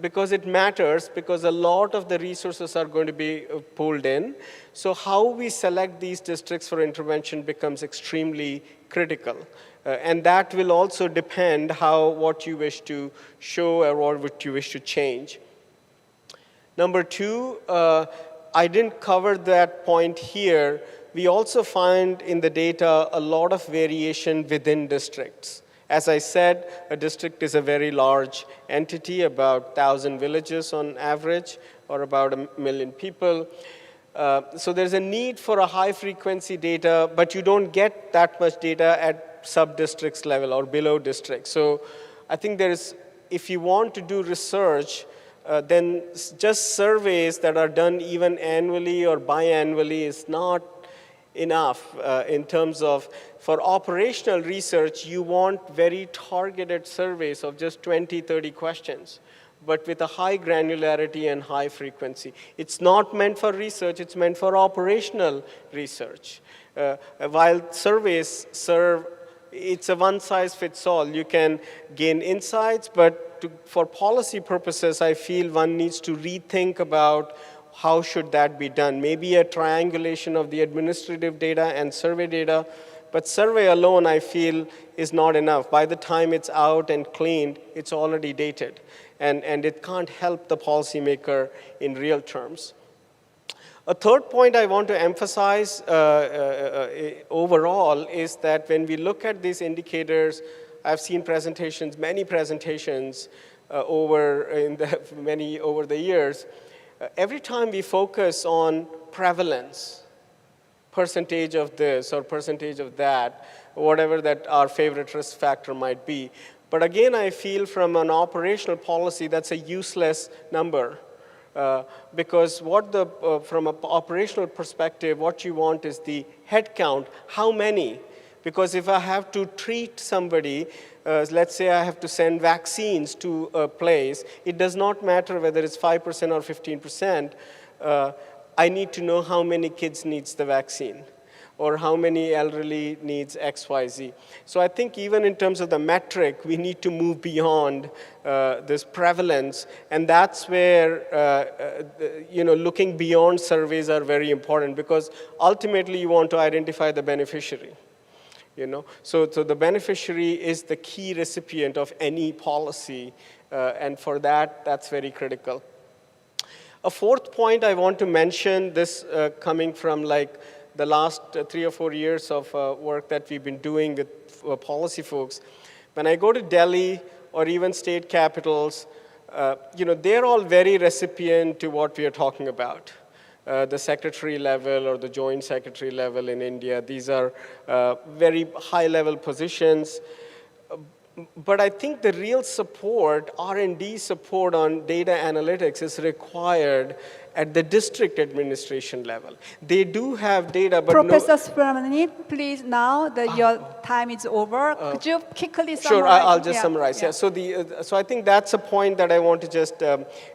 Because it matters, because a lot of the resources are going to be pulled in. So how we select these districts for intervention becomes extremely critical. And that will also depend what you wish to show or what you wish to change. Number two, I didn't cover that point here. We also find in the data a lot of variation within districts. As I said, a district is a very large entity, about 1,000 villages on average, or about 1 million people. So there's a need for a high-frequency data, but you don't get that much data at sub-districts level or below districts. So I think if you want to do research, then just surveys that are done even annually or biannually is not enough in terms of, for operational research, you want very targeted surveys of just 20, 30 questions, but with a high granularity and high frequency. It's not meant for research, it's meant for operational research. While surveys serve, it's a one-size-fits-all. You can gain insights, but for policy purposes, I feel one needs to rethink about how should that be done? Maybe a triangulation of the administrative data and survey data, but survey alone, I feel, is not enough. By the time it's out and cleaned, it's already dated, and it can't help the policymaker in real terms. A third point I want to emphasize overall is that when we look at these indicators, I've seen presentations, many presentations over the years. Every time we focus on prevalence, percentage of this or percentage of that, whatever that our favorite risk factor might be. But again, I feel from an operational policy, that's a useless number. Because from an operational perspective, what you want is the head count, how many? Because if I have to treat somebody, let's say I have to send vaccines to a place, it does not matter whether it's 5% or 15%. I need to know how many kids needs the vaccine or how many elderly needs XYZ. So I think even in terms of the metric, we need to move beyond this prevalence, and that's where looking beyond surveys are very important, because ultimately you want to identify the beneficiary. So the beneficiary is the key recipient of any policy, and for that's very critical. A fourth point I want to mention, this coming from the last 3 or 4 years of work that we've been doing with policy folks, when I go to Delhi or even state capitals, they're all very recipient to what we are talking about. The secretary level or the joint secretary level in India, these are very high-level positions. But I think the real support, R&D support on data analytics is required at the district administration level. They do have data, but Professor Subramanian, please, now that your time is over, could you quickly summarize? Sure, I'll just summarize. Yeah. So I think that's a point that I want to just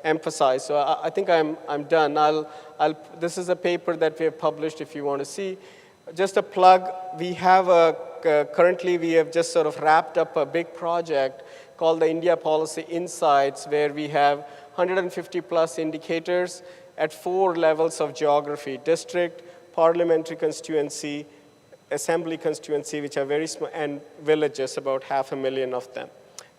emphasize. So I think I'm done. This is a paper that we have published. If you want to see, just a plug. We have currently we have just sort of wrapped up a big project called the India Policy Insights, where we have 150 plus indicators at 4 levels of geography: district, parliamentary constituency, assembly constituency, which are very small, and villages, about 500,000 of them.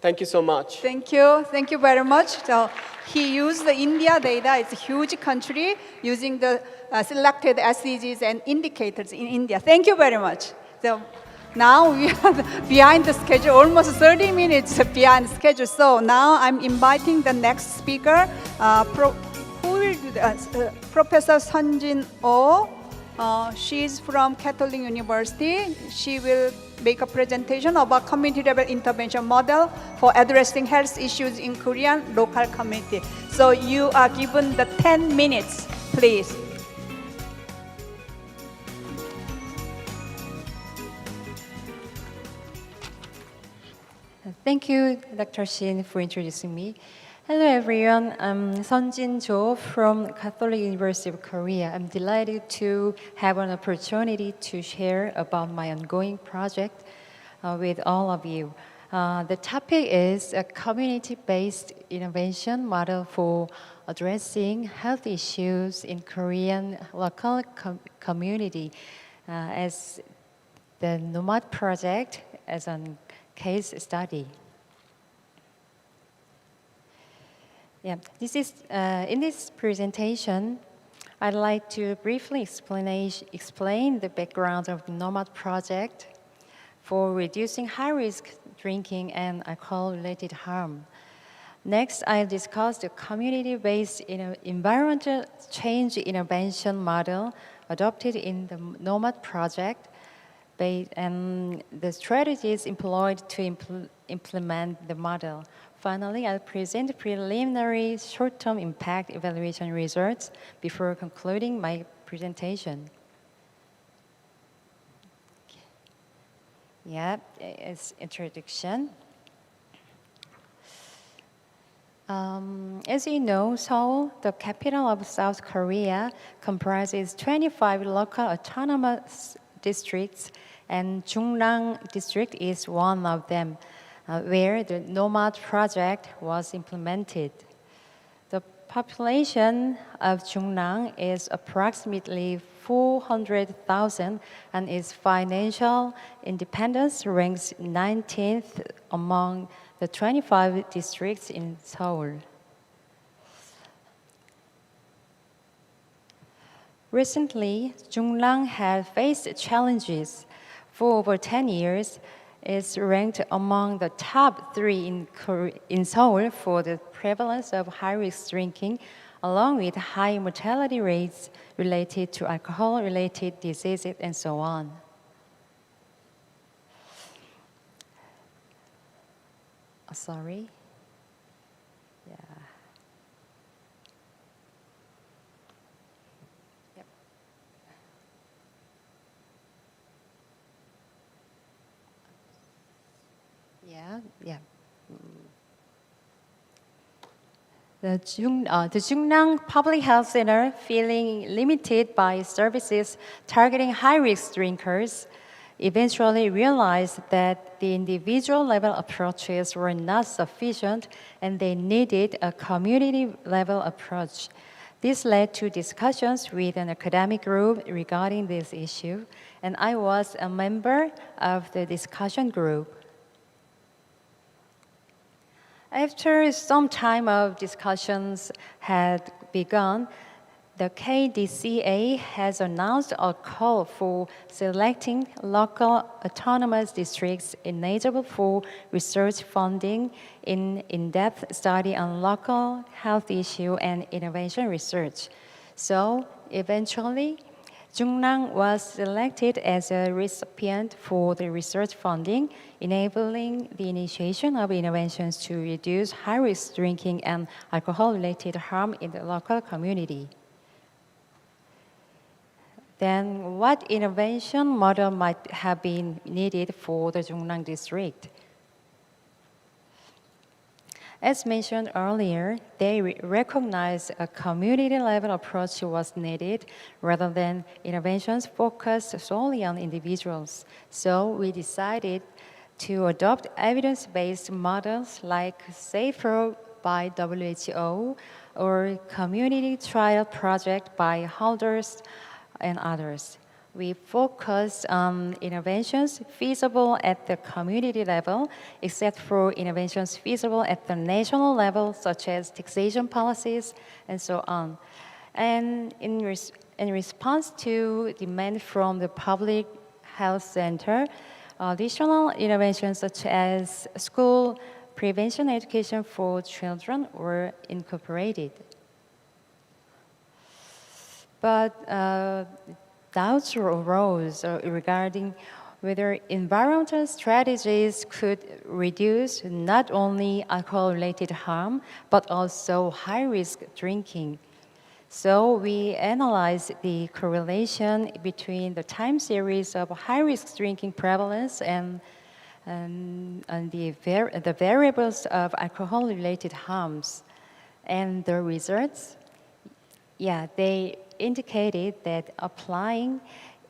Thank you so much. Thank you. Thank you very much. So he used the India data. It's a huge country, using the selected SDGs and indicators in India. Thank you very much. So now we are behind the schedule, almost 30 minutes behind schedule. So now I'm inviting the next speaker. Who will do that? Professor Sunjin Oh. She's from Catholic University. She will make a presentation about community-level intervention model for addressing health issues in Korean local community. So you are given the 10 minutes, please. Thank you, Dr. Shin, for introducing me. Hello, everyone. I'm Sunjin Jo from Catholic University of Korea. I'm delighted to have an opportunity to share about my ongoing project with all of you. The topic is a community-based innovation model for addressing health issues in Korean local community as the NOMAD project as a case study. Yeah, this is in this presentation, I'd like to briefly explain the background of the NOMAD project for reducing high-risk drinking and alcohol-related harm. Next, I'll discuss the community-based environmental change intervention model adopted in the NOMAD project and the strategies employed to implement the model. Finally, I'll present preliminary short-term impact evaluation results before concluding my presentation. Yeah, it's introduction. As you know, Seoul, the capital of South Korea, comprises 25 local autonomous districts, and Jungnam district is one of them, where the NOMAD project was implemented. The population of Jungnam is approximately 400,000, and its financial independence ranks 19th among the 25 districts in Seoul. Recently, Jungnam has faced challenges. For over 10 years, it's ranked among the top 3 in Seoul for the prevalence of high-risk drinking, along with high mortality rates related to alcohol-related diseases and so on. Sorry. Yeah. Yep. Yeah. The Jungnam Public Health Center, feeling limited by services targeting high-risk drinkers, eventually realized that the individual-level approaches were not sufficient and they needed a community-level approach. This led to discussions with an academic group regarding this issue, and I was a member of the discussion group. After some time of discussions had begun, the KDCA has announced a call for selecting local autonomous districts eligible for research funding in in-depth study on local health issue and innovation research. So eventually, Jungnam was selected as a recipient for the research funding, enabling the initiation of innovations to reduce high-risk drinking and alcohol-related harm in the local community. Then what innovation model might have been needed for the Jungnam district? As mentioned earlier, they recognized a community-level approach was needed rather than interventions focused solely on individuals. So we decided to adopt evidence-based models like SAFER by WHO or community trial project by holders and others. We focus on interventions feasible at the community level, except for interventions feasible at the national level, such as taxation policies and so on. And in response to demand from the public health center, additional interventions such as school prevention education for children were incorporated. But doubts arose regarding whether environmental strategies could reduce not only alcohol-related harm, but also high-risk drinking. So we analyzed the correlation between the time series of high-risk drinking prevalence and the variables of alcohol-related harms. And the results, they indicated that applying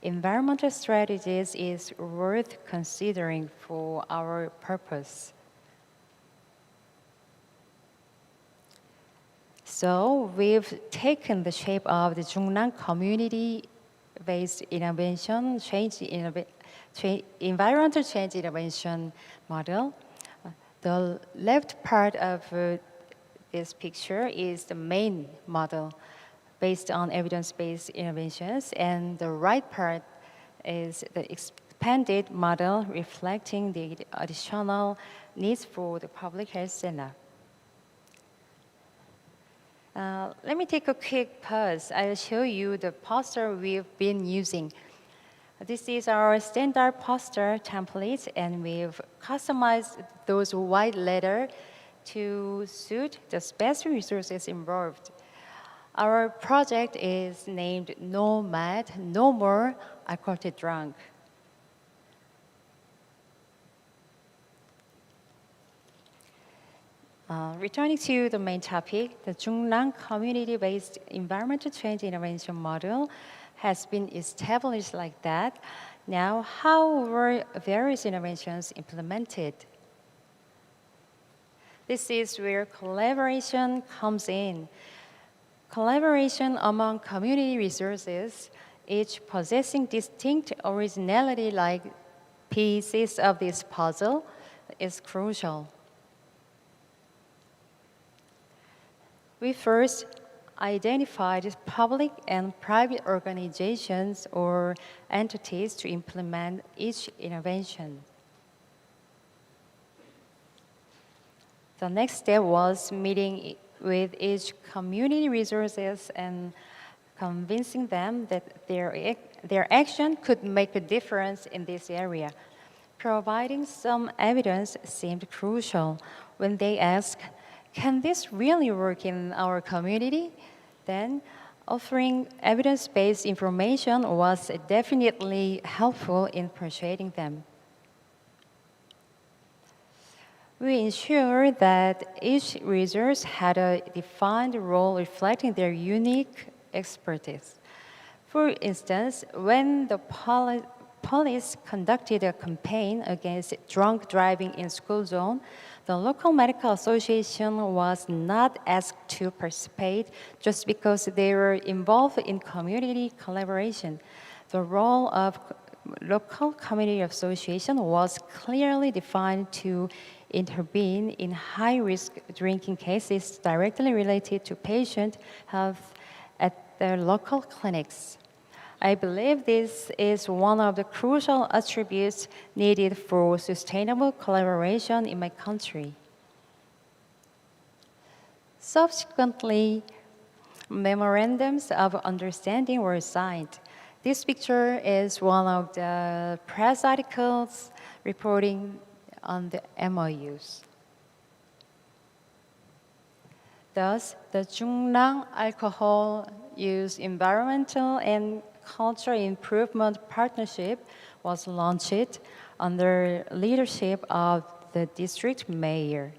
environmental strategies is worth considering for our purpose. So we've taken the shape of the Jungnam community-based innovation, environmental change innovation model. The left part of this picture is the main model based on evidence-based innovations, and the right part is the expanded model reflecting the additional needs for the public health center. Let me take a quick pause. I'll show you the poster we've been using. This is our standard poster template, and we've customized those white letters to suit the special resources involved. Our project is named No Mad, No More Alcohol Drunk. Returning to the main topic, the Jungnam community-based environmental change intervention model has been established like that. Now, how were various interventions implemented? This is where collaboration comes in. Collaboration among community resources, each possessing distinct originality like pieces of this puzzle, is crucial. We first identified public and private organizations or entities to implement each intervention. The next step was meeting with each community resources and convincing them that their action could make a difference in this area. Providing some evidence seemed crucial. When they asked, "Can this really work in our community?" Then offering evidence-based information was definitely helpful in persuading them. We ensured that each resource had a defined role reflecting their unique expertise. For instance, when the police conducted a campaign against drunk driving in school zone, the local medical association was not asked to participate just because they were involved in community collaboration. The role of local community association was clearly defined to intervene in high-risk drinking cases directly related to patient health at their local clinics. I believe this is one of the crucial attributes needed for sustainable collaboration in my country. Subsequently, memorandums of understanding were signed. This picture is one of the press articles reporting on the MOUs. Thus, the Jungnang Alcohol Use Environmental and Cultural Improvement Partnership was launched under leadership of the district mayor,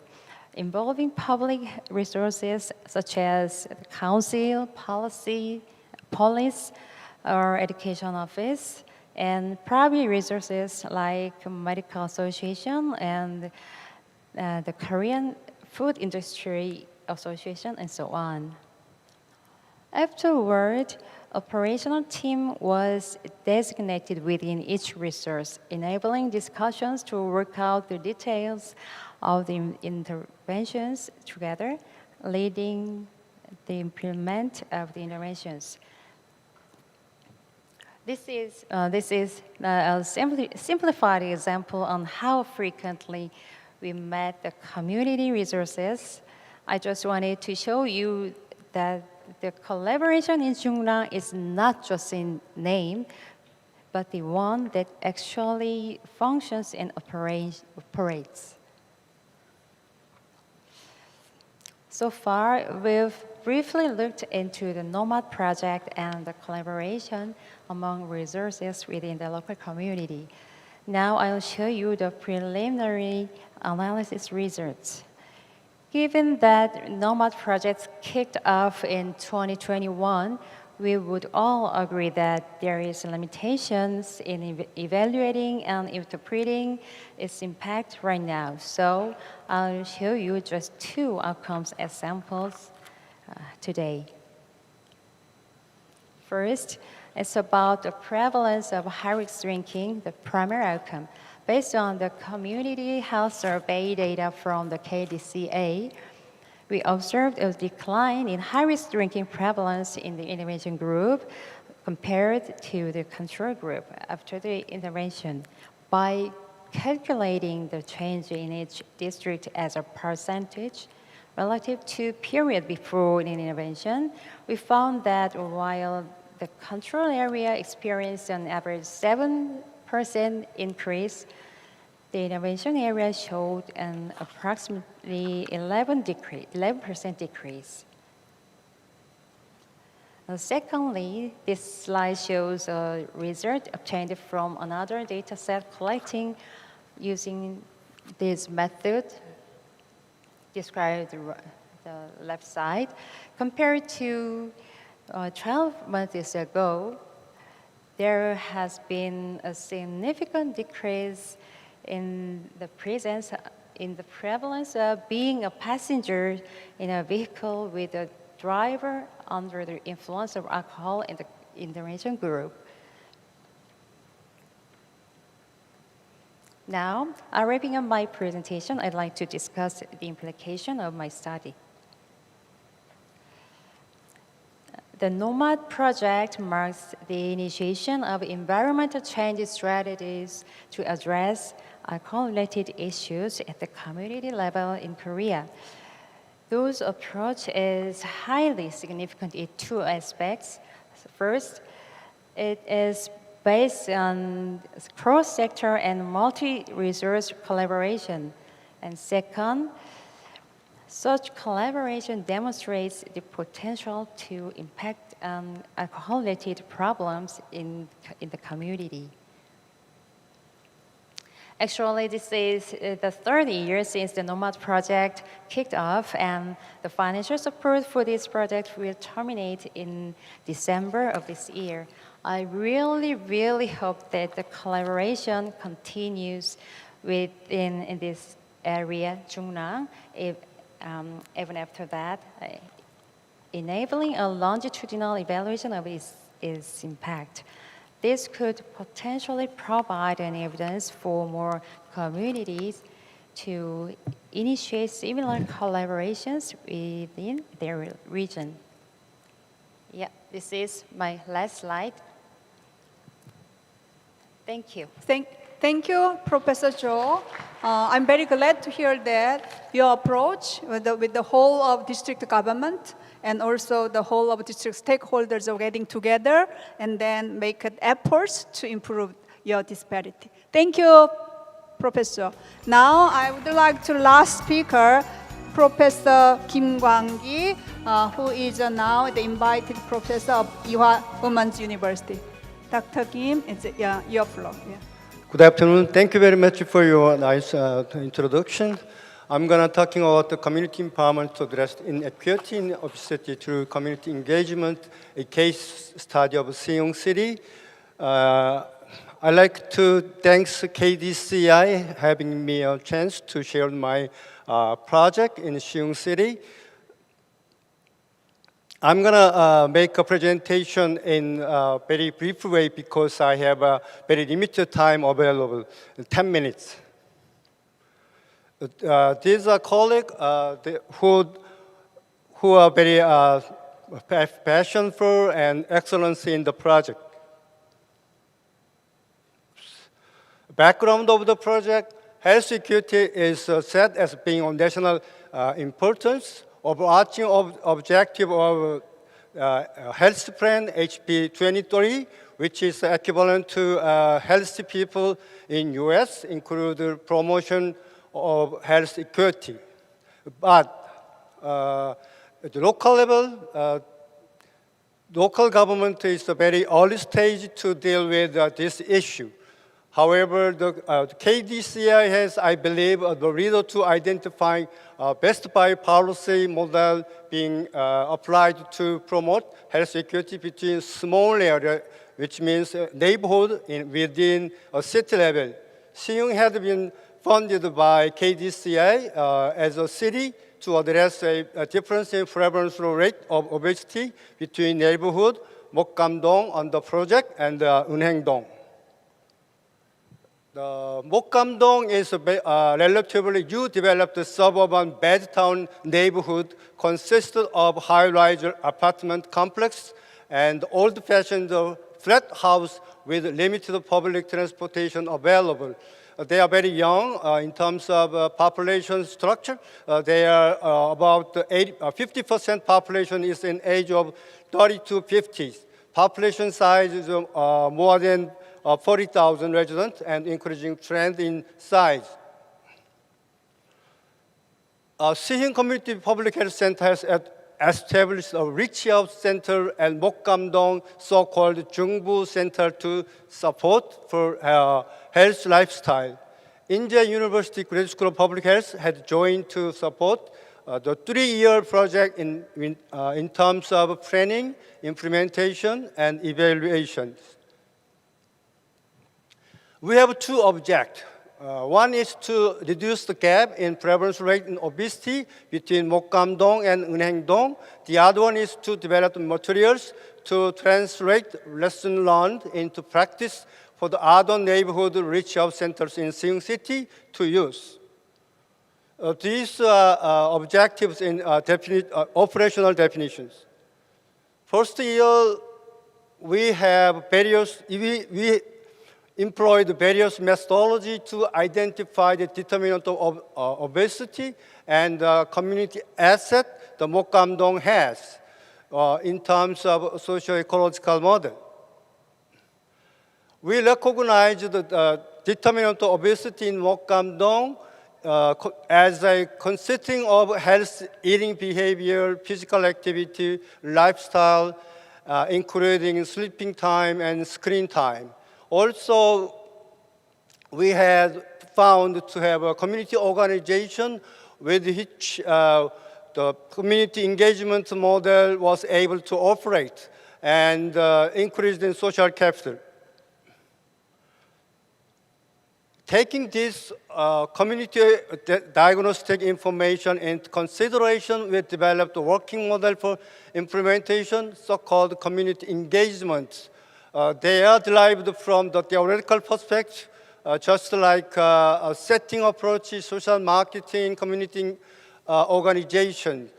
involving public resources such as the council, police, or education office, and private resources like medical association and the Korean Food Industry Association, and so on. Afterward, operational team was designated within each resource, enabling discussions to work out the details of the interventions together, leading the implement of the interventions. This is a simplified example on how frequently we met the community resources. I just wanted to show you that the collaboration in Jungnang is not just in name, but the one that actually functions and operates. So far, we've briefly looked into the NOMAD project and the collaboration among resources within the local community. Now I'll show you the preliminary analysis results. Given that NOMAD projects kicked off in 2021, we would all agree that there is limitations in evaluating and interpreting its impact right now. So I'll show you just 2 outcomes as samples today. First, it's about the prevalence of high-risk drinking, the primary outcome. Based on the community health survey data from the KDCA, we observed a decline in high-risk drinking prevalence in the intervention group compared to the control group after the intervention. By calculating the change in each district as a percentage relative to period before the intervention, we found that while the control area experienced an average 7% increase, the intervention area showed an approximately 11% decrease. Secondly, this slide shows a result obtained from another data set collecting using this method described the left side. Compared to 12 months ago, there has been a significant decrease in the prevalence of being a passenger in a vehicle with a driver under the influence of alcohol in the intervention group. Now, wrapping up my presentation, I'd like to discuss the implication of my study. The NOMAD project marks the initiation of environmental change strategies to address alcohol-related issues at the community level in Korea. Those approach is highly significant in 2 aspects. First, it is based on cross-sector and multi-resource collaboration. And second, such collaboration demonstrates the potential to impact alcohol-related problems in the community. Actually, this is the 3rd year since the NOMAD project kicked off, and the financial support for this project will terminate in December of this year. I really hope that the collaboration continues in this area, Jungnang, even after that, enabling a longitudinal evaluation of its impact. This could potentially provide an evidence for more communities to initiate similar collaborations within their region. Yeah, this is my last slide. Thank you. Thank you, Professor Cho. I'm very glad to hear that your approach with the whole of district government and also the whole of district stakeholders are getting together and then make efforts to improve your disparity. Thank you, Professor. Now I would like to last speaker, Professor Kim Kwang-gi, who is now the invited professor of Ewha Women's University. Dr. Kim, it's your floor. Yeah. Good afternoon. Thank you very much for your nice introduction. I'm going to talking about the community empowerment to address inequity in obesity through community engagement, a case study of Seong City. I'd like to thank KDCI having me a chance to share my project in Seong City. I'm going to make a presentation in a very brief way because I have a very limited time available, 10 minutes. These are colleagues who are very passionate and excellence in the project. Background of the project, health security is set as being of national importance. Overarching objective of health plan HB 23, which is equivalent to healthy people in US, include the promotion of health equity. But at the local level, local government is a very early stage to deal with this issue. However, the KDCI has, I believe, the leader to identify best by policy model being applied to promote health equity between small area, which means neighborhood within a city level. Seong had been funded by KDCI as a city to address a difference in prevalence rate of obesity between neighborhood, Mokgamdong on the project, and Eunhaeng-dong. The Mokgamdong is a relatively new developed suburban bed town neighborhood consisted of high-rise apartment complex and old-fashioned flat house with limited public transportation available. They are very young in terms of population structure. They are about 50% population is in age of 30 to 50. Population size is more than 40,000 residents and increasing trend in size. Seong Community Public Health Center has established a Reach Out Center and Mokgamdong so-called Jungbu Center to support for health lifestyle. Inje University Graduate School of Public Health had joined to support the 3-year project in terms of planning, implementation, and evaluation. We have two objectives. One is to reduce the gap in prevalence rate in obesity between Mokgamdong and Eunhaeng-dong. The other one is to develop materials to translate lessons learned into practice for the other neighborhood reach-out centers in Seong City to use. These objectives in operational definitions. First year, we have various, we employed various methodology to identify the determinant of obesity and community asset the Mokgamdong has in terms of socio-ecological model. We recognize the determinant of obesity in Mokgamdong as a consisting of health, eating behavior, physical activity, lifestyle, including sleeping time and screen time. Also, we had found to have a community organization with which the community engagement model was able to operate and increased in social capital. Taking this community diagnostic information into consideration, we developed a working model for implementation, so-called community engagement. They are derived from the theoretical perspective, just like setting approaches, social marketing, community organization.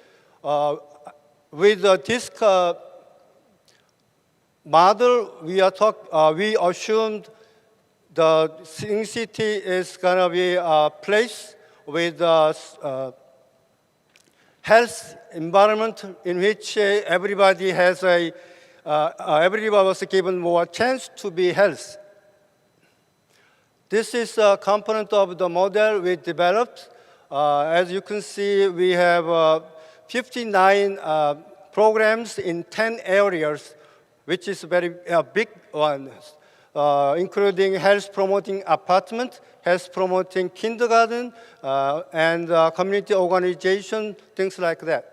With this model, we assumed the city is going to be a place with health environment in which everybody was given more chance to be healthy. This is a component of the model we developed. As you can see, we have 59 programs in 10 areas, which is a very big one, including health promoting apartment, health promoting kindergarten, and community organization, things like that.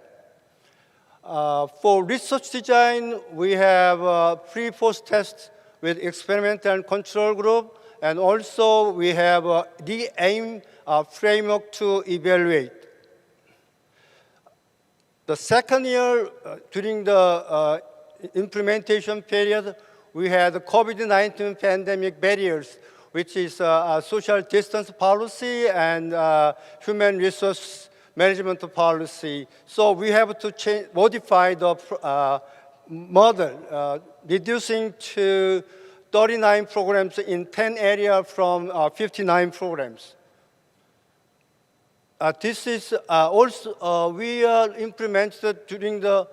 For research design, we have pre-post tests with experimental and control group, and also we have the aim framework to evaluate. The second year, during the implementation period, we had the COVID-19 pandemic barriers, which is a social distance policy and human resource management policy. So we have to modify the model, reducing to 39 programs in 10 areas from 59 programs. This is also, we implemented during the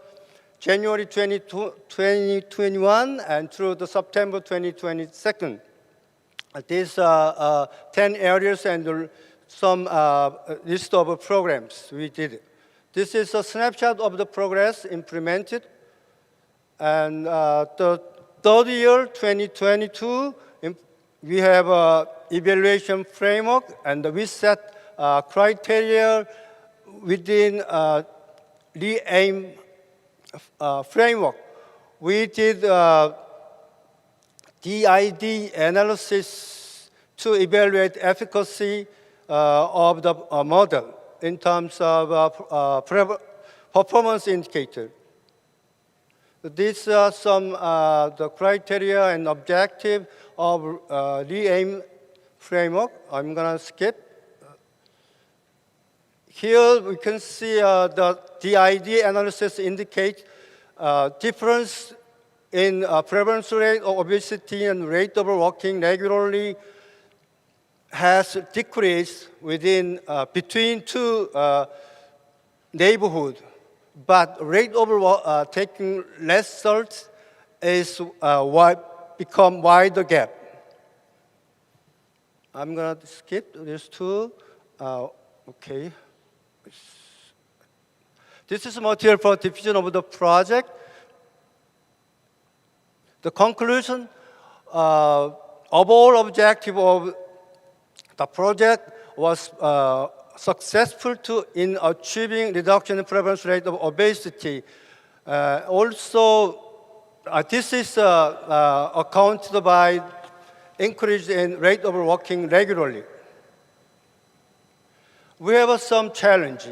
January 2021 and through the September 2022. These 10 areas and some list of programs we did. This is a snapshot of the progress implemented. And the third year, 2022, we have an evaluation framework, and we set criteria within the aim framework. We did DID analysis to evaluate efficacy of the model in terms of performance indicator. These are some the criteria and objective of the aim framework. I'm going to skip. Here we can see the DID analysis indicate difference in prevalence rate of obesity and rate of walking regularly has decreased within between two neighborhoods, but rate of taking less salts is become wider gap. I'm going to skip these two. Okay. This is material for division of the project. The conclusion, overall objective of the project was successful in achieving reduction in prevalence rate of obesity. Also, this is accounted by increase in rate of walking regularly. We have some challenge.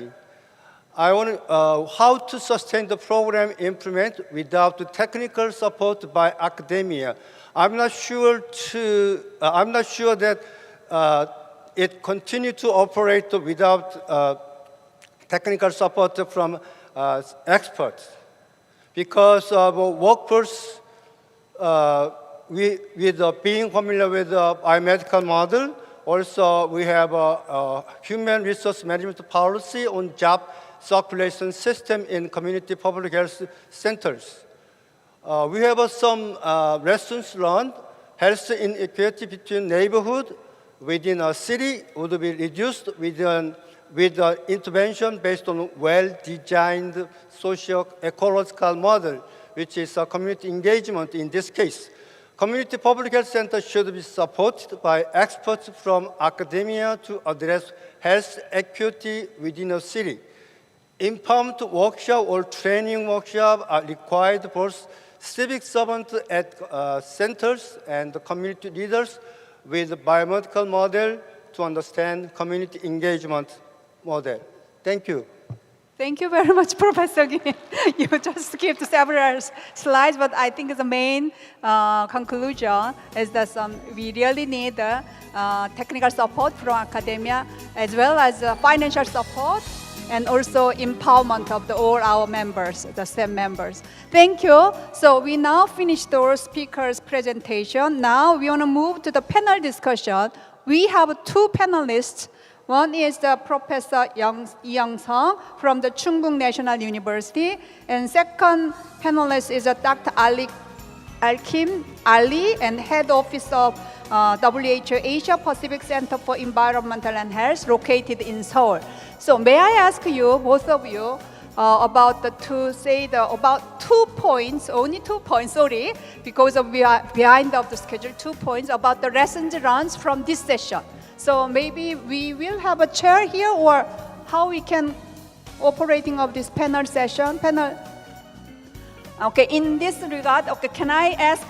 I want how to sustain the program implement without the technical support by academia. I'm not sure that it continue to operate without technical support from experts, because workforce with being familiar with the biomedical model. Also, we have a human resource management policy on job circulation system in community public health centers. We have some lessons learned. Health inequality between neighborhood within a city would be reduced with intervention based on well-designed socio-ecological model, which is a community engagement in this case. Community public health centers should be supported by experts from academia to address health equity within a city. Informed workshop or training workshop are required for civic servants at centers and community leaders with biomedical model to understand community engagement model. Thank you. Thank you very much, Professor Kim. You just skipped several slides, but I think the main conclusion is that we really need technical support from academia as well as financial support and also empowerment of all our members, the staff members. Thank you. So we now finished our speakers' presentation. Now we want to move to the panel discussion. We have two panelists. One is the Professor Lee Young-sung from the Chungbuk National University, and second panelist is Dr. Kim Ali, and Head Office of WHO Asia Pacific Center for Environmental and Health, located in Seoul. So may I ask you, both of you, about 2 points, only 2 points, sorry, because we are behind of the schedule, 2 points about the lessons learned from this session. So maybe we will have a chair here, or how we can operating of this panel session. Okay, in this regard, okay, can I ask,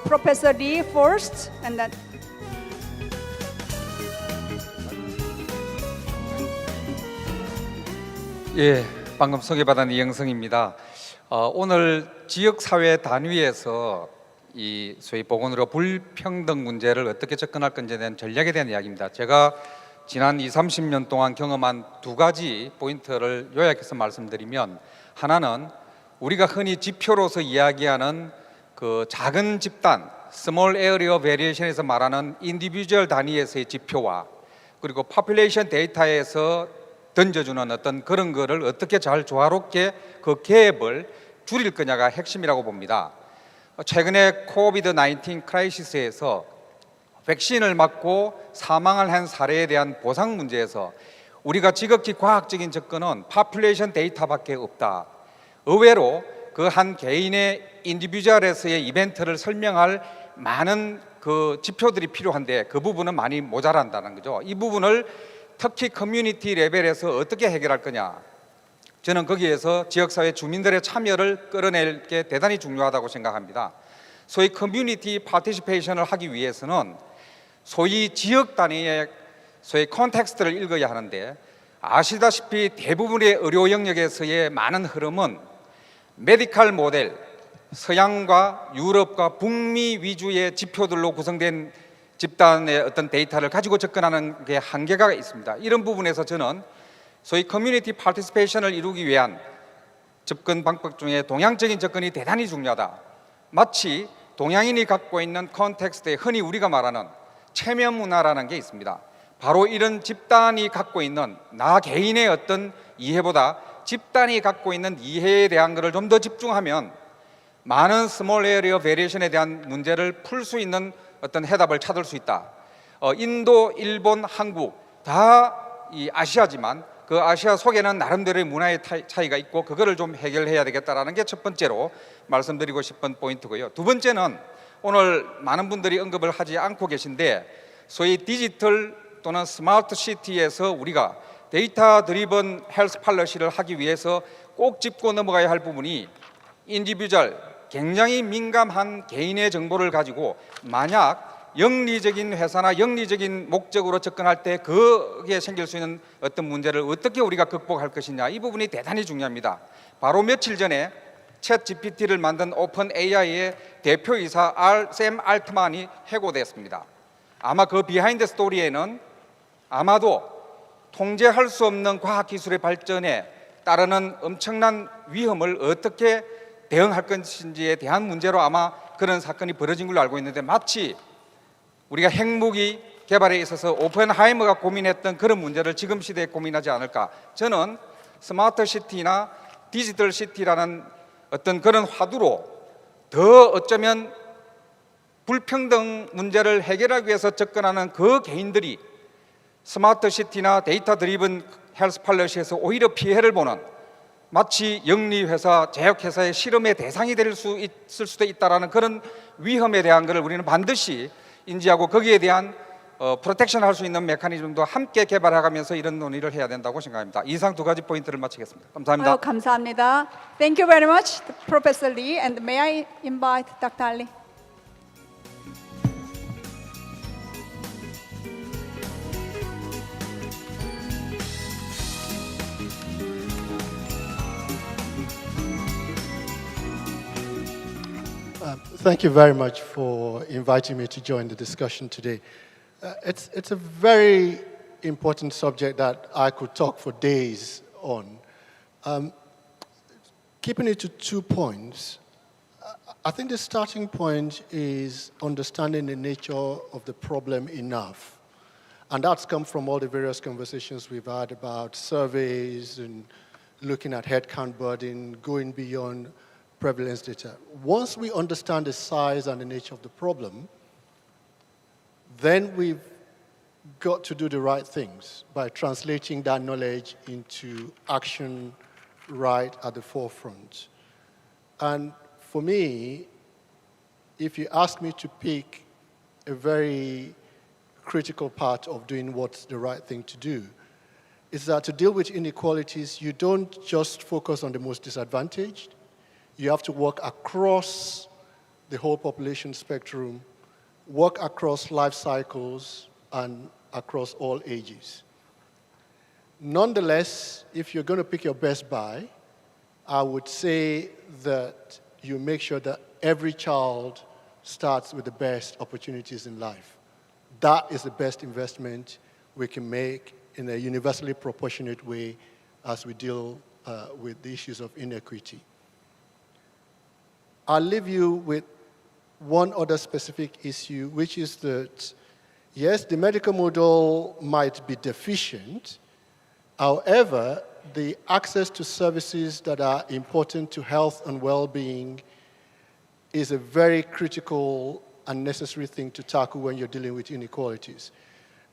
Professor Lee first, and then. 예, 방금 소개받은 이영성입니다. 오늘 지역사회 단위에서 이 소위 보건의료 불평등 문제를 어떻게 접근할 건지에 대한 전략에 대한 이야기입니다. 제가 지난 30년 동안 경험한 두 가지 포인트를 요약해서 말씀드리면, 하나는 우리가 흔히 지표로서 이야기하는 그 작은 집단, small area variation에서 말하는 인디비주얼 단위에서의 지표와, 그리고 population 데이터에서 던져주는 어떤 그런 거를 어떻게 잘 조화롭게 그 갭을 줄일 거냐가 핵심이라고 봅니다. 최근에 코비드-19 크라이시스에서 백신을 맞고 사망을 한 사례에 대한 보상 문제에서 우리가 지극히 과학적인 접근은 파퓰레이션 데이터밖에 없다. 의외로 그 한 개인의 인디비주얼에서의 이벤트를 설명할 많은 그 지표들이 필요한데 그 부분은 많이 모자란다는 거죠. 이 부분을 특히 커뮤니티 레벨에서 어떻게 해결할 거냐, 저는 거기에서 지역사회 주민들의 참여를 끌어낼 게 대단히 중요하다고 생각합니다. 소위 커뮤니티 파티시페이션을 하기 위해서는 소위 지역 단위의 소위 컨텍스트를 읽어야 하는데, 아시다시피 대부분의 의료 영역에서의 많은 흐름은 메디컬 모델, 서양과 유럽과 북미 위주의 지표들로 구성된 집단의 어떤 데이터를 가지고 접근하는 게 한계가 있습니다. 이런 부분에서 저는 소위 커뮤니티 파티시페이션을 이루기 위한 접근 방법 중에 동양적인 접근이 대단히 중요하다. 마치 동양인이 갖고 있는 컨텍스트에 흔히 우리가 말하는 체면 문화라는 게 있습니다. 바로 이런 집단이 갖고 있는 나 개인의 어떤 이해보다 집단이 갖고 있는 이해에 대한 것을 좀 더 집중하면 많은 스몰 에리어 베리에이션에 대한 문제를 풀 수 있는 어떤 해답을 찾을 수 있다. 인도, 일본, 한국 다 이 아시아지만 그 아시아 속에는 나름대로의 문화의 차이가 있고 그거를 좀 해결해야 되겠다라는 게 첫 번째로 말씀드리고 싶은 포인트고요. 두 번째는 오늘 많은 분들이 언급을 하지 않고 계신데, 소위 디지털 또는 스마트 시티에서 우리가 데이터 드리븐 헬스 팔러시를 하기 위해서 꼭 짚고 넘어가야 할 부분이 인디비주얼, 굉장히 민감한 개인의 정보를 가지고 만약 영리적인 회사나 영리적인 목적으로 접근할 때 그게 생길 수 있는 어떤 문제를 어떻게 우리가 극복할 것이냐, 이 부분이 대단히 중요합니다. 바로 며칠 전에 챗 GPT를 만든 오픈 AI의 대표이사 샘 알트만이 해고됐습니다. 아마 그 비하인드 스토리에는 아마도 통제할 수 없는 과학기술의 발전에 따르는 엄청난 위험을 어떻게 대응할 것인지에 대한 문제로 아마 그런 사건이 벌어진 걸로 알고 있는데, 마치 우리가 핵무기 개발에 있어서 오펜하이머가 고민했던 그런 문제를 지금 시대에 고민하지 않을까. 저는 스마트 시티나 디지털 시티라는 어떤 그런 화두로 더 어쩌면 불평등 문제를 해결하기 위해서 접근하는 그 개인들이 스마트 시티나 데이터 드리븐 헬스 팔러시에서 오히려 피해를 보는, 마치 영리회사, 제약회사의 실험의 대상이 될 수 있을 수도 있다는 그런 위험에 대한 것을 우리는 반드시 인지하고 거기에 대한 프로텍션 할 수 있는 메커니즘도 함께 개발해가면서 이런 논의를 해야 된다고 생각합니다. 이상 두 가지 포인트를 마치겠습니다. 감사합니다. 감사합니다. Thank you very much, Professor Lee. And may I invite Dr. Ali? Thank you very much for inviting me to join the discussion today. It's a very important subject that I could talk for days on. Keeping it to 2 points, I think the starting point is understanding the nature of the problem enough. And that's come from all the various conversations we've had about surveys and looking at headcount burden, going beyond prevalence data. Once we understand the size and the nature of the problem, then we've got to do the right things by translating that knowledge into action right at the forefront. And for me, if you ask me to pick a very critical part of doing what's the right thing to do, is that to deal with inequalities, you don't just focus on the most disadvantaged. You have to work across the whole population spectrum, work across life cycles, and across all ages. Nonetheless, if you're going to pick your best buy, I would say that you make sure that every child starts with the best opportunities in life. That is the best investment we can make in a universally proportionate way as we deal with the issues of inequity. I'll leave you with one other specific issue, which is that, yes, the medical model might be deficient. However, the access to services that are important to health and well-being is a very critical and necessary thing to tackle when you're dealing with inequalities.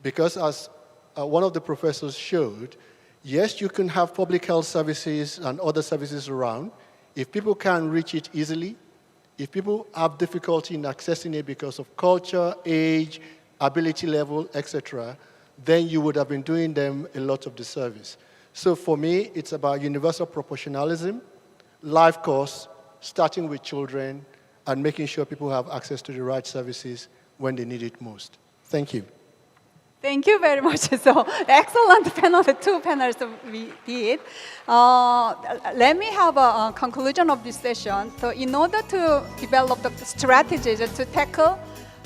Because as one of the professors showed, yes, you can have public health services and other services around. If people can't reach it easily, if people have difficulty in accessing it because of culture, age, ability level, etc., then you would have been doing them a lot of disservice. So for me, it's about universal proportionalism, life course, starting with children, and making sure people have access to the right services when they need it most. Thank you. Thank you very much. So excellent panel, the two panels that we did. Let me have a conclusion of this session. So in order to develop the strategies to tackle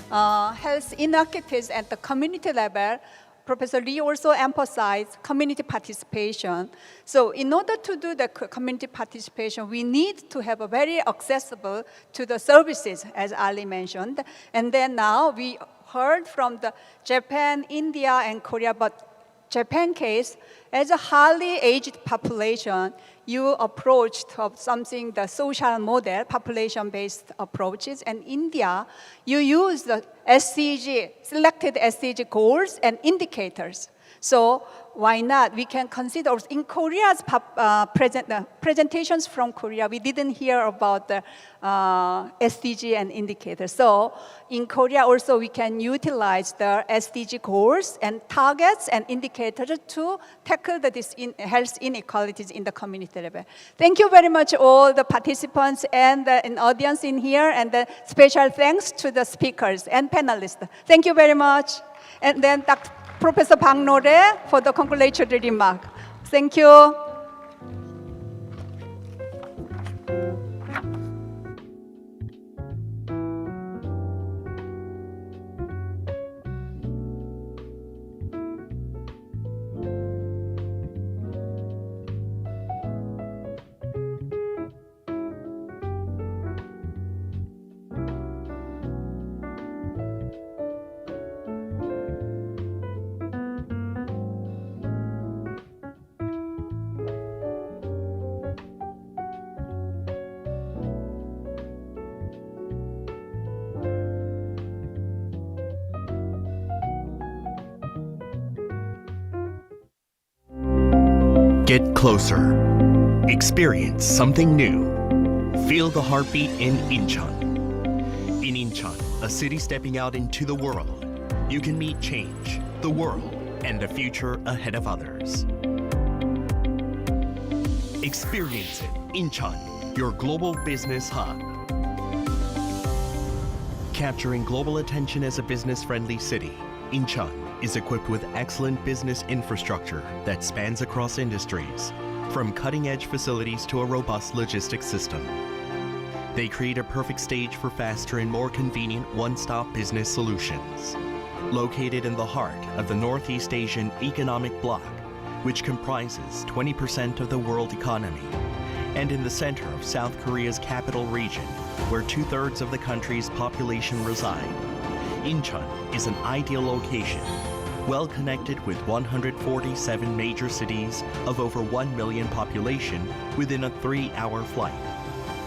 health inequities at the community level, Professor Lee also emphasized community participation. So in order to do the community participation, we need to have a very accessible to the services, as Ali mentioned. And then now we heard from the Japan, India, and Korea, but Japan case, as a highly aged population, you approached of something, the social model, population-based approaches. And India, you use the SDG, selected SDG goals and indicators. So why not? We can consider, in Korea's presentations from Korea, we didn't hear about the SDG and indicators. So in Korea also, we can utilize the SDG goals and targets and indicators to tackle the health inequalities in the community level. Thank you very much, all the participants and the audience in here, and the special thanks to the speakers and panelists. Thank you very much. And then Professor Bang Nore for the congratulatory remark. Thank you. Get closer. Experience something new. Feel the heartbeat in Incheon. In Incheon, a city stepping out into the world, you can meet change, the world, and the future ahead of others. Experience it, Incheon, your global business hub. Capturing global attention as a business-friendly city, Incheon is equipped with excellent business infrastructure that spans across industries, from cutting-edge facilities to a robust logistics system. They create a perfect stage for faster and more convenient one-stop business solutions. Located in the heart of the Northeast Asian economic bloc, which comprises 20% of the world economy, and in the center of South Korea's capital region, where 2/3 of the country's population reside, Incheon is an ideal location, well connected with 147 major cities of over 1 million population within a 3-hour flight.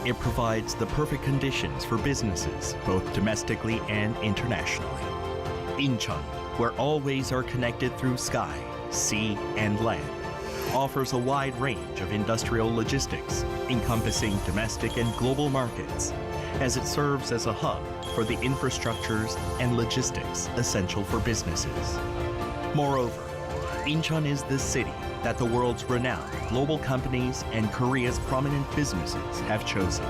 It provides the perfect conditions for businesses, both domestically and internationally. Incheon, where all ways are connected through sky, sea, and land, offers a wide range of industrial logistics, encompassing domestic and global markets, as it serves as a hub for the infrastructures and logistics essential for businesses. Moreover, Incheon is the city that the world's renowned global companies and Korea's prominent businesses have chosen.